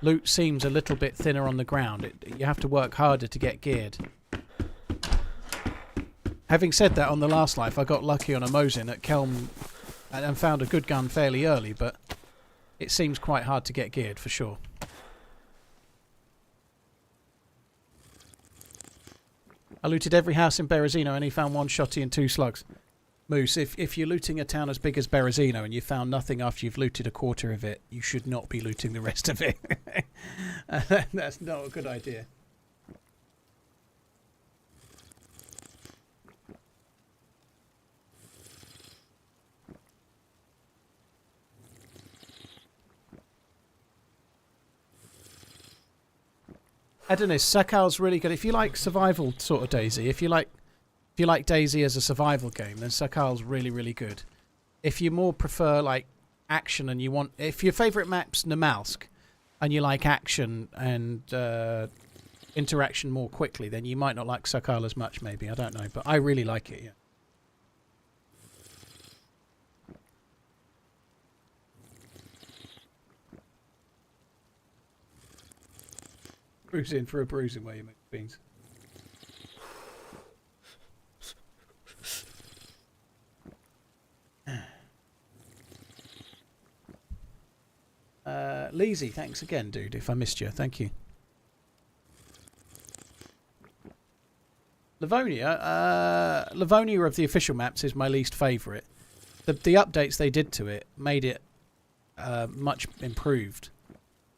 loot seems a little bit thinner on the ground. You have to work harder to get geared. Having said that, on the last life, I got lucky on a Mosin at Kelm and found a good gun fairly early, but it seems quite hard to get geared for sure. I looted every house in Berezino and he found one shotty and 2 slugs. Moose, if you're looting a town as big as Berezino and you found nothing after you've looted a quarter of it, you should not be looting the rest of it. That's not a good idea. Adonis, Sakal's really good. If you like survival sort of DayZ, if you like DayZ as a survival game, then Sakal's really, really good. If you more prefer like action and you want, if your favourite map's Namalsk and you like action and interaction more quickly, then you might not like Sakal as much. Maybe, I don't know, but I really like it. Yeah. Bruise in for a bruising where you make beans. Leezy, thanks again, dude, if I missed you. Thank you. Livonia, Livonia of the official maps is my least favourite. The updates they did to it made it much improved,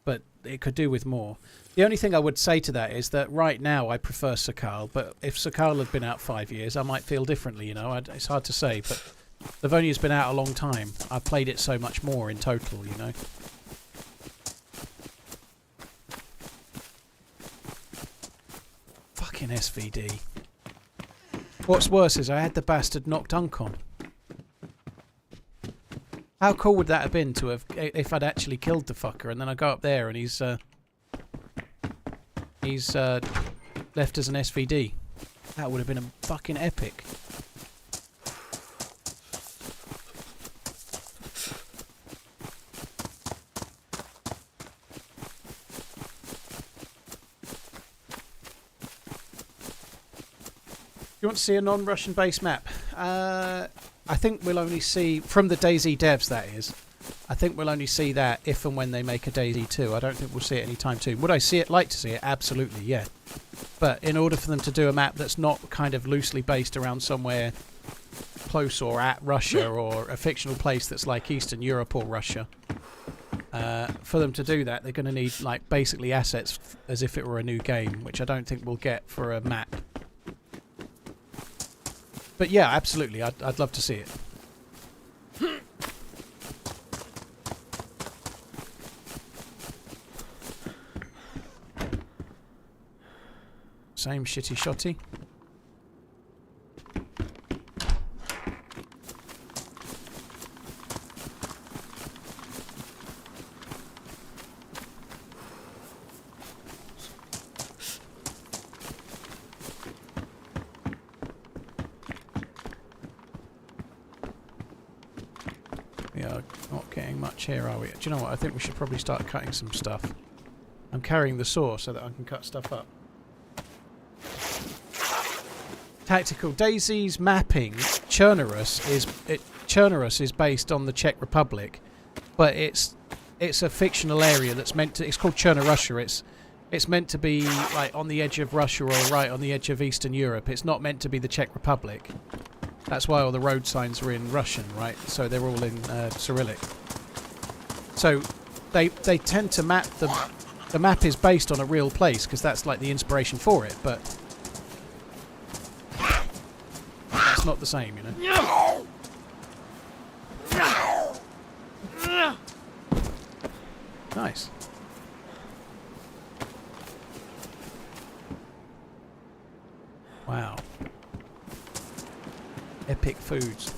but it could do with more. The only thing I would say to that is that right now I prefer Sakal, but if Sakal had been out 5 years, I might feel differently, you know. It's hard to say, but Livonia's been out a long time. I've played it so much more in total, you know. Fucking SVD. What's worse is I had the bastard knocked uncon. How cool would that have been to have if I'd actually killed the fucker and then I go up there and he's left as an SVD. That would have been a fucking epic. You want to see a non-Russian based map? I think we'll only see, from the DayZ devs that is, I think we'll only see that if and when they make a DayZ 2. I don't think we'll see it anytime soon. Would I like to see it? Absolutely, yeah. But in order for them to do a map that's not kind of loosely based around somewhere close or at Russia or a fictional place that's like Eastern Europe or Russia, for them to do that, they're going to need like basically assets as if it were a new game, which I don't think we'll get for a map. But yeah, absolutely, I'd love to see it. Same shitty shotty. We are not getting much here, are we? Do you know what? I think we should probably start cutting some stuff. I'm carrying the saw so that I can cut stuff up. Tactical DayZ's mapping, Chernarus is based on the Czech Republic, but it's a fictional area that's meant to. It's called Chernarus. It's meant to be like on the edge of Russia or right on the edge of Eastern Europe. It's not meant to be the Czech Republic. That's why all the road signs are in Russian, right? So they're all in Cyrillic. So they tend to map the map is based on a real place because that's like the inspiration for it, but that's not the same, you know. Nice. Wow. Epic foods.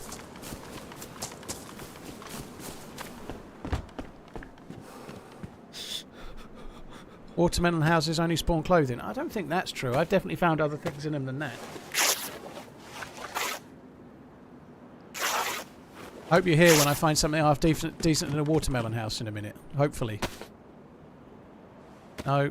Watermelon houses only spawn clothing. I don't think that's true. I've definitely found other things in them than that. I hope you're here when I find something half decent in a watermelon house in a minute. Hopefully. No.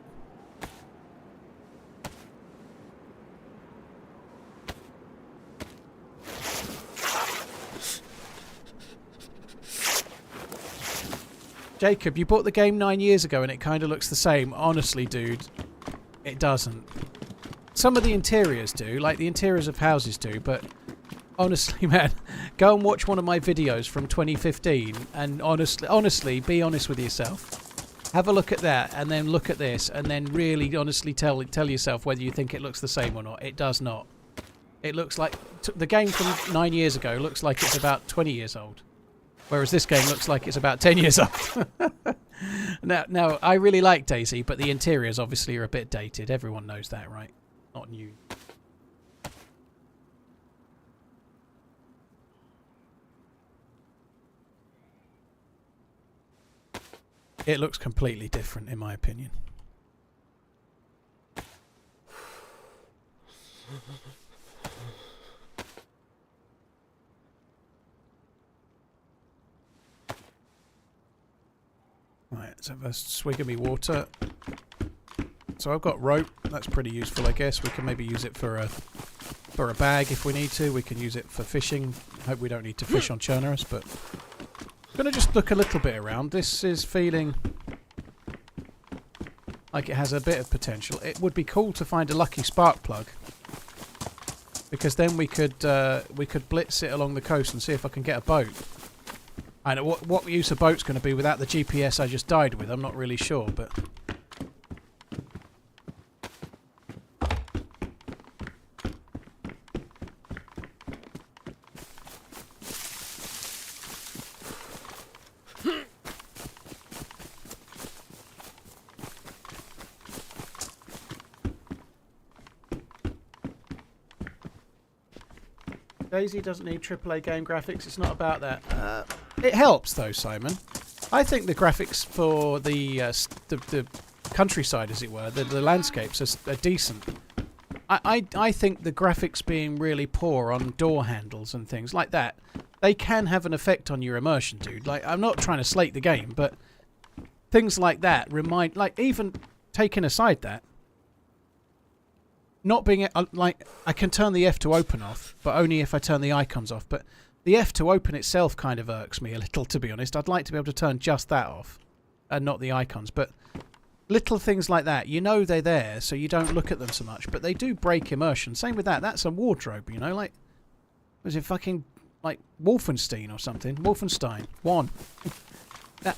Jacob, you bought the game 9 years ago and it kind of looks the same. Honestly, dude, it doesn't. Some of the interiors do, like the interiors of houses do, but honestly, man, go and watch one of my videos from 2015 and honestly, be honest with yourself. Have a look at that and then look at this and then really honestly tell yourself whether you think it looks the same or not. It does not. It looks like... the game from 9 years ago looks like it's about 20 years old. Whereas this game looks like it's about 10 years old. Now, I really like DayZ, but the interiors obviously are a bit dated. Everyone knows that, right? Not new. It looks completely different, in my opinion. Right, let's have a swig of me water. So I've got rope. That's pretty useful, I guess. We can maybe use it for a bag if we need to. We can use it for fishing. Hope we don't need to fish on Chernarus, but I'm going to just look a little bit around. This is feeling like it has a bit of potential. It would be cool to find a lucky spark plug, because then we could blitz it along the coast and see if I can get a boat. I know what use a boat's going to be without the GPS I just died with. I'm not really sure, but DayZ doesn't need AAA game graphics. It's not about that. It helps though, Simon. I think the graphics for the countryside, as it were, the landscapes are decent. I think the graphics being really poor on door handles and things like that, they can have an effect on your immersion, dude. Like, I'm not trying to slate the game, but things like that remind, like, even taking aside that, not being like, I can turn the F to open off, but only if I turn the icons off. But the F to open itself kind of irks me a little, to be honest. I'd like to be able to turn just that off and not the icons. But little things like that, you know they're there, so you don't look at them so much. But they do break immersion. Same with that. That's a wardrobe, you know? Like, was it fucking, like, Wolfenstein or something? Wolfenstein 1.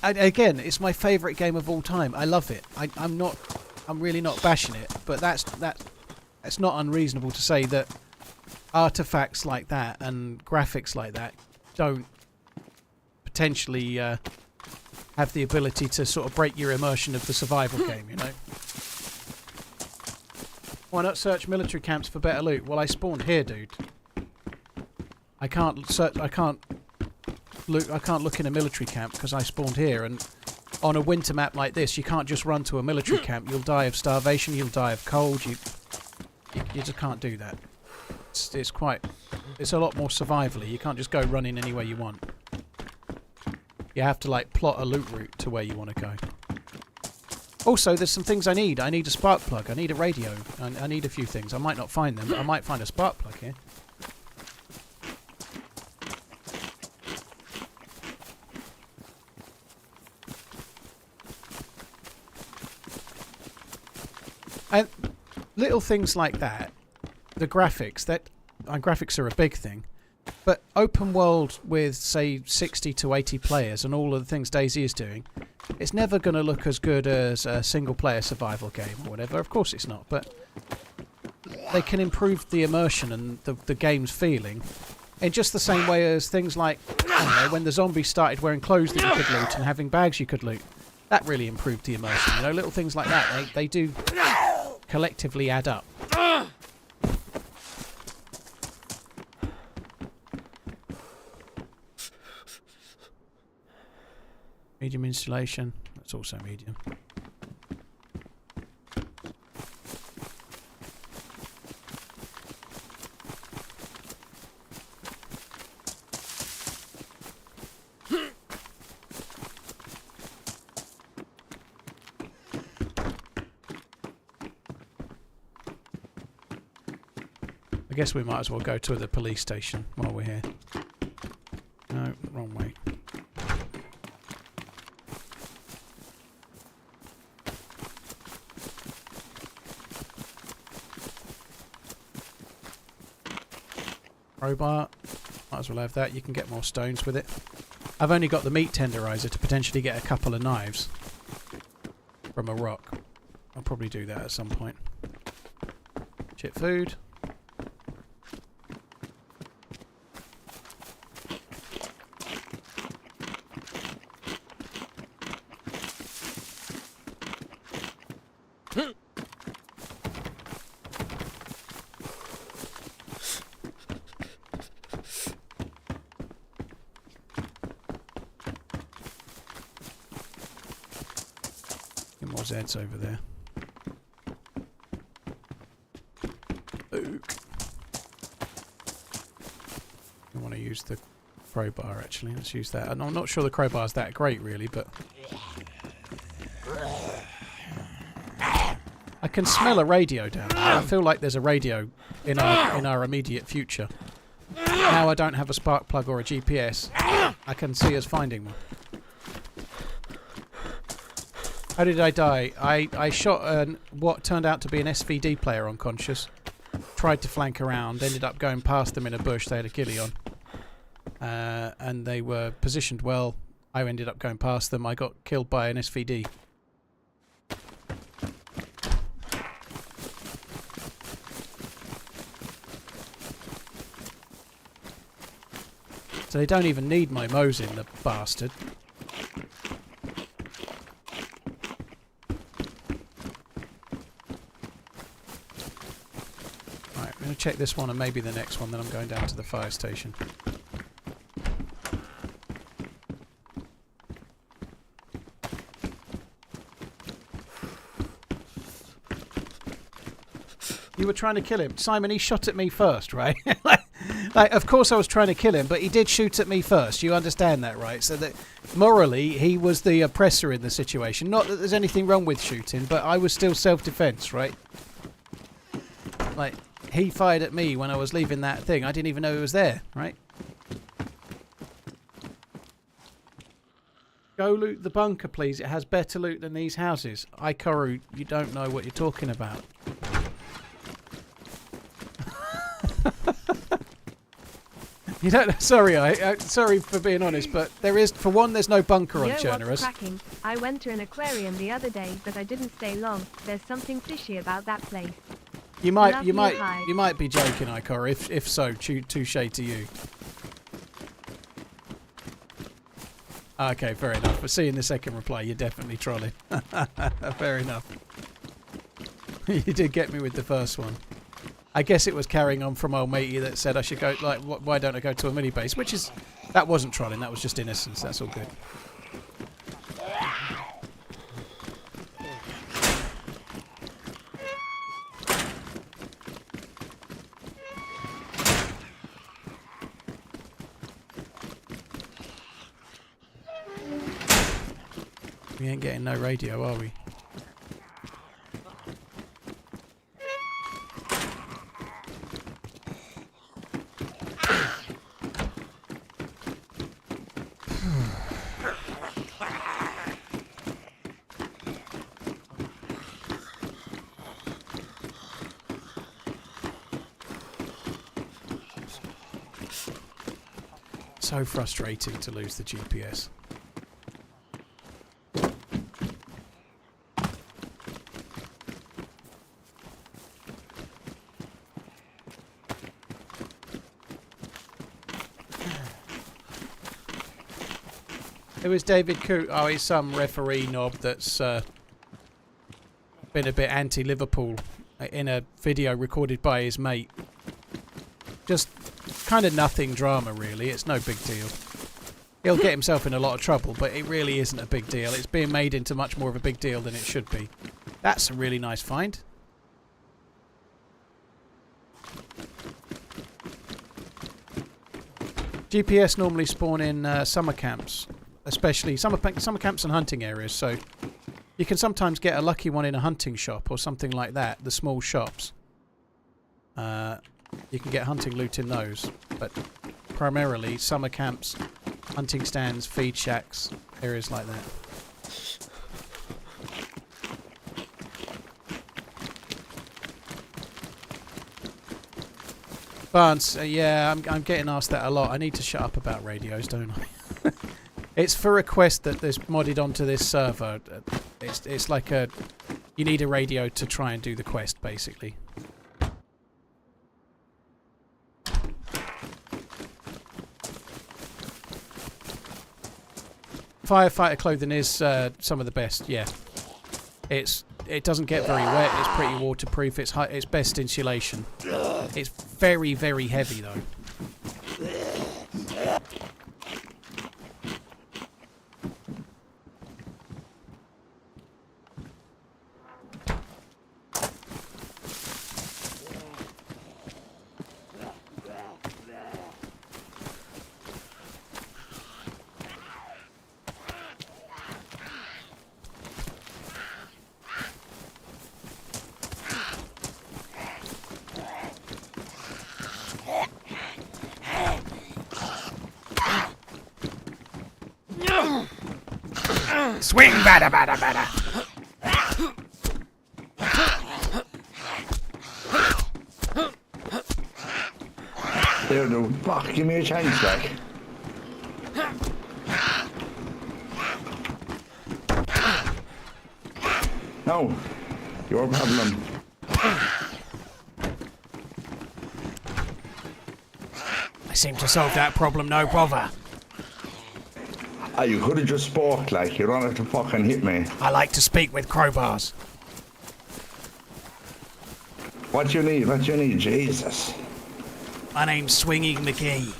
Again, it's my favourite game of all time. I love it. I'm really not bashing it. But it's not unreasonable to say that artifacts like that and graphics like that don't potentially have the ability to sort of break your immersion of the survival game, you know? Why not search military camps for better loot? Well, I spawned here, dude. I can't look in a military camp because I spawned here, and on a winter map like this, you can't just run to a military camp. You'll die of starvation, you'll die of cold, you just can't do that. It's a lot more survivally. You can't just go running anywhere you want. You have to like plot a loot route to where you want to go. Also, there's some things I need. I need a spark plug. I need a radio. I need a few things. I might not find them, but I might find a spark plug here. And little things like that, the graphics, graphics are a big thing, but open world with, say, 60 to 80 players and all of the things DayZ is doing, it's never going to look as good as a single-player survival game or whatever. Of course it's not, but they can improve the immersion and the game's feeling in just the same way as things like, I don't know, when the zombies started wearing clothes that you could loot and having bags you could loot. That really improved the immersion. You know, little things like that, they do collectively add up. Medium installation, that's also medium. I guess we might as well go to the police station while we're here. No, wrong way. Crowbar, might as well have that. You can get more stones with it. I've only got the meat tenderizer to potentially get a couple of knives from a rock. I'll probably do that at some point. Chip food. Zed's over there. Oak. I want to use the crowbar actually. Let's use that. And I'm not sure the crowbar's that great really, but I can smell a radio down there. I feel like there's a radio in our immediate future. Now I don't have a spark plug or a GPS. I can see us finding one. How did I die? I shot what turned out to be an SVD player unconscious. Tried to flank around, ended up going past them in a bush. They had a ghillie on. And they were positioned well. I ended up going past them. I got killed by an SVD. So they don't even need my Mosin, the bastard. I'm going to check this one and maybe the next one, then I'm going down to the fire station. You were trying to kill him. Simon, he shot at me first, right? like, of course I was trying to kill him, but he did shoot at me first. You understand that, right? So that morally, he was the oppressor in the situation. Not that there's anything wrong with shooting, but I was still self-defense, right? Like... He fired at me when I was leaving that thing. I didn't even know he was there, right? Go loot the bunker, please. It has better loot than these houses. Ikoru, you don't know what you're talking about. You don't. Sorry, sorry for being honest, but there is, for one, there's no bunker on Chernarus. What's cracking? I went to an aquarium the other day, but I didn't stay long. There's something fishy about that place. You might be joking, Ikor. If so, touche to you. Okay, fair enough. But seeing the second reply, you're definitely trolling. Fair enough. You did get me with the first one. I guess it was carrying on from old matey that said I should go. Like, why don't I go to a mini base? Which is, that wasn't trolling. That was just innocence. That's all good. We ain't getting no radio, are we? So frustrating to lose the GPS. Who is David Coote? Oh, he's some referee knob that's been a bit anti-Liverpool in a video recorded by his mate. Just kind of nothing drama, really. It's no big deal. He'll get himself in a lot of trouble, but it really isn't a big deal. It's being made into much more of a big deal than it should be. That's a really nice find. GPS normally spawn in summer camps, especially summer camps and hunting areas, so you can sometimes get a lucky one in a hunting shop or something like that, the small shops. You can get hunting loot in those, but primarily summer camps, hunting stands, feed shacks, areas like that. Barnes, yeah, I'm getting asked that a lot. I need to shut up about radios, don't I? It's for a quest that there's modded onto this server. It's like you need a radio to try and do the quest, basically. Firefighter clothing is some of the best, yeah. It doesn't get very wet, it's pretty waterproof, it's best insulation. It's very, very heavy though. Swing, batter, batter, batter. Dude, fuck, give me a chance, like. No, your problem. I seem to solve that problem, no bother. Ah, you could have just spoke, like, you don't have to fucking hit me. I like to speak with crowbars. What you need, Jesus. My name's Swinging McGee.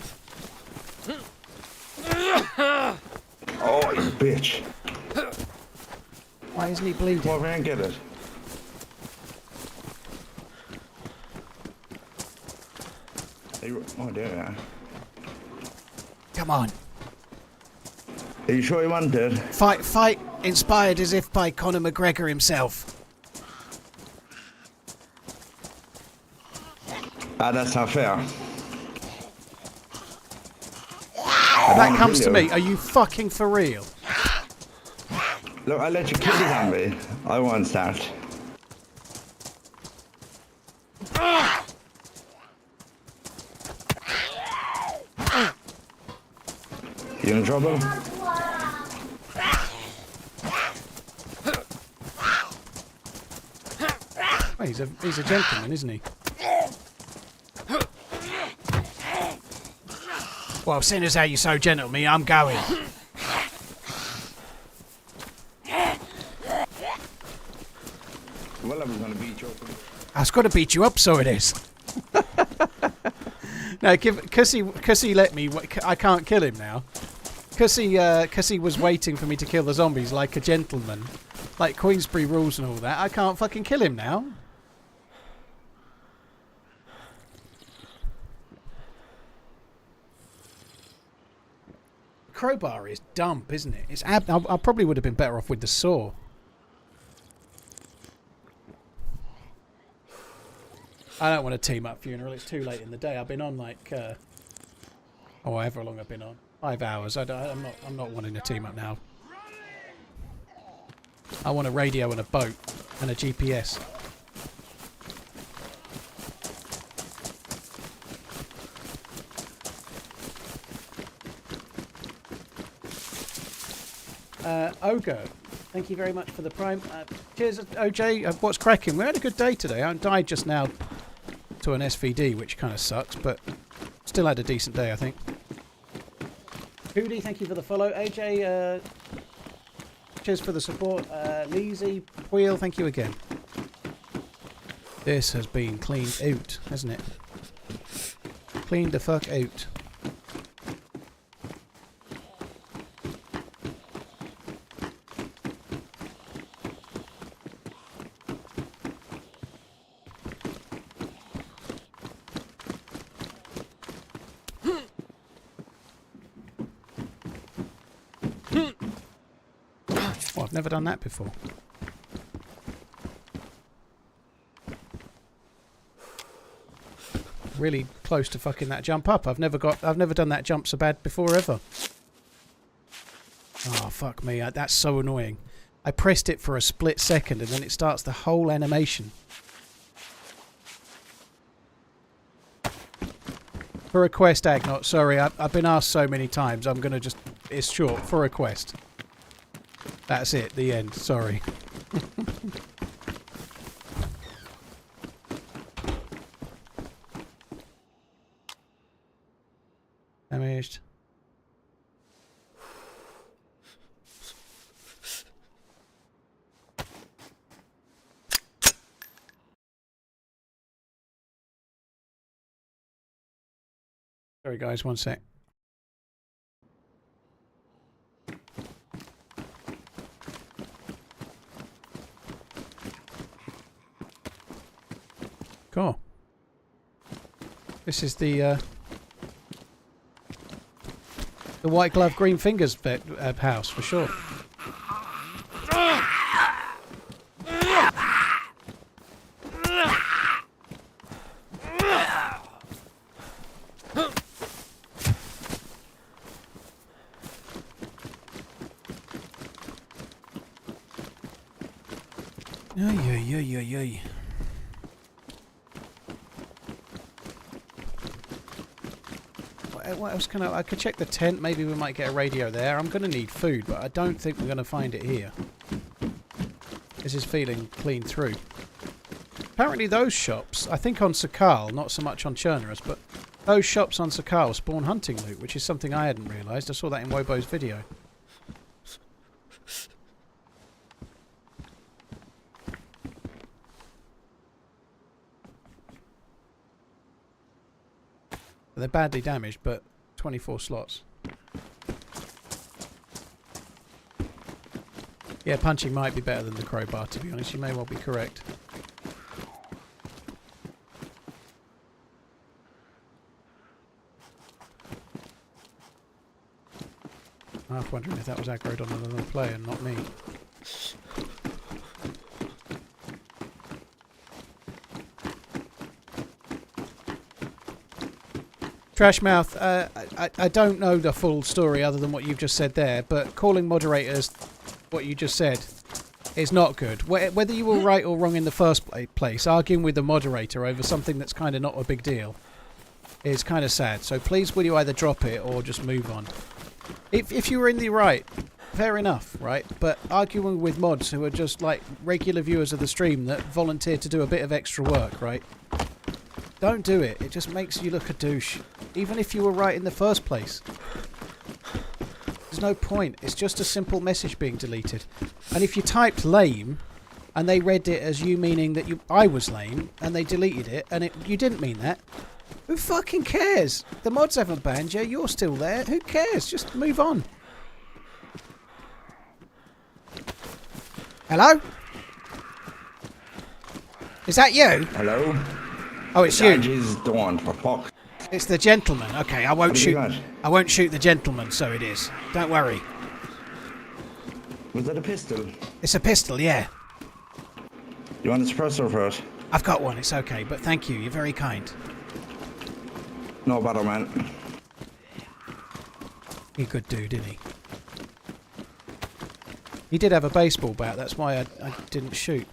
Oh, you bitch. Why isn't he bleeding? Come over here and get it. Oh, there you are. Come on. Are you sure you want it? Fight, inspired as if by Conor McGregor himself. Ah, that's not fair. That comes to me. Are you fucking for real? Look, I'll let you kill the zombie. I won't start. You in trouble? Oh, he's a gentleman, isn't he? Well, seeing as how you're so gentle with me, I'm going. Well, I was gonna beat you up. I was going to beat you up, so it is. No, because he let me. I can't kill him now. Because he was waiting for me to kill the zombies like a gentleman, like Queensbury rules and all that. I can't fucking kill him now. crowbar is dump, isn't it? It's I probably would have been better off with the saw. I don't want to team up funeral. It's too late in the day. I've been on like however long I've been on. 5 hours. I'm not wanting to team up now. I want a radio and a boat and a GPS. Ogre, thank you very much for the prime. Cheers, OJ. What's cracking? We had a good day today. I died just now to an SVD, which kind of sucks, but still had a decent day, I think. Hoodie, thank you for the follow. AJ, cheers for the support. Leezy, Wheel, thank you again. This has been cleaned out, hasn't it? Cleaned the fuck out. I've never done that before. Really close to fucking that jump up. I've never done that jump so bad before ever. Oh fuck me, that's so annoying. I pressed it for a split second and then it starts the whole animation. For a quest, Agnot, sorry, I've been asked so many times, I'm gonna just, it's short, for a quest. That's it, the end, sorry. Damaged. Sorry guys, one sec. Cool. This is the white glove, green fingers house for sure. Ay. What else can I could check the tent, maybe we might get a radio there. I'm going to need food, but I don't think we're going to find it here. This is feeling clean through. Apparently those shops, I think on Sakal, not so much on Chernarus, but those shops on Sakal spawn hunting loot, which is something I hadn't realised. I saw that in Wobo's video. They're badly damaged, but 24 slots. Yeah, punching might be better than the crowbar, to be honest. You may well be correct. I was wondering if that was aggroed on another player and not me. Trashmouth, I don't know the full story other than what you've just said there, but calling moderators what you just said is not good. Whether you were right or wrong in the first place, arguing with the moderator over something that's kind of not a big deal is kind of sad. So please will you either drop it or just move on. If you were in the right, fair enough, right? But arguing with mods who are just like regular viewers of the stream that volunteer to do a bit of extra work, right? Don't do it. It just makes you look a douche. Even if you were right in the first place. There's no point. It's just a simple message being deleted. And if you typed lame and they read it as you meaning that I was lame and they deleted it and you didn't mean that, who fucking cares? The mods haven't banned you. You're still there. Who cares? Just move on. Hello? Is that you? Hello? Oh, it's you. Is the one for fuck's It's the gentleman. Okay, I won't What have you shoot. got? I won't shoot the gentleman, so it is. Don't worry. Was that a pistol? It's a pistol, yeah. You want a suppressor for it? I've got one, it's okay, but thank you, you're very kind. No bother, man. He's a good dude, isn't he? He did have a baseball bat, that's why I didn't shoot.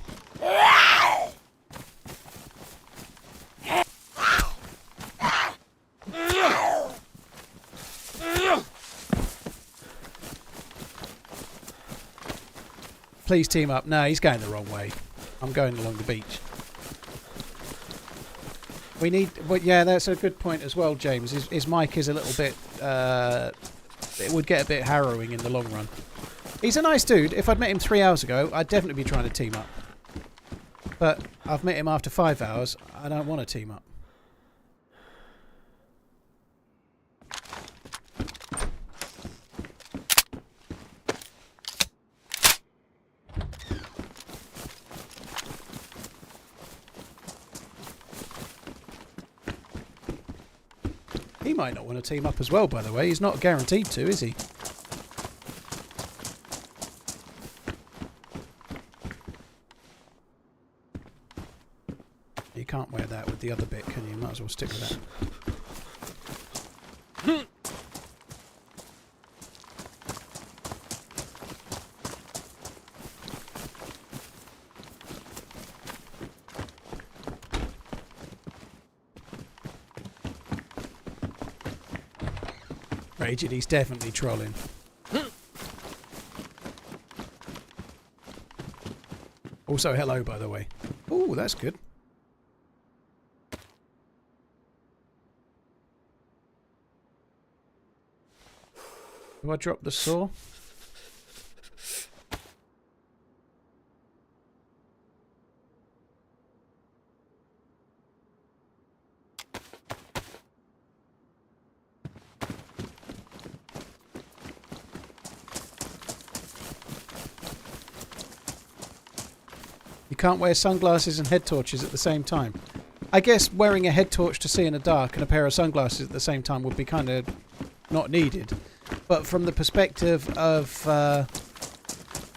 Please team up. No, he's going the wrong way. I'm going along the beach. We need... But yeah, that's a good point as well, James. His mic is a little bit... it would get a bit harrowing in the long run. He's a nice dude. If I'd met him 3 hours ago, I'd definitely be trying to team up. But I've met him after 5 hours. I don't want to team up. He might not want to team up as well, by the way. He's not guaranteed to, is he? You can't wear that with the other bit, can you? Might as well stick with that. Raging, he's definitely trolling. Also, hello, by the way. Oh, that's good. Do I drop the saw? You can't wear sunglasses and head torches at the same time. I guess wearing a head torch to see in the dark and a pair of sunglasses at the same time would be kind of not needed. But from the perspective of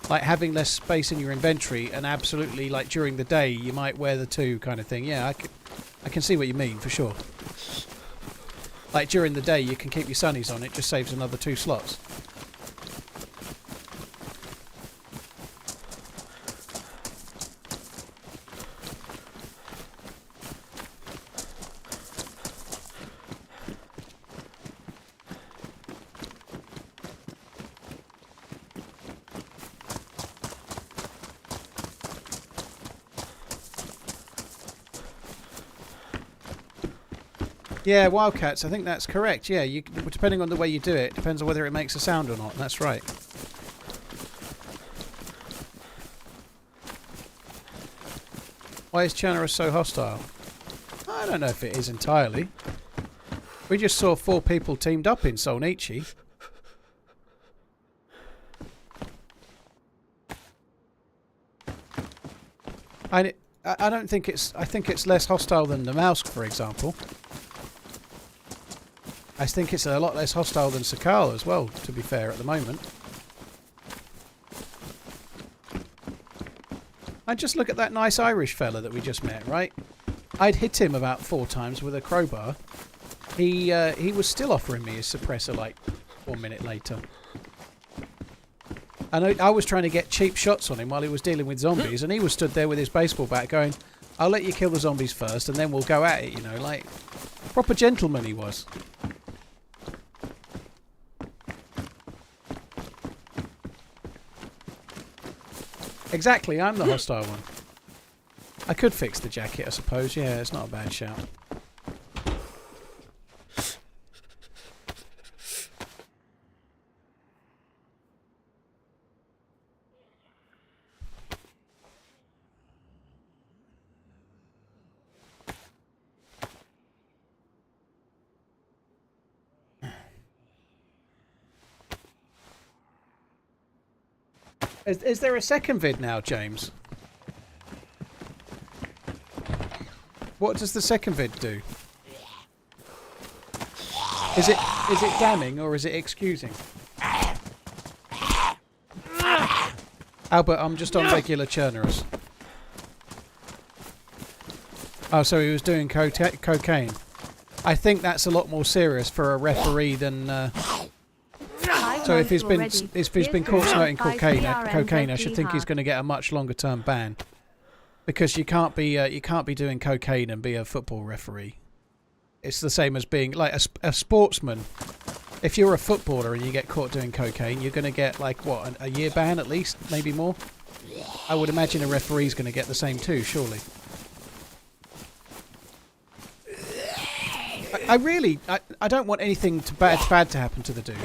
like having less space in your inventory and absolutely like during the day you might wear the two kind of thing. Yeah, I can see what you mean for sure. Like during the day you can keep your sunnies on, it just saves another 2 slots. Yeah, wildcats, I think that's correct. Yeah, you, depending on the way you do it, depends on whether it makes a sound or not. That's right. Why is Chernarus so hostile? I don't know if it is entirely. We just saw 4 people teamed up in Solnichi. I don't think it's... I think it's less hostile than the mouse, for example. I think it's a lot less hostile than Sakala as well, to be fair, at the moment. And just look at that nice Irish fella that we just met, right? I'd hit him about 4 times with a crowbar. He was still offering me his suppressor like 1 minute later. And I was trying to get cheap shots on him while he was dealing with zombies, and he was stood there with his baseball bat going, I'll let you kill the zombies first and then we'll go at it, you know, like proper gentleman he was. Exactly, I'm the hostile one. I could fix the jacket, I suppose. Yeah, it's not a bad shout. Is there a second vid now, James? What does the second vid do? Is it damning or is it excusing? Albert, I'm just on regular Chernarus. Oh, so he was doing cocaine. I think that's a lot more serious for a referee than. So if he's been caught smoking cocaine, I should think he's going to get a much longer term ban, because you can't be doing cocaine and be a football referee. It's the same as being like a sportsman. If you're a footballer and you get caught doing cocaine, you're going to get like what, a year ban at least, maybe more. I would imagine a referee's going to get the same too, surely. I don't want anything bad to happen to the dude,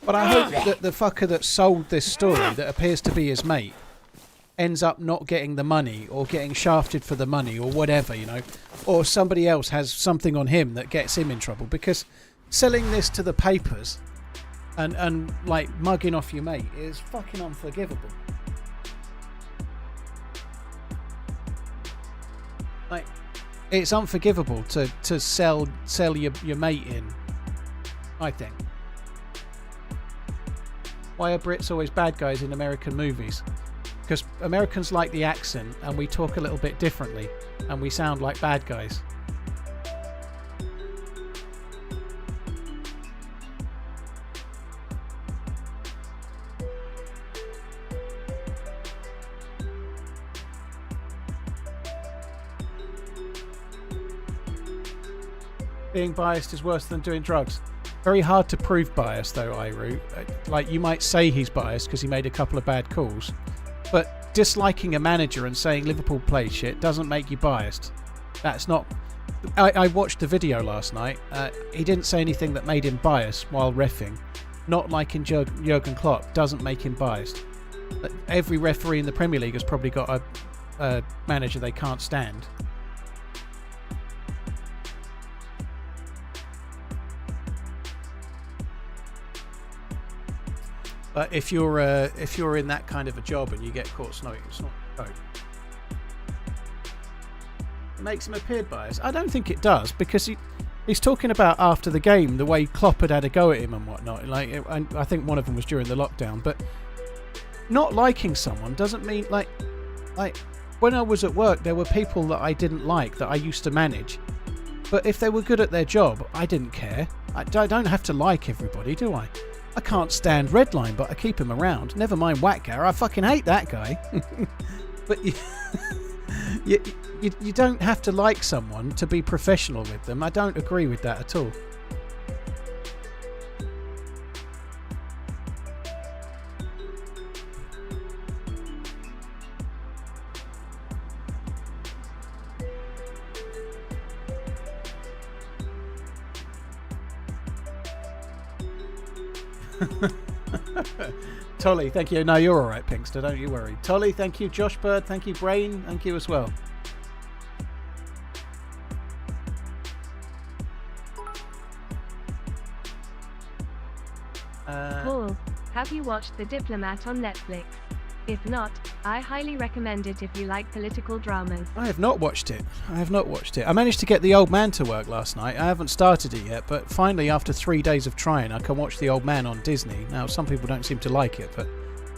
but I hope that the fucker that sold this story, that appears to be his mate, ends up not getting the money or getting shafted for the money or whatever, you know, or somebody else has something on him that gets him in trouble, because selling this to the papers and like mugging off your mate is fucking unforgivable. Like, it's unforgivable to sell your mate in, I think. Why are Brits always bad guys in American movies? Because Americans like the accent and we talk a little bit differently and we sound like bad guys. Being biased is worse than doing drugs. Very hard to prove bias though, Iru. Like, you might say he's biased because he made a couple of bad calls, but disliking a manager and saying Liverpool play shit doesn't make you biased. That's not... I watched the video last night. He didn't say anything that made him biased while reffing. Not liking Jurgen Klopp doesn't make him biased. Every referee in the Premier League has probably got a manager they can't stand. But if you're in that kind of a job and you get caught smoking, it's not dope. It makes him appear biased. I don't think it does, because he's talking about after the game the way Klopp had a go at him and whatnot. Like, I think one of them was during the lockdown. But not liking someone doesn't mean like when I was at work, there were people that I didn't like that I used to manage. But if they were good at their job, I didn't care. I don't have to like everybody, do I? I can't stand Redline, but I keep him around. Never mind Whackgar, I fucking hate that guy. But you don't have to like someone to be professional with them. I don't agree with that at all. Tolly, thank you. No, you're alright, Pinkster, don't you worry. Tolly, thank you. Josh Bird, thank you. Brain, thank you as well. Paul, have you watched The Diplomat on Netflix? If not, I highly recommend it if you like political dramas. I have not watched it. I managed to get The Old Man to work last night. I haven't started it yet, but finally, after 3 days of trying, I can watch The Old Man on Disney. Now, some people don't seem to like it, but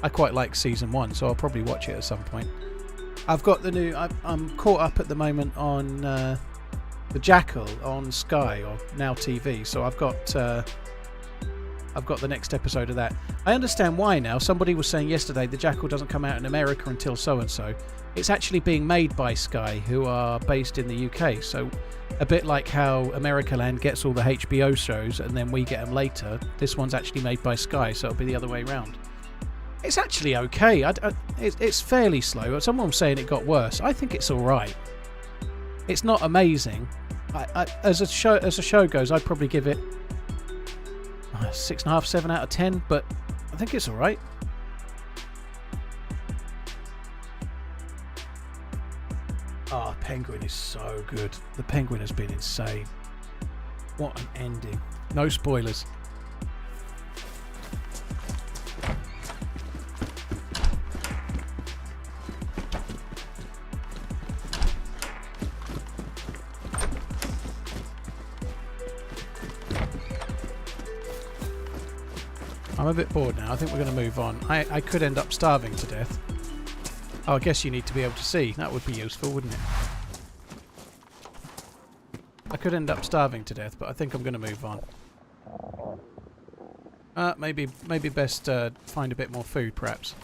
I quite like season 1, so I'll probably watch it at some point. I've got the new... I'm caught up at the moment on The Jackal on Sky, or Now TV, so I've got the next episode of that. I understand why now. Somebody was saying yesterday The Jackal doesn't come out in America until so-and-so. It's actually being made by Sky, who are based in the UK. So a bit like how Americaland gets all the HBO shows and then we get them later, this one's actually made by Sky, so it'll be the other way around. It's actually okay. It's fairly slow. Someone was saying it got worse. I think it's alright. It's not amazing. As a show goes, I'd probably give it 6.5, 7 out of 10, but I think it's alright. Oh, Penguin is so good. The Penguin has been insane. What an ending. No spoilers. I'm a bit bored now. I think we're going to move on. I could end up starving to death. Oh, I guess you need to be able to see. That would be useful, wouldn't it? I could end up starving to death, but I think I'm going to move on. Maybe best find a bit more food, perhaps.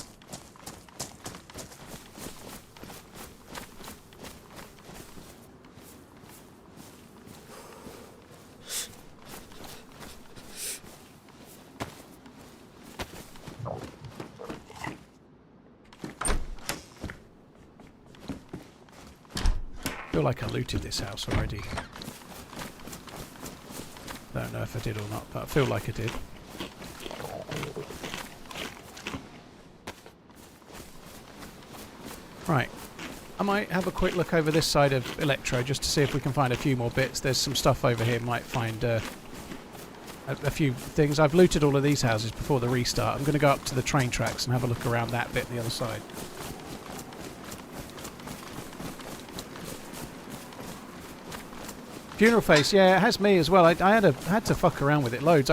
I feel like I looted this house already. Don't know if I did or not, but I feel like I did. Right. I might have a quick look over this side of Electro just to see if we can find a few more bits. There's some stuff over here. Might find a few things. I've looted all of these houses before the restart. I'm going to go up to the train tracks and have a look around that bit on the other side. Funeral face, yeah, it has me as well. I had to fuck around with it loads.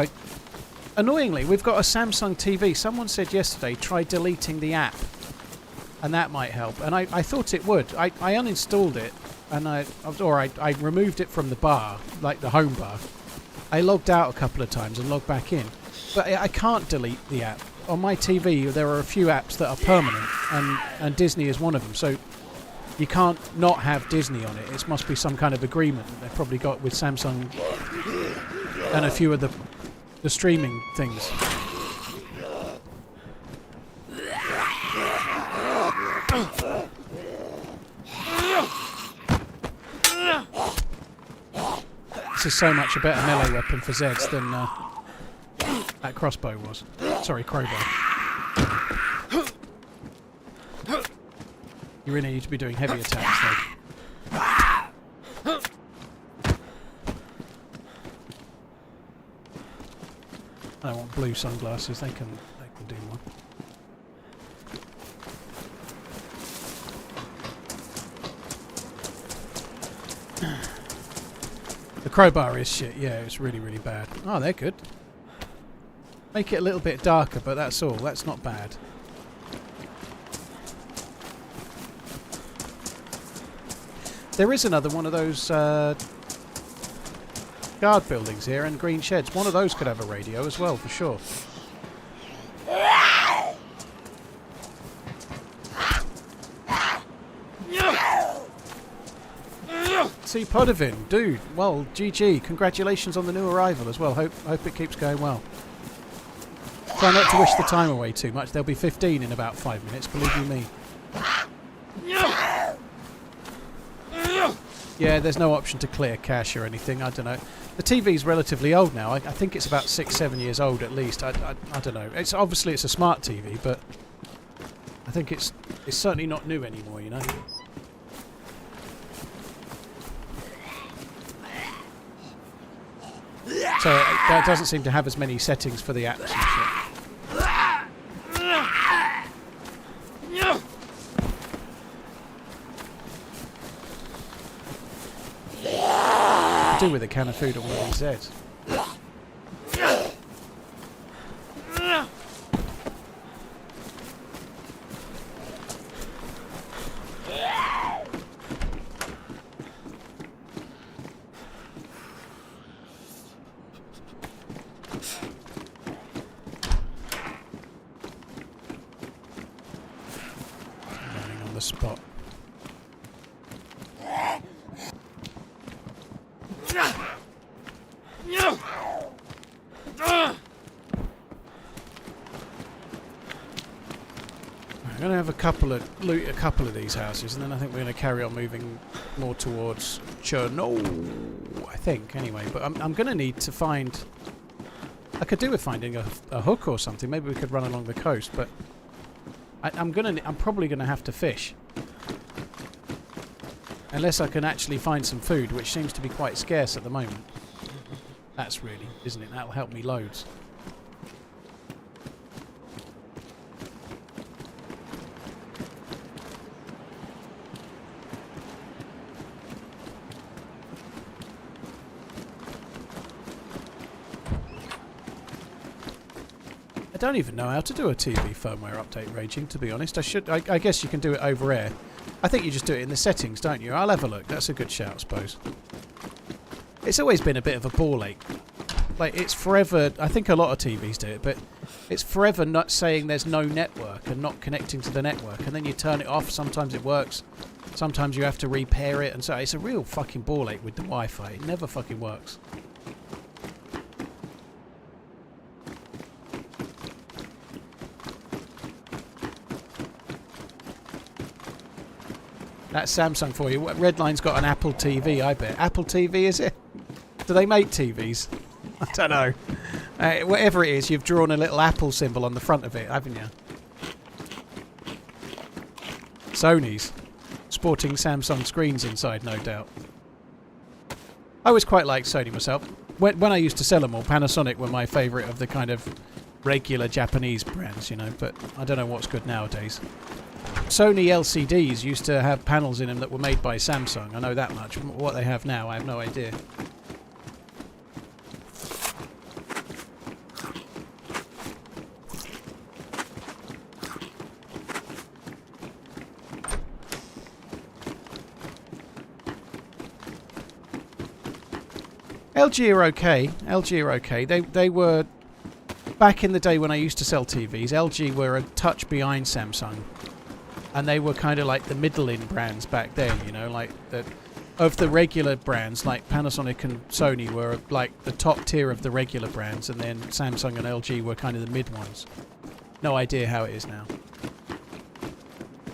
Annoyingly, we've got a Samsung TV. Someone said yesterday, try deleting the app, and that might help. And I thought it would. I uninstalled it, and I removed it from the bar, like the home bar. I logged out a couple of times and logged back in, but I can't delete the app. On my TV, there are a few apps that are permanent, and Disney is one of them. So you can't not have Disney on it. It must be some kind of agreement that they've probably got with Samsung and a few of the streaming things. This is so much a better melee weapon for Zeds than that crossbow was. Sorry, crowbar. You really need to be doing heavy attacks though. I don't want blue sunglasses, they can do one. The crowbar is shit, yeah, it's really, really bad. Oh, they're good. Make it a little bit darker, but that's all. That's not bad. There is another one of those guard buildings here and green sheds. One of those could have a radio as well, for sure. See Podovin, dude. Well, GG. Congratulations on the new arrival as well. Hope it keeps going well. Try not to wish the time away too much. There'll be 15 in about 5 minutes. Believe you me. Yeah, there's no option to clear cache or anything. I don't know. The TV's relatively old now. I think it's about 6-7 years old at least. I don't know. It's obviously it's a smart TV, but I think it's certainly not new anymore. You know. So that doesn't seem to have as many settings for the apps and shit. Do with a can of food or one of these Zeds. Running on the spot. I'm going to have loot a couple of these houses, and then I think we're going to carry on moving more towards Chernarus, I think, anyway. But I'm going to need to find... I could do with finding a hook or something. Maybe we could run along the coast, but I'm probably going to have to fish. Unless I can actually find some food, which seems to be quite scarce at the moment. That's really, isn't it? That'll help me loads. I don't even know how to do a TV firmware update, Raging, to be honest. I guess you can do it over air. I think you just do it in the settings, don't you? I'll have a look. That's a good shout, I suppose. It's always been a bit of a ball ache. Like, it's forever... I think a lot of TVs do it, but it's forever not saying there's no network and not connecting to the network. And then you turn it off. Sometimes it works. Sometimes you have to repair it. And so it's a real fucking ball ache with the Wi-Fi. It never fucking works. That's Samsung for you. Redline's got an Apple TV, I bet. Apple TV, is it? Do they make TVs? I don't know. Whatever it is, you've drawn a little Apple symbol on the front of it, haven't you? Sony's. Sporting Samsung screens inside, no doubt. I always quite liked Sony myself. When I used to sell them all, Panasonic were my favourite of the kind of regular Japanese brands, you know, but I don't know what's good nowadays. Sony LCDs used to have panels in them that were made by Samsung. I know that much. What they have now, I have no idea. LG are okay. LG are okay. They were... Back in the day when I used to sell TVs, LG were a touch behind Samsung. And they were kind of like the middle-in brands back then, you know, like of the regular brands, like Panasonic and Sony were like the top tier of the regular brands, and then Samsung and LG were kind of the mid ones. No idea how it is now.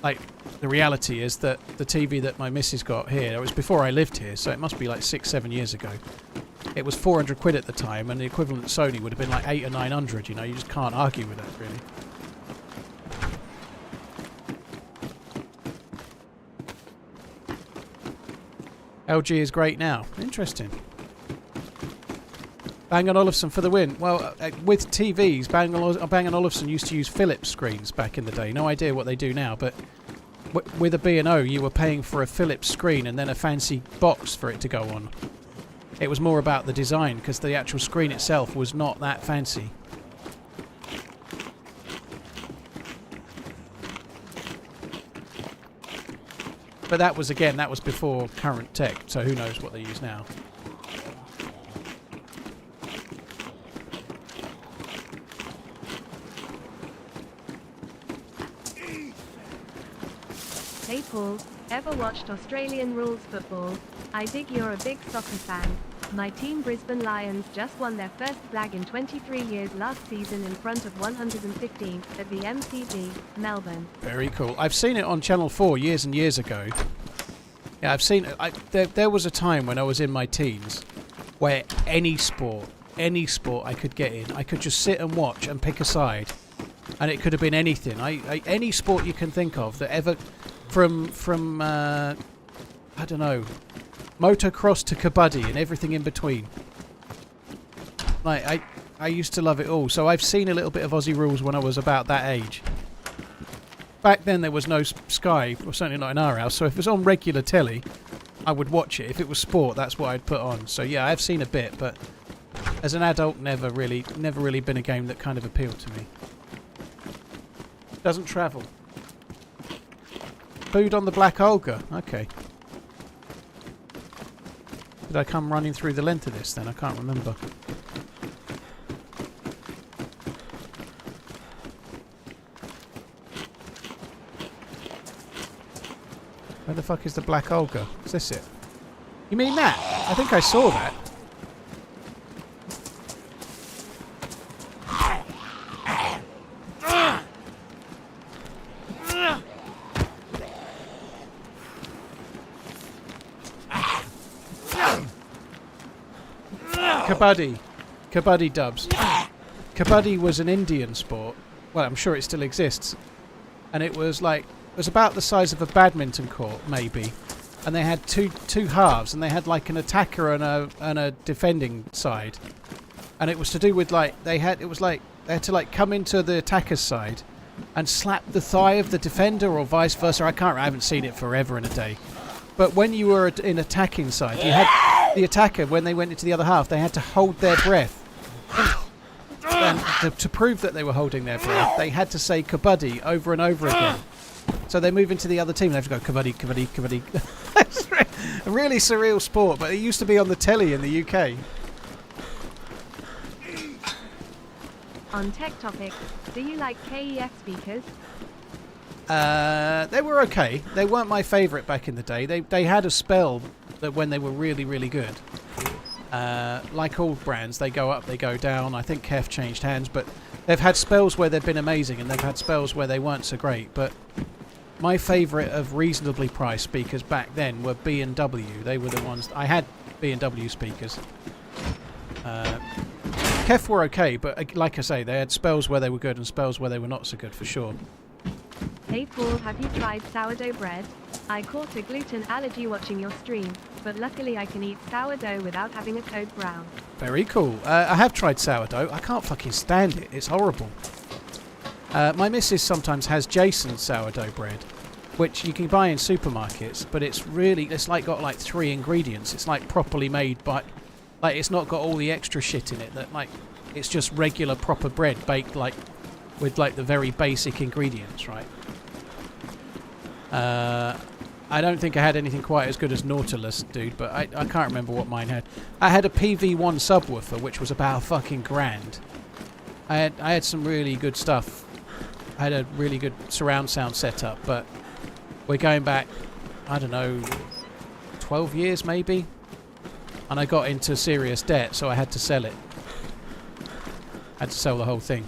Like, the reality is that the TV that my missus got here, it was before I lived here, so it must be like 6-7 years ago. It was 400 quid at the time, and the equivalent Sony would have been like 800 or 900, you know, you just can't argue with that, really. LG is great now. Interesting. Bang & Olufsen for the win. Well, with TVs, Bang & Olufsen used to use Philips screens back in the day. No idea what they do now, but with a B&O, you were paying for a Philips screen and then a fancy box for it to go on. It was more about the design, because the actual screen itself was not that fancy. But that was, again, that was before current tech, so who knows what they use now. Hey Paul, ever watched Australian rules football? I dig you're a big soccer fan. My team Brisbane Lions just won their first flag in 23 years last season in front of 115 at the MCG, Melbourne. Very cool. I've seen it on Channel 4 years and years ago. Yeah, I've seen it. There was a time when I was in my teens where any sport I could get in, I could just sit and watch and pick a side. And it could have been anything. Any sport you can think of that ever... From I don't know, motocross to kabaddi and everything in between. Like, I used to love it all. So I've seen a little bit of Aussie rules when I was about that age. Back then there was no Sky, or certainly not in our house, so if it was on regular telly, I would watch it. If it was sport, that's what I'd put on. So yeah, I've seen a bit, but as an adult, never really been a game that kind of appealed to me. Doesn't travel. Food on the Black Olga. Okay. Did I come running through the length of this then? I can't remember. Where the fuck is the Black Olga? Is this it? You mean that? I think I saw that. Kabaddi dubs. Kabaddi was an Indian sport. Well, I'm sure it still exists. And it was about the size of a badminton court, maybe. And they had two halves, and they had like an attacker and a defending side. And it was to do with they had to come into the attacker's side and slap the thigh of the defender, or vice versa. I haven't seen it forever and a day. But when you were in attacking side, you had the attacker, when they went into the other half, they had to hold their breath. to prove that they were holding their breath, they had to say kabaddi over and over again. So they move into the other team. They have to go kabaddi, kabaddi, kabaddi. It's a really surreal sport, but it used to be on the telly in the UK. On tech topics, do you like KEF speakers? They were okay. They weren't my favourite back in the day. They had a spell that when they were really, really good. Like all brands, they go up, they go down. I think KEF changed hands, but they've had spells where they've been amazing and they've had spells where they weren't so great. But my favourite of reasonably priced speakers back then were B&W. They were the ones... I had B&W speakers. KEF were okay, but like I say, they had spells where they were good and spells where they were not so good for sure. Hey Paul, have you tried sourdough bread? I caught a gluten allergy watching your stream, but luckily I can eat sourdough without having it code brown. Very cool. I have tried sourdough. I can't fucking stand it. It's horrible. My missus sometimes has Jason's sourdough bread, which you can buy in supermarkets, but it's like got like 3 ingredients. It's like properly made, but like it's not got all the extra shit in it. That like it's just regular proper bread baked like with like the very basic ingredients, right? I don't think I had anything quite as good as Nautilus, dude, but I can't remember what mine had. I had a PV1 subwoofer, which was about fucking grand. I had some really good stuff. I had a really good surround sound setup, but we're going back, I don't know, 12 years maybe? And I got into serious debt, so I had to sell it. I had to sell the whole thing.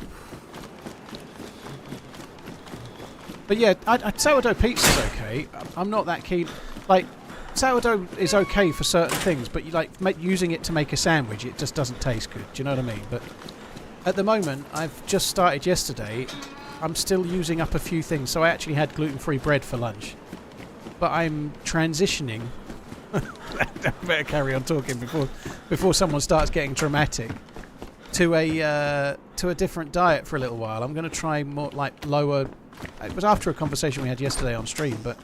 But yeah, sourdough pizza's okay. I'm not that keen. Like, sourdough is okay for certain things, but you like using it to make a sandwich, it just doesn't taste good. Do you know what I mean? But at the moment, I've just started yesterday. I'm still using up a few things, so I actually had gluten-free bread for lunch. But I'm transitioning. I better carry on talking before someone starts getting dramatic. To a different diet for a little while. I'm going to try more like lower. It was after a conversation we had yesterday on stream, but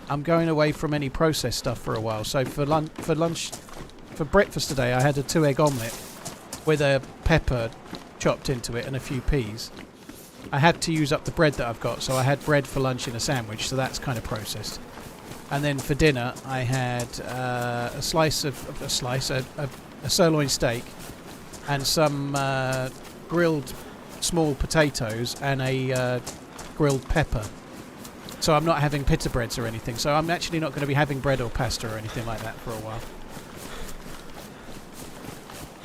I'm going away from any processed stuff for a while. So for breakfast today, I had a 2-egg omelette with a pepper chopped into it and a few peas. I had to use up the bread that I've got, so I had bread for lunch in a sandwich, so that's kind of processed. And then for dinner, I had a sirloin steak and some grilled small potatoes and a grilled pepper. So I'm not having pita breads or anything. So I'm actually not going to be having bread or pasta or anything like that for a while.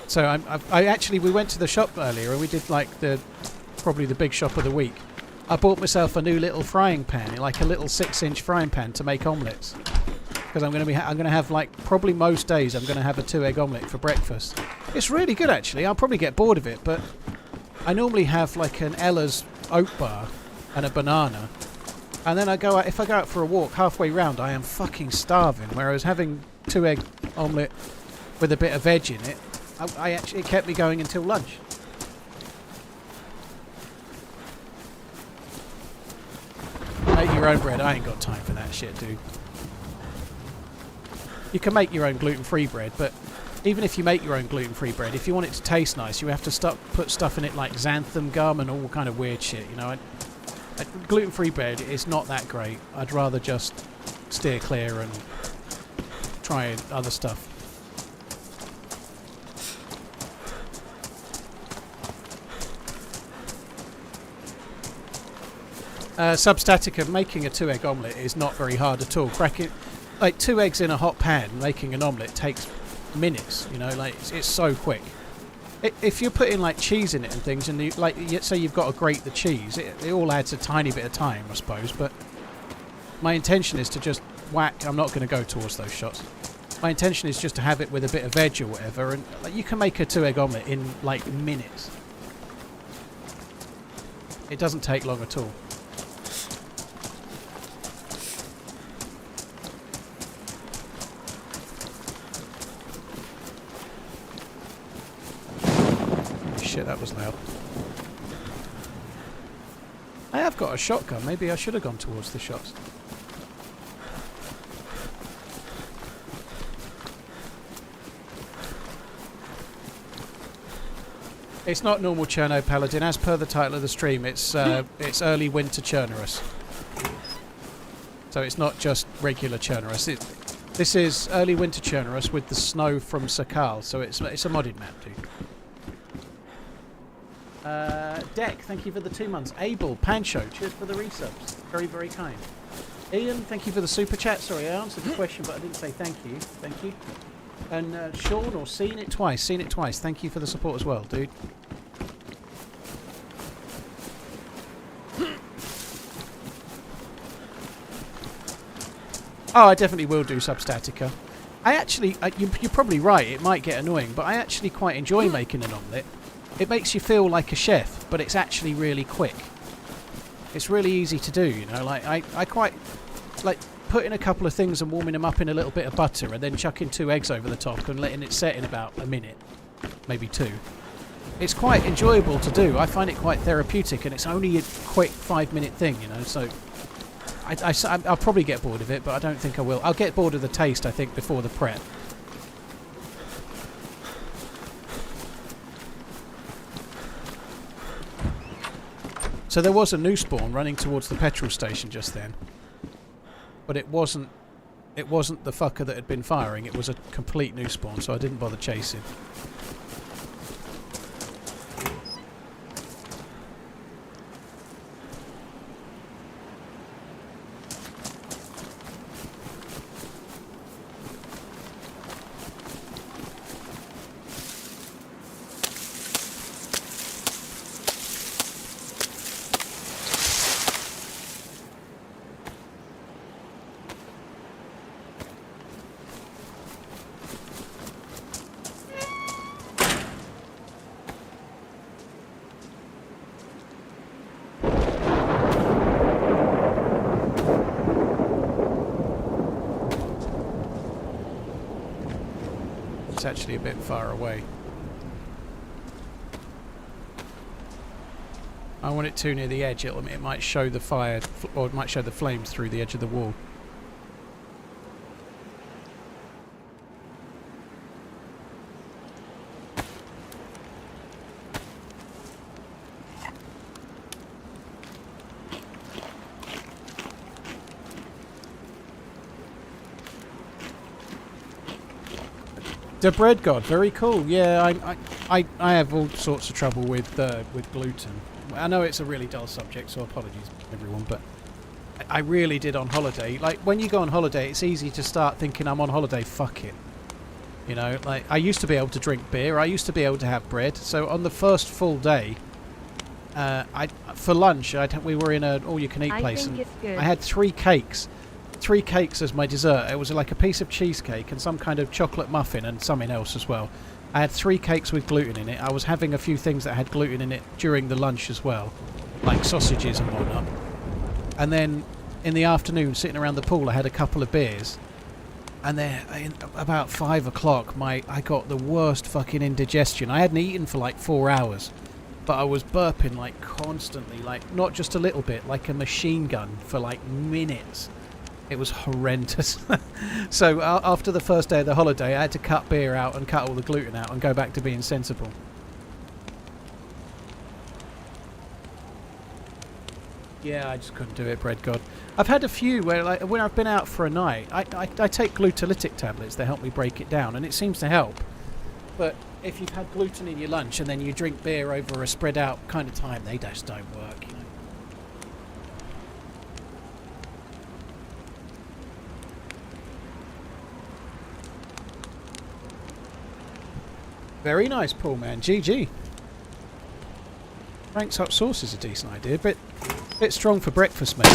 So we went to the shop earlier and we did like probably the big shop of the week. I bought myself a new little frying pan, like a little 6-inch frying pan to make omelettes. Because I'm going to have like probably most days I'm going to have a 2-egg omelette for breakfast. It's really good actually. I'll probably get bored of it, but I normally have like an Ella's oat bar and a banana, and then if I go out for a walk halfway round, I am fucking starving. Whereas having 2-egg omelette with a bit of veg in it, it kept me going until lunch. Make your own bread. I ain't got time for that shit, dude. You can make your own gluten-free bread, but even if you make your own gluten-free bread, if you want it to taste nice, you have to put stuff in it like xanthan gum and all kind of weird shit, you know. Gluten-free bread is not that great. I'd rather just steer clear and try other stuff. Substatica, making a 2-egg omelette is not very hard at all. Cracking like 2 eggs in a hot pan, making an omelette takes minutes. You know, like it's so quick. If you put in like cheese in it and things, and say you've got to grate the cheese, it all adds a tiny bit of time, I suppose. But my intention is to just whack. I'm not going to go towards those shots. My intention is just to have it with a bit of veg or whatever, and like, you can make a 2-egg omelette in like minutes. It doesn't take long at all. Shit, that was loud. I have got a shotgun. Maybe I should have gone towards the shots. It's not normal Cherno Paladin. As per the title of the stream, it's early winter Chernarus. So it's not just regular Chernarus. This is early winter Chernarus with the snow from Sakal. So it's a modded map, dude. Deck, thank you for the 2 months. Abel, Pancho, cheers for the resubs. Very, very kind. Ian, thank you for the super chat. Sorry, I answered the question, but I didn't say thank you. Thank you. And Sean, or seen it twice. Thank you for the support as well, dude. Oh, I definitely will do Substatica. I actually, you're probably right, it might get annoying, but I actually quite enjoy making an omelette. It makes you feel like a chef, but it's actually really quick. It's really easy to do, you know, like I quite like putting a couple of things and warming them up in a little bit of butter and then chucking 2 eggs over the top and letting it set in about a minute, maybe 2. It's quite enjoyable to do. I find it quite therapeutic, and it's only a quick 5-minute thing, you know, so I'll probably get bored of it, but I don't think I will. I'll get bored of the taste, I think, before the prep. So there was a new spawn running towards the petrol station just then. But it wasn't the fucker that had been firing, it was a complete new spawn, so I didn't bother chasing. It's actually a bit far away. I want it too near the edge. It might show the fire, or it might show the flames through the edge of the wall. The bread god, very cool. Yeah, I have all sorts of trouble with gluten. I know it's a really dull subject, so apologies everyone, but I really did on holiday. Like, when you go on holiday, it's easy to start thinking, I'm on holiday, fuck it. You know, like, I used to be able to drink beer, I used to be able to have bread, so on the first full day, for lunch, we were in an all-you-can-eat place, and I had 3 cakes. 3 cakes as my dessert. It was like a piece of cheesecake and some kind of chocolate muffin and something else as well. I had 3 cakes with gluten in it. I was having a few things that had gluten in it during the lunch as well, like sausages and whatnot. And then in the afternoon, sitting around the pool, I had a couple of beers. And then about 5 o'clock, I got the worst fucking indigestion. I hadn't eaten for like 4 hours, but I was burping like constantly, like not just a little bit, like a machine gun for like minutes. It was horrendous. So after the first day of the holiday, I had to cut beer out and cut all the gluten out and go back to being sensible. Yeah, I just couldn't do it, bread god. I've had a few where, like, when I've been out for a night, I take glutalytic tablets that help me break it down, and it seems to help. But if you've had gluten in your lunch and then you drink beer over a spread out kind of time, they just don't work, you know. Very nice, Paul, man. GG. Frank's hot sauce is a decent idea. Bit strong for breakfast, mate. Is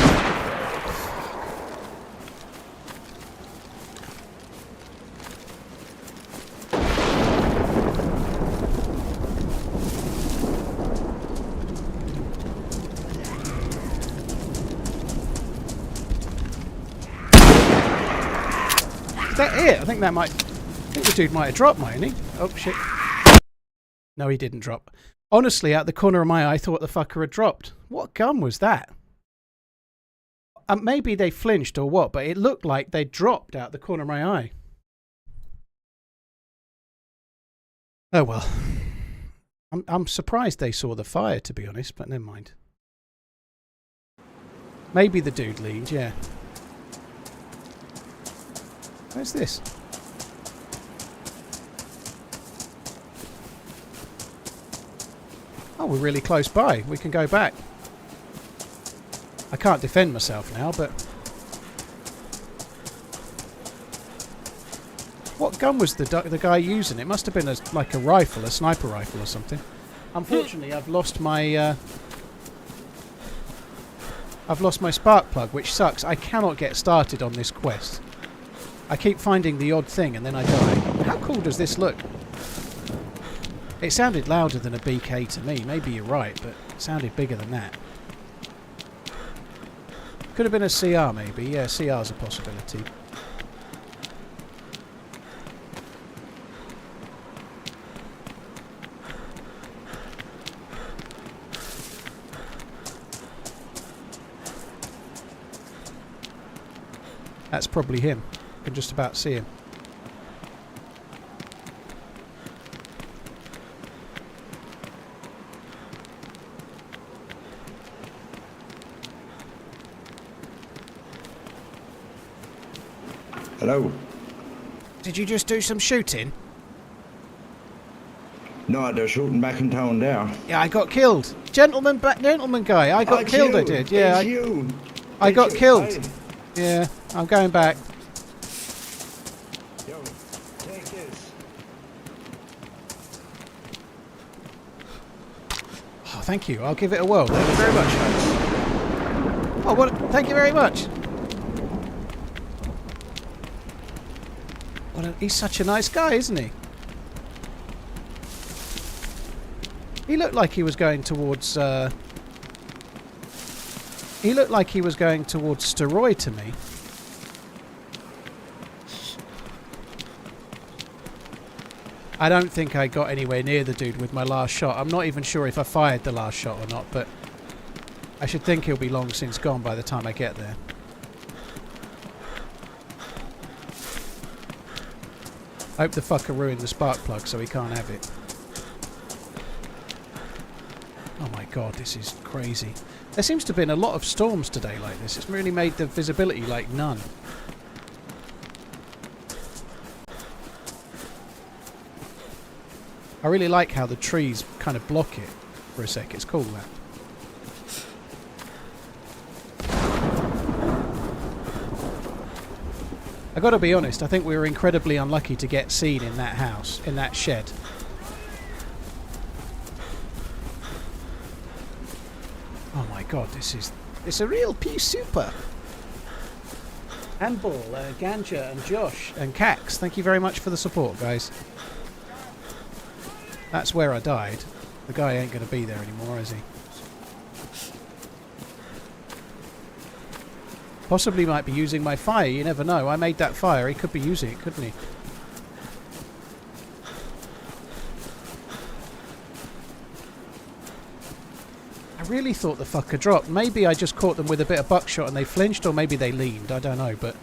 that it? I think the dude might have dropped, mightn't he? Oh, shit. No, he didn't drop. Honestly, out the corner of my eye, I thought the fucker had dropped. What gun was that? Maybe they flinched or what, but it looked like they dropped out the corner of my eye. I'm surprised they saw the fire, to be honest, but never mind. Maybe the dude leaned, yeah. Where's this? Oh, we're really close by. We can go back. I can't defend myself now, but... What gun was the guy using? It must have been like a rifle, a sniper rifle or something. Unfortunately, I've lost my spark plug, which sucks. I cannot get started on this quest. I keep finding the odd thing and then I die. How cool does this look? It sounded louder than a BK to me. Maybe you're right, but it sounded bigger than that. Could have been a CR maybe. Yeah, CR's a possibility. That's probably him. I can just about see him. Hello? Did you just do some shooting? No, they're shooting back in town there. Yeah, I got killed. Gentleman guy. I got killed, I did. Yeah, I got killed. Yeah, I'm going back. Yo, take this. Oh, thank you. I'll give it a whirl. Thank you very much. Oh, what? Thank you very much. He's such a nice guy, isn't he? He looked like he was going towards... he looked like he was going towards Steroid to me. I don't think I got anywhere near the dude with my last shot. I'm not even sure if I fired the last shot or not, but I should think he'll be long since gone by the time I get there. I hope the fucker ruined the spark plug so he can't have it. Oh my god, this is crazy. There seems to have been a lot of storms today like this. It's really made the visibility like none. I really like how the trees kind of block it for a sec. It's cool, that. I gotta be honest, I think we were incredibly unlucky to get seen in that house, in that shed. Oh my god, it's a real pea super. Handball, Ganja and Josh and Cax, thank you very much for the support, guys. That's where I died. The guy ain't gonna be there anymore, is he? Possibly might be using my fire, you never know. I made that fire, he could be using it, couldn't he? I really thought the fucker dropped. Maybe I just caught them with a bit of buckshot and they flinched, or maybe they leaned, I don't know, but...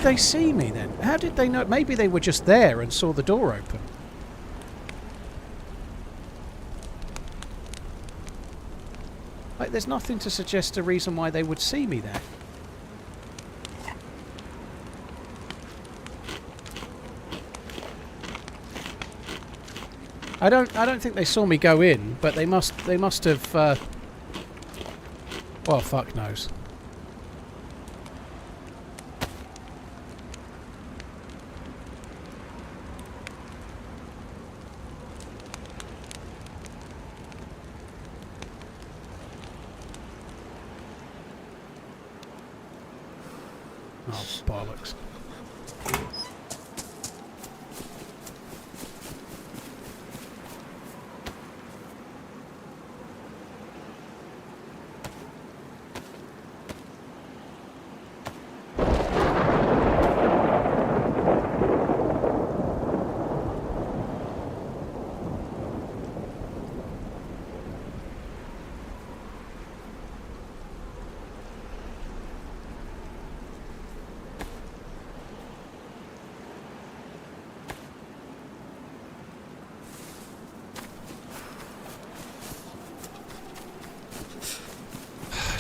They see me then? How did they know? Maybe they were just there and saw the door open. Like, there's nothing to suggest a reason why they would see me there. I don't think they saw me go in, but they must have well, fuck knows. Oh, bollocks.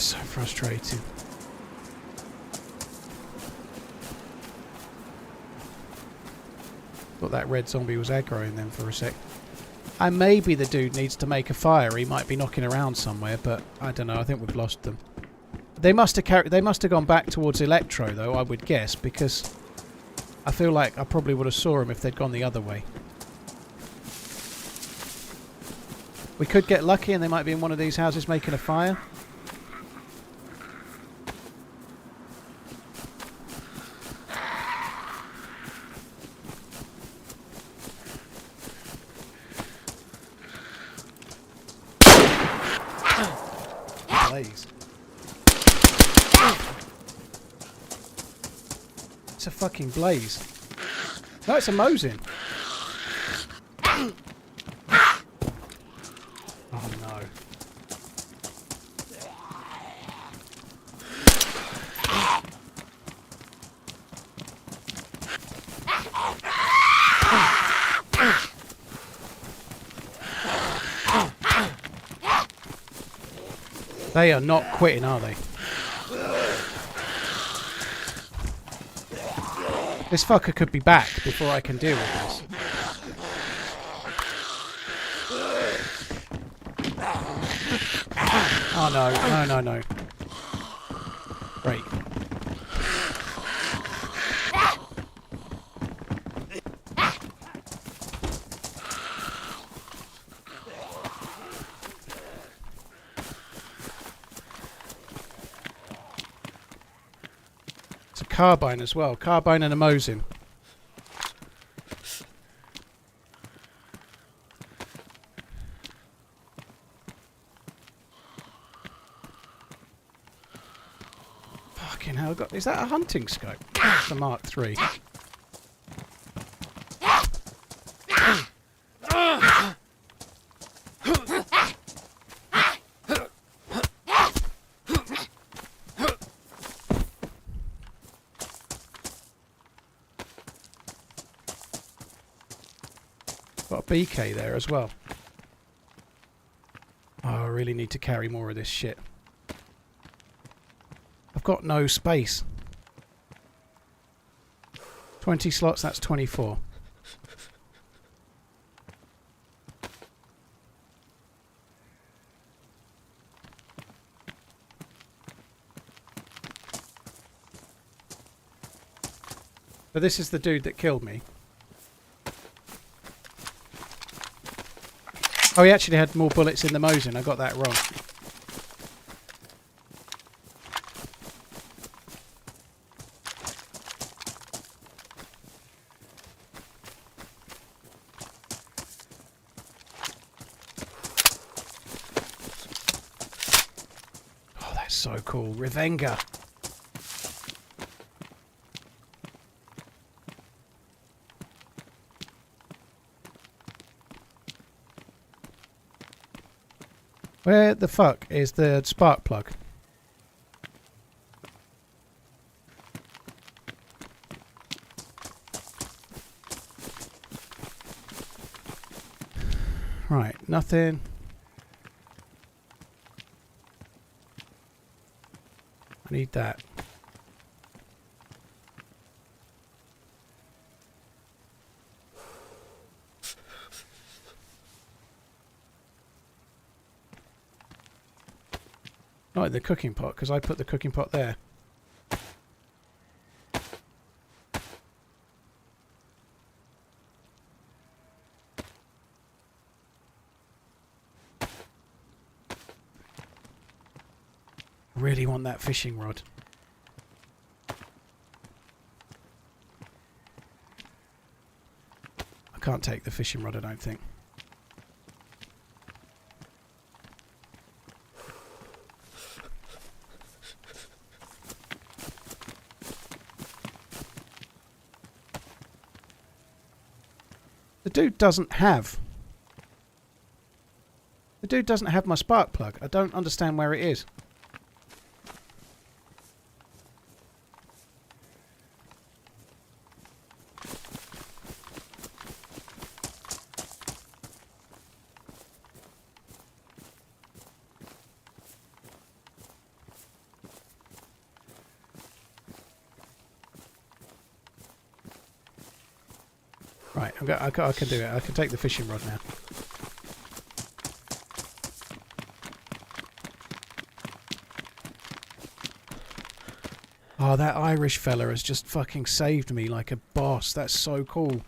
so frustrating. Thought that red zombie was aggroing them for a sec. And maybe the dude needs to make a fire. He might be knocking around somewhere, but I don't know. I think we've lost them. They must have gone back towards Electro, though, I would guess, because I feel like I probably would have saw them if they'd gone the other way. We could get lucky and they might be in one of these houses making a fire. Blaze. It's a fucking blaze. No, it's a Mosin. Oh no. They are not quitting, are they? This fucker could be back before I can deal with this. Oh no, no, no, no. Great. It's a carbine as well. Carbine and a Mosin. Fucking hell, is that a hunting scope? That's a Mark III. Got a BK there as well. Oh, I really need to carry more of this shit. I've got no space. 20 slots, that's 24. But this is the dude that killed me. Oh, he actually had more bullets in the Mosin. I got that wrong. Oh, that's so cool. Revenga. Where the fuck is the spark plug? Right, nothing. I need that. Not in the cooking pot, because I put the cooking pot there. I really want that fishing rod. I can't take the fishing rod, I don't think. The dude doesn't have my spark plug. I don't understand where it is. Right, I can do it. I can take the fishing rod now. Oh, that Irish fella has just fucking saved me like a boss. That's so cool.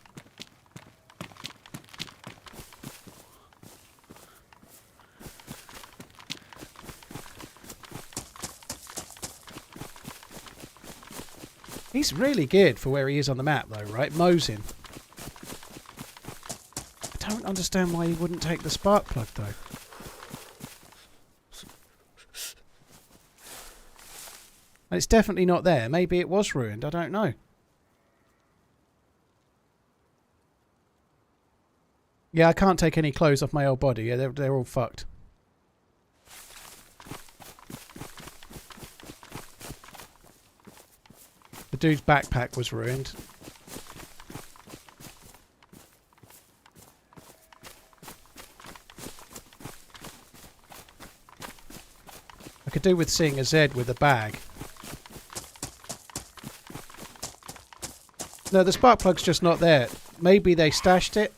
He's really good for where he is on the map though, right? Mosing. I don't understand why he wouldn't take the spark plug though. It's definitely not there. Maybe it was ruined. I don't know. Yeah, I can't take any clothes off my old body. Yeah, they're all fucked. The dude's backpack was ruined. I could do with seeing a Z with a bag. No, the spark plug's just not there. Maybe they stashed it.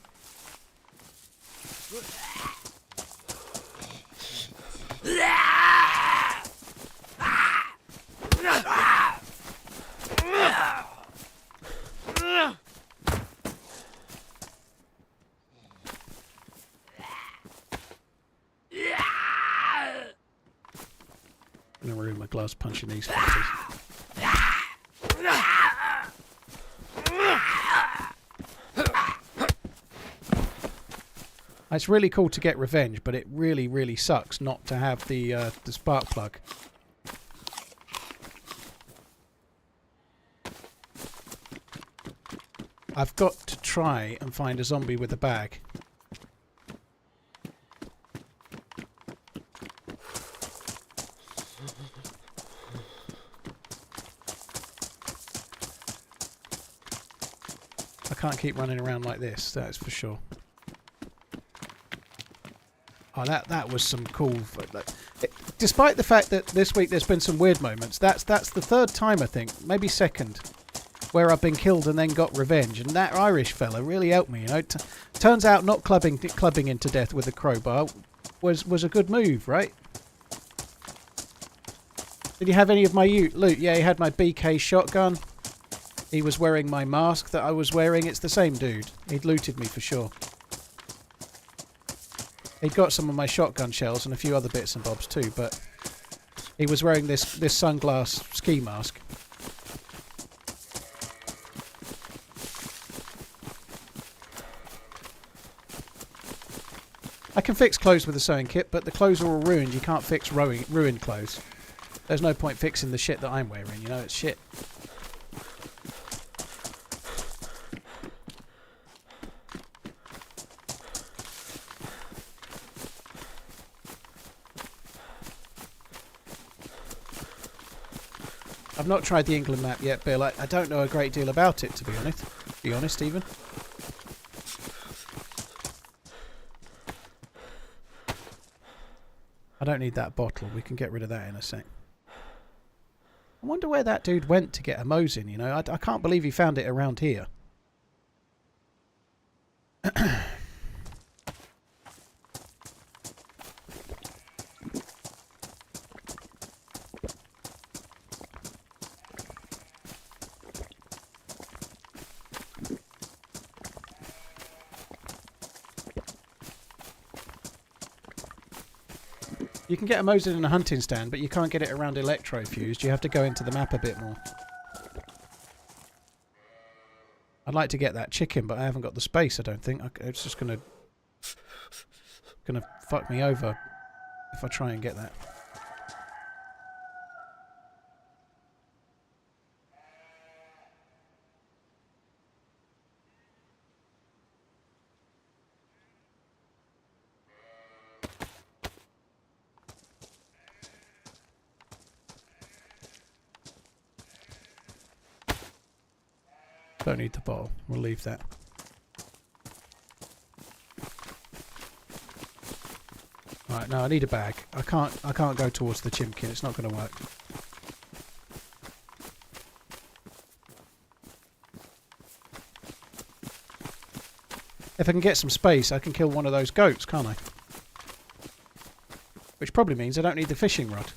I'm gonna ruin my glass punching these fuckers. It's really cool to get revenge, but it really, really sucks not to have the spark plug. I've got to try and find a zombie with a bag. I can't keep running around like this, that's for sure. Oh, that was some cool... Despite the fact that this week there's been some weird moments, that's the third time, I think, maybe second, where I've been killed and then got revenge. And that Irish fella really helped me, you know. Turns out not clubbing into death with a crowbar was a good move, right? Did you have any of my loot? Yeah, he had my BK shotgun. He was wearing my mask that I was wearing. It's the same dude. He'd looted me for sure. He'd got some of my shotgun shells and a few other bits and bobs too, but he was wearing this sunglass ski mask. I can fix clothes with a sewing kit, but the clothes are all ruined. You can't fix ruined clothes. There's no point fixing the shit that I'm wearing, you know, it's shit. I've not tried the England map yet, Bill. I don't know a great deal about it, to be honest, even. I don't need that bottle. We can get rid of that in a sec. I wonder where that dude went to get a Mosin, you know. I can't believe he found it around here. You can get a Mosin in a hunting stand, but you can't get it around electro-fused. You have to go into the map a bit more. I'd like to get that chicken, but I haven't got the space, I don't think. It's just gonna fuck me over if I try and get that. Don't need the bottle. We'll leave that. Right, no, I need a bag. I can't go towards the chimkin. It's not going to work. If I can get some space, I can kill one of those goats, can't I? Which probably means I don't need the fishing rod.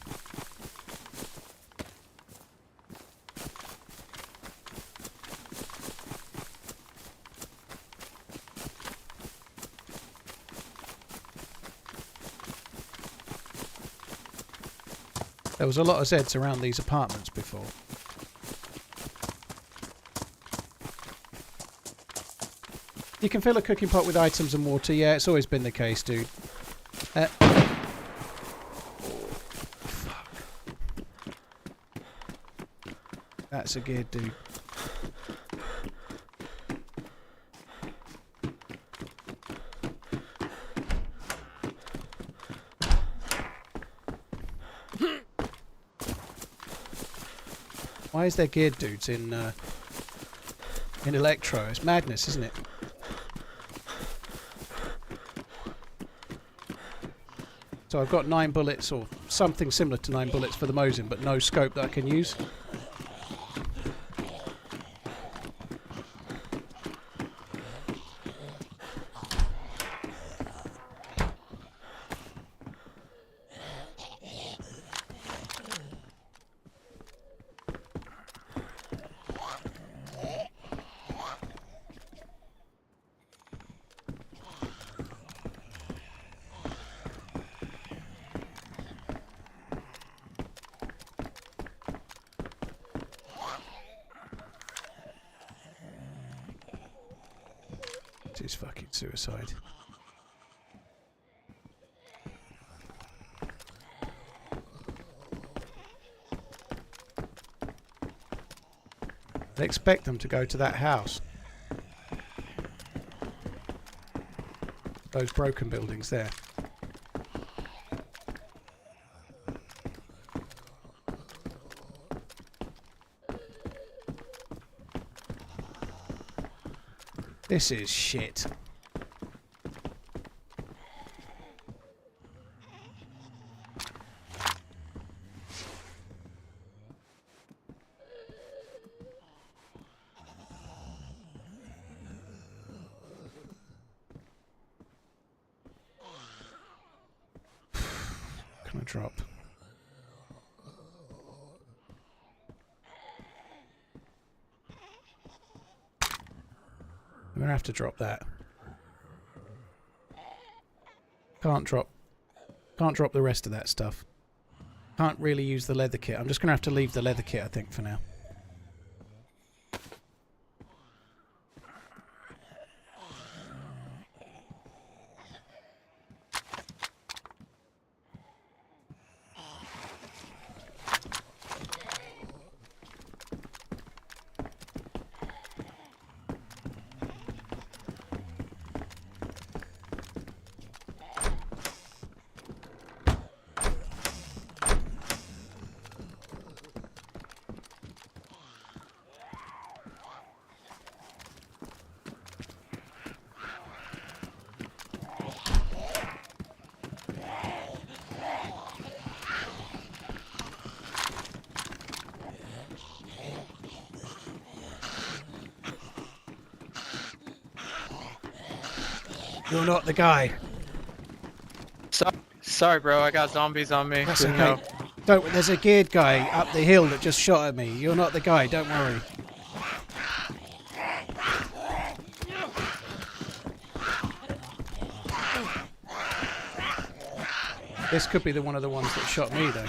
There was a lot of Zeds around these apartments before. You can fill a cooking pot with items and water. Yeah, it's always been the case, dude. Fuck. That's a geared dude. Why is there geared dudes in Electro? It's madness, isn't it? So I've got 9 bullets, or something similar to 9 bullets for the Mosin, but no scope that I can use. This is fucking suicide. I expect them to go to that house. Those broken buildings there. This is shit. Can I drop? I'm gonna have to drop that. Can't drop the rest of that stuff. Can't really use the leather kit. I'm just gonna have to leave the leather kit, I think, for now. You're not the guy. Sorry, bro. I got zombies on me. That's okay. Don't. There's a geared guy up the hill that just shot at me. You're not the guy. Don't worry. This could be one of the ones that shot me, though.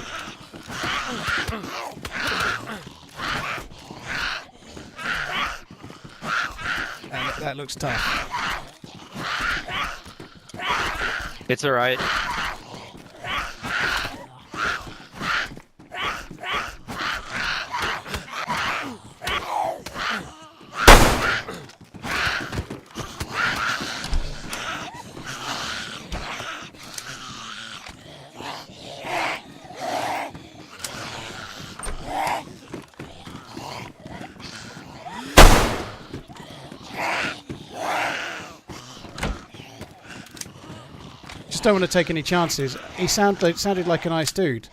That looks tough. It's alright. Don't want to take any chances. He sounded like a nice dude,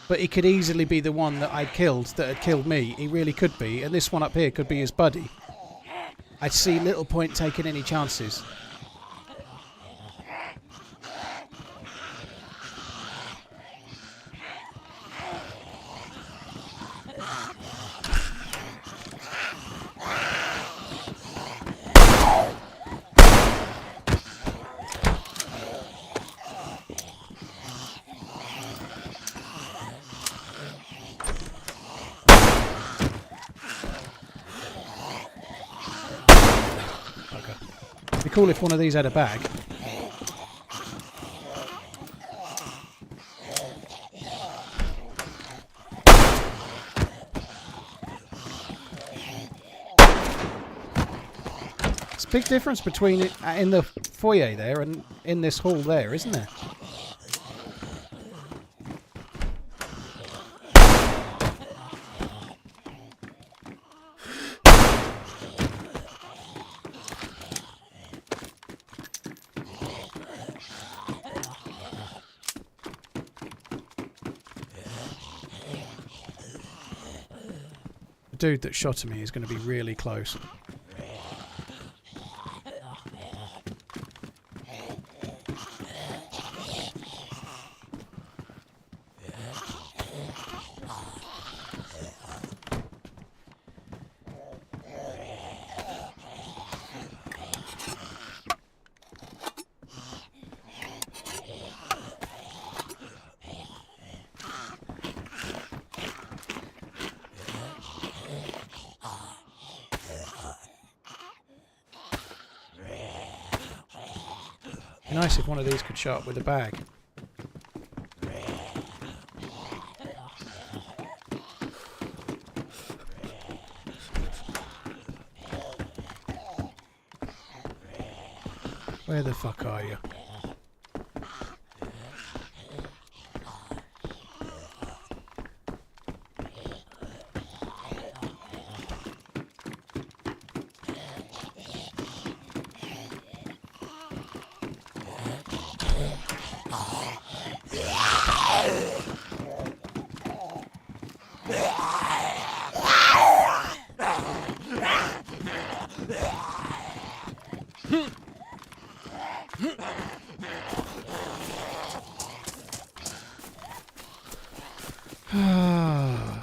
but he could easily be the one that I'd killed that had killed me. He really could be, and this one up here could be his buddy. I see little point taking any chances. cool if one of these had a bag. It's a big difference between it in the foyer there and in this hall there, isn't there? The dude that shot at me is going to be really close. Nice if one of these could show up with a bag. Where the fuck are you?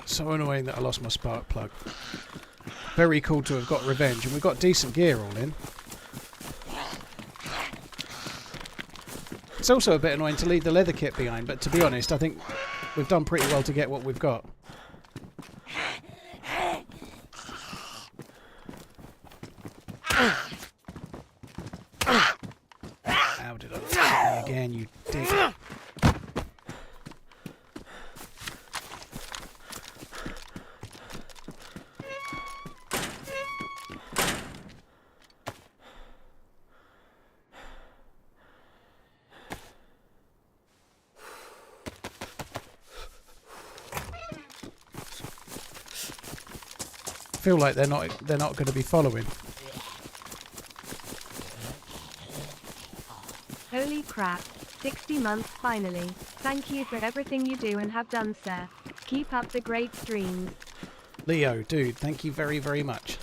So annoying that I lost my spark plug. Very cool to have got revenge, and we've got decent gear all in. It's also a bit annoying to leave the leather kit behind, but to be honest, I think we've done pretty well to get what we've got. How did I look at me again, you dick? Feel like they're not going to be following. Holy crap, 60 months finally. Thank you for everything you do and have done, sir. Keep up the great streams. Leo, dude, thank you very, very much.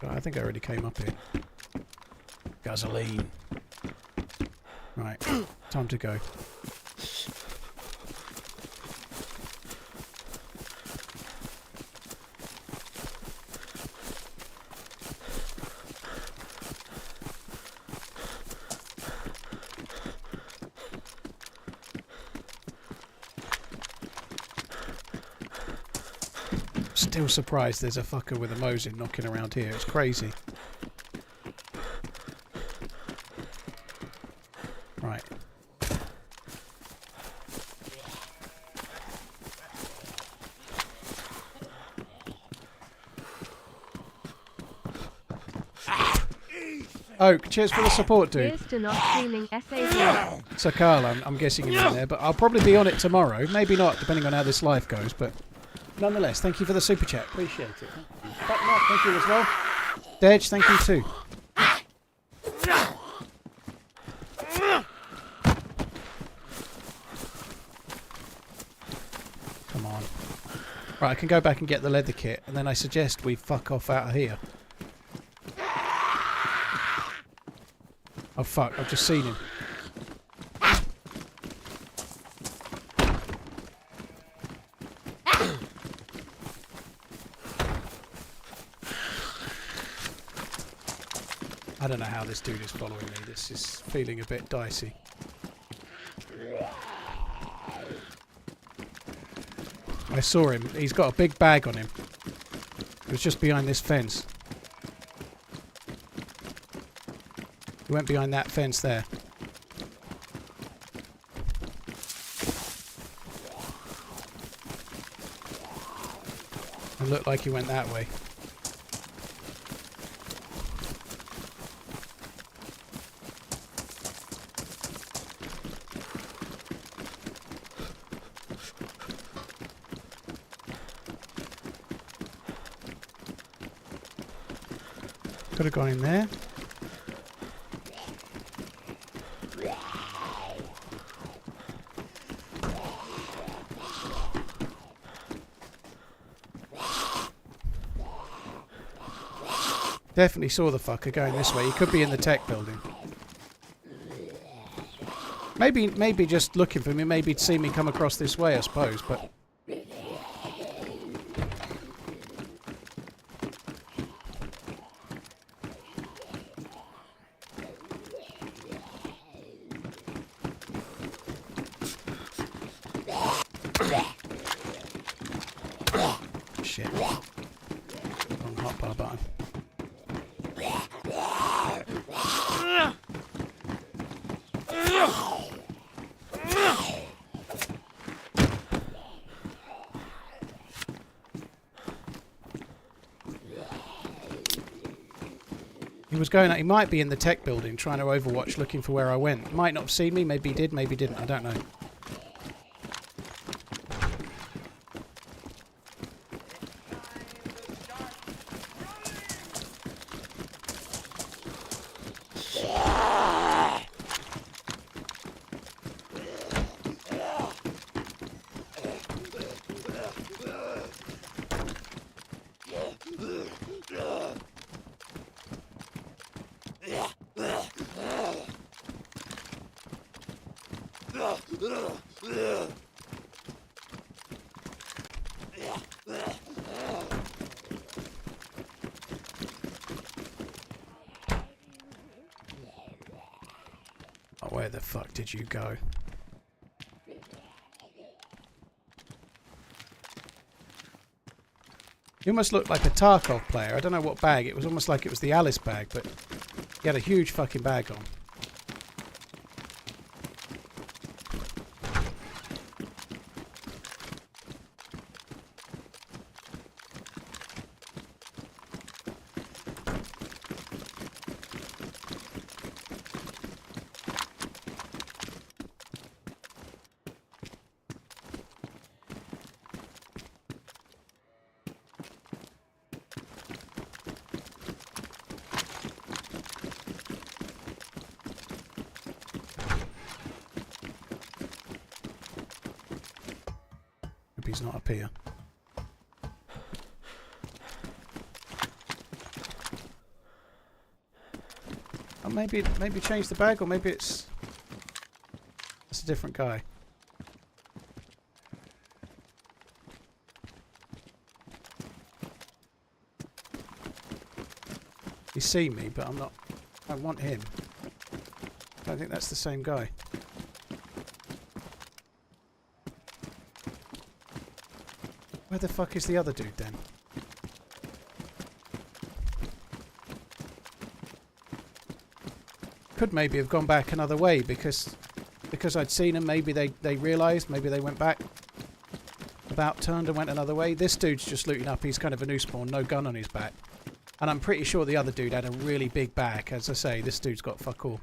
I think I already came up here. Gasoline. Right, time to go. Still surprised there's a fucker with a Mosin knocking around here. It's crazy. Right. Oak, cheers for the support, dude. Here's to not streaming SAV. So Carl, I'm guessing you're in there, but I'll probably be on it tomorrow. Maybe not, depending on how this live goes, but nonetheless, thank you for the super chat. Appreciate it. Mark, thank you as well. Dej, thank you too. Come on. Right, I can go back and get the leather kit, and then I suggest we fuck off out of here. Oh fuck, I've just seen him. I don't know how this dude is following me. This is feeling a bit dicey. I saw him. He's got a big bag on him. It was just behind this fence. He went behind that fence there. It looked like he went that way. Could have gone in there. Definitely saw the fucker going this way. He could be in the tech building. Maybe just looking for me. Maybe he'd see me come across this way, I suppose, but... Shit. Wrong hotbar button. He was going. He might be in the tech building trying to overwatch, looking for where I went. Might not have seen me. Maybe he did. Maybe he didn't. I don't know. Oh, where the fuck did you go? You almost looked like a Tarkov player. I don't know what bag. It was almost like it was the Alice bag, but he had a huge fucking bag on. He's not up here. Oh, maybe change the bag, or maybe it's a different guy. He's seen me, but I'm not. I want him. I don't think that's the same guy. Where the fuck is the other dude then? Could maybe have gone back another way because I'd seen him. Maybe they realised. Maybe they went back. About turned and went another way. This dude's just looting up. He's kind of a new spawn, no gun on his back. And I'm pretty sure the other dude had a really big back. As I say, this dude's got fuck all.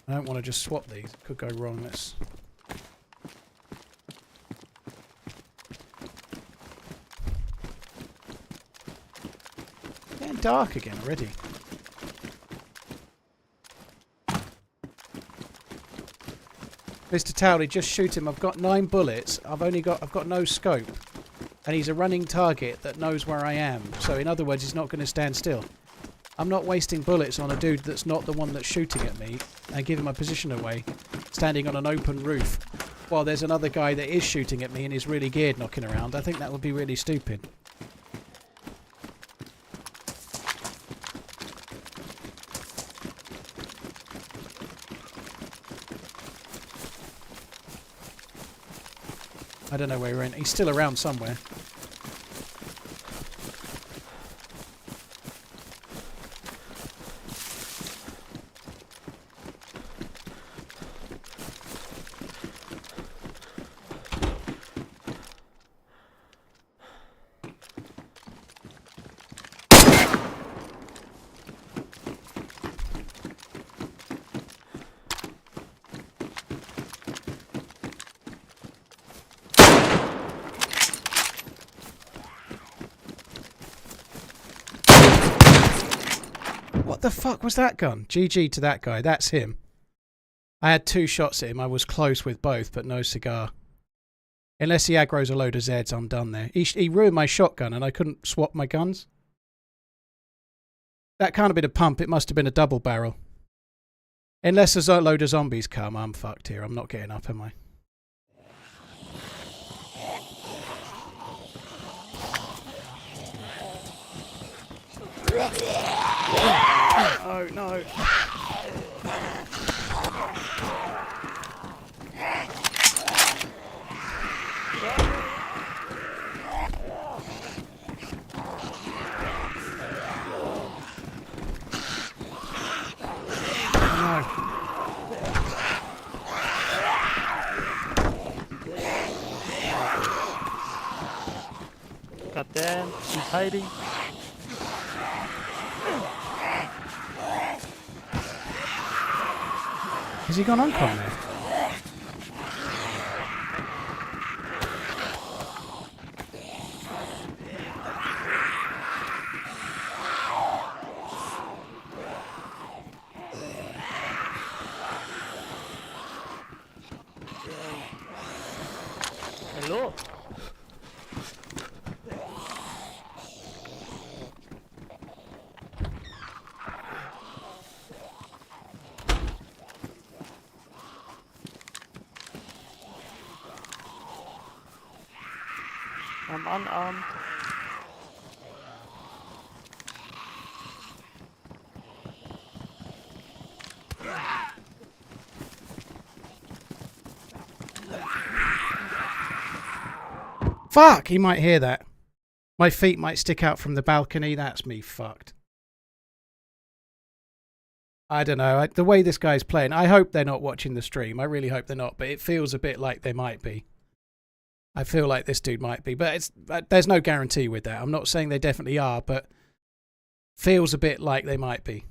I don't want to just swap these. It could go wrong. Let's... Getting dark again already. Mr. Towley, just shoot him. I've got 9 bullets. I've got no scope. And he's a running target that knows where I am. So in other words, he's not going to stand still. I'm not wasting bullets on a dude that's not the one that's shooting at me and giving my position away, standing on an open roof, while there's another guy that is shooting at me and is really geared knocking around. I think that would be really stupid. I don't know where he went. He's still around somewhere. What the fuck was that gun? GG to that guy. That's him. I had 2 shots at him. I was close with both, but no cigar. Unless he aggroes a load of Zeds, I'm done there. He ruined my shotgun and I couldn't swap my guns. That can't have been a pump. It must have been a double barrel. Unless there's a load of zombies come, I'm fucked here. I'm not getting up, am I? Oh no. God damn, he's hiding. Has he gone on con there? Hello? I'm unarmed. Fuck! He might hear that. My feet might stick out from the balcony. That's me fucked. I don't know. The way this guy's playing, I hope they're not watching the stream. I really hope they're not, but it feels a bit like they might be. I feel like this dude might be, but there's no guarantee with that. I'm not saying they definitely are, but feels a bit like they might be.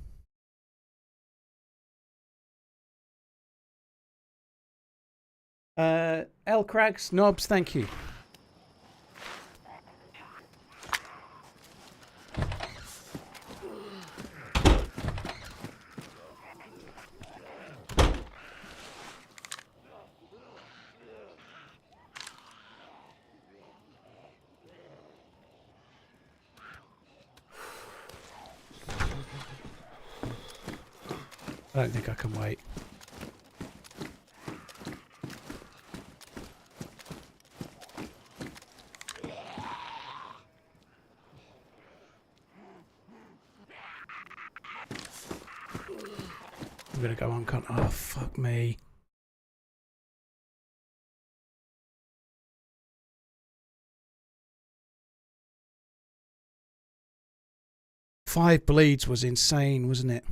L Crags, Knobs, thank you. I don't think I can wait. I'm gonna go on con. Oh, fuck me. Five bleeds was insane, wasn't it?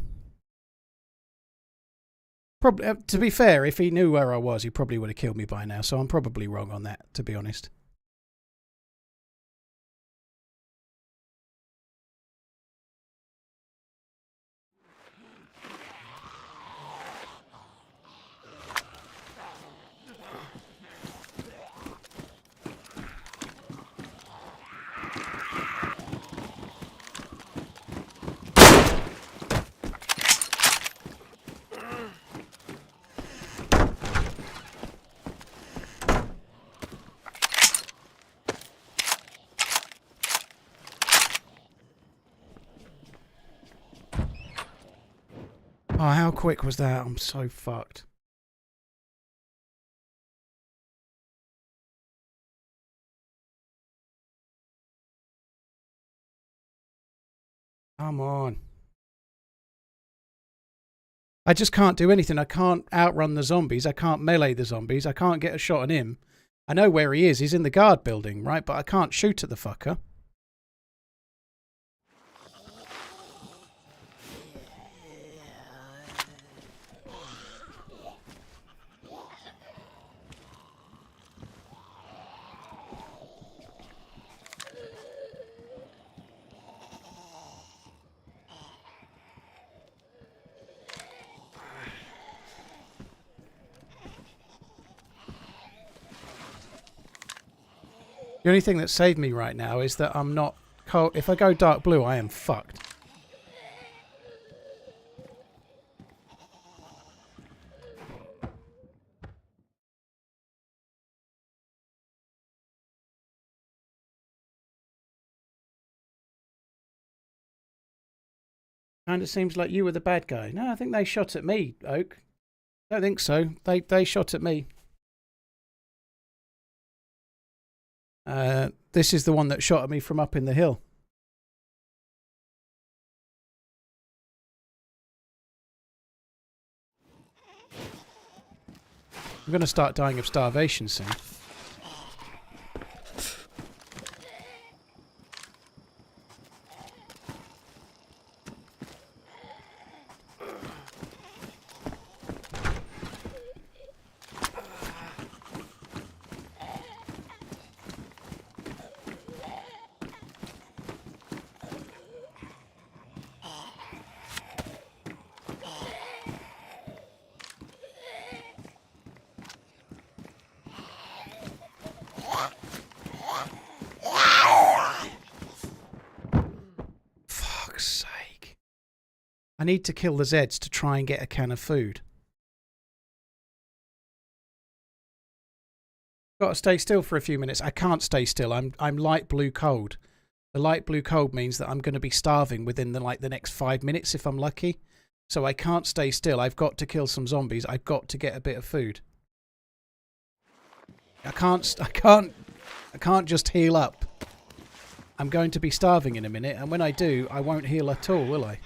Probably, to be fair, if he knew where I was, he probably would have killed me by now. So I'm probably wrong on that, to be honest. Oh, how quick was that? I'm so fucked. Come on. I just can't do anything. I can't outrun the zombies. I can't melee the zombies. I can't get a shot on him. I know where he is. He's in the guard building, right? But I can't shoot at the fucker. The only thing that saved me right now is that I'm not cold. If I go dark blue, I am fucked. Kind of seems like you were the bad guy. No, I think they shot at me, Oak. Don't think so. They shot at me. This is the one that shot at me from up in the hill. I'm going to start dying of starvation soon. I need to kill the Zeds to try and get a can of food. Got to stay still for a few minutes. I can't stay still. I'm light blue cold. The light blue cold means that I'm going to be starving within the next 5 minutes if I'm lucky. So I can't stay still. I've got to kill some zombies. I've got to get a bit of food. I can't just heal up. I'm going to be starving in a minute, and when I do, I won't heal at all, will I?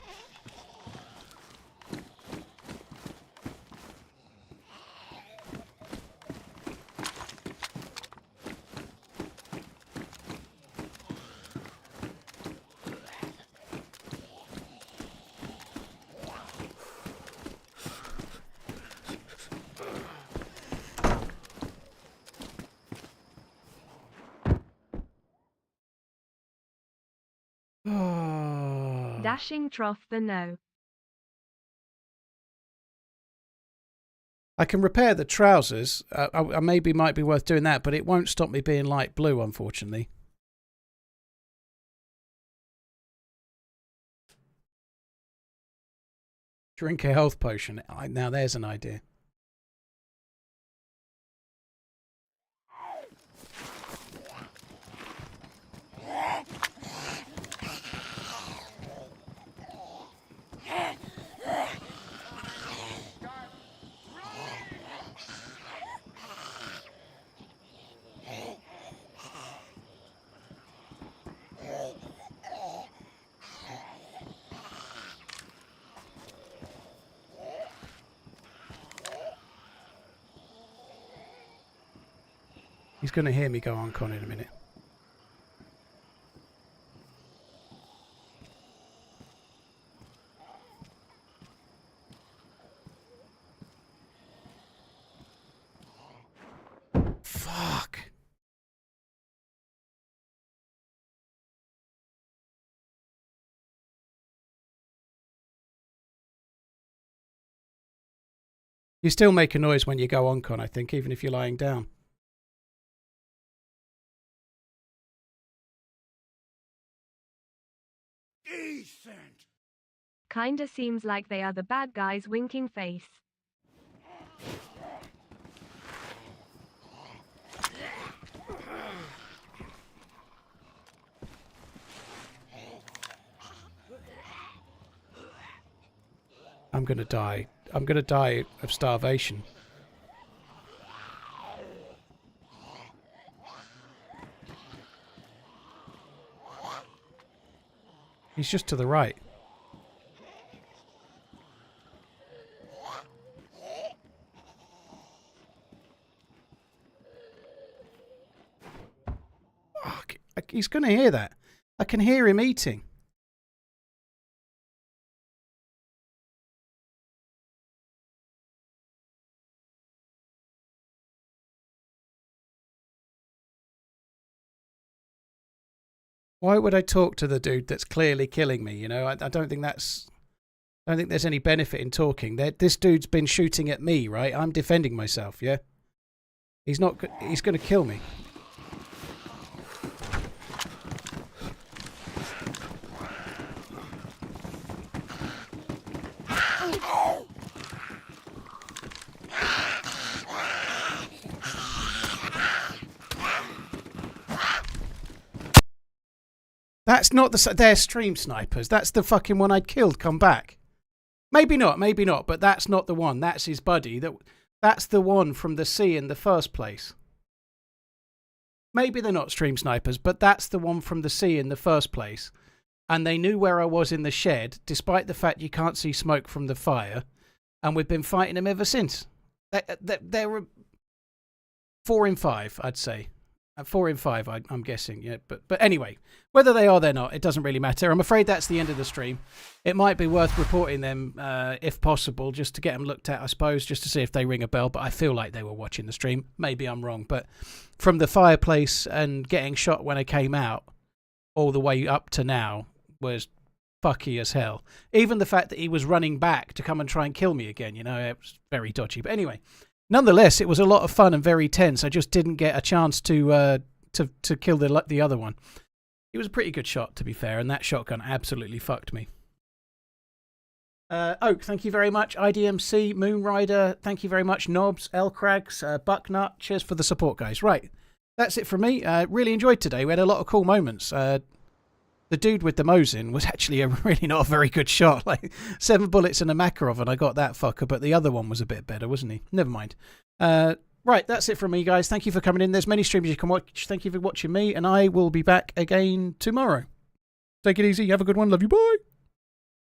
Dashing trough the no. I can repair the trousers. I maybe might be worth doing that, but it won't stop me being light blue, unfortunately. Drink a health potion. Now there's an idea. He's going to hear me go on con in a minute. Fuck. You still make a noise when you go on con, I think, even if you're lying down. Decent. Kinda seems like they are the bad guys winking face. I'm gonna die. I'm gonna die of starvation. He's just to the right. He's going to hear that. I can hear him eating. Why would I talk to the dude that's clearly killing me? You know, I don't think that's... I don't think there's any benefit in talking. This dude's been shooting at me, right? I'm defending myself, yeah? He's not... He's going to kill me. That's not the... They're stream snipers. That's the fucking one I'd killed. Come back. Maybe not, but that's not the one. That's his buddy. That's the one from the sea in the first place. Maybe they're not stream snipers, but that's the one from the sea in the first place. And they knew where I was in the shed, despite the fact you can't see smoke from the fire. And we've been fighting them ever since. They're 4 in 5, I'd say. 4 in 5, I'm guessing. Yeah, but anyway, whether they are or they're not, it doesn't really matter. I'm afraid that's the end of the stream. It might be worth reporting them, if possible, just to get them looked at, I suppose, just to see if they ring a bell. But I feel like they were watching the stream. Maybe I'm wrong. But from the fireplace and getting shot when I came out, all the way up to now, was fucky as hell. Even the fact that he was running back to come and try and kill me again, you know, it was very dodgy. But anyway. Nonetheless, it was a lot of fun and very tense. I just didn't get a chance to kill the other one. It was a pretty good shot, to be fair, and that shotgun absolutely fucked me. Oak, thank you very much. IDMC, Moonrider, thank you very much. Knobs, Elcrags, Bucknut, cheers for the support, guys. Right, that's it from me. Really enjoyed today. We had a lot of cool moments. The dude with the Mosin was actually really not a very good shot. Like 7 bullets and a Makarov, and I got that fucker, but the other one was a bit better, wasn't he? Never mind. Right, that's it from me, guys. Thank you for coming in. There's many streams you can watch. Thank you for watching me, and I will be back again tomorrow. Take it easy. Have a good one. Love you. Bye.